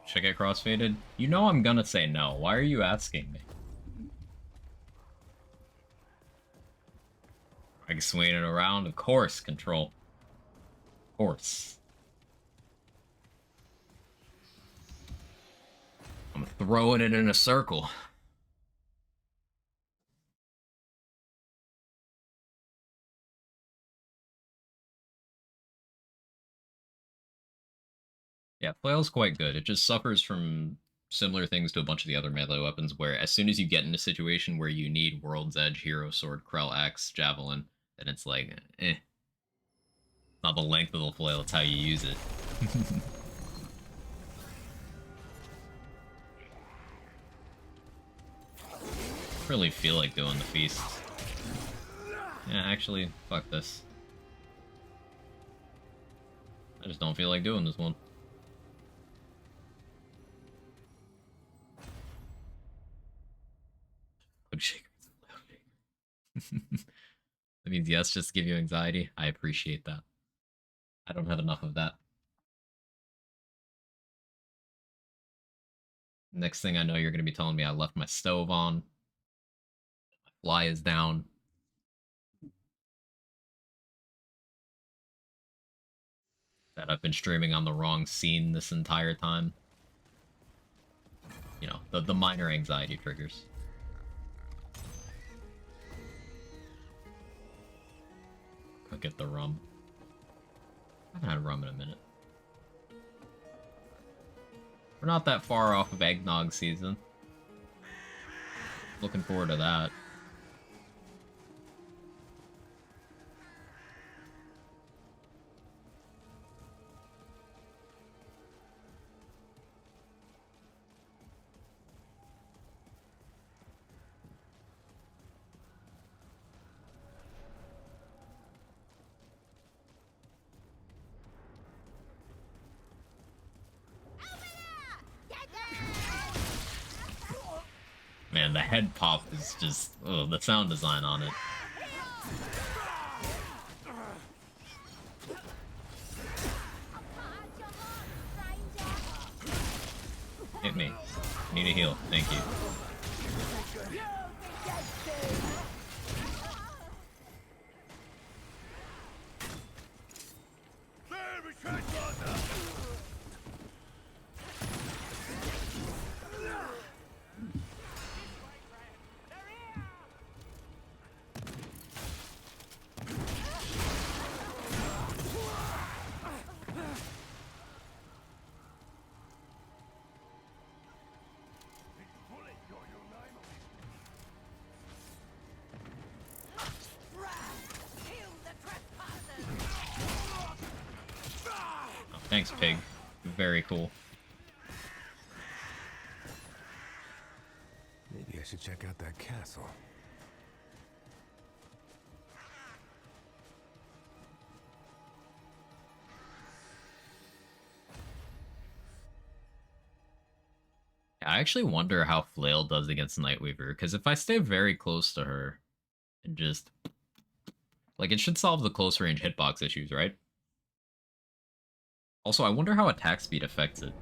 Should I get crossfaded? You know I'm gonna say no. Why are you asking me? I can swing it around. Of course, control. Of course. I'm throwing it in a circle. Yeah, flail's quite good. It just suffers from similar things to a bunch of the other melee weapons, where as soon as you get in a situation where you need World's Edge, Hero Sword, Krell Axe, Javelin, then it's like, eh. Not the length of the flail, it's how you use it. Really feel like doing the feast. Yeah, actually, fuck this. I just don't feel like doing this one. Loud shaker. Loud shaker. That means yes, just to give you anxiety. I appreciate that. I don't have enough of that. Next thing I know, you're gonna be telling me I left my stove on. My fly is down. That I've been streaming on the wrong scene this entire time. You know, the minor anxiety triggers. I'll get the rum. I haven't had rum in a minute. We're not that far off of eggnog season. Looking forward to that. Man, the head pop is just... oh, the sound design on it. Hit me. Need a heal. Thank you. Thanks, pig. Very cool. Maybe I should check out that castle. I actually wonder how Flail does against Nightweaver, because if I stay very close to her and just... like, it should solve the close range hitbox issues, right? Also, I wonder how attack speed affects it.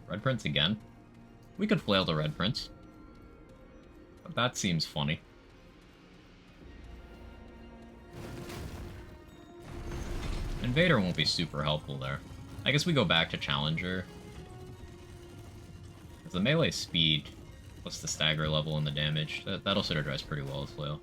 Red Prince again? We could flail the Red Prince. But that seems funny. Invader won't be super helpful there. I guess we go back to Challenger. Because the melee speed plus the stagger level and the damage, that'll synergize pretty well with flail.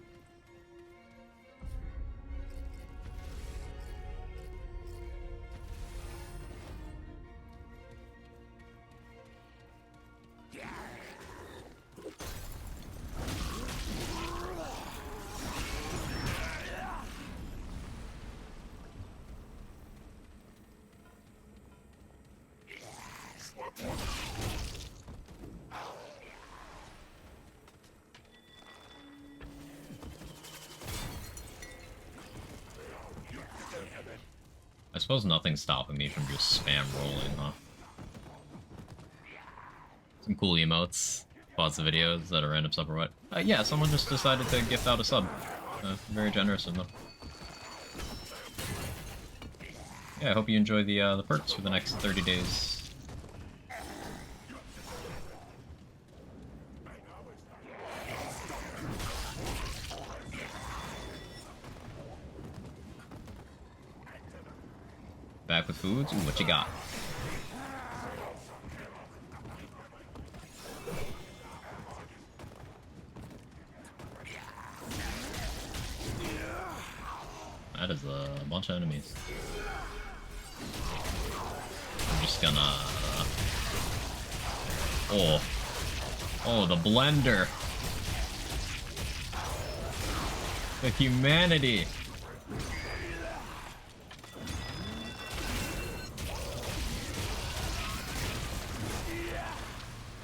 I suppose nothing's stopping me from just spam rolling, huh? Some cool emotes. Pause the videos that a random sub or what? Yeah, someone just decided to gift out a sub. Very generous of them. Yeah, I hope you enjoy the perks for the next 30 days. Back with foods? Ooh, what you got? That is a bunch of enemies. I'm just gonna... Oh, the blender! The humanity!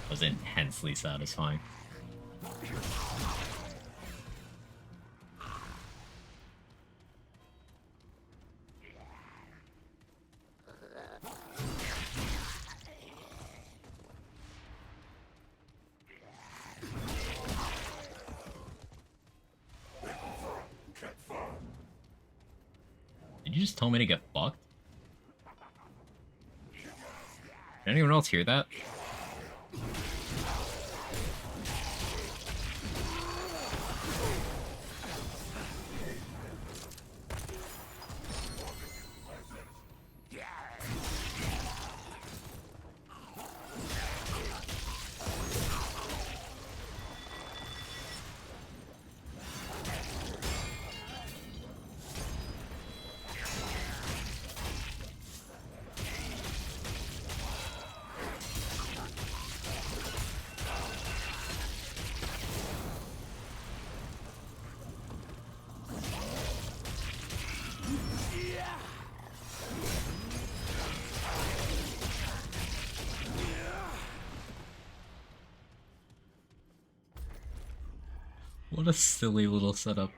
Was intensely satisfying. Did you just tell me to get fucked? Did anyone else hear that? What a silly little setup.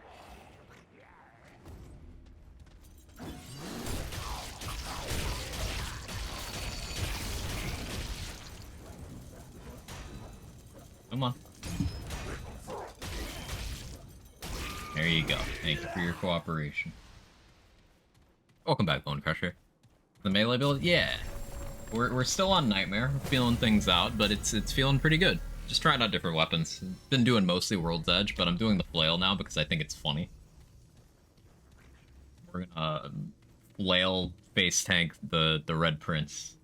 Come on. There you go. Thank you for your cooperation. Welcome back, Bone Crusher. The melee build? Yeah. We're still on Nightmare, feeling things out, but it's feeling pretty good. Just trying out different weapons. Been doing mostly World's Edge, but I'm doing the flail now because I think it's funny. We're gonna flail face tank the Red Prince.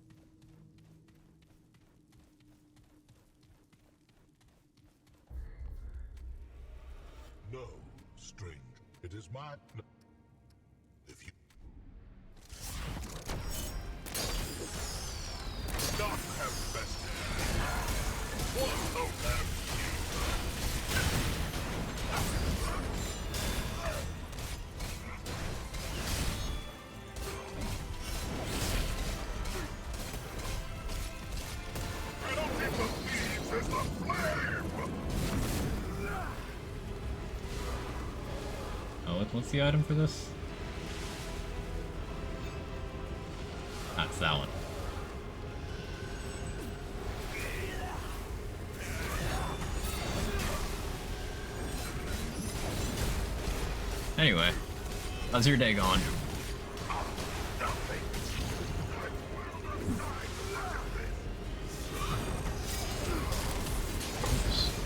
No, strange. It is my... If you... Not have best. One don't have Oh, what's the item for this? That's that one. Anyway, how's your day going?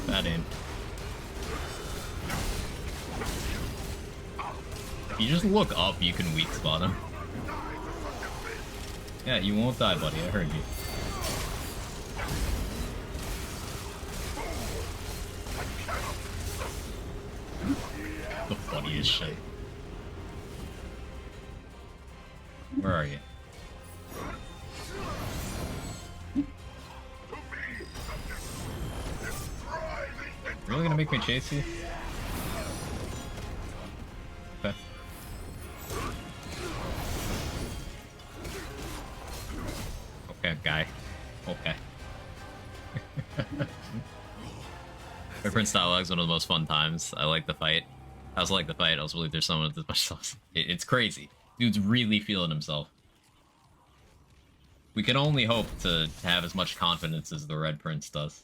That in. If you just look up, you can weak spot him. Yeah, you won't die, buddy. I heard you. The funniest shit. Where are you? Really gonna make me chase you? Okay. Okay, guy. Okay. My Prince Dialogue is one of the most fun times. I like the fight. I also like the fight. I also believe there's someone with this much sauce. It's crazy. Dude's really feeling himself. We can only hope to have as much confidence as the Red Prince does.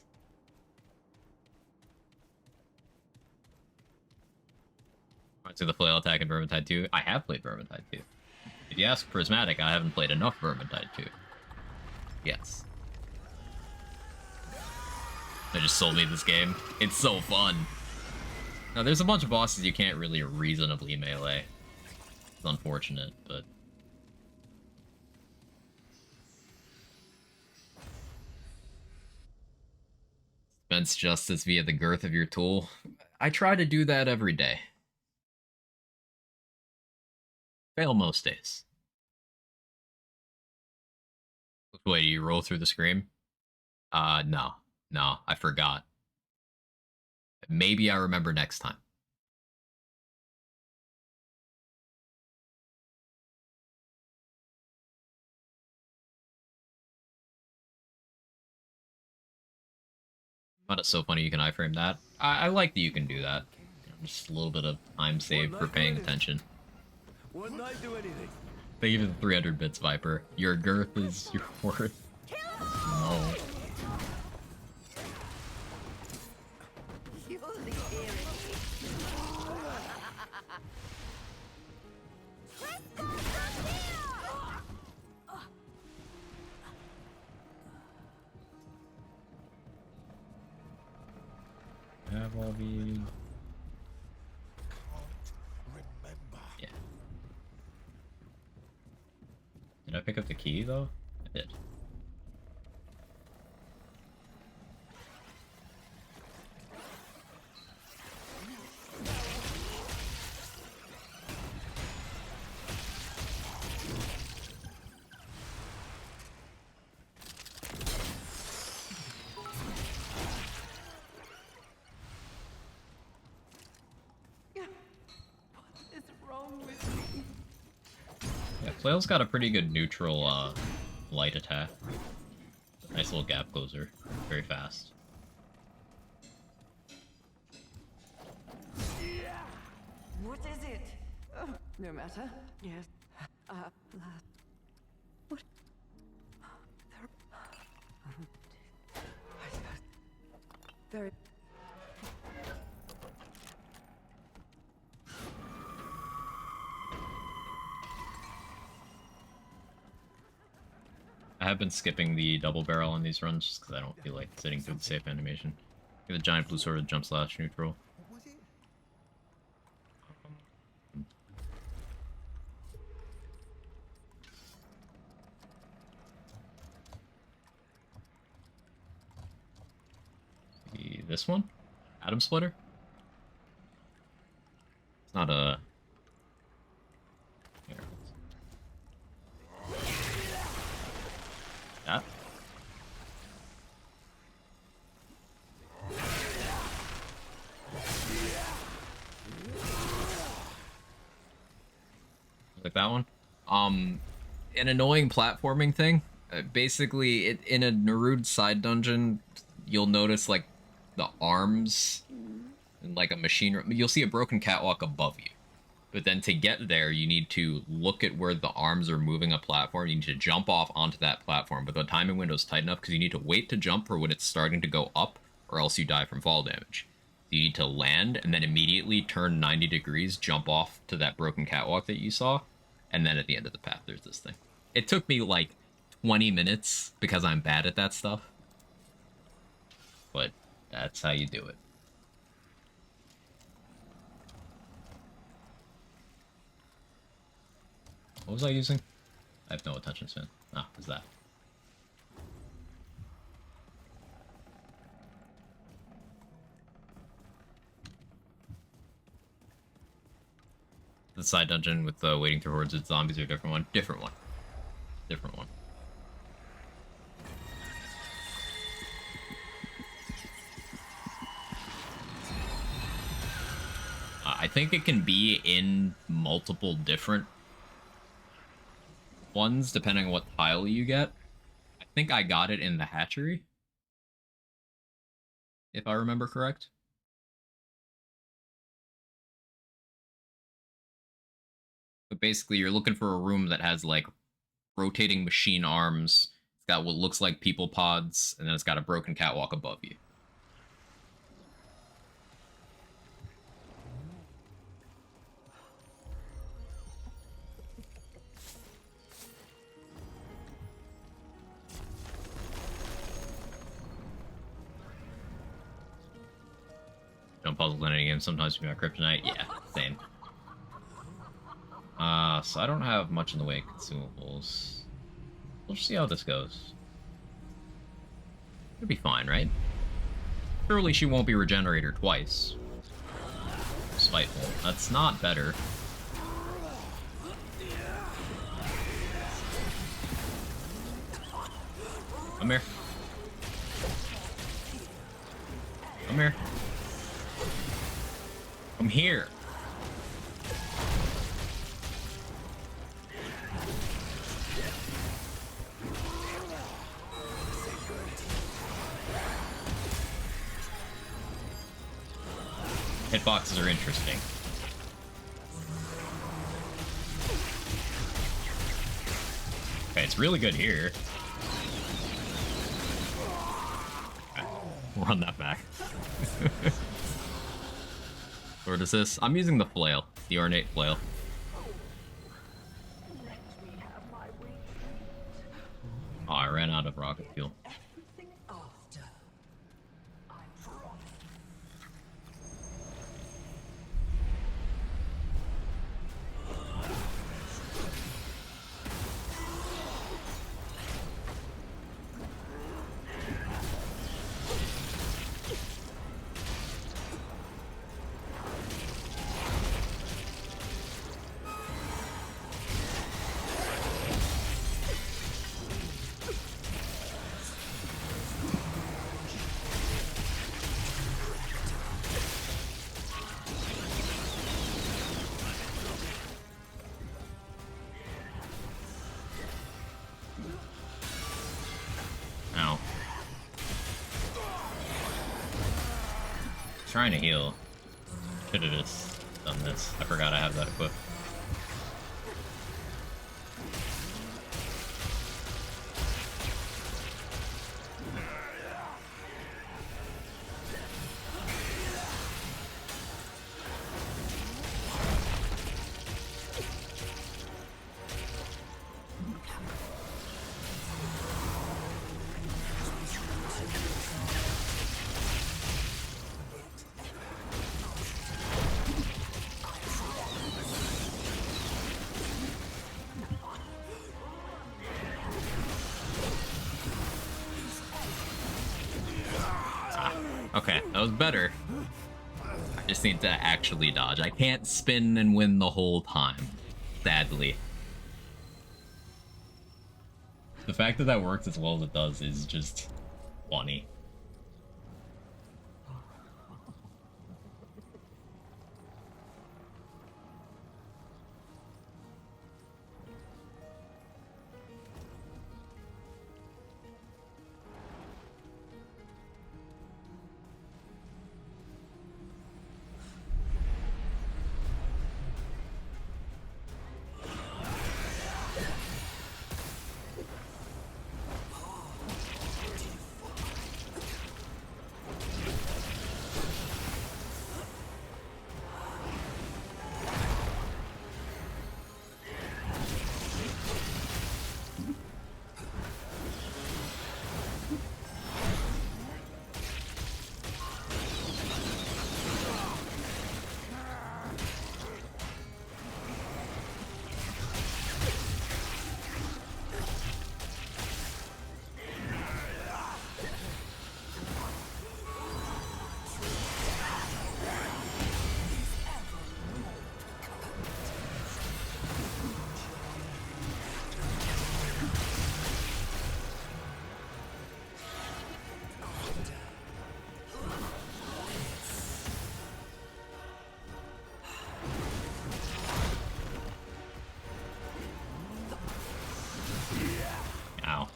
Alright, so the flail attack in Vermintide 2. I have played Vermintide 2. If you ask Prismatic, I haven't played enough Vermintide 2. Yes. They just sold me this game. It's so fun. Now, there's a bunch of bosses you can't really reasonably melee. It's unfortunate, but... Dispense justice via the girth of your tool. I try to do that every day. Fail most days. Wait, do you roll through the screen? No. No, I forgot. Maybe I remember next time. But it's so funny you can iframe that. I like that you can do that. Just a little bit of time saved for paying attention. Wouldn't I do anything? Thank you for the 300 bits, Viper. Your girth is your worth. No. Lobby. Remember. Yeah. Did I pick up the key though? I did. What is wrong with me? Yeah, Flail's got a pretty good neutral light attack. Nice little gap closer. Very fast. What is it? No matter. Yes. What? Very. I have been skipping the double barrel on these runs just because I don't feel like sitting through the safe animation. Get the giant blue sword with jump slash neutral. What was it? This one? Atom Splitter? It's not a... Here. That? Like that one? An annoying platforming thing. Basically, in a Narud side dungeon, you'll notice, like, the arms and, like, a machine... You'll see a broken catwalk above you. But then to get there, you need to look at where the arms are moving a platform. You need to jump off onto that platform, but the timing window is tight enough because you need to wait to jump for when it's starting to go up, or else you die from fall damage. You need to land and then immediately turn 90 degrees, jump off to that broken catwalk that you saw, and then at the end of the path, there's this thing. It took me like 20 minutes because I'm bad at that stuff. But that's how you do it. What was I using? I have no attention span. Ah, what's that? The side dungeon with the waiting through hordes of zombies or a different one? Different one. Different one. I think it can be in multiple different ones, depending on what tile you get. I think I got it in the hatchery, if I remember correct. But basically, you're looking for a room that has, like, rotating machine arms. It's got what looks like people pods, and then it's got a broken catwalk above you. Jump puzzles in any game sometimes be my kryptonite. Yeah, same. So I don't have much in the way of consumables. We'll just see how this goes. It'll be fine, right? Surely she won't be regenerator twice. Spiteful. That's not better. Come here. Come here. Come here. Hitboxes are interesting. Okay, it's really good here. Okay, we'll run that back. What is this? I'm using the flail, the ornate flail. Oh, I ran out of rocket fuel. Ow. Trying to heal. Should have just done this. I forgot I have that equipped. Okay, that was better. I just need to actually dodge. I can't spin and win the whole time, sadly. The fact that that works as well as it does is just funny. Ow.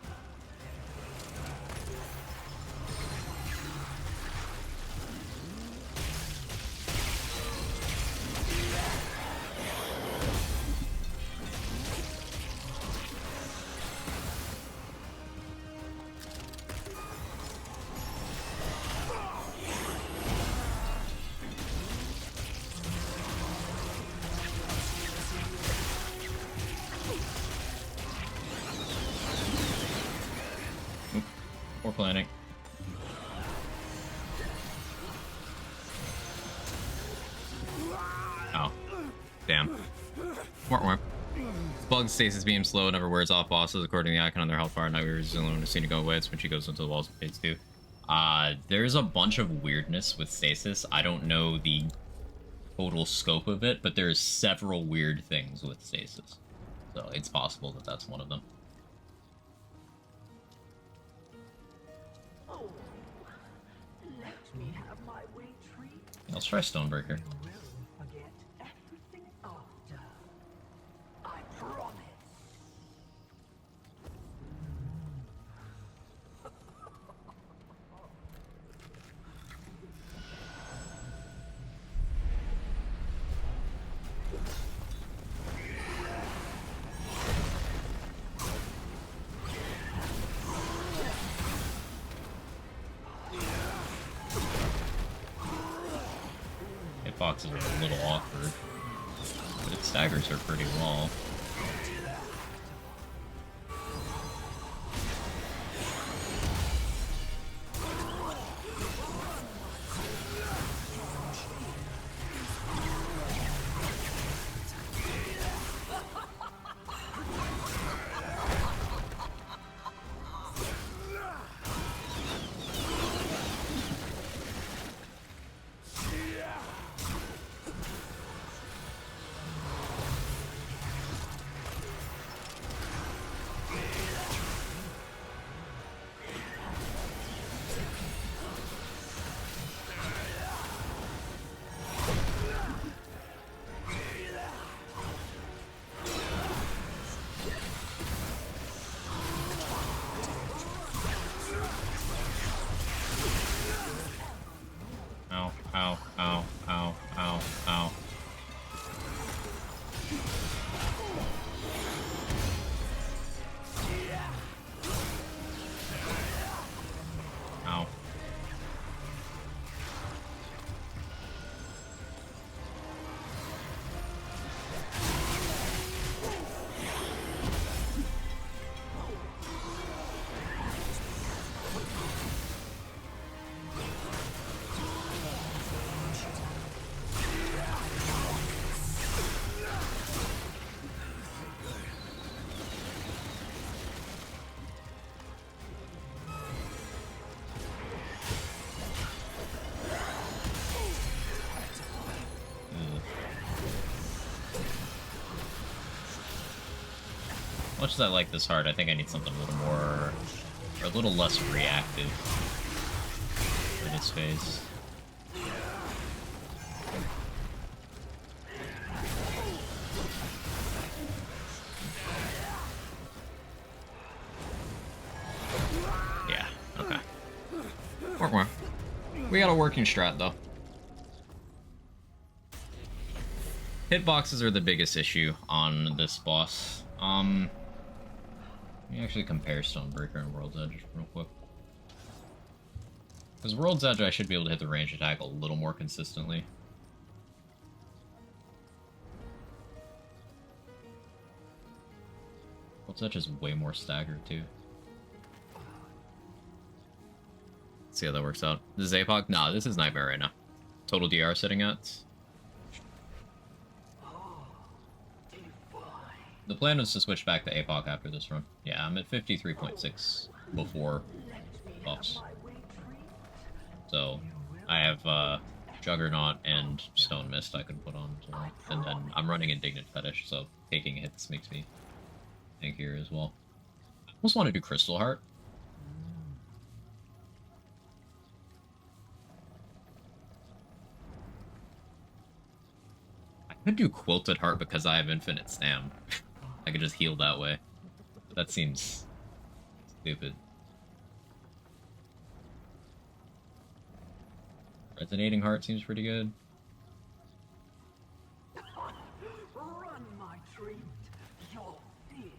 Poor planning. Oh. Damn. Warp. Bug stasis beam slow, never wears off bosses. According to the icon on their health bar, Night Weaver's alone is seen to go away. It's when she goes into the walls of phase 2. There's a bunch of weirdness with stasis. I don't know the total scope of it, but there's several weird things with stasis. So it's possible that that's one of them. Let me have my way treat. Let's try Stonebreaker. You will forget everything after. I promise. Hitboxes are a little awkward, but its staggers are pretty well. Much as I like this heart, I think I need something a little more, or a little less reactive for this phase. Yeah, okay. More. We got a working strat, though. Hitboxes are the biggest issue on this boss. Let me actually compare Stonebreaker and World's Edge real quick. Because World's Edge, I should be able to hit the range attack a little more consistently. World's Edge is way more staggered, too. Let's see how that works out. This is Apoc? Nah, this is Nightmare right now. Total DR sitting at. The plan was to switch back to Apoc after this run. Yeah, I'm at 53.6 before buffs. So, I have Juggernaut and Stone Mist I can put on as well. And then I'm running Indignant Fetish, so taking hits makes me tankier as well. I almost want to do Crystal Heart. I could do Quilted Heart because I have Infinite Stam. I could just heal that way. But that seems stupid. Resonating Heart seems pretty good. Run, my treat. Your fear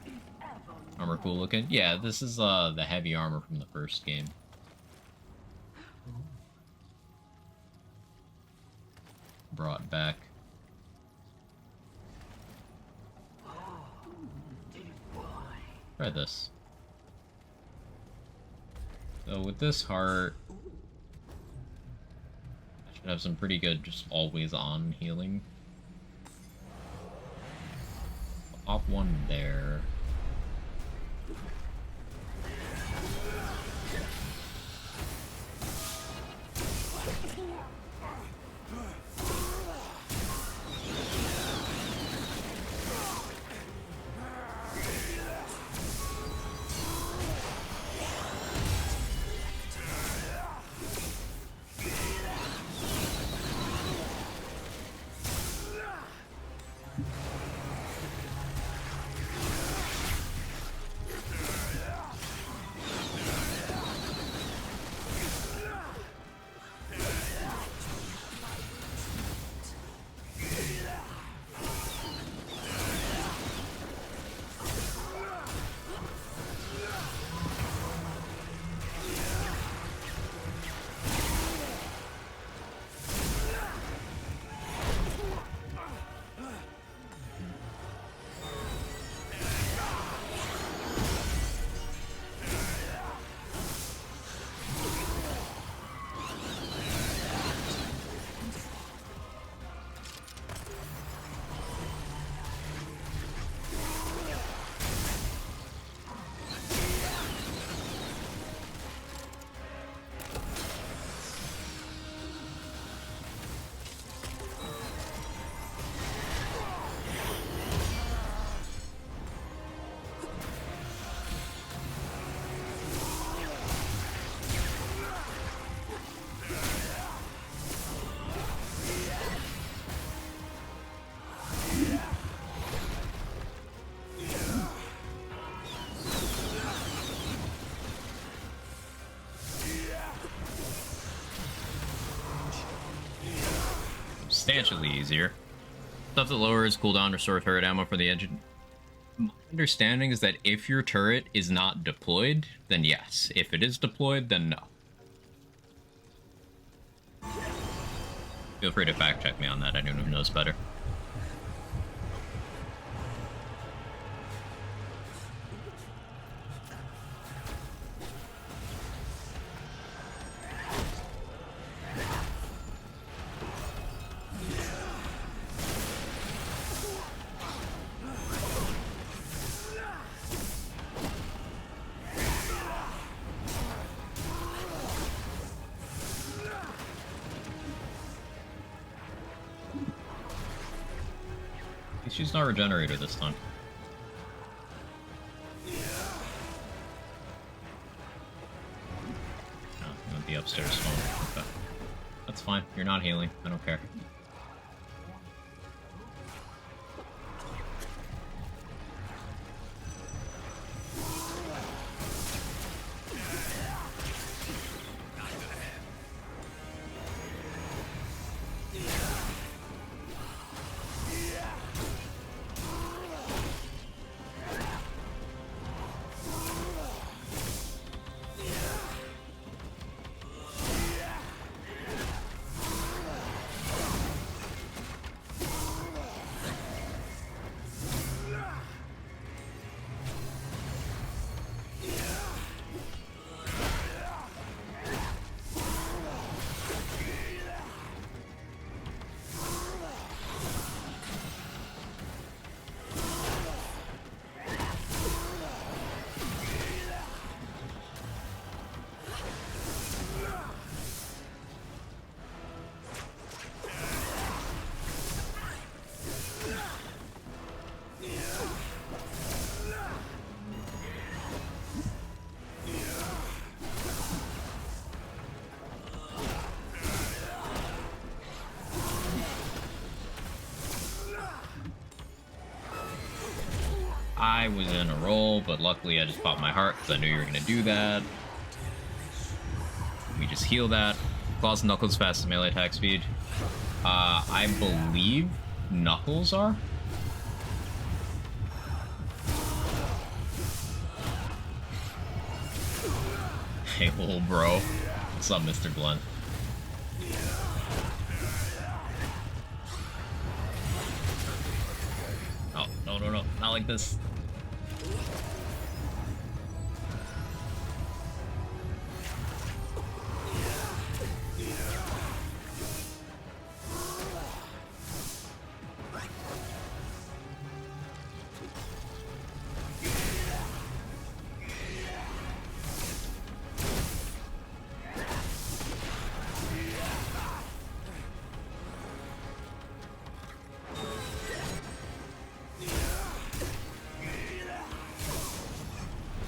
is ever Armor cool looking. Yeah, this is the heavy armor from the first game. Brought back. Try this. So with this heart, I should have some pretty good just always on healing. I'll pop one there. Substantially easier. Stuff that lowers cooldown, restore turret ammo for the engine. My understanding is that if your turret is not deployed, then yes. If it is deployed, then no. Feel free to fact check me on that. Anyone who knows better. She's not regenerator this time. upstairs phone. Okay. That's fine. You're not healing. I don't care. I was in a roll, but luckily I just popped my heart because I knew you were going to do that. We just heal that. Claws and Knuckles fast melee attack speed. I believe Knuckles are. Hey, little bro. What's up, Mr. Blunt? Oh, no, no, no. Not like this.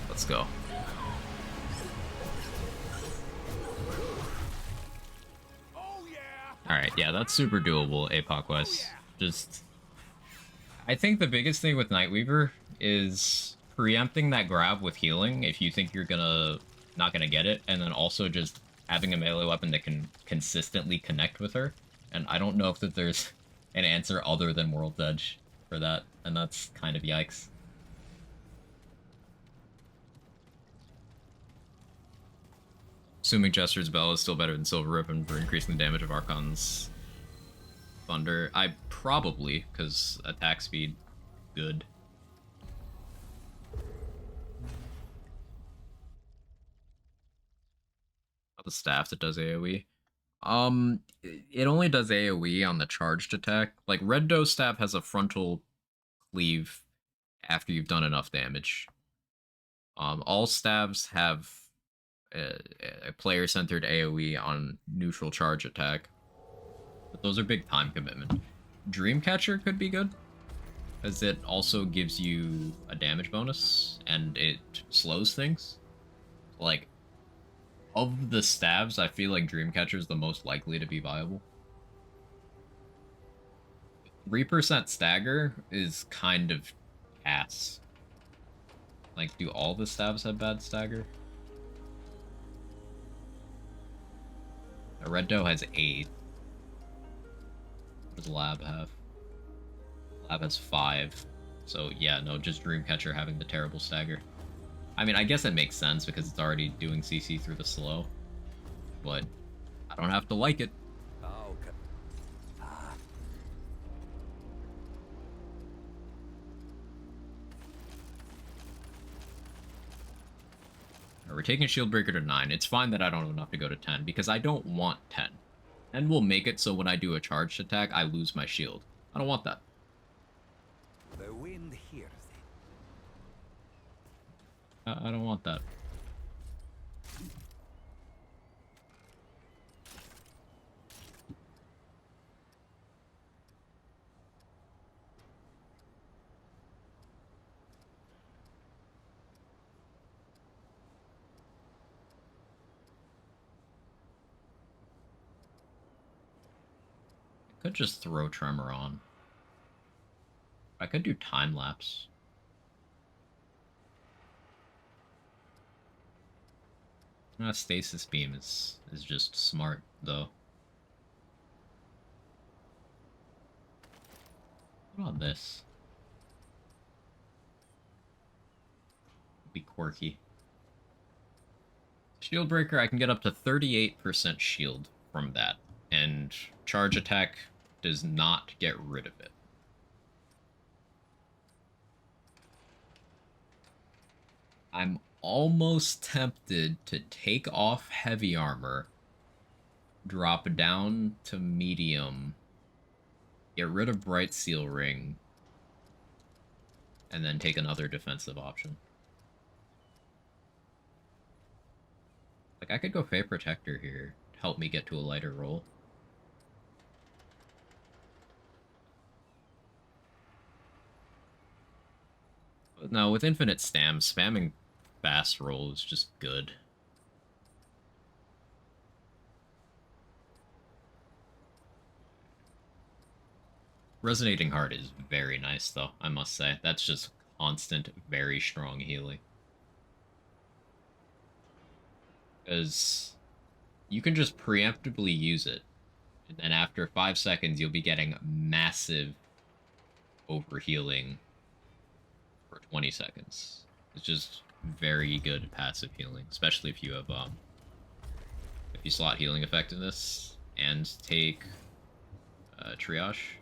Let's go. Alright, yeah, that's super doable, Apoc West. Just... I think the biggest thing with Nightweaver is preempting that grab with healing if you think you're not gonna get it, and then also just having a melee weapon that can consistently connect with her. And I don't know if that there's an answer other than World's Edge for that, and that's kind of yikes. Assuming Jester's Bell is still better than Silver Ribbon for increasing the damage of Archon's Thunder. I probably, because attack speed, good. The staff that does AoE. It only does AoE on the charged attack. Like, Red Doe staff has a frontal cleave after you've done enough damage. All staves have a player-centered AoE on neutral charge attack. But those are big time commitment. Dreamcatcher could be good, as it also gives you a damage bonus, and it slows things. Like, of the stabs, I feel like Dreamcatcher is the most likely to be viable. 3% stagger is kind of ass. Like, do all the stabs have bad stagger? A Red Doe has 8. What does Lab have? Lab has 5. So yeah, no, just Dreamcatcher having the terrible stagger. I mean, I guess it makes sense because it's already doing CC through the slow. But I don't have to like it. We're taking Shield Breaker to 9. It's fine that I don't have enough to go to 10, because I don't want 10. And we'll make it so when I do a charged attack, I lose my shield. I don't want that. The wind hears it. I don't want that. could just throw Tremor on. I could do time lapse. Stasis beam is just smart though. What about this? Be quirky. Shield breaker, I can get up to 38% shield from that, and charge attack does not get rid of it. I'm almost tempted to take off heavy armor, drop down to medium, get rid of Bright Seal Ring, and then take another defensive option. Like, I could go Fey Protector here to help me get to a lighter roll. But no, with infinite spamming fast roll is just good. Resonating Heart is very nice, though, I must say. That's just constant, very strong healing. Because you can just preemptively use it, and then after 5 seconds, you'll be getting massive overhealing for 20 seconds. It's just very good passive healing, especially if you have, if you slot healing effectiveness and take triage.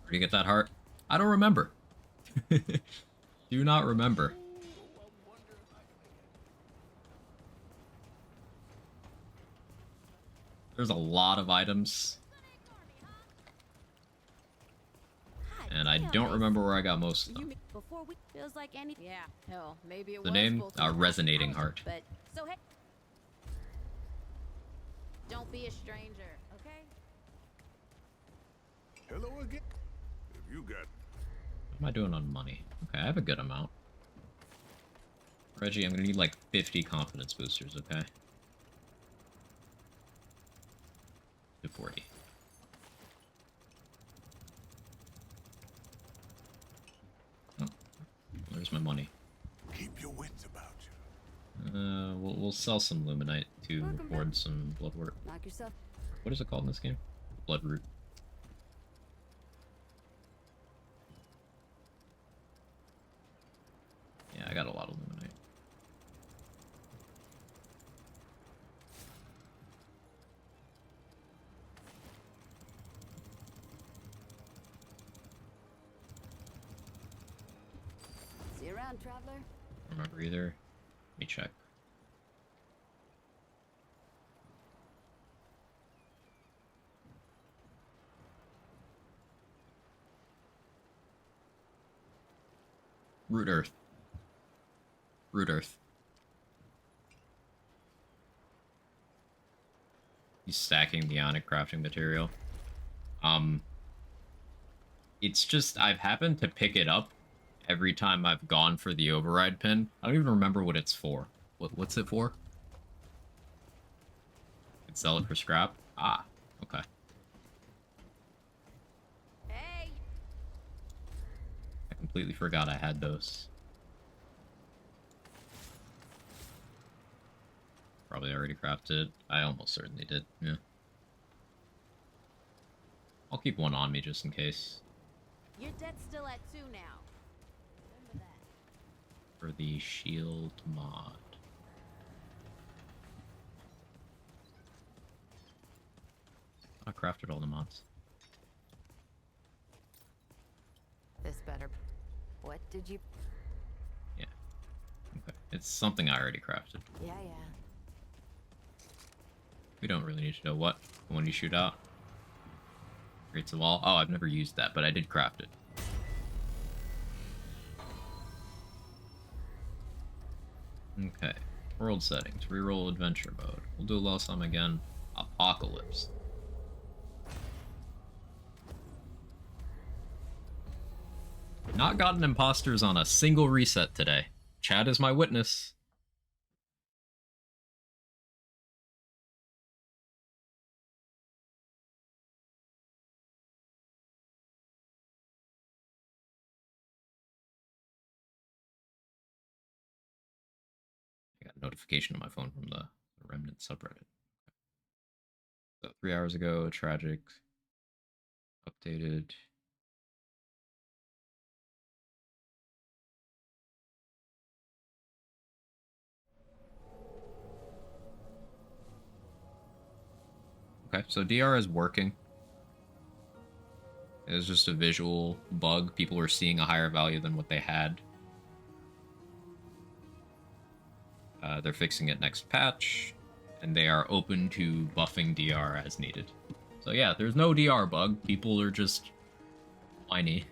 Where do you get that heart? I don't remember. Do not remember. There's a lot of items. And I don't remember where I got most of them. Before we feels like any. Yeah, hell, maybe it The was name? full time. Resonating Heart. But so hey, don't be a stranger, okay? Hello again. If you got What am I doing on money? Okay, I have a good amount. Reggie, I'm gonna need like 50 confidence boosters, okay? To 40. Oh, where's my money? keep your wits about you. We'll sell some Luminite to afford some blood work. Knock yourself. What is it called in this game? Blood root. Yeah, I got a lot of Luminite. See you around, traveler. Remember either. Let me check. Root Earth. Root Earth. He's stacking the Ionic crafting material. It's just, I've happened to pick it up every time I've gone for the override pin. I don't even remember what it's for. What's it for? Could sell it for scrap? Ah, okay. Hey. I completely forgot I had those. Probably already crafted. I almost certainly did, yeah. I'll keep one on me just in case. Your debt's still at 2 now. Remember that. For the shield mod. I crafted all the mods. This better. What did you? Yeah. Okay. It's something I already crafted. Yeah. We don't really need to know what. The one you shoot out. Creates a wall. Oh, I've never used that, but I did craft it. Okay. World settings. Reroll adventure mode. We'll do a low sum again. Apocalypse. Not gotten imposters on a single reset today. Chad is my witness. notification on my phone from the Remnant subreddit. So 3 hours ago, tragic, updated. Okay, so DR is working. It was just a visual bug. People were seeing a higher value than what they had. They're fixing it next patch, and they are open to buffing DR as needed. So yeah, there's no DR bug. People are just whiny.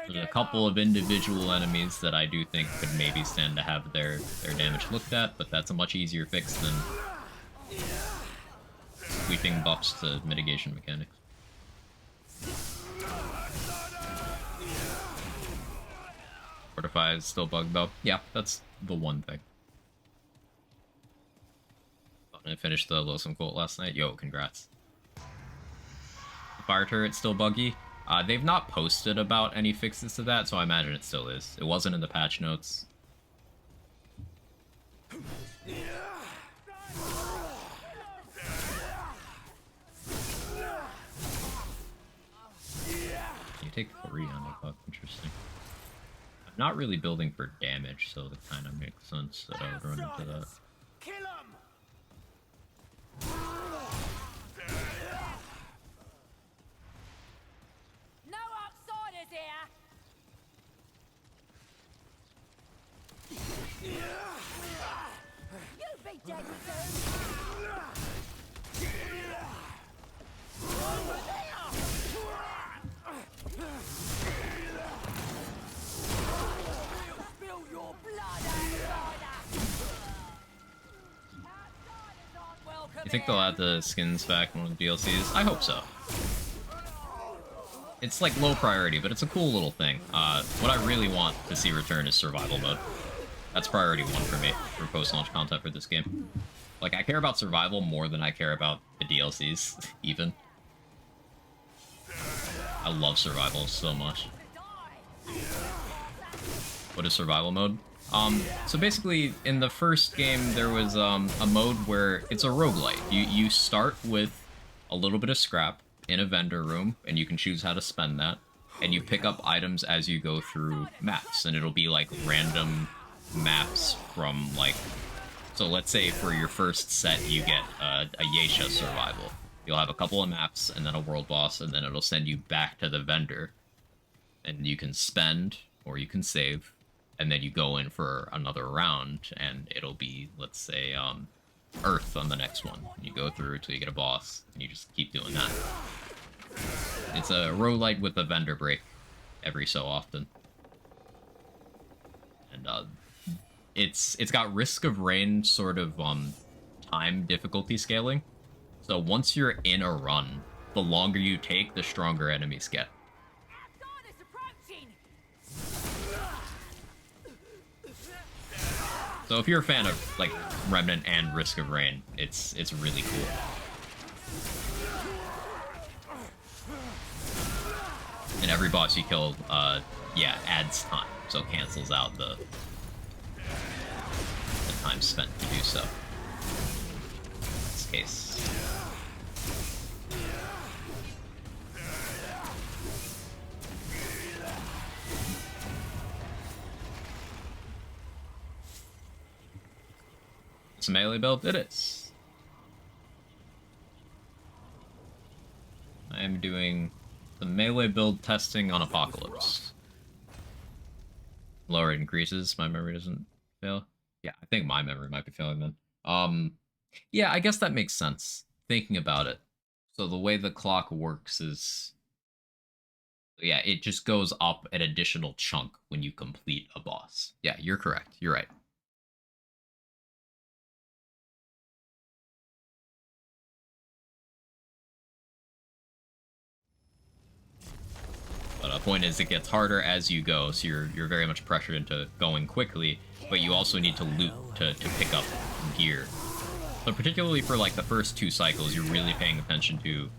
There's a couple of individual enemies that I do think could maybe stand to have their damage looked at, but that's a much easier fix than sweeping buffs to mitigation mechanics. Fortify is still bugged though. Yeah, that's the one thing. I finished the Losum quote last night. Yo, congrats. The fire turret's still buggy. They've not posted about any fixes to that, so I imagine it still is. It wasn't in the patch notes. You take 3 on Apoc, interesting. I'm not really building for damage, so it kind of makes sense that I would run into that. No outsiders here! You'll be dead soon! Over there! Spill your blood, You think they'll add the skins back in one of the DLCs? I hope so. It's like low priority, but it's a cool little thing. What I really want to see return is survival mode. That's priority 1 for me for post-launch content for this game. Like, I care about survival more than I care about the DLCs, even. I love survival so much. What is survival mode? So basically, in the first game, there was a mode where it's a roguelite. You start with a little bit of scrap in a vendor room, and you can choose how to spend that, and you pick up items as you go through maps, and it'll be like random maps from like... So let's say for your first set, you get a Yeisha survival. You'll have a couple of maps, and then a world boss, and then it'll send you back to the vendor, and you can spend, or you can save, and then you go in for another round, and it'll be, let's say, Earth on the next one. You go through until you get a boss, and you just keep doing that. It's a roguelite with a vendor break every so often. And it's got Risk of Rain sort of time difficulty scaling. So once you're in a run, the longer you take, the stronger enemies get. So if you're a fan of like Remnant and Risk of Rain, it's really cool. And every boss you kill, yeah, adds time, so it cancels out the time spent to do so. In this case. It's a melee build? It is. I am doing the melee build testing on Apocalypse. Lower it increases, my memory doesn't fail. Yeah, I think my memory might be failing then. Yeah, I guess that makes sense, thinking about it. So the way the clock works is... Yeah, it just goes up an additional chunk when you complete a boss. Yeah, you're correct. You're right. But the point is, it gets harder as you go, so you're very much pressured into going quickly, but you also need to loot to pick up gear. So particularly for like the first 2 cycles, you're really paying attention to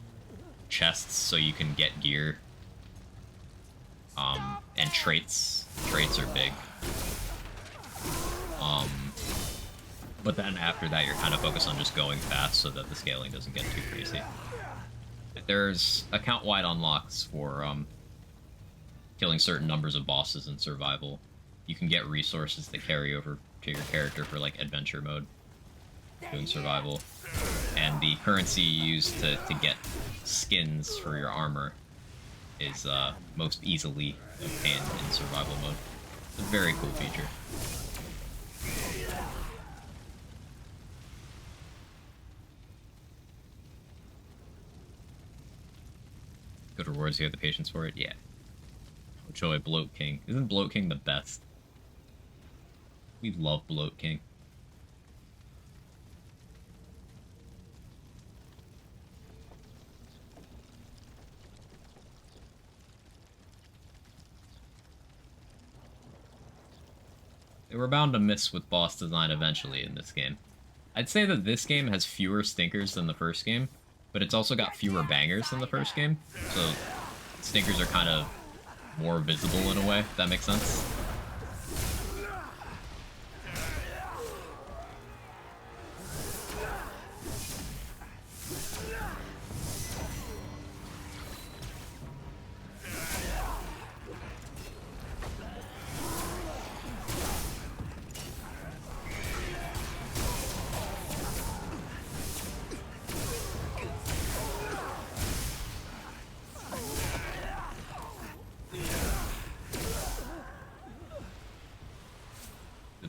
chests so you can get gear. And traits. Traits are big. But then after that, you're kind of focused on just going fast so that the scaling doesn't get too crazy. There's account-wide unlocks for killing certain numbers of bosses in survival. You can get resources that carry over to your character for like adventure mode, doing survival. And the currency you use to get skins for your armor is most easily obtained in survival mode. It's a very cool feature. Good rewards, you have the patience for it? Yeah. Joy, Bloat King. Isn't Bloat King the best? We love Bloat King. They were bound to miss with boss design eventually in this game. I'd say that this game has fewer stinkers than the first game, but it's also got fewer bangers than the first game, so stinkers are kind of more visible in a way, if that makes sense.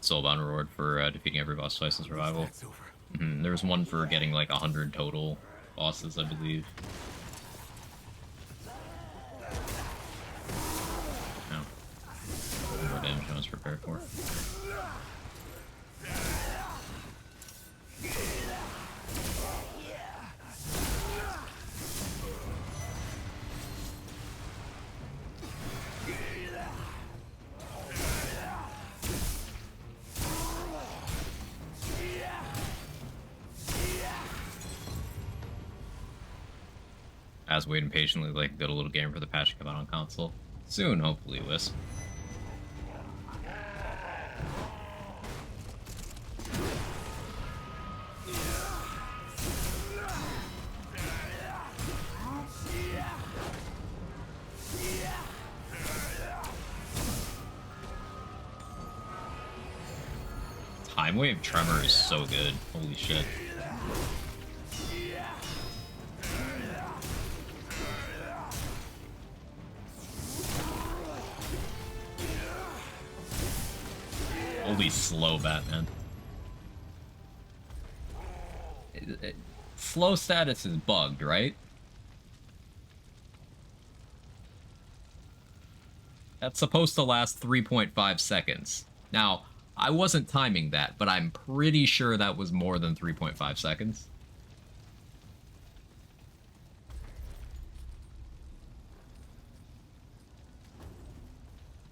Soulbound reward for defeating every boss twice in survival. There was one for getting like 100 total bosses, I believe. No. More damage I was prepared for. I was waiting patiently like a good little game for the patch to come out on console. Soon, hopefully, Wisp. Time Wave Tremor is so good. Holy shit. Holy slow Batman. Slow status is bugged, right? That's supposed to last 3.5 seconds. Now, I wasn't timing that, but I'm pretty sure that was more than 3.5 seconds.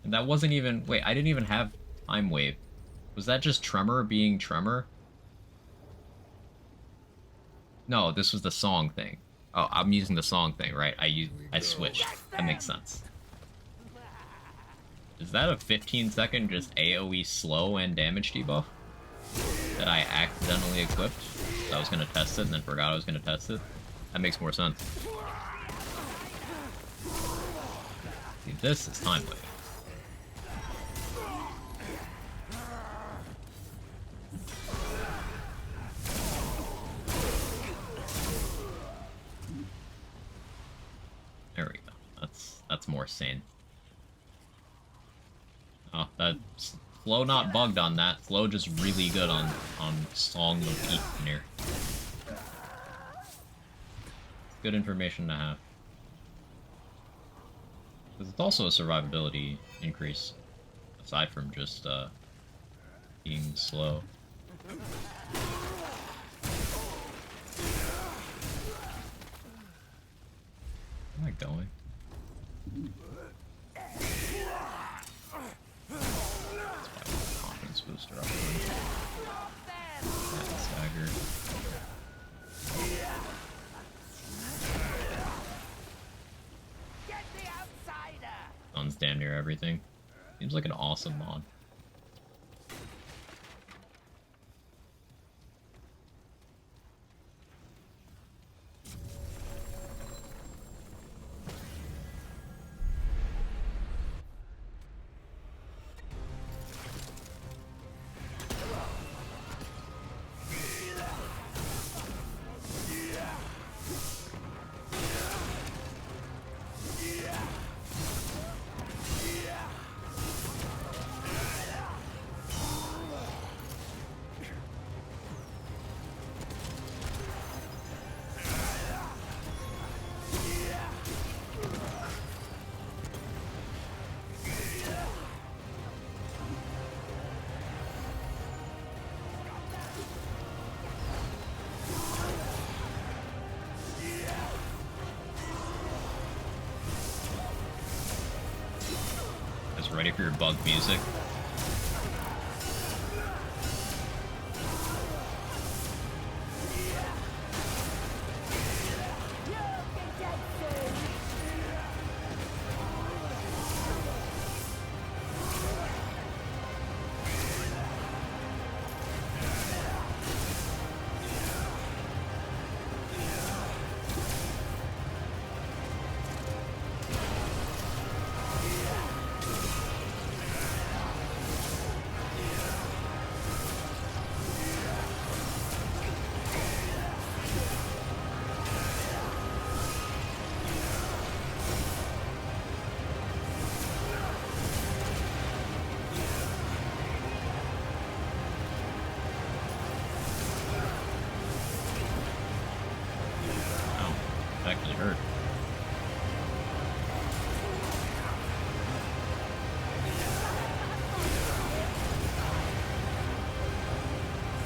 And that wasn't even... Wait, I didn't even have Time Wave. Was that just Tremor being Tremor? No, this was the song thing. Oh, I'm using the song thing, right? I switched. That makes sense. Is that a 15-second just AoE slow and damage debuff that I accidentally equipped? I was gonna test it and then forgot I was gonna test it. That makes more sense. See, this is Time Wave. There we go. That's more sane. Oh, that's Flow not bugged on that. Flow just really good on Song of Eatonir. Good information to have. Because it's also a survivability increase, aside from just being slow. Where am I going? Confidence booster up. Stagger. Sun's damn near everything. Seems like an awesome mod. Just ready for your bug music. Actually hurt.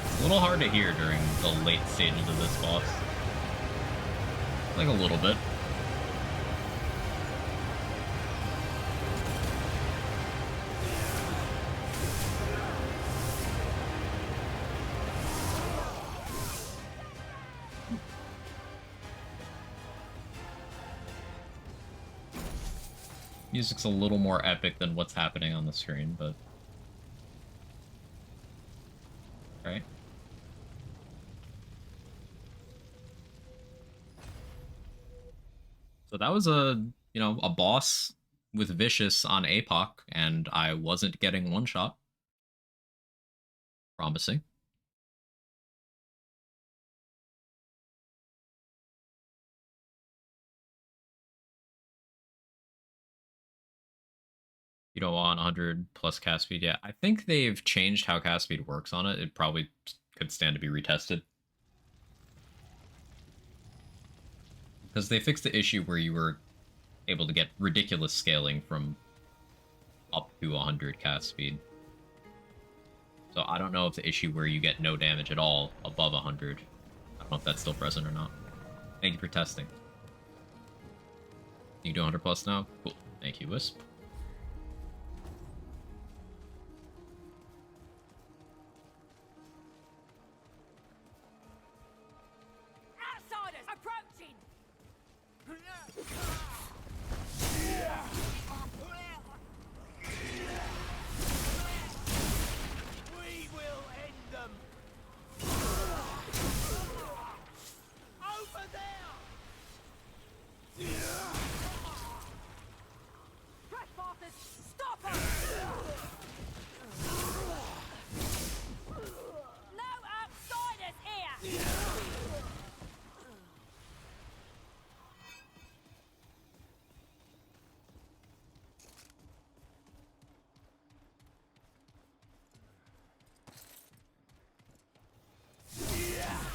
It's a little hard to hear during the late stages of this boss. Like a little bit. Music's a little more epic than what's happening on the screen, but... Right? So that was a boss with Vicious on Apoc, and I wasn't getting one shot. Promising. You don't want 100 plus cast speed yet. I think they've changed how cast speed works on it. It probably could stand to be retested. Because they fixed the issue where you were able to get ridiculous scaling from up to 100 cast speed. So I don't know if the issue where you get no damage at all above 100, I don't know if that's still present or not. Thank you for testing. You do 100 plus now? Cool. Thank you, Wisp. Outsiders approaching! We will end them! Over there! Trespassers, stop them! No outsiders here!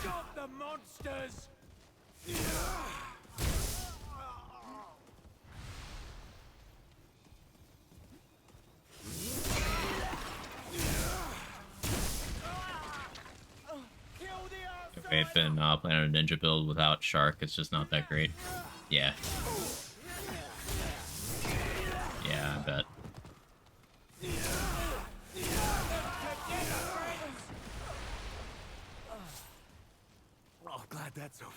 Stop the monsters! I've been playing a ninja build without Shark. It's just not that great. Yeah. Yeah, I bet. Oh, glad that's over.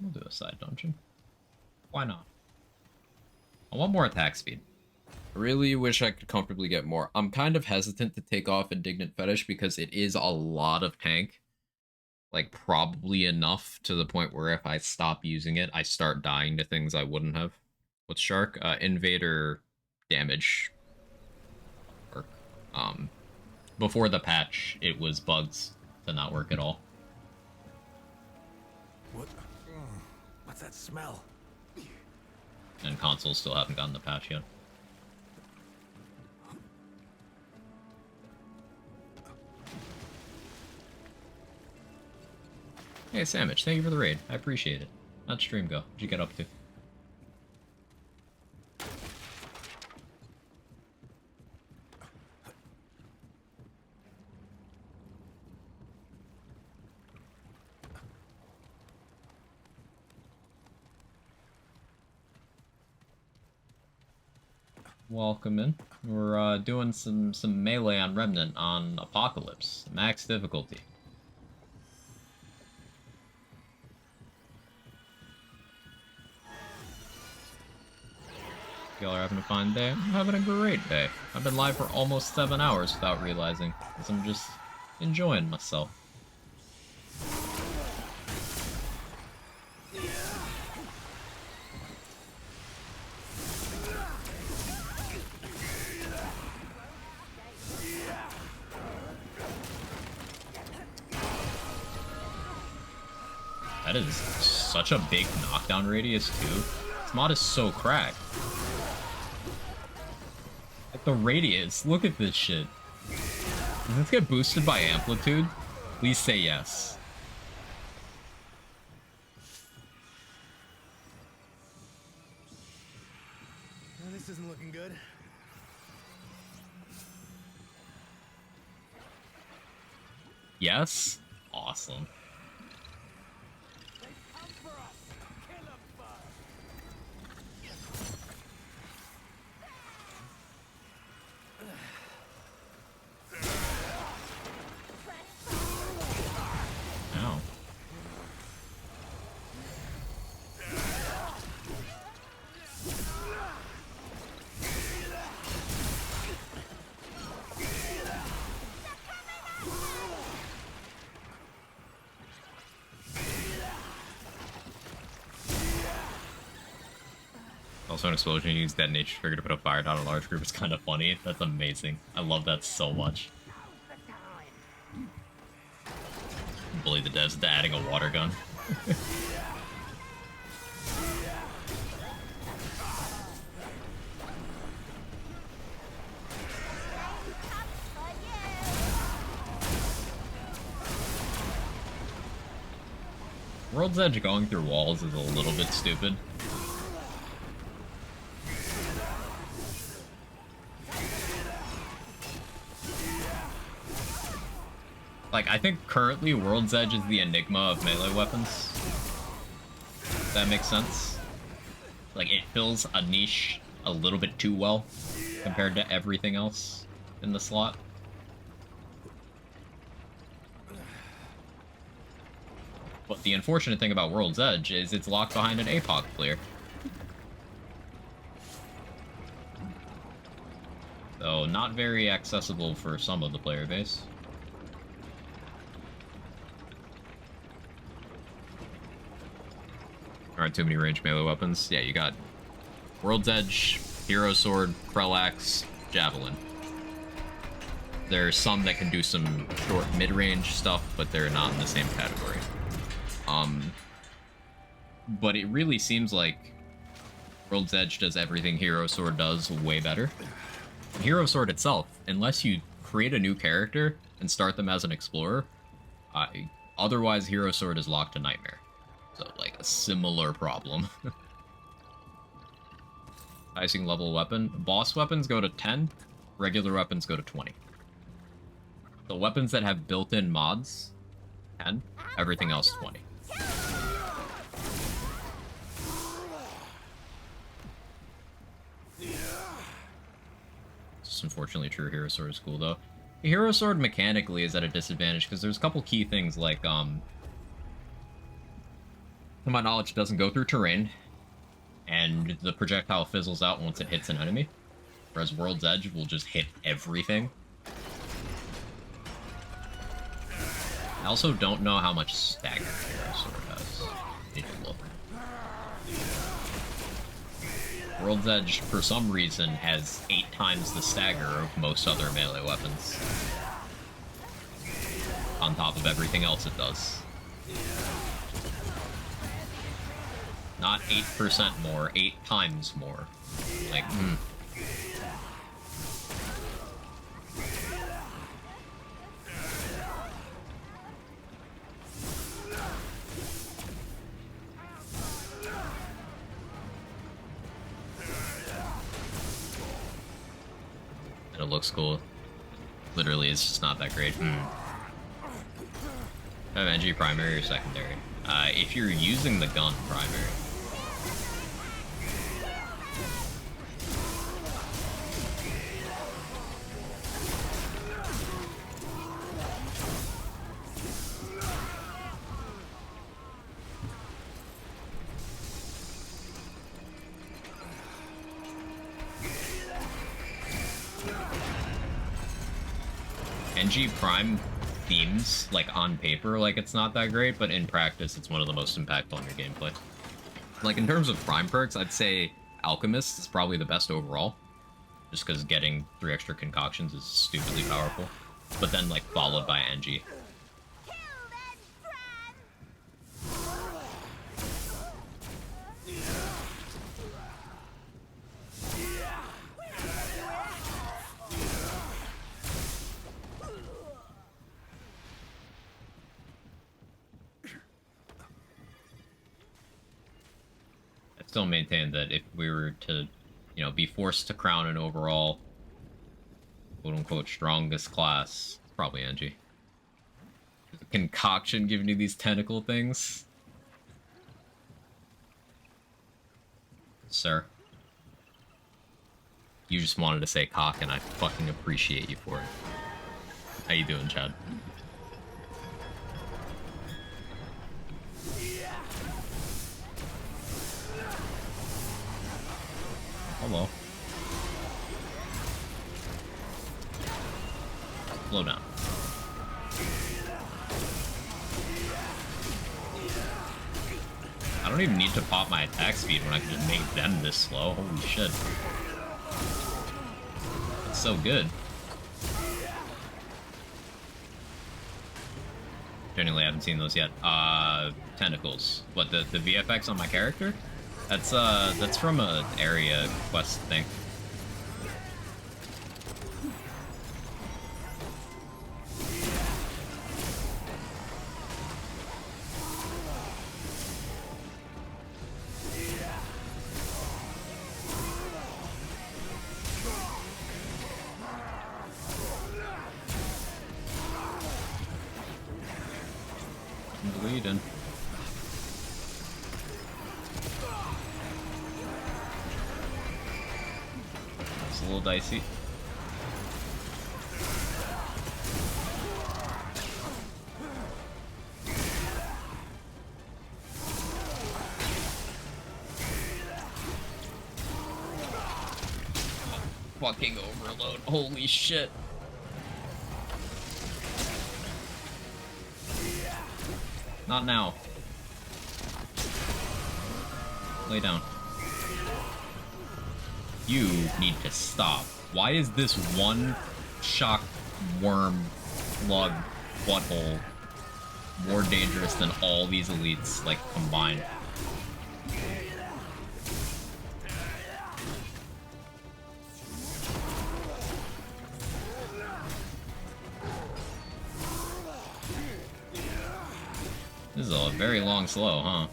We'll do a side dungeon. Why not? I want more attack speed. I really wish I could comfortably get more. I'm kind of hesitant to take off Indignant Fetish because it is a lot of tank. Like, probably enough to the point where if I stop using it, I start dying to things I wouldn't have. With Shark, Invader damage work. Before the patch, it was bugs to not work at all. What's that smell? And consoles still haven't gotten the patch yet. Hey, Samich, thank you for the raid. I appreciate it. How'd stream go? What'd you get up to? Welcome in. We're doing some melee on Remnant on Apocalypse, max difficulty. Y'all are having a fine day? I'm having a great day. I've been live for almost 7 hours without realizing, because I'm just enjoying myself. That is such a big knockdown radius, too. This mod is so cracked. Like, the radius, look at this shit. Does this get boosted by amplitude? Please say yes. Well, this isn't looking good. Yes? Awesome. Ow. Also, an explosion, you use detonation trigger to put a fire down a large group is kind of funny. That's amazing. I love that so much. Bully the devs into adding a water gun. World's Edge going through walls is a little bit stupid. Like, I think currently World's Edge is the enigma of melee weapons. If that makes sense. Like, it fills a niche a little bit too well compared to everything else in the slot. But the unfortunate thing about World's Edge is it's locked behind an Apoc clear. So, not very accessible for some of the player base. Aren't too many ranged melee weapons. Yeah, you got World's Edge, Hero Sword, Krellax, Javelin. There's some that can do some short mid-range stuff, but they're not in the same category. But it really seems like World's Edge does everything Hero Sword does way better. Hero Sword itself, unless you create a new character and start them as an explorer, otherwise Hero Sword is locked to Nightmare. So, like, a similar problem. Icing level weapon. Boss weapons go to 10, regular weapons go to 20. The weapons that have built-in mods, 10, everything else 20. It's unfortunately true. Hero Sword is cool, though. Hero Sword mechanically is at a disadvantage, because there's a couple key things, like, to my knowledge, it doesn't go through terrain, and the projectile fizzles out once it hits an enemy, whereas World's Edge will just hit everything. I also don't know how much stagger Hero Sword has. Need to look. World's Edge, for some reason, has 8 times the stagger of most other melee weapons. On top of everything else it does. Not 8% more, 8 times more. Like, It looks cool. Literally, it's just not that great. MNG primary or secondary? If you're using the gun, primary. NG Prime themes, like, on paper, like, it's not that great, but in practice, it's one of the most impactful on your gameplay. Like, in terms of Prime perks, I'd say Alchemist is probably the best overall, just because getting 3 extra concoctions is stupidly powerful, but then, like, followed by NG. Still maintain that if we were to, you know, be forced to crown an overall quote-unquote strongest class, it's probably NG. The concoction giving you these tentacle things. Sir. You just wanted to say cock, and I fucking appreciate you for it. How you doing, Chad? Hello. Slow down. I don't even need to pop my attack speed when I can just make them this slow. Holy shit. It's so good. Genuinely haven't seen those yet. Tentacles. What, the VFX on my character? That's from a area quest thing. I'm bleeding. A little dicey. Fucking overload. Holy shit. Not now. Lay down. You need to stop. Why is this one shock worm slug butthole more dangerous than all these elites, like, combined? This is a very long slow, huh?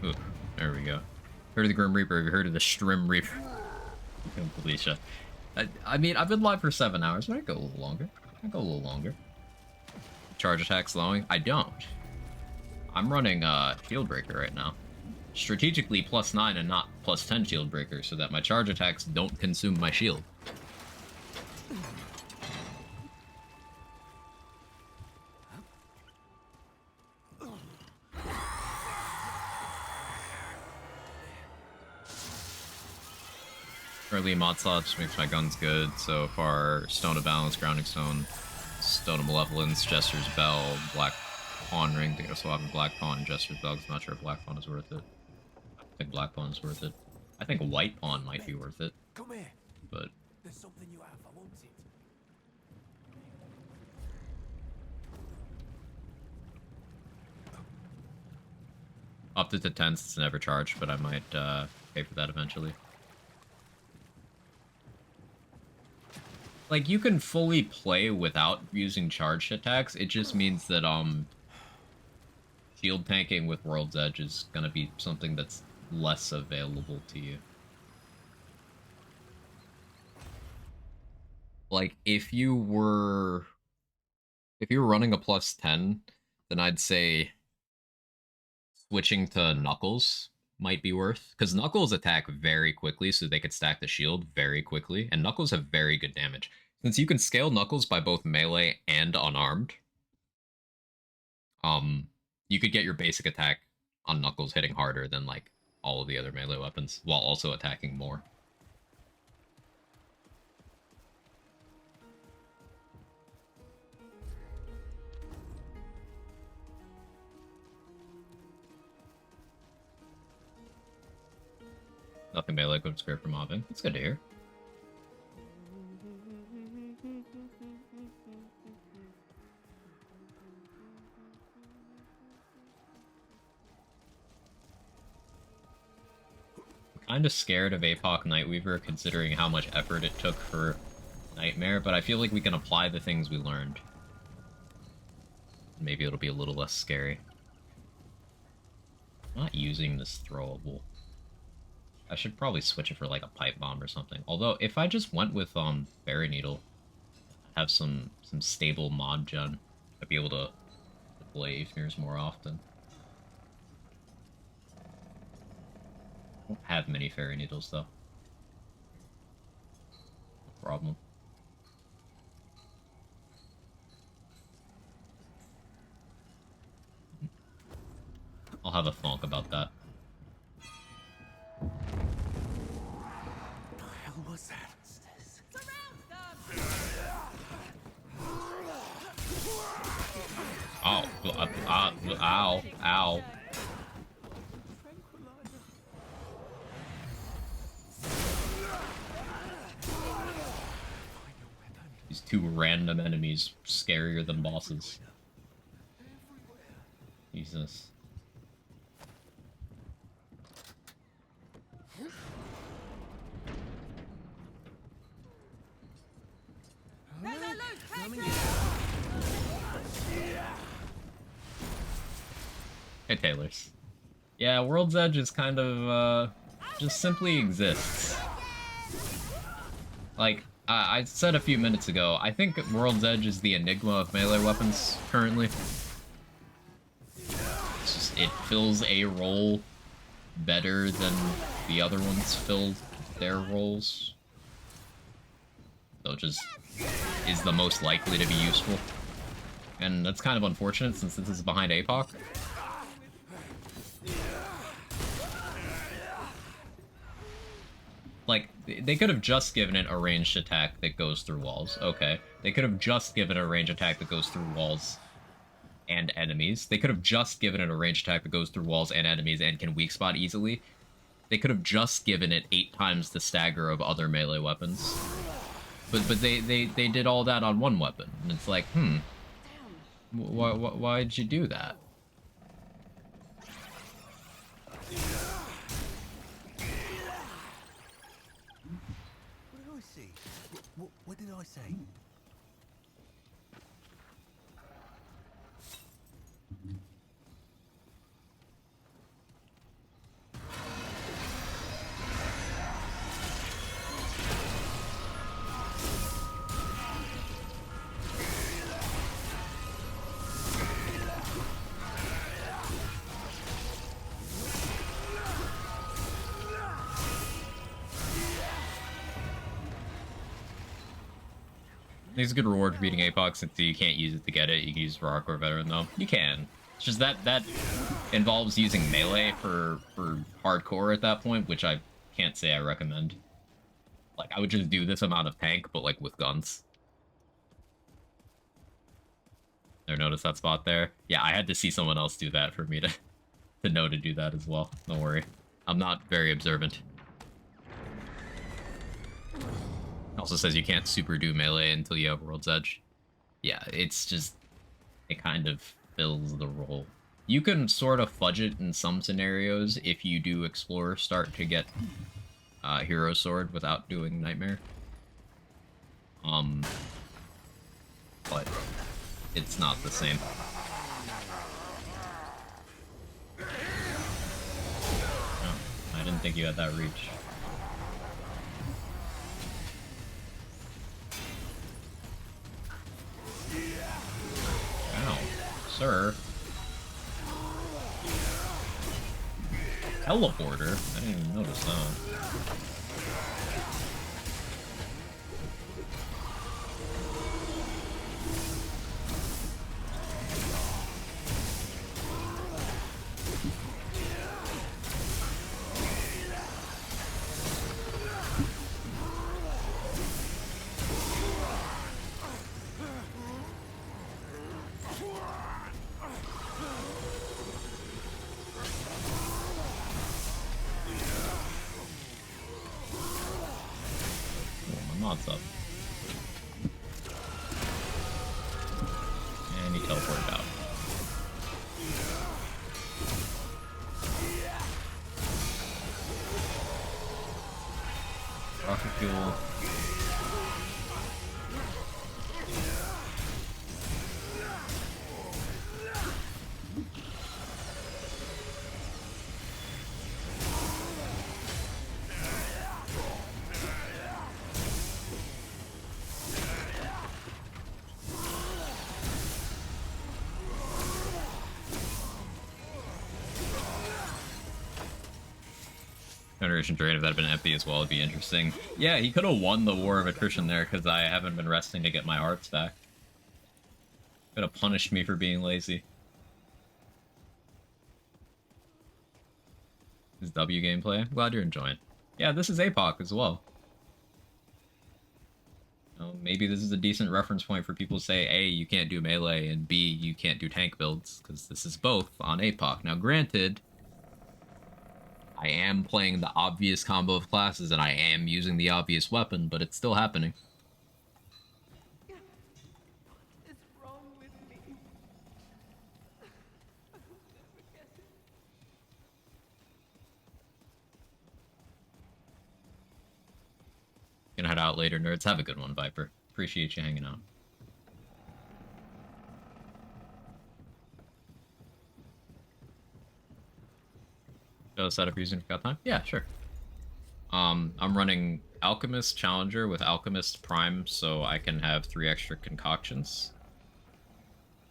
Ooh, there we go. Heard of the Grim Reaper, have you heard of the Strim Reaper? Felicia. I mean, I've been live for 7 hours, but I go a little longer. Charge attack slowing? I don't. I'm running Shield Breaker right now. Strategically +9 and not +10 Shield Breaker, so that my charge attacks don't consume my shield. Early mod slots makes my guns good. So far, Stone of Balance, Grounding Stone, Stone of Malevolence, Jester's Bell, Black Pawn Ring. They also have a Black Pawn, Jester's Bell. I'm not sure if Black Pawn is worth it. I think Black Pawn is worth it. I think White Pawn might be worth it. Come here. But There's something you have. I want it. up to 10, it's never charged, but I might pay for that eventually. Like, you can fully play without using charged attacks. It just means that, shield tanking with World's Edge is gonna be something that's less available to you. Like, if you were running a +10, then I'd say switching to Knuckles might be worth, because Knuckles attack very quickly, so they could stack the shield very quickly, and Knuckles have very good damage. Since you can scale Knuckles by both melee and unarmed, you could get your basic attack on Knuckles hitting harder than, like, all of the other melee weapons, while also attacking more. Nothing melee equips great for mobbing. It's good to hear. Kind of scared of Apoc Nightweaver considering how much effort it took for Nightmare, but I feel like we can apply the things we learned. Maybe it'll be a little less scary. I'm not using this throwable. I should probably switch it for like a pipe bomb or something. Although if I just went with Fairy Needle, have some stable mod gen, I'd be able to deploy Aefmirs more often. I don't have many Fairy Needles though. No problem. I'll have a thonk about that. What the hell was that? Ow, ow, ow. These two random enemies scarier than bosses. Jesus. Hey, Taylors. Yeah, World's Edge is kind of, just simply exists. Like, I said a few minutes ago, I think World's Edge is the enigma of melee weapons, currently. It's just, it fills a role better than the other ones filled their roles. So it just is the most likely to be useful. And that's kind of unfortunate since this is behind Apoc. Like, they could have just given it a ranged attack that goes through walls. Okay. They could have just given it a ranged attack that goes through walls and enemies. They could have just given it a ranged attack that goes through walls and enemies and can weak spot easily. They could have just given it 8 times the stagger of other melee weapons. But they did all that on one weapon. And it's like, why'd you do that? What did I see? What did I say? It's a good reward for beating Apoc since you can't use it to get it. You can use for Hardcore Veteran though. You can. It's just that involves using melee for hardcore at that point, which I can't say I recommend. Like, I would just do this amount of tank, but like with guns. There, notice that spot there? Yeah, I had to see someone else do that for me to know to do that as well. Don't worry. I'm not very observant. Also says you can't super do melee until you have World's Edge. Yeah, it's just, it kind of fills the role. You can sort of fudge it in some scenarios if you do Explorer start to get Hero Sword without doing Nightmare. But it's not the same. Oh, I didn't think you had that reach. Ow, sir. Teleporter? I didn't even notice that. My mod's up. And he teleported out. Rocket fuel. Generation Drain, if that had been empty as well, would be interesting. Yeah, he could have won the War of Attrition there, because I haven't been resting to get my arts back. Could have punished me for being lazy. This W gameplay. I'm glad you're enjoying it. Yeah, this is Apoc as well. You know, maybe this is a decent reference point for people to say, A, you can't do melee, and B, you can't do tank builds, because this is both on Apoc. Now, granted, I am playing the obvious combo of classes, and I am using the obvious weapon, but it's still happening. What is wrong with me? I will never get it. Gonna head out later, nerds. Have a good one, Viper. Appreciate you hanging out. Show setup using got time? Yeah, sure. I'm running Alchemist Challenger with Alchemist Prime, so I can have 3 extra concoctions.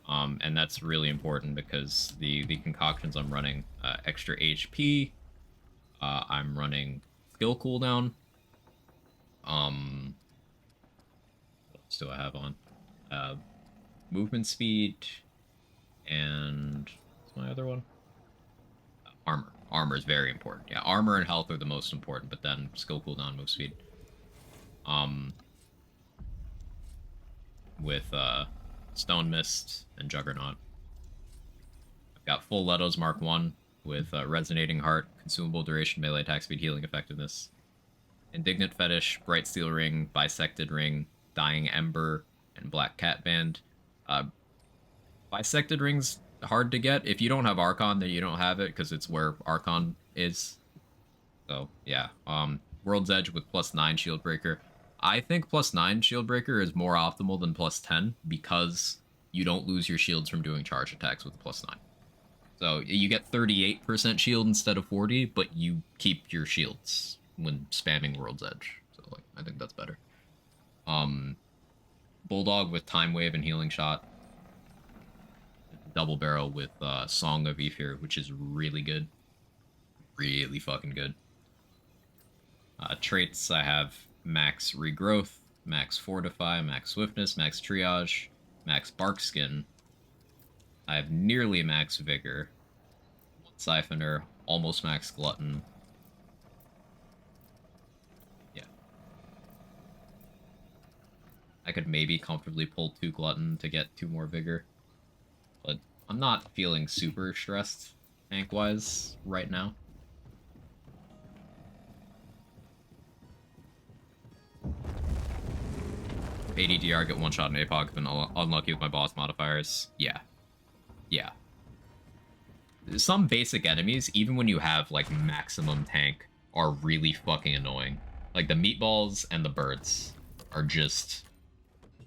And that's really important because the concoctions I'm running, extra HP, I'm running skill cooldown. What else do I have on? Movement speed, and what's my other one? Armor. Armor is very important. Yeah, armor and health are the most important, but then skill cooldown, move speed. With Stone Mist and Juggernaut. I've got full Leto's Mark 1 with Resonating Heart, consumable duration, melee attack speed, healing effectiveness. Indignant Fetish, Bright Steel Ring, Bisected Ring, Dying Ember, and Black Cat Band. Bisected Ring's hard to get. If you don't have Archon, then you don't have it, because it's where Archon is. So, yeah. World's Edge with +9 Shield Breaker. I think +9 Shield Breaker is more optimal than +10, because you don't lose your shields from doing charge attacks with +9. So, you get 38% shield instead of 40, but you keep your shields when spamming World's Edge. So, like, I think that's better. Bulldog with Time Wave and Healing Shot. Double barrel with Song of Aether, which is really good. Really fucking good. Traits, I have max regrowth, max fortify, max swiftness, max triage, max bark skin. I have nearly max vigor. One siphoner, almost max glutton. Yeah. I could maybe comfortably pull 2 glutton to get 2 more vigor. But I'm not feeling super stressed tank-wise right now. ADDR get 1-shot in Apoc, been unlucky with my boss modifiers. Yeah. Yeah. Some basic enemies, even when you have, like, maximum tank, are really fucking annoying. Like, the meatballs and the birds are just...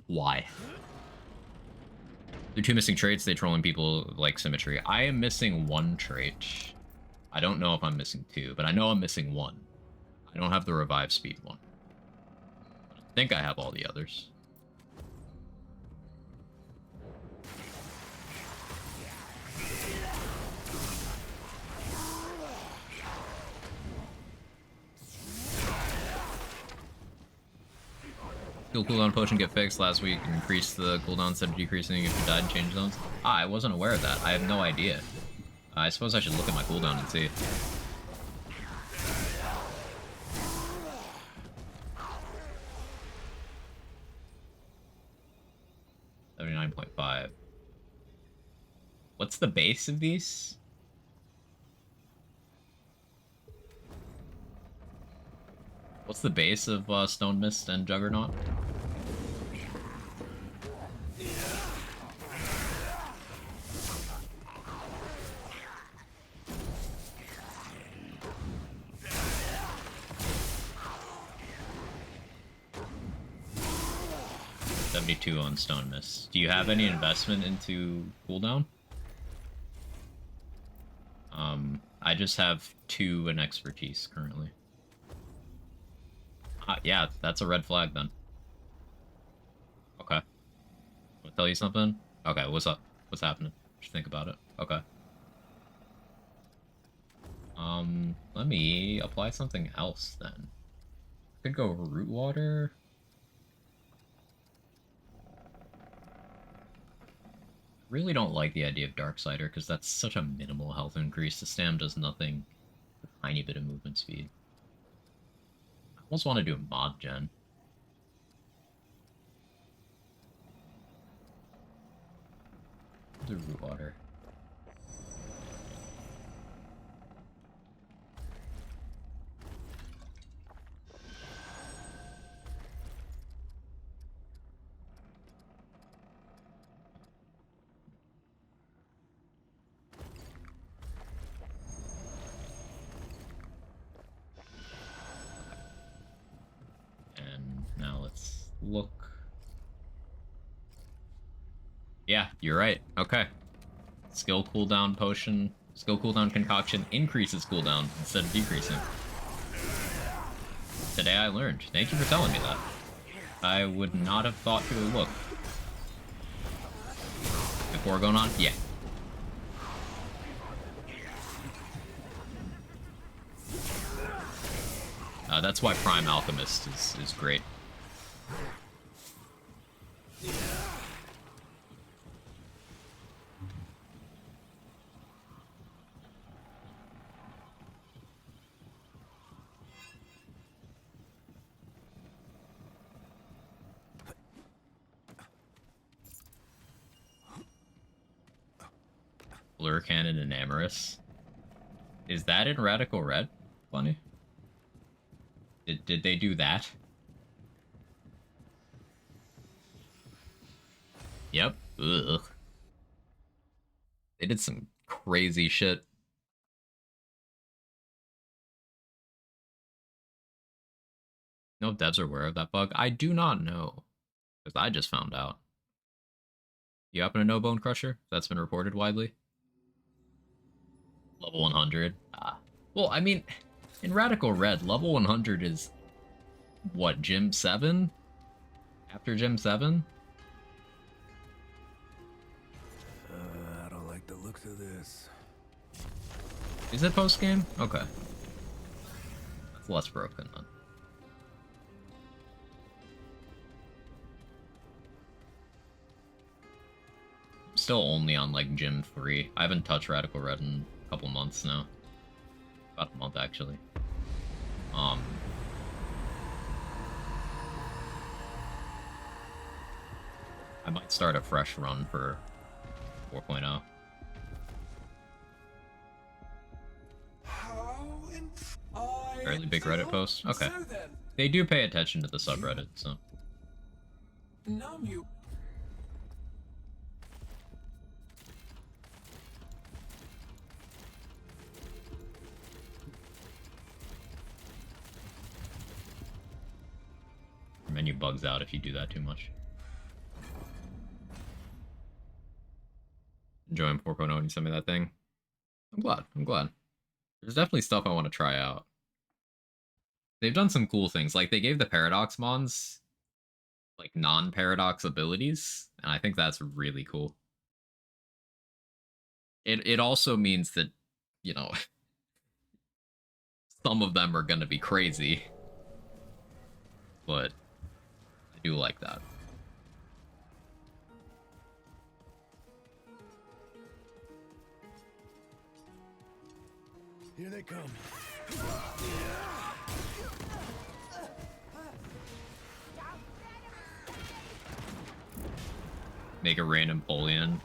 Why? They're 2 missing traits, they trolling people like symmetry. I am missing 1 trait. I don't know if I'm missing 2, but I know I'm missing 1. I don't have the revive speed one. I think I have all the others. Skill cooldown potion get fixed last week. Increase the cooldown instead of decreasing if you died and change zones. I wasn't aware of that. I have no idea. I suppose I should look at my cooldown and see. $79.5. What's the base of these? What's the base of Stone Mist and Juggernaut? $72 on Stone Mist. Do you have any investment into cooldown? I just have 2 in expertise currently. Yeah, that's a red flag then. Okay. Wanna tell you something? Okay, what's up? What's happening? Just think about it. Okay. Let me apply something else then. Could go root water. Really don't like the idea of Darksider because that's such a minimal health increase. The stam does nothing. A tiny bit of movement speed. I almost want to do a mod gen. Do root water. Now let's look. Yeah, you're right. Okay. Skill cooldown potion. Skill cooldown concoction increases cooldown instead of decreasing. Today I learned. Thank you for telling me that. I would not have thought to look. Before going on? Yeah. That's why Prime Alchemist is great. Blur Cannon and Amorous. Is that in Radical Red? Funny. Did they do that? Yep. Ugh. They did some crazy shit. No devs are aware of that bug. I do not know. Because I just found out. You happen to know Bone Crusher? That's been reported widely. Level 100. Well, I mean, in Radical Red, level 100 is what, Gym 7? After Gym 7? I don't like the looks of this. Is it post-game? Okay. That's less broken then. I'm still only on like Gym 3. I haven't touched Radical Red in a couple months now. About a month actually. I might start a fresh run for 4.0. Fairly big Reddit post. Okay. They do pay attention to the subreddit, so. Your menu bugs out if you do that too much. Enjoying 4.0 when you sent me that thing. I'm glad. I'm glad. There's definitely stuff I want to try out. They've done some cool things. Like, they gave the Paradox Mons, like, non-Paradox abilities, and I think that's really cool. It also means that, you know, some of them are gonna be crazy. But I do like that. Here they come. Make a random Polian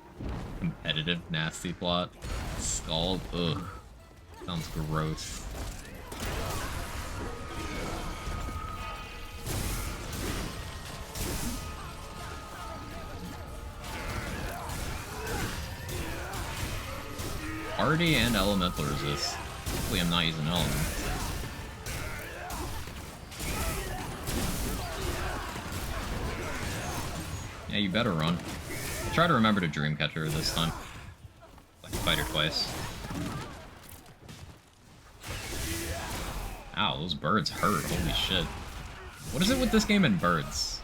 competitive repetitive, nasty plot. Scald, ugh. Sounds gross. Hardy and elemental resist. Hopefully I'm not using elements. Yeah, you better run. I'll try to remember to Dreamcatcher this time. Like fight her twice. Ow, those birds hurt. Holy shit. What is it with this game and birds?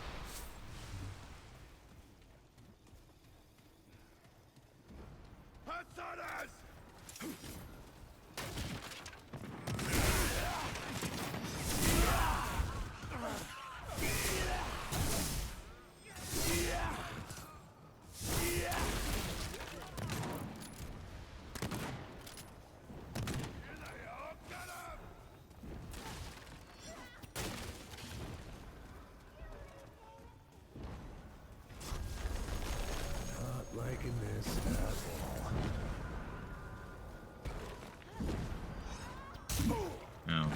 Liking this at all. Oh.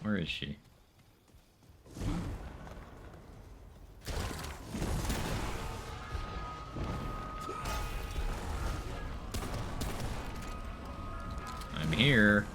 Where is she? I'm here.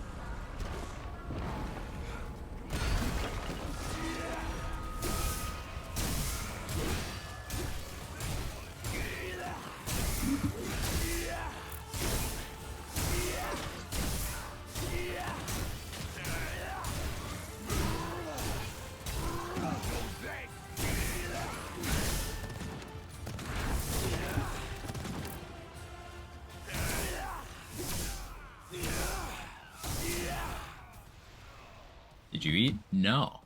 Did you eat? No.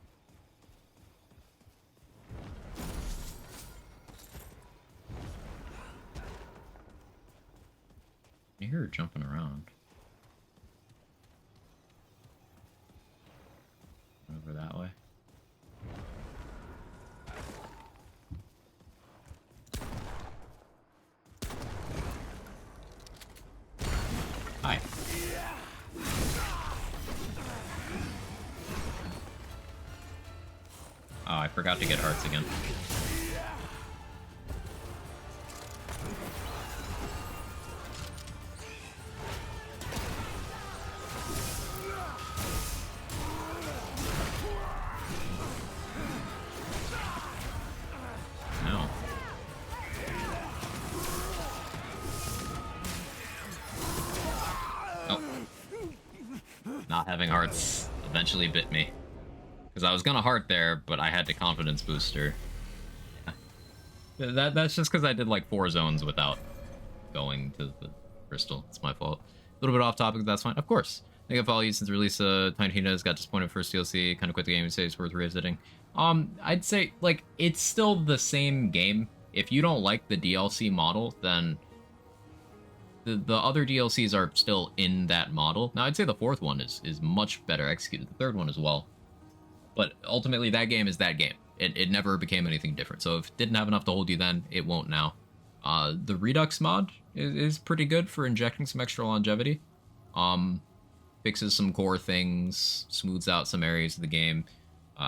I hear her jumping around. Over that way. Hi. Oh, I forgot to get hearts again. No. Oh. Not having hearts eventually bit me. Because I was gonna heart there, but I had to confidence booster. That's just because I did like 4 zones without going to the crystal. It's my fault. A little bit off topic, but that's fine. Of course. I think I've followed you since the release. Tiny Tina's got disappointed first DLC. Kind of quit the game and say it's worth revisiting. I'd say like it's still the same game. If you don't like the DLC model, then the other DLCs are still in that model. Now I'd say the 4th one is much better executed. The 3rd one as well. But ultimately, that game is that game. It never became anything different. So if it didn't have enough to hold you then, it won't now. The Redux mod is pretty good for injecting some extra longevity. Fixes some core things, smooths out some areas of the game,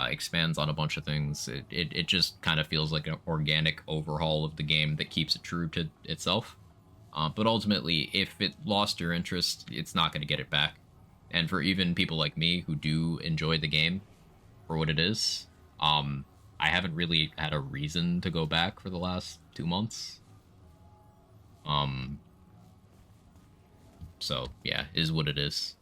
expands on a bunch of things. It just kind of feels like an organic overhaul of the game that keeps it true to itself. But ultimately, if it lost your interest, it's not going to get it back. And for even people like me who do enjoy the game, for what it is. I haven't really had a reason to go back for the last 2 months. So yeah, is what it is.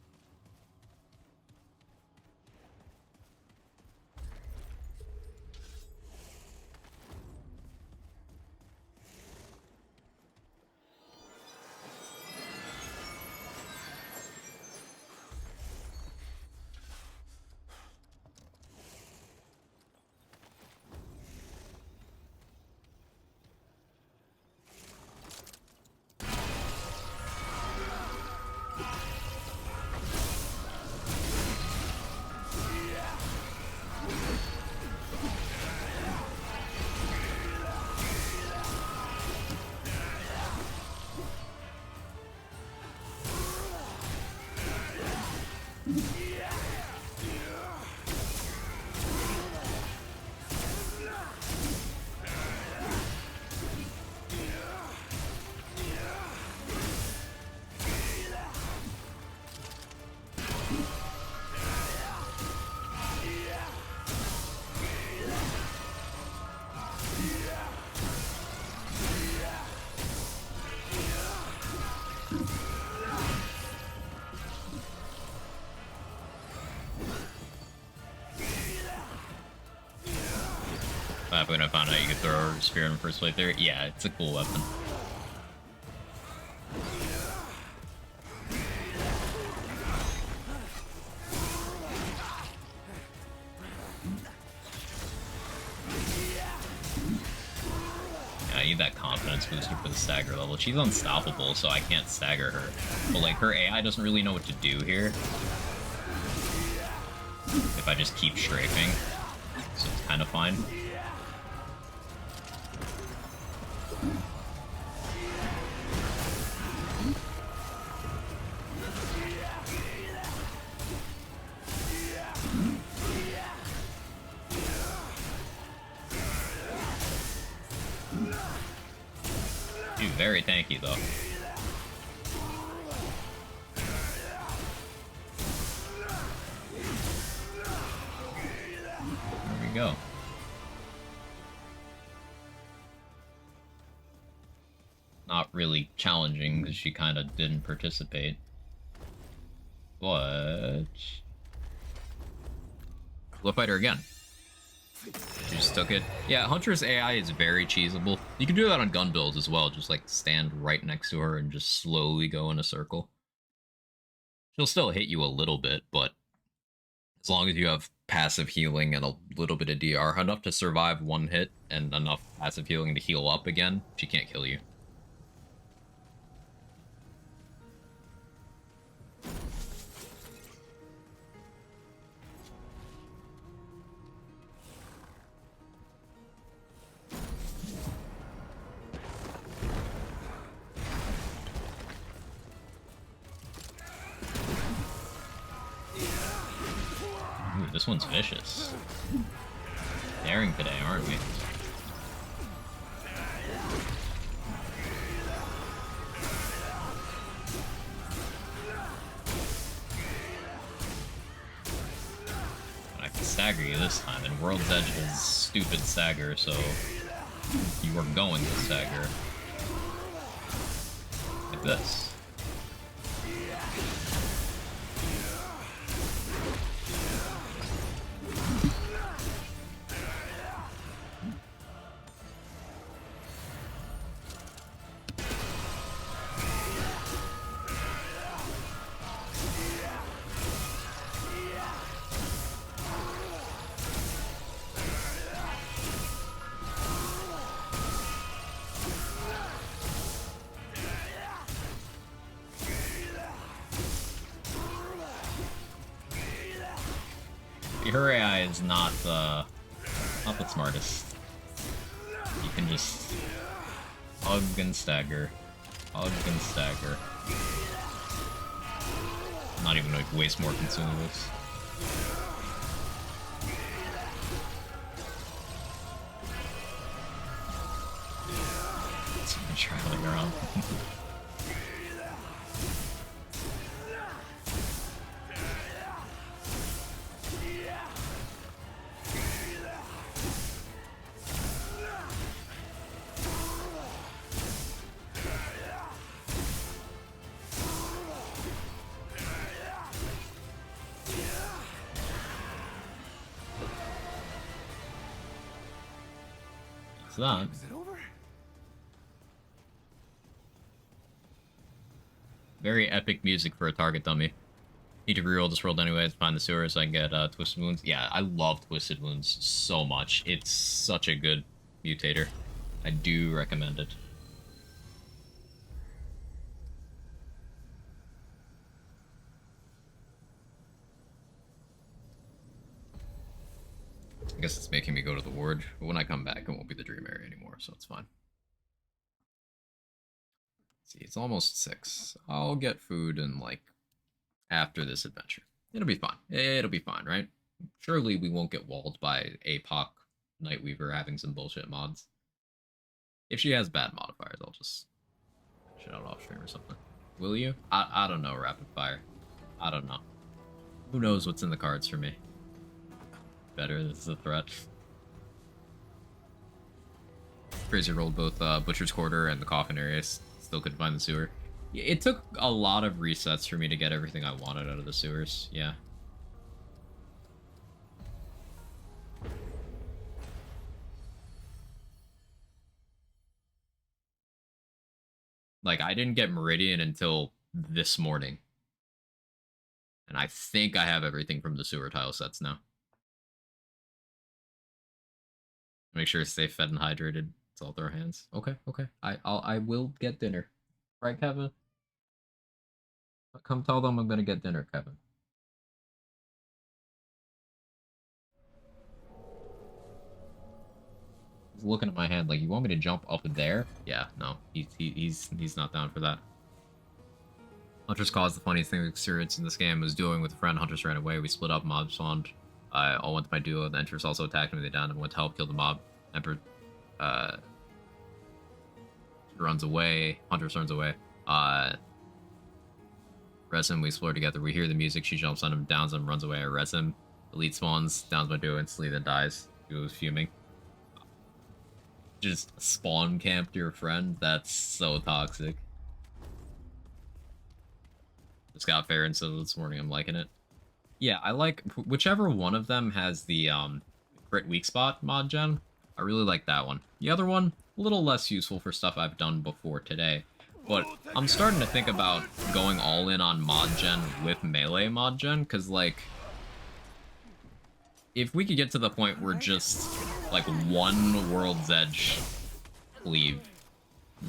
happy when I found out you could throw a spear in the first playthrough. Yeah, it's a cool weapon. I need that confidence booster for the stagger level. She's unstoppable, so I can't stagger her. But like her AI doesn't really know what to do here. If I just keep strafing. So it's kind of fine. Dude, very tanky though. There we go. Not really challenging because she kind of didn't participate. But we'll fight her again. She just took it. Yeah, Hunter's AI is very cheesable. You can do that on gun builds as well. Just like stand right next to her and just slowly go in a circle. She'll still hit you a little bit, but as long as you have passive healing and a little bit of DR, enough to survive one hit and enough passive healing to heal up again, she can't kill you. Ooh, this one's vicious. Daring today, aren't we? I can stagger you this time, and World's Edge is stupid stagger, so you are going to stagger. Like this. Her AI is not the smartest. You can just hug and stagger, hug and stagger. Not even like waste more consumables. Someone traveling around. That. Is it over? Very epic music for a target dummy. Need to reroll this world anyways, find the sewers so I can get Twisted Wounds. Yeah, I love Twisted Wounds so much. It's such a good mutator. I do recommend it. I guess it's making me go to the ward, but when I come back, it won't be the dream area anymore, so it's fine. Let's see, it's almost 6. I'll get food and like after this adventure. It'll be fine. It'll be fine, right? Surely we won't get walled by Apoc Nightweaver having some bullshit mods. If she has bad modifiers, I'll just shut out off stream or something. Will you? I don't know, Rapid Fire. I don't know. Who knows what's in the cards for me? Better, this is a threat. Crazy rolled both Butcher's Quarter and the Coffin areas. Still couldn't find the sewer. It took a lot of resets for me to get everything I wanted out of the sewers, yeah. Like, I didn't get Meridian until this morning. And I think I have everything from the sewer tile sets now. Make sure to stay fed and hydrated. It's all through our hands. Okay, okay. I will get dinner. Right, Kevin? Come tell them I'm gonna get dinner, Kevin. He's looking at my hand like, you want me to jump up there? Yeah, no. He's not down for that. Hunter's caused the funniest thing we experienced in this game was doing with a friend. Hunters ran away. We split up. Mob spawned. I all went to my duo. The Entrance also attacked me. They downed and went to help kill the mob. Emperor runs away. Hunter runs away. Res him. We explore together. We hear the music. She jumps on him, downs him, runs away. I res him. Elite spawns, downs my duo instantly, then dies. He was fuming. Just spawn camped your friend? That's so toxic. Just got fair and so this morning. I'm liking it. Yeah, I like whichever one of them has the crit weak spot mod gen. I really like that one. The other one, a little less useful for stuff I've done before today. But I'm starting to think about going all in on mod gen with melee mod gen, because like, if we could get to the point where just like one World's Edge cleave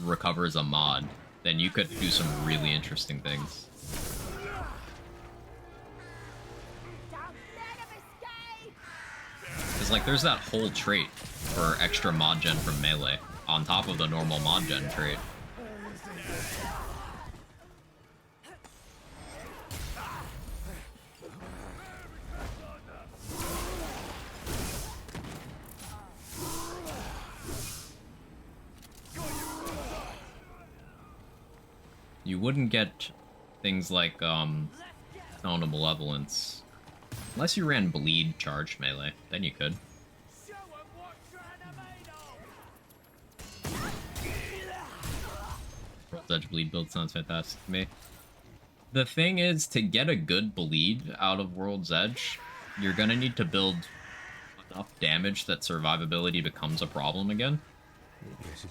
recovers a mod, then you could do some really interesting things. Because, like, there's that whole trait for extra mod gen from melee, on top of the normal mod gen trait. You wouldn't get things like, Stone of Malevolence unless you ran bleed charged melee, then you could. World's Edge bleed build sounds fantastic to me. The thing is, to get a good bleed out of World's Edge, you're gonna need to build enough damage that survivability becomes a problem again.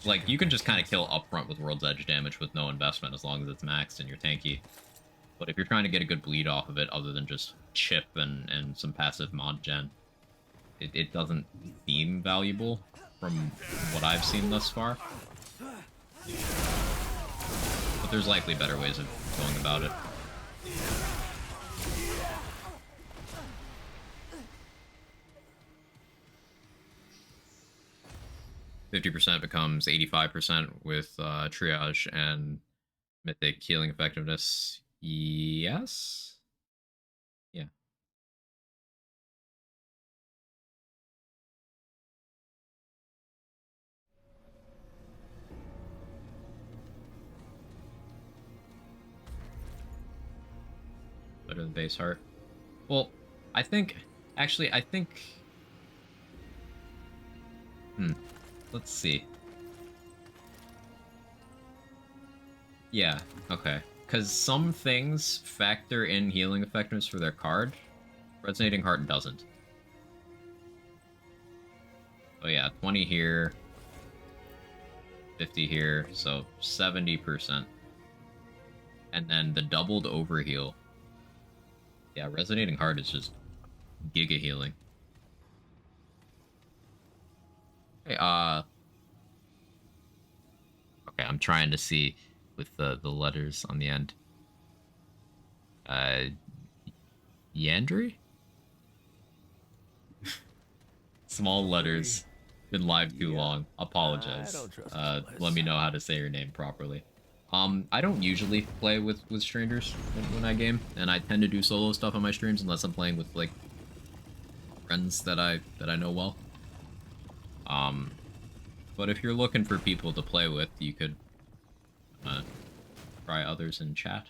Like, you can just kind of kill upfront with World's Edge damage with no investment as long as it's maxed and you're tanky. But if you're trying to get a good bleed off of it, other than just chip and some passive mod gen, it doesn't seem valuable from what I've seen thus far. But there's likely better ways of going about it. %50 becomes 85% with triage and mythic healing effectiveness. Yes? Yeah. Better than base heart. Well, I think... Actually, I think... Let's see. Yeah, okay. Because some things factor in healing effectiveness for their card. Resonating Heart doesn't. Oh yeah, 20 here. 50 here, so 70%. And then the doubled overheal. Yeah, Resonating Heart is just giga healing. Hey, okay, I'm trying to see with the letters on the end. Yandri? Small letters. Been live too long. Apologize. Let me know how to say your name properly. I don't usually play with strangers when I game, and I tend to do solo stuff on my streams unless I'm playing with like friends that I know well. But if you're looking for people to play with, you could try others in chat.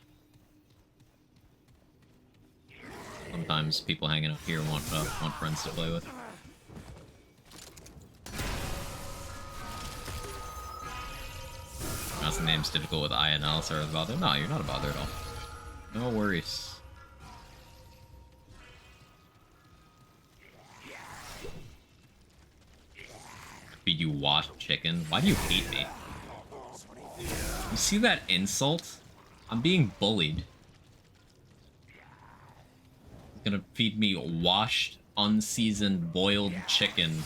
Sometimes people hanging out here want friends to play with. Pronounce the name's difficult with I and L, so I was bothered. No, you're not a bother at all. No worries. Feed you washed chicken? Why do you hate me? You see that insult? I'm being bullied. He's gonna feed me washed, unseasoned, boiled chicken.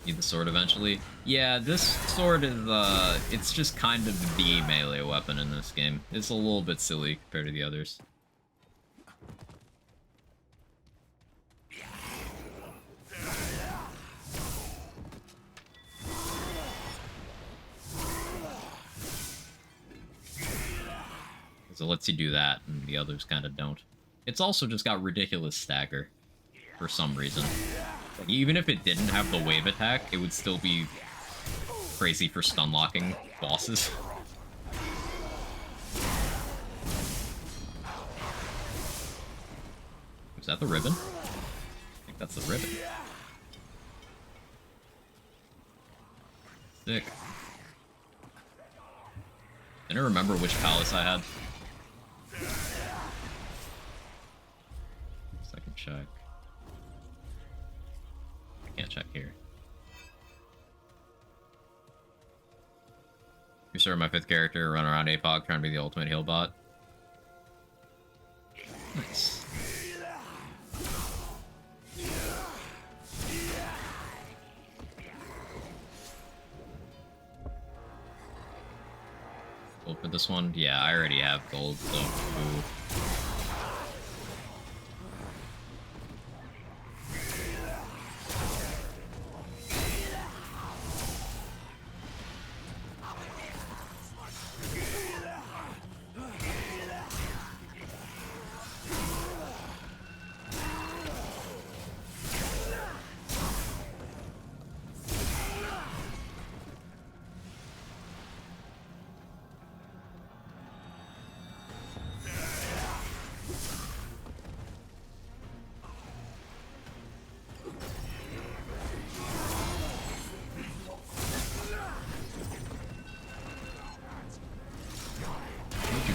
Need the sword eventually. Yeah, this sword is, it's just kind of the melee weapon in this game. It's a little bit silly compared to the others. So it lets you do that, and the others kind of don't. It's also just got ridiculous stagger, for some reason. Like, even if it didn't have the wave attack, it would still be crazy for stun locking bosses. Is that the ribbon? I think that's the ribbon. Sick. I don't remember which palace I had. Second check. I can't check here. You serve my 5th character, run around Apoc, trying to be the ultimate heal bot. Nice. Gold for this one? Yeah, I already have gold, so ooh.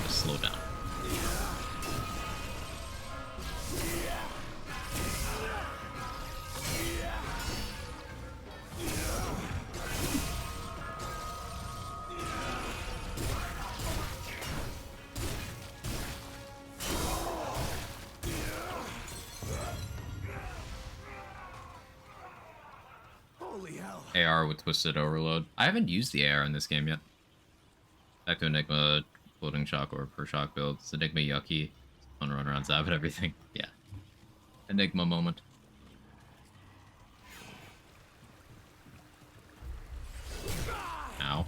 Slow down. Holy hell. AR with Twisted Overload. I haven't used the AR in this game yet. Back to Enigma, floating shock or per shock builds. Enigma yucky. Fun run around zap and everything. Yeah. Enigma moment. Ow.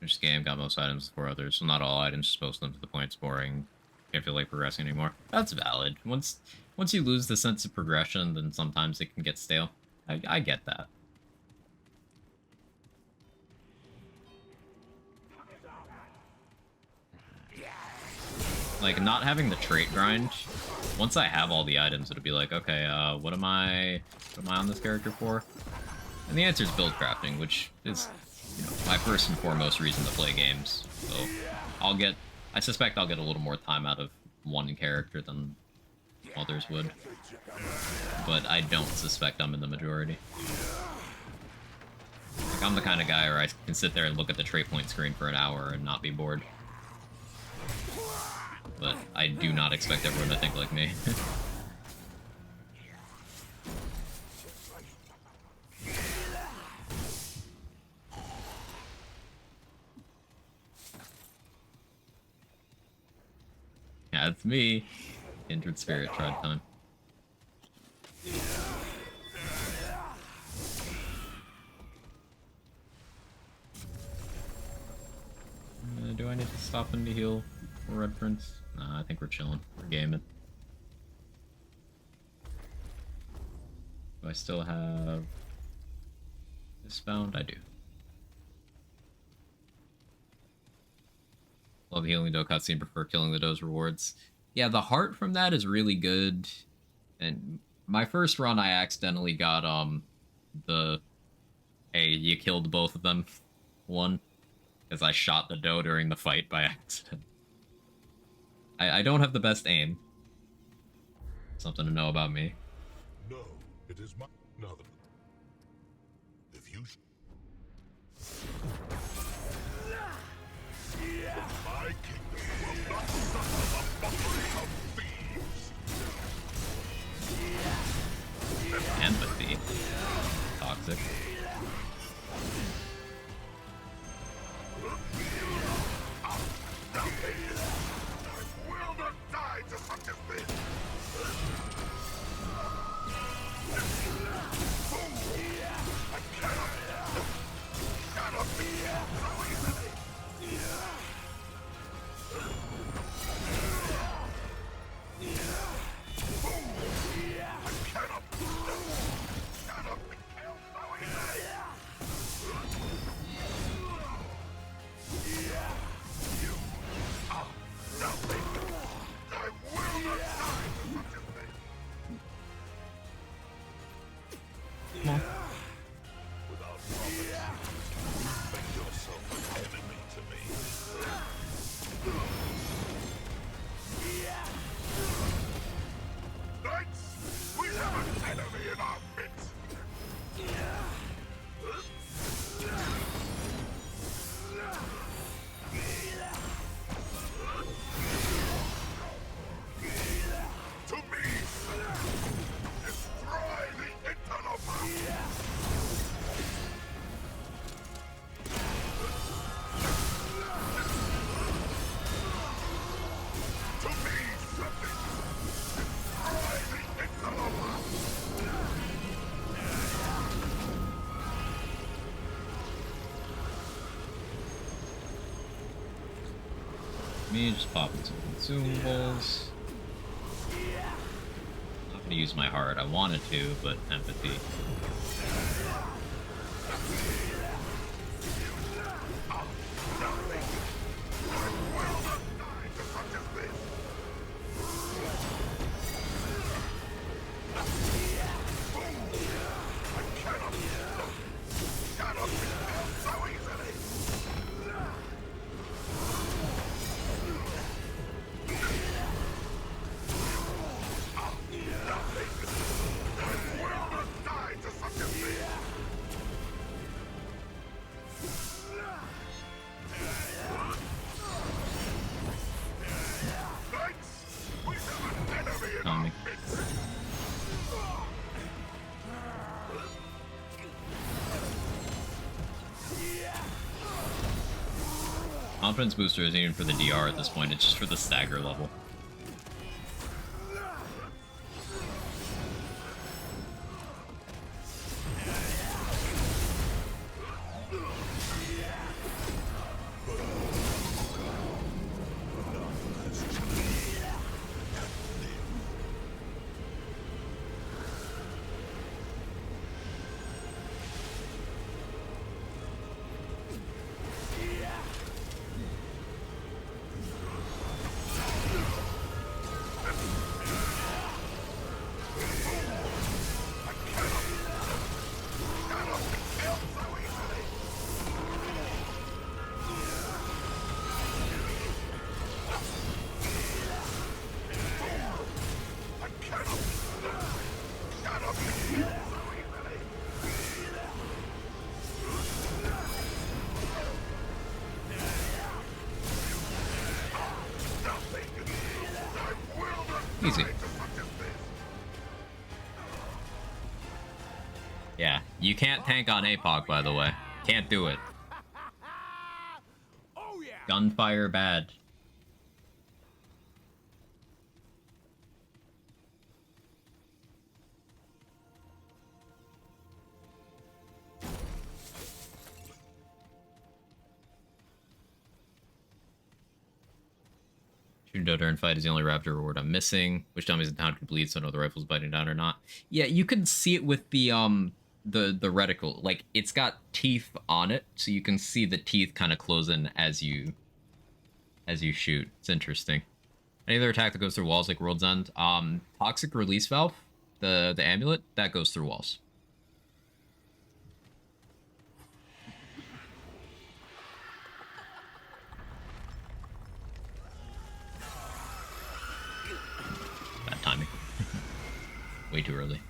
This game got most items before others, so not all items, just most of them to the point it's boring. Can't feel like progressing anymore. That's valid. Once you lose the sense of progression, then sometimes it can get stale. I get that. Like, not having the trait grind, once I have all the items, it'll be like, okay, what am I on this character for? And the answer is build crafting, which is, you know, my first and foremost reason to play games. So I suspect I'll get a little more time out of one character than others would. But I don't suspect I'm in the majority. Like, I'm the kind of guy where I can sit there and look at the trait point screen for an hour and not be bored. But I do not expect everyone to think like me. Yeah, it's me. Kindred Spirit tried time. Do I need to stop and to heal for Red Prince? Nah, I think we're chilling. We're gaming. Do I still have this bound? I do. Love healing doe cutscene, prefer killing the doe's rewards. Yeah, the heart from that is really good. And my first run, I accidentally got the hey, you killed both of them one, because I shot the doe during the fight by accident. I don't have the best aim. Something to know about me. No, it is my... Now then. If you... My kingdom will not suffer the mockery of thieves! Empathy. Toxic. Will not die to such as this! Me just popping some consumables. Not gonna use my heart. I wanted to, but empathy. Confidence booster isn't even for the DR at this point, it's just for the stagger level. Easy. Yeah, you can't tank on Apoc, by the way. Can't do it. Gunfire bad. Shooting doe during fight is the only raptor reward I'm missing. Which dummies in town can bleed, so I know the rifle's biting down or not. Yeah, you can see it with the reticle. Like, it's got teeth on it, so you can see the teeth kind of close in as you shoot. It's interesting. Any other attack that goes through walls like World's End? Toxic Release Valve, the amulet, that goes through walls. Way too early.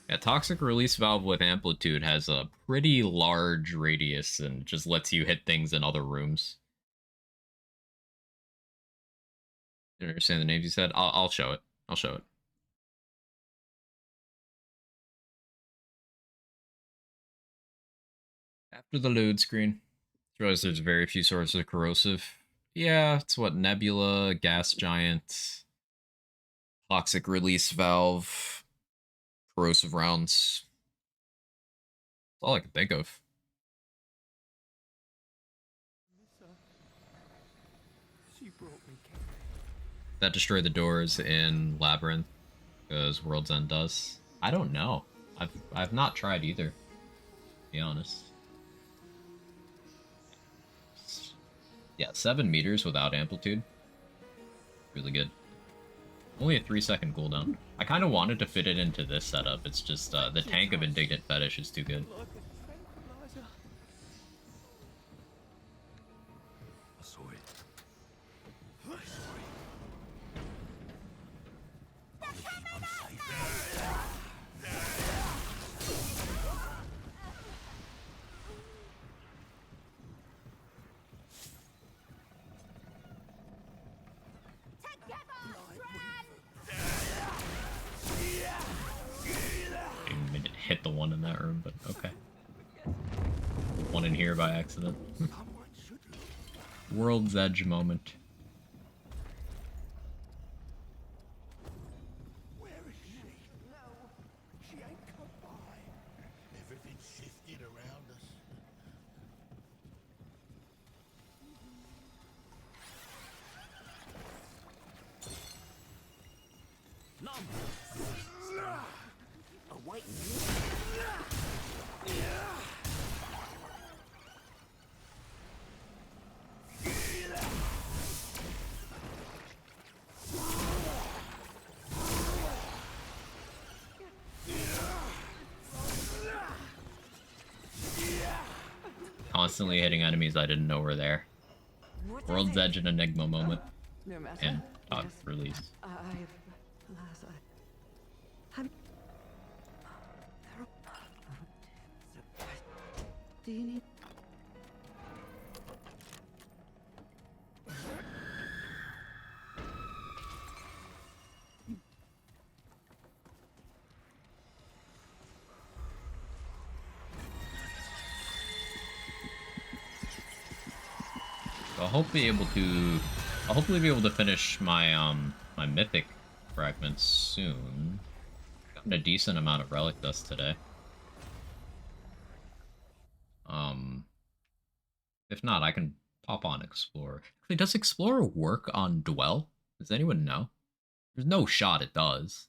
Yeah, toxic release valve with amplitude has a pretty large radius and just lets you hit things in other rooms. You understand the names you said? I'll show it. I'll show it. After the load screen, realize there's very few sources of corrosive. Yeah, it's what Nebula, Gas Giant, Toxic Release Valve, Corrosive Rounds. That's all I can think of. She brought me That destroyed the doors in Labyrinth, because World's End does. I don't know. I've not tried either, to be honest. Yeah, 7 meters without amplitude. Really good. Only a 3-second cooldown. I kind of wanted to fit it into this setup. It's just the tank of Indignant Fetish is too good. I saw it. Hit the one in that room, but okay. One in here by accident. World's Edge moment. Where is she? No, she ain't come by. Everything's shifted around us. Await. Constantly hitting enemies I didn't know were there. World's Edge and Enigma moment. No matter. And release. Do you need? I'll hopefully be able to finish my my mythic fragments soon. Gotten a decent amount of relic dust today. If not, I can pop on Explorer. Actually, does Explorer work on Dwell? Does anyone know? There's no shot it does.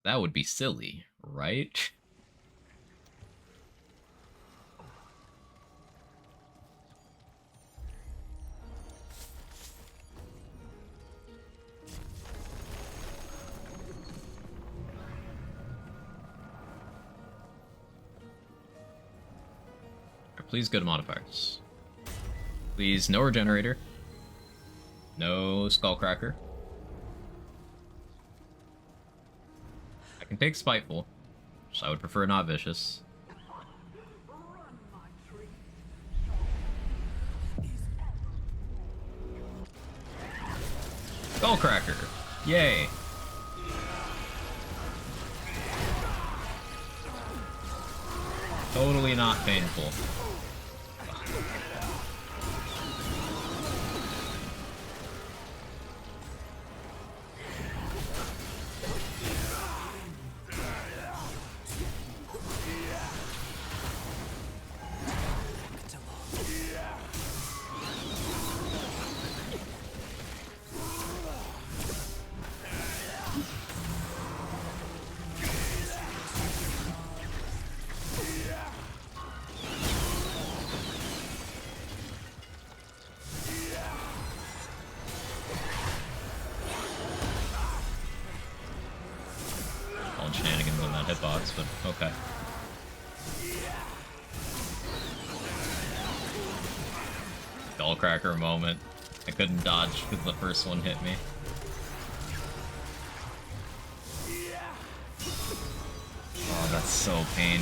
That would be silly, right? Please go to modifiers. Please, no regenerator. No skullcracker. I can take spiteful, which I would prefer not vicious. Skullcracker! Yay! Totally not painful. Shenanigans on that hitbox, but okay. skullcracker moment. I couldn't dodge because the first one hit me. Oh, that's so pain.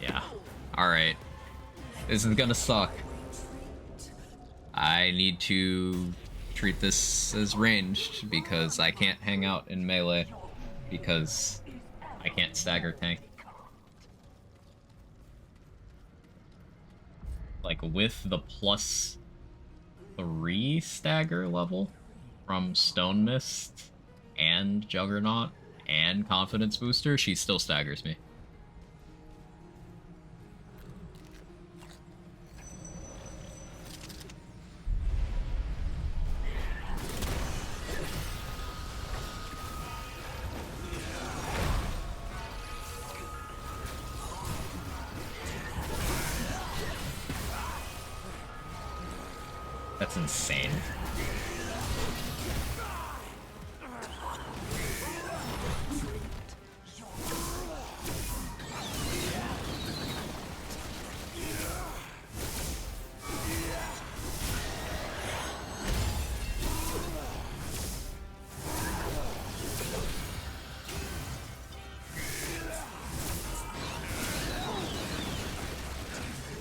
Yeah. Alright. This is gonna suck. I need to treat this as ranged because I can't hang out in melee because I can't stagger tank. Like with the +3 stagger level from Stone Mist and Juggernaut and Confidence Booster, she still staggers me. That's insane.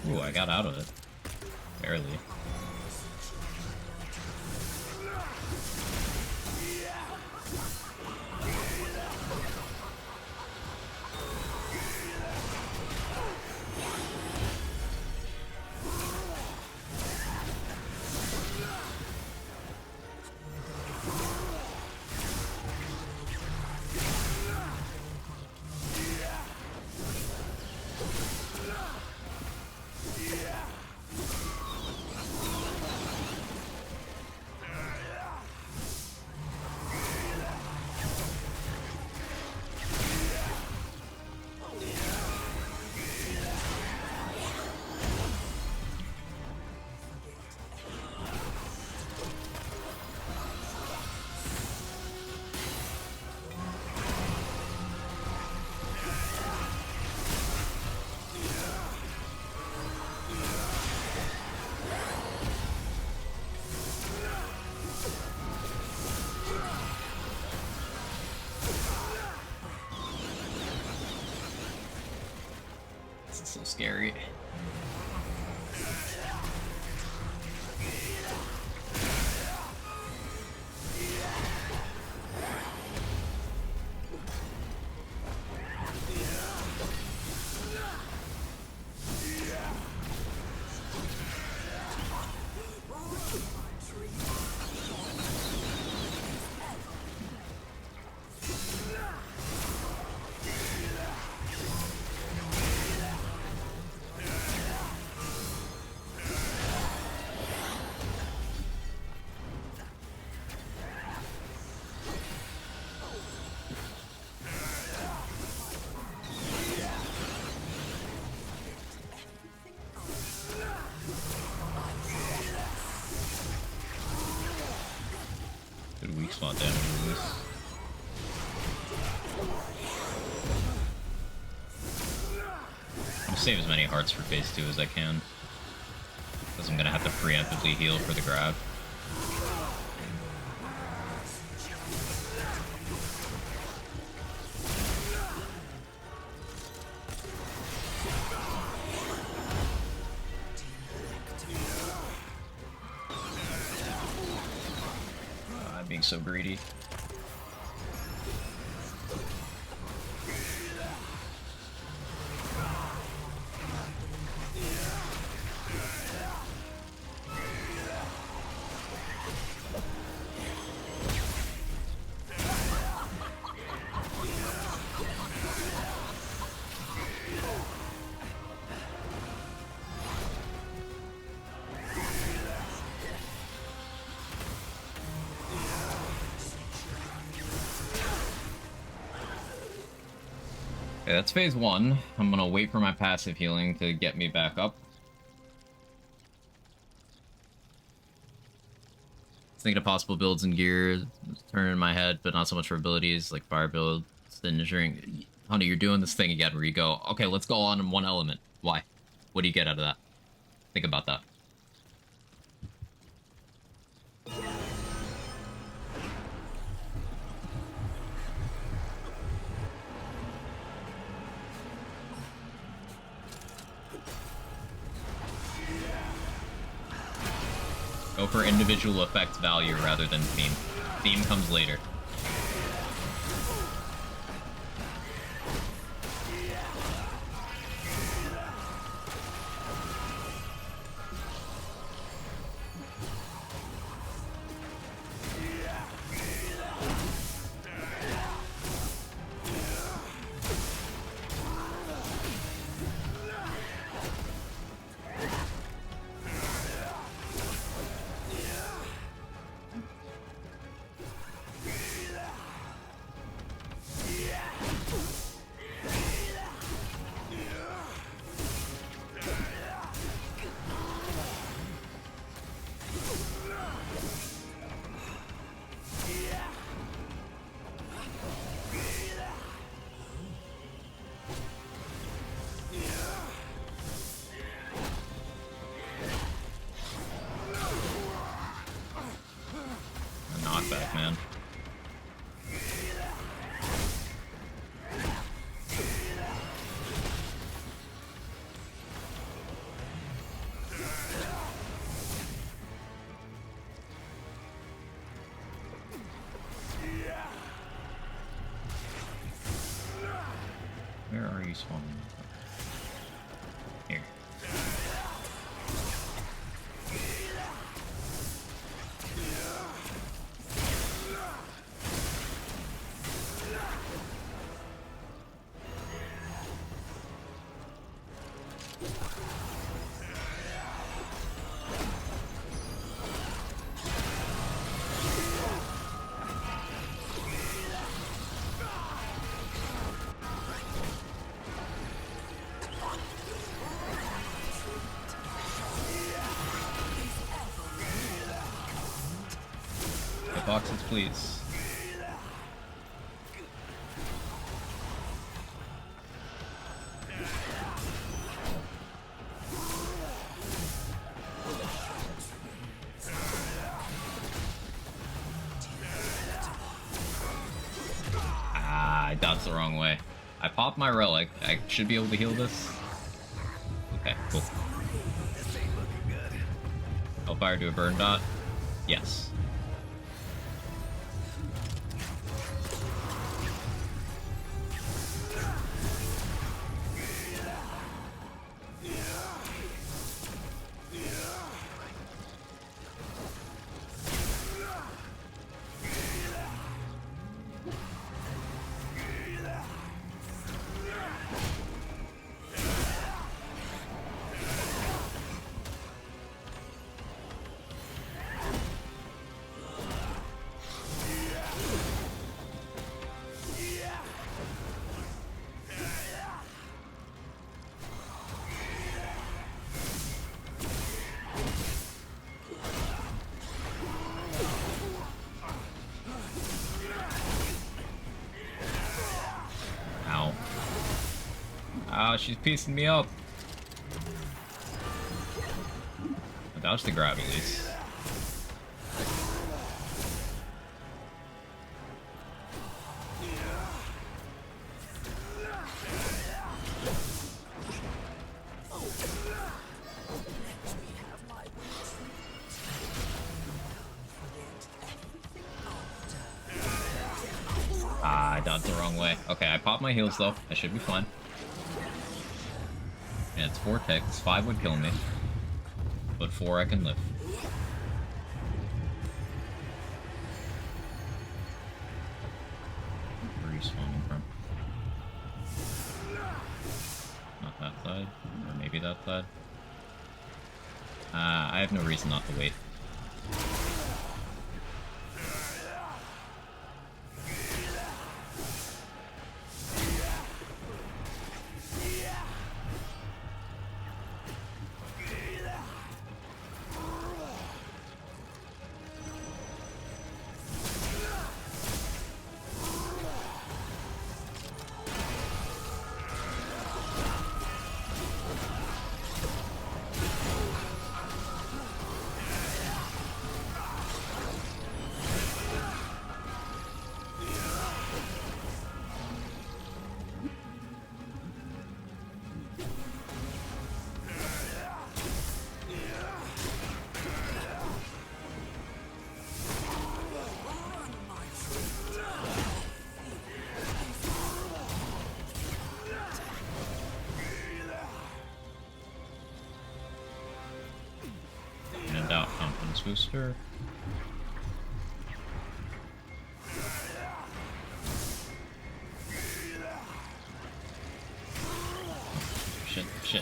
Ooh, I got out of it. Barely. This is so scary. Good weak spot damage with this. I'm gonna save as many hearts for phase 2 as I can, because I'm gonna have to preemptively heal for the grab. I'm being so greedy. Okay, that's phase 1. I'm gonna wait for my passive healing to get me back up. Thinking of possible builds and gear, turn in my head, but not so much for abilities like fire builds. Then ensuring, honey, you're doing this thing again where you go, okay, let's go on in one element. Why? What do you get out of that? Think about that. Go for individual effect value rather than theme. Theme comes later. Knockback, man. Where are you spawning? Here. Boxes, please. Ah, I dodged the wrong way. I popped my relic. I should be able to heal this. Okay, cool. Hellfire do a burn dot? Yes. Ah, she's piecing me up. I dodged the grab at least. Ah, I dodged the wrong way. Okay, I popped my heals though. I should be fine. Yeah, it's 4 ticks. 5 would kill me. But 4 I can live. Where are you spawning from? Not that side. Or maybe that side. I have no reason not to wait. Max booster.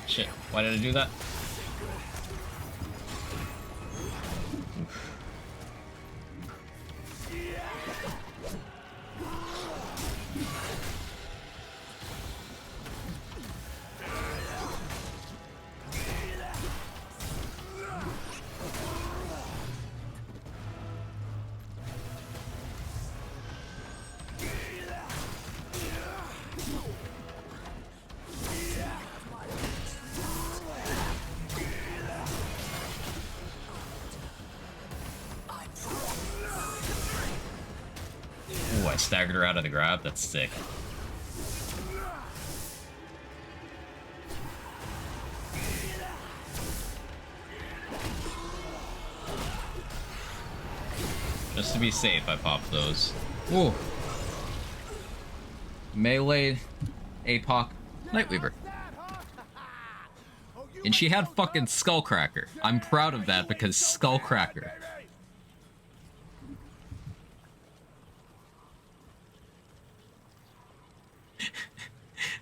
Shit. Why did I do that? Oof. Ooh, I staggered her out of the grab. That's sick. Just to be safe, I popped those. Ooh. Melee, Apoc, Nightweaver. And she had fucking Skullcracker. I'm proud of that because Skullcracker.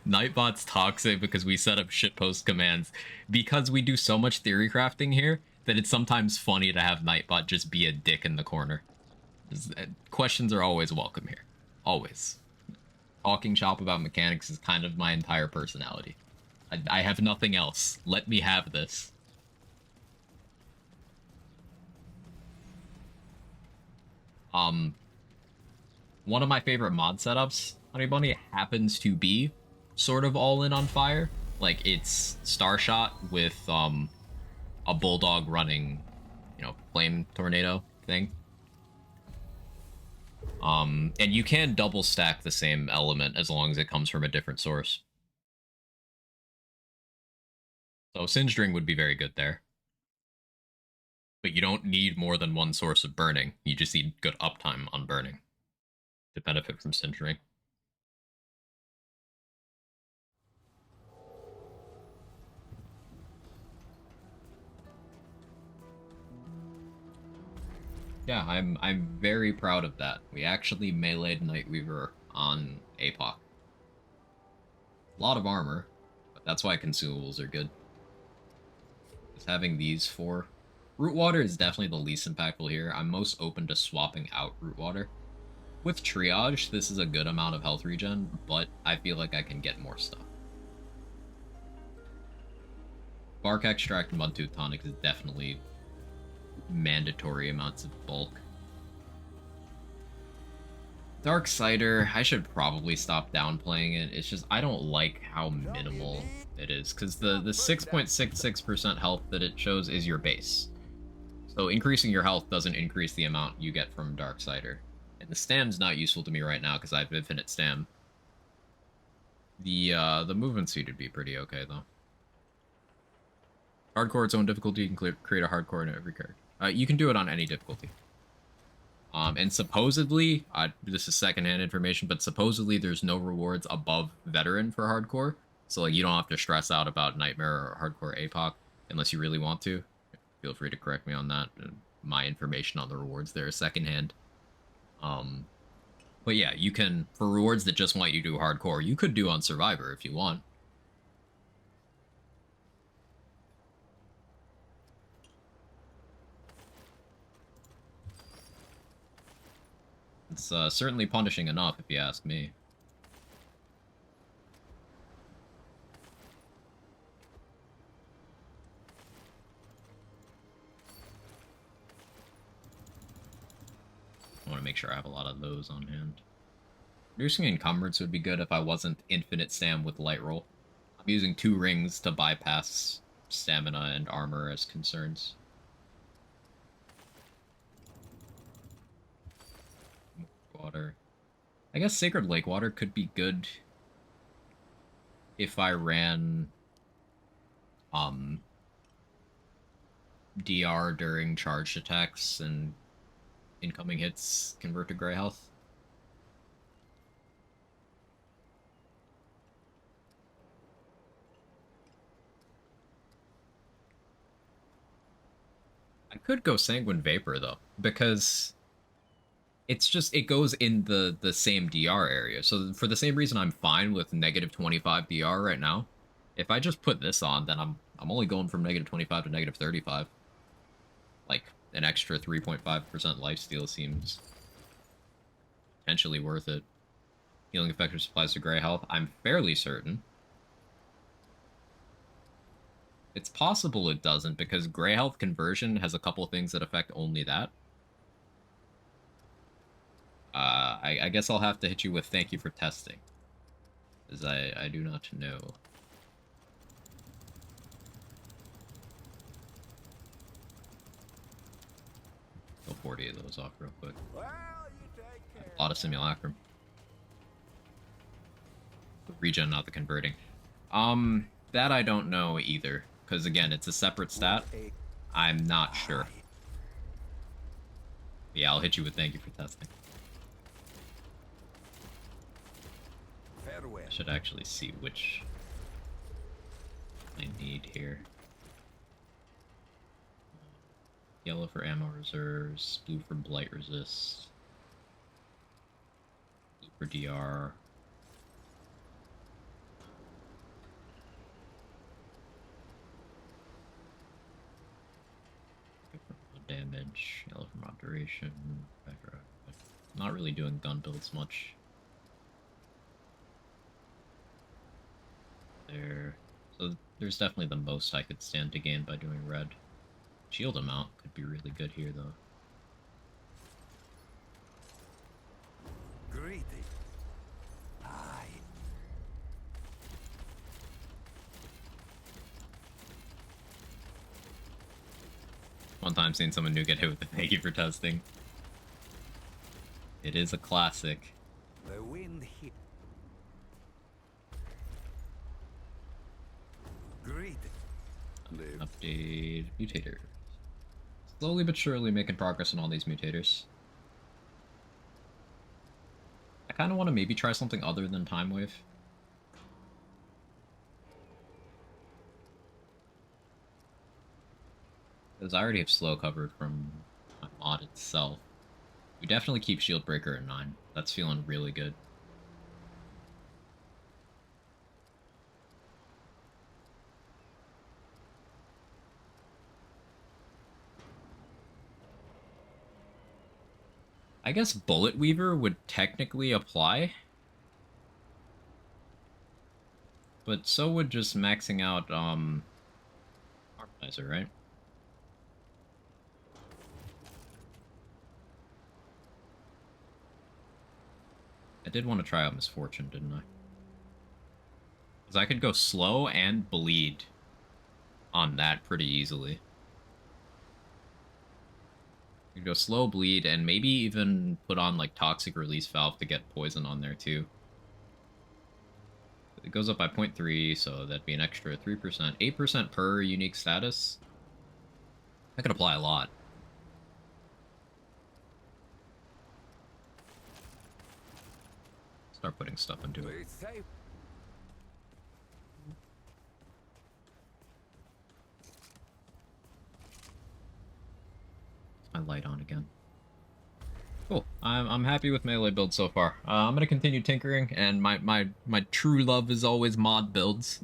Nightbot's toxic because we set up shitpost commands. Because we do so much theory crafting here that it's sometimes funny to have Nightbot just be a dick in the corner. Questions are always welcome here. Always. Talking shop about mechanics is kind of my entire personality. I have nothing else. Let me have this. One of my favorite mod setups, Honey Bunny, happens to be sort of all in on fire. Like, it's Starshot with, a Bulldog running, you know, flame tornado thing. And you can double stack the same element as long as it comes from a different source. So Singed Ring would be very good there. But you don't need more than one source of burning. You just need good uptime on burning to benefit from Singed Ring. Yeah, I'm very proud of that. We actually meleeed Nightweaver on Apoc. A lot of armor, but that's why consumables are good. Just having these four. Root Water is definitely the least impactful here. I'm most open to swapping out Root Water. With Triage, this is a good amount of health regen, but I feel like I can get more stuff. Bark Extract and Mudtooth Tonic is definitely mandatory amounts of bulk. Darksider, I should probably stop downplaying it. It's just, I don't like how minimal it is, because the 6.66% health that it shows is your base. So increasing your health doesn't increase the amount you get from Darksider. And the stam's not useful to me right now, because I have infinite stam. The movement speed would be pretty okay, though. Hardcore its own difficulty, you can create a hardcore in every character. You can do it on any difficulty. And supposedly, this is secondhand information, but supposedly there's no rewards above veteran for hardcore. So like you don't have to stress out about Nightmare or hardcore Apoc unless you really want to. Feel free to correct me on that. My information on the rewards there is secondhand. But yeah, you can, for rewards that just want you to do hardcore, you could do on Survivor if you want. It's certainly punishing enough, if you ask me. I want to make sure I have a lot of those on hand. Reducing encumbrance would be good if I wasn't infinite stam with light roll. I'm using 2 rings to bypass stamina and armor as concerns. Water. I guess Sacred Lake Water could be good if I ran DR during charged attacks and incoming hits convert to gray health. I could go Sanguine Vapor though, because it's just it goes in the same DR area. So for the same reason I'm fine with negative 25 DR right now. If I just put this on, then I'm only going from negative 25 to negative 35. Like an extra 3.5% lifesteal seems potentially worth it. Healing effective supplies to Grey Health. I'm fairly certain. It's possible it doesn't, because Grey Health conversion has a couple things that affect only that. I guess I'll have to hit you with thank you for testing. Because I do not know. Go 40 of those off real quick. Well, you take care. A lot of Simulacrum. The regen, not the converting. That I don't know either. Because again, it's a separate stat. I'm not sure. Yeah, I'll hit you with thank you for testing. Farewell. I should actually see which I need here. Yellow for ammo reserves, blue for blight resist, blue for DR. Damage, yellow for moderation, not really doing gun builds much. There, so there's definitely the most I could stand to gain by doing red. Shield amount could be really good here though. Greedy. Aye. One time seeing someone new get hit with the thank you for testing. It is a classic. The wind hit. Greedy. Update mutator. Slowly but surely making progress on all these mutators. I kind of want to maybe try something other than Time Wave. Because I already have slow covered from my mod itself. We definitely keep Shield Breaker at 9. That's feeling really good. I guess Bullet Weaver would technically apply. But so would just maxing out, Harmonizer, right? I did want to try out Misfortune, didn't I? Because I could go slow and bleed on that pretty easily. You could go slow bleed and maybe even put on like Toxic Release Valve to get poison on there too. It goes up by 0.3, so that'd be an extra 3%. 8% per unique status. That could apply a lot. Start putting stuff into it. My light on again. Cool. I'm happy with melee builds so far. I'm gonna continue tinkering, and my true love is always mod builds.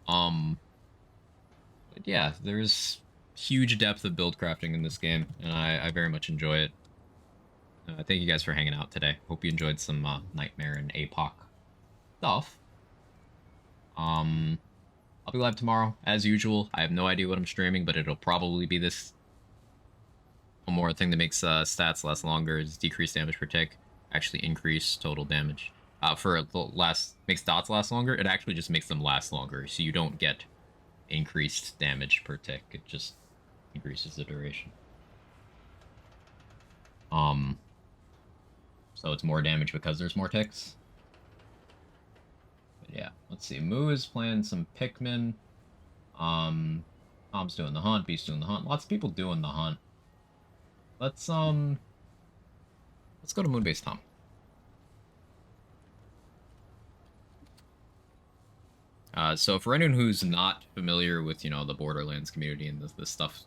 But yeah, there's huge depth of build crafting in this game, and I very much enjoy it. Thank you guys for hanging out today. Hope you enjoyed some Nightmare and Apoc stuff. I'll be live tomorrow as usual. I have no idea what I'm streaming, but it'll probably be this. One more thing that makes stats last longer is decreased damage per tick. Actually increase total damage. Makes dots last longer, it actually just makes them last longer, so you don't get increased damage per tick. It just increases the duration. So it's more damage because there's more ticks. But yeah, let's see. Moo is playing some Pikmin. Tom's doing the hunt, Beast's doing the hunt. Lots of people doing the hunt. Let's go to Moonbase Tom. So for anyone who's not familiar with, you know, the Borderlands community and the stuff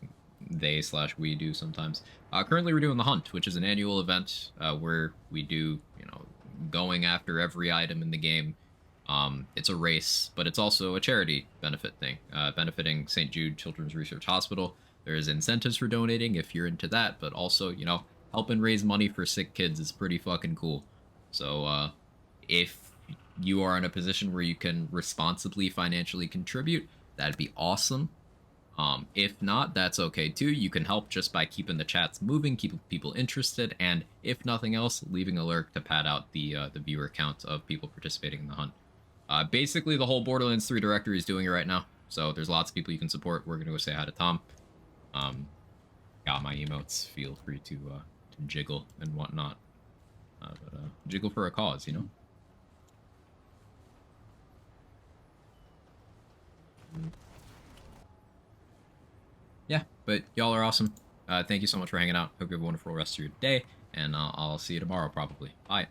they/we do sometimes. Currently, we're doing the Hunt, which is an annual event where we do, you know, going after every item in the game. It's a race, but it's also a charity benefit thing, benefiting St. Jude Children's Research Hospital. There's incentives for donating if you're into that, but also, you know, helping raise money for sick kids is pretty fucking cool. So, if you are in a position where you can responsibly financially contribute, that'd be awesome. If not, that's okay too. You can help just by keeping the chats moving, keeping people interested, and if nothing else, leaving a lurk to pad out the viewer count of people participating in the hunt. Basically, the whole Borderlands 3 directory is doing it right now, so there's lots of people you can support. We're gonna go say hi to Tom. Got my emotes. Feel free to jiggle and whatnot. Jiggle for a cause, you know. Yeah, but y'all are awesome. Thank you so much for hanging out. Hope you have a wonderful rest of your day, and I'll see you tomorrow probably. Bye.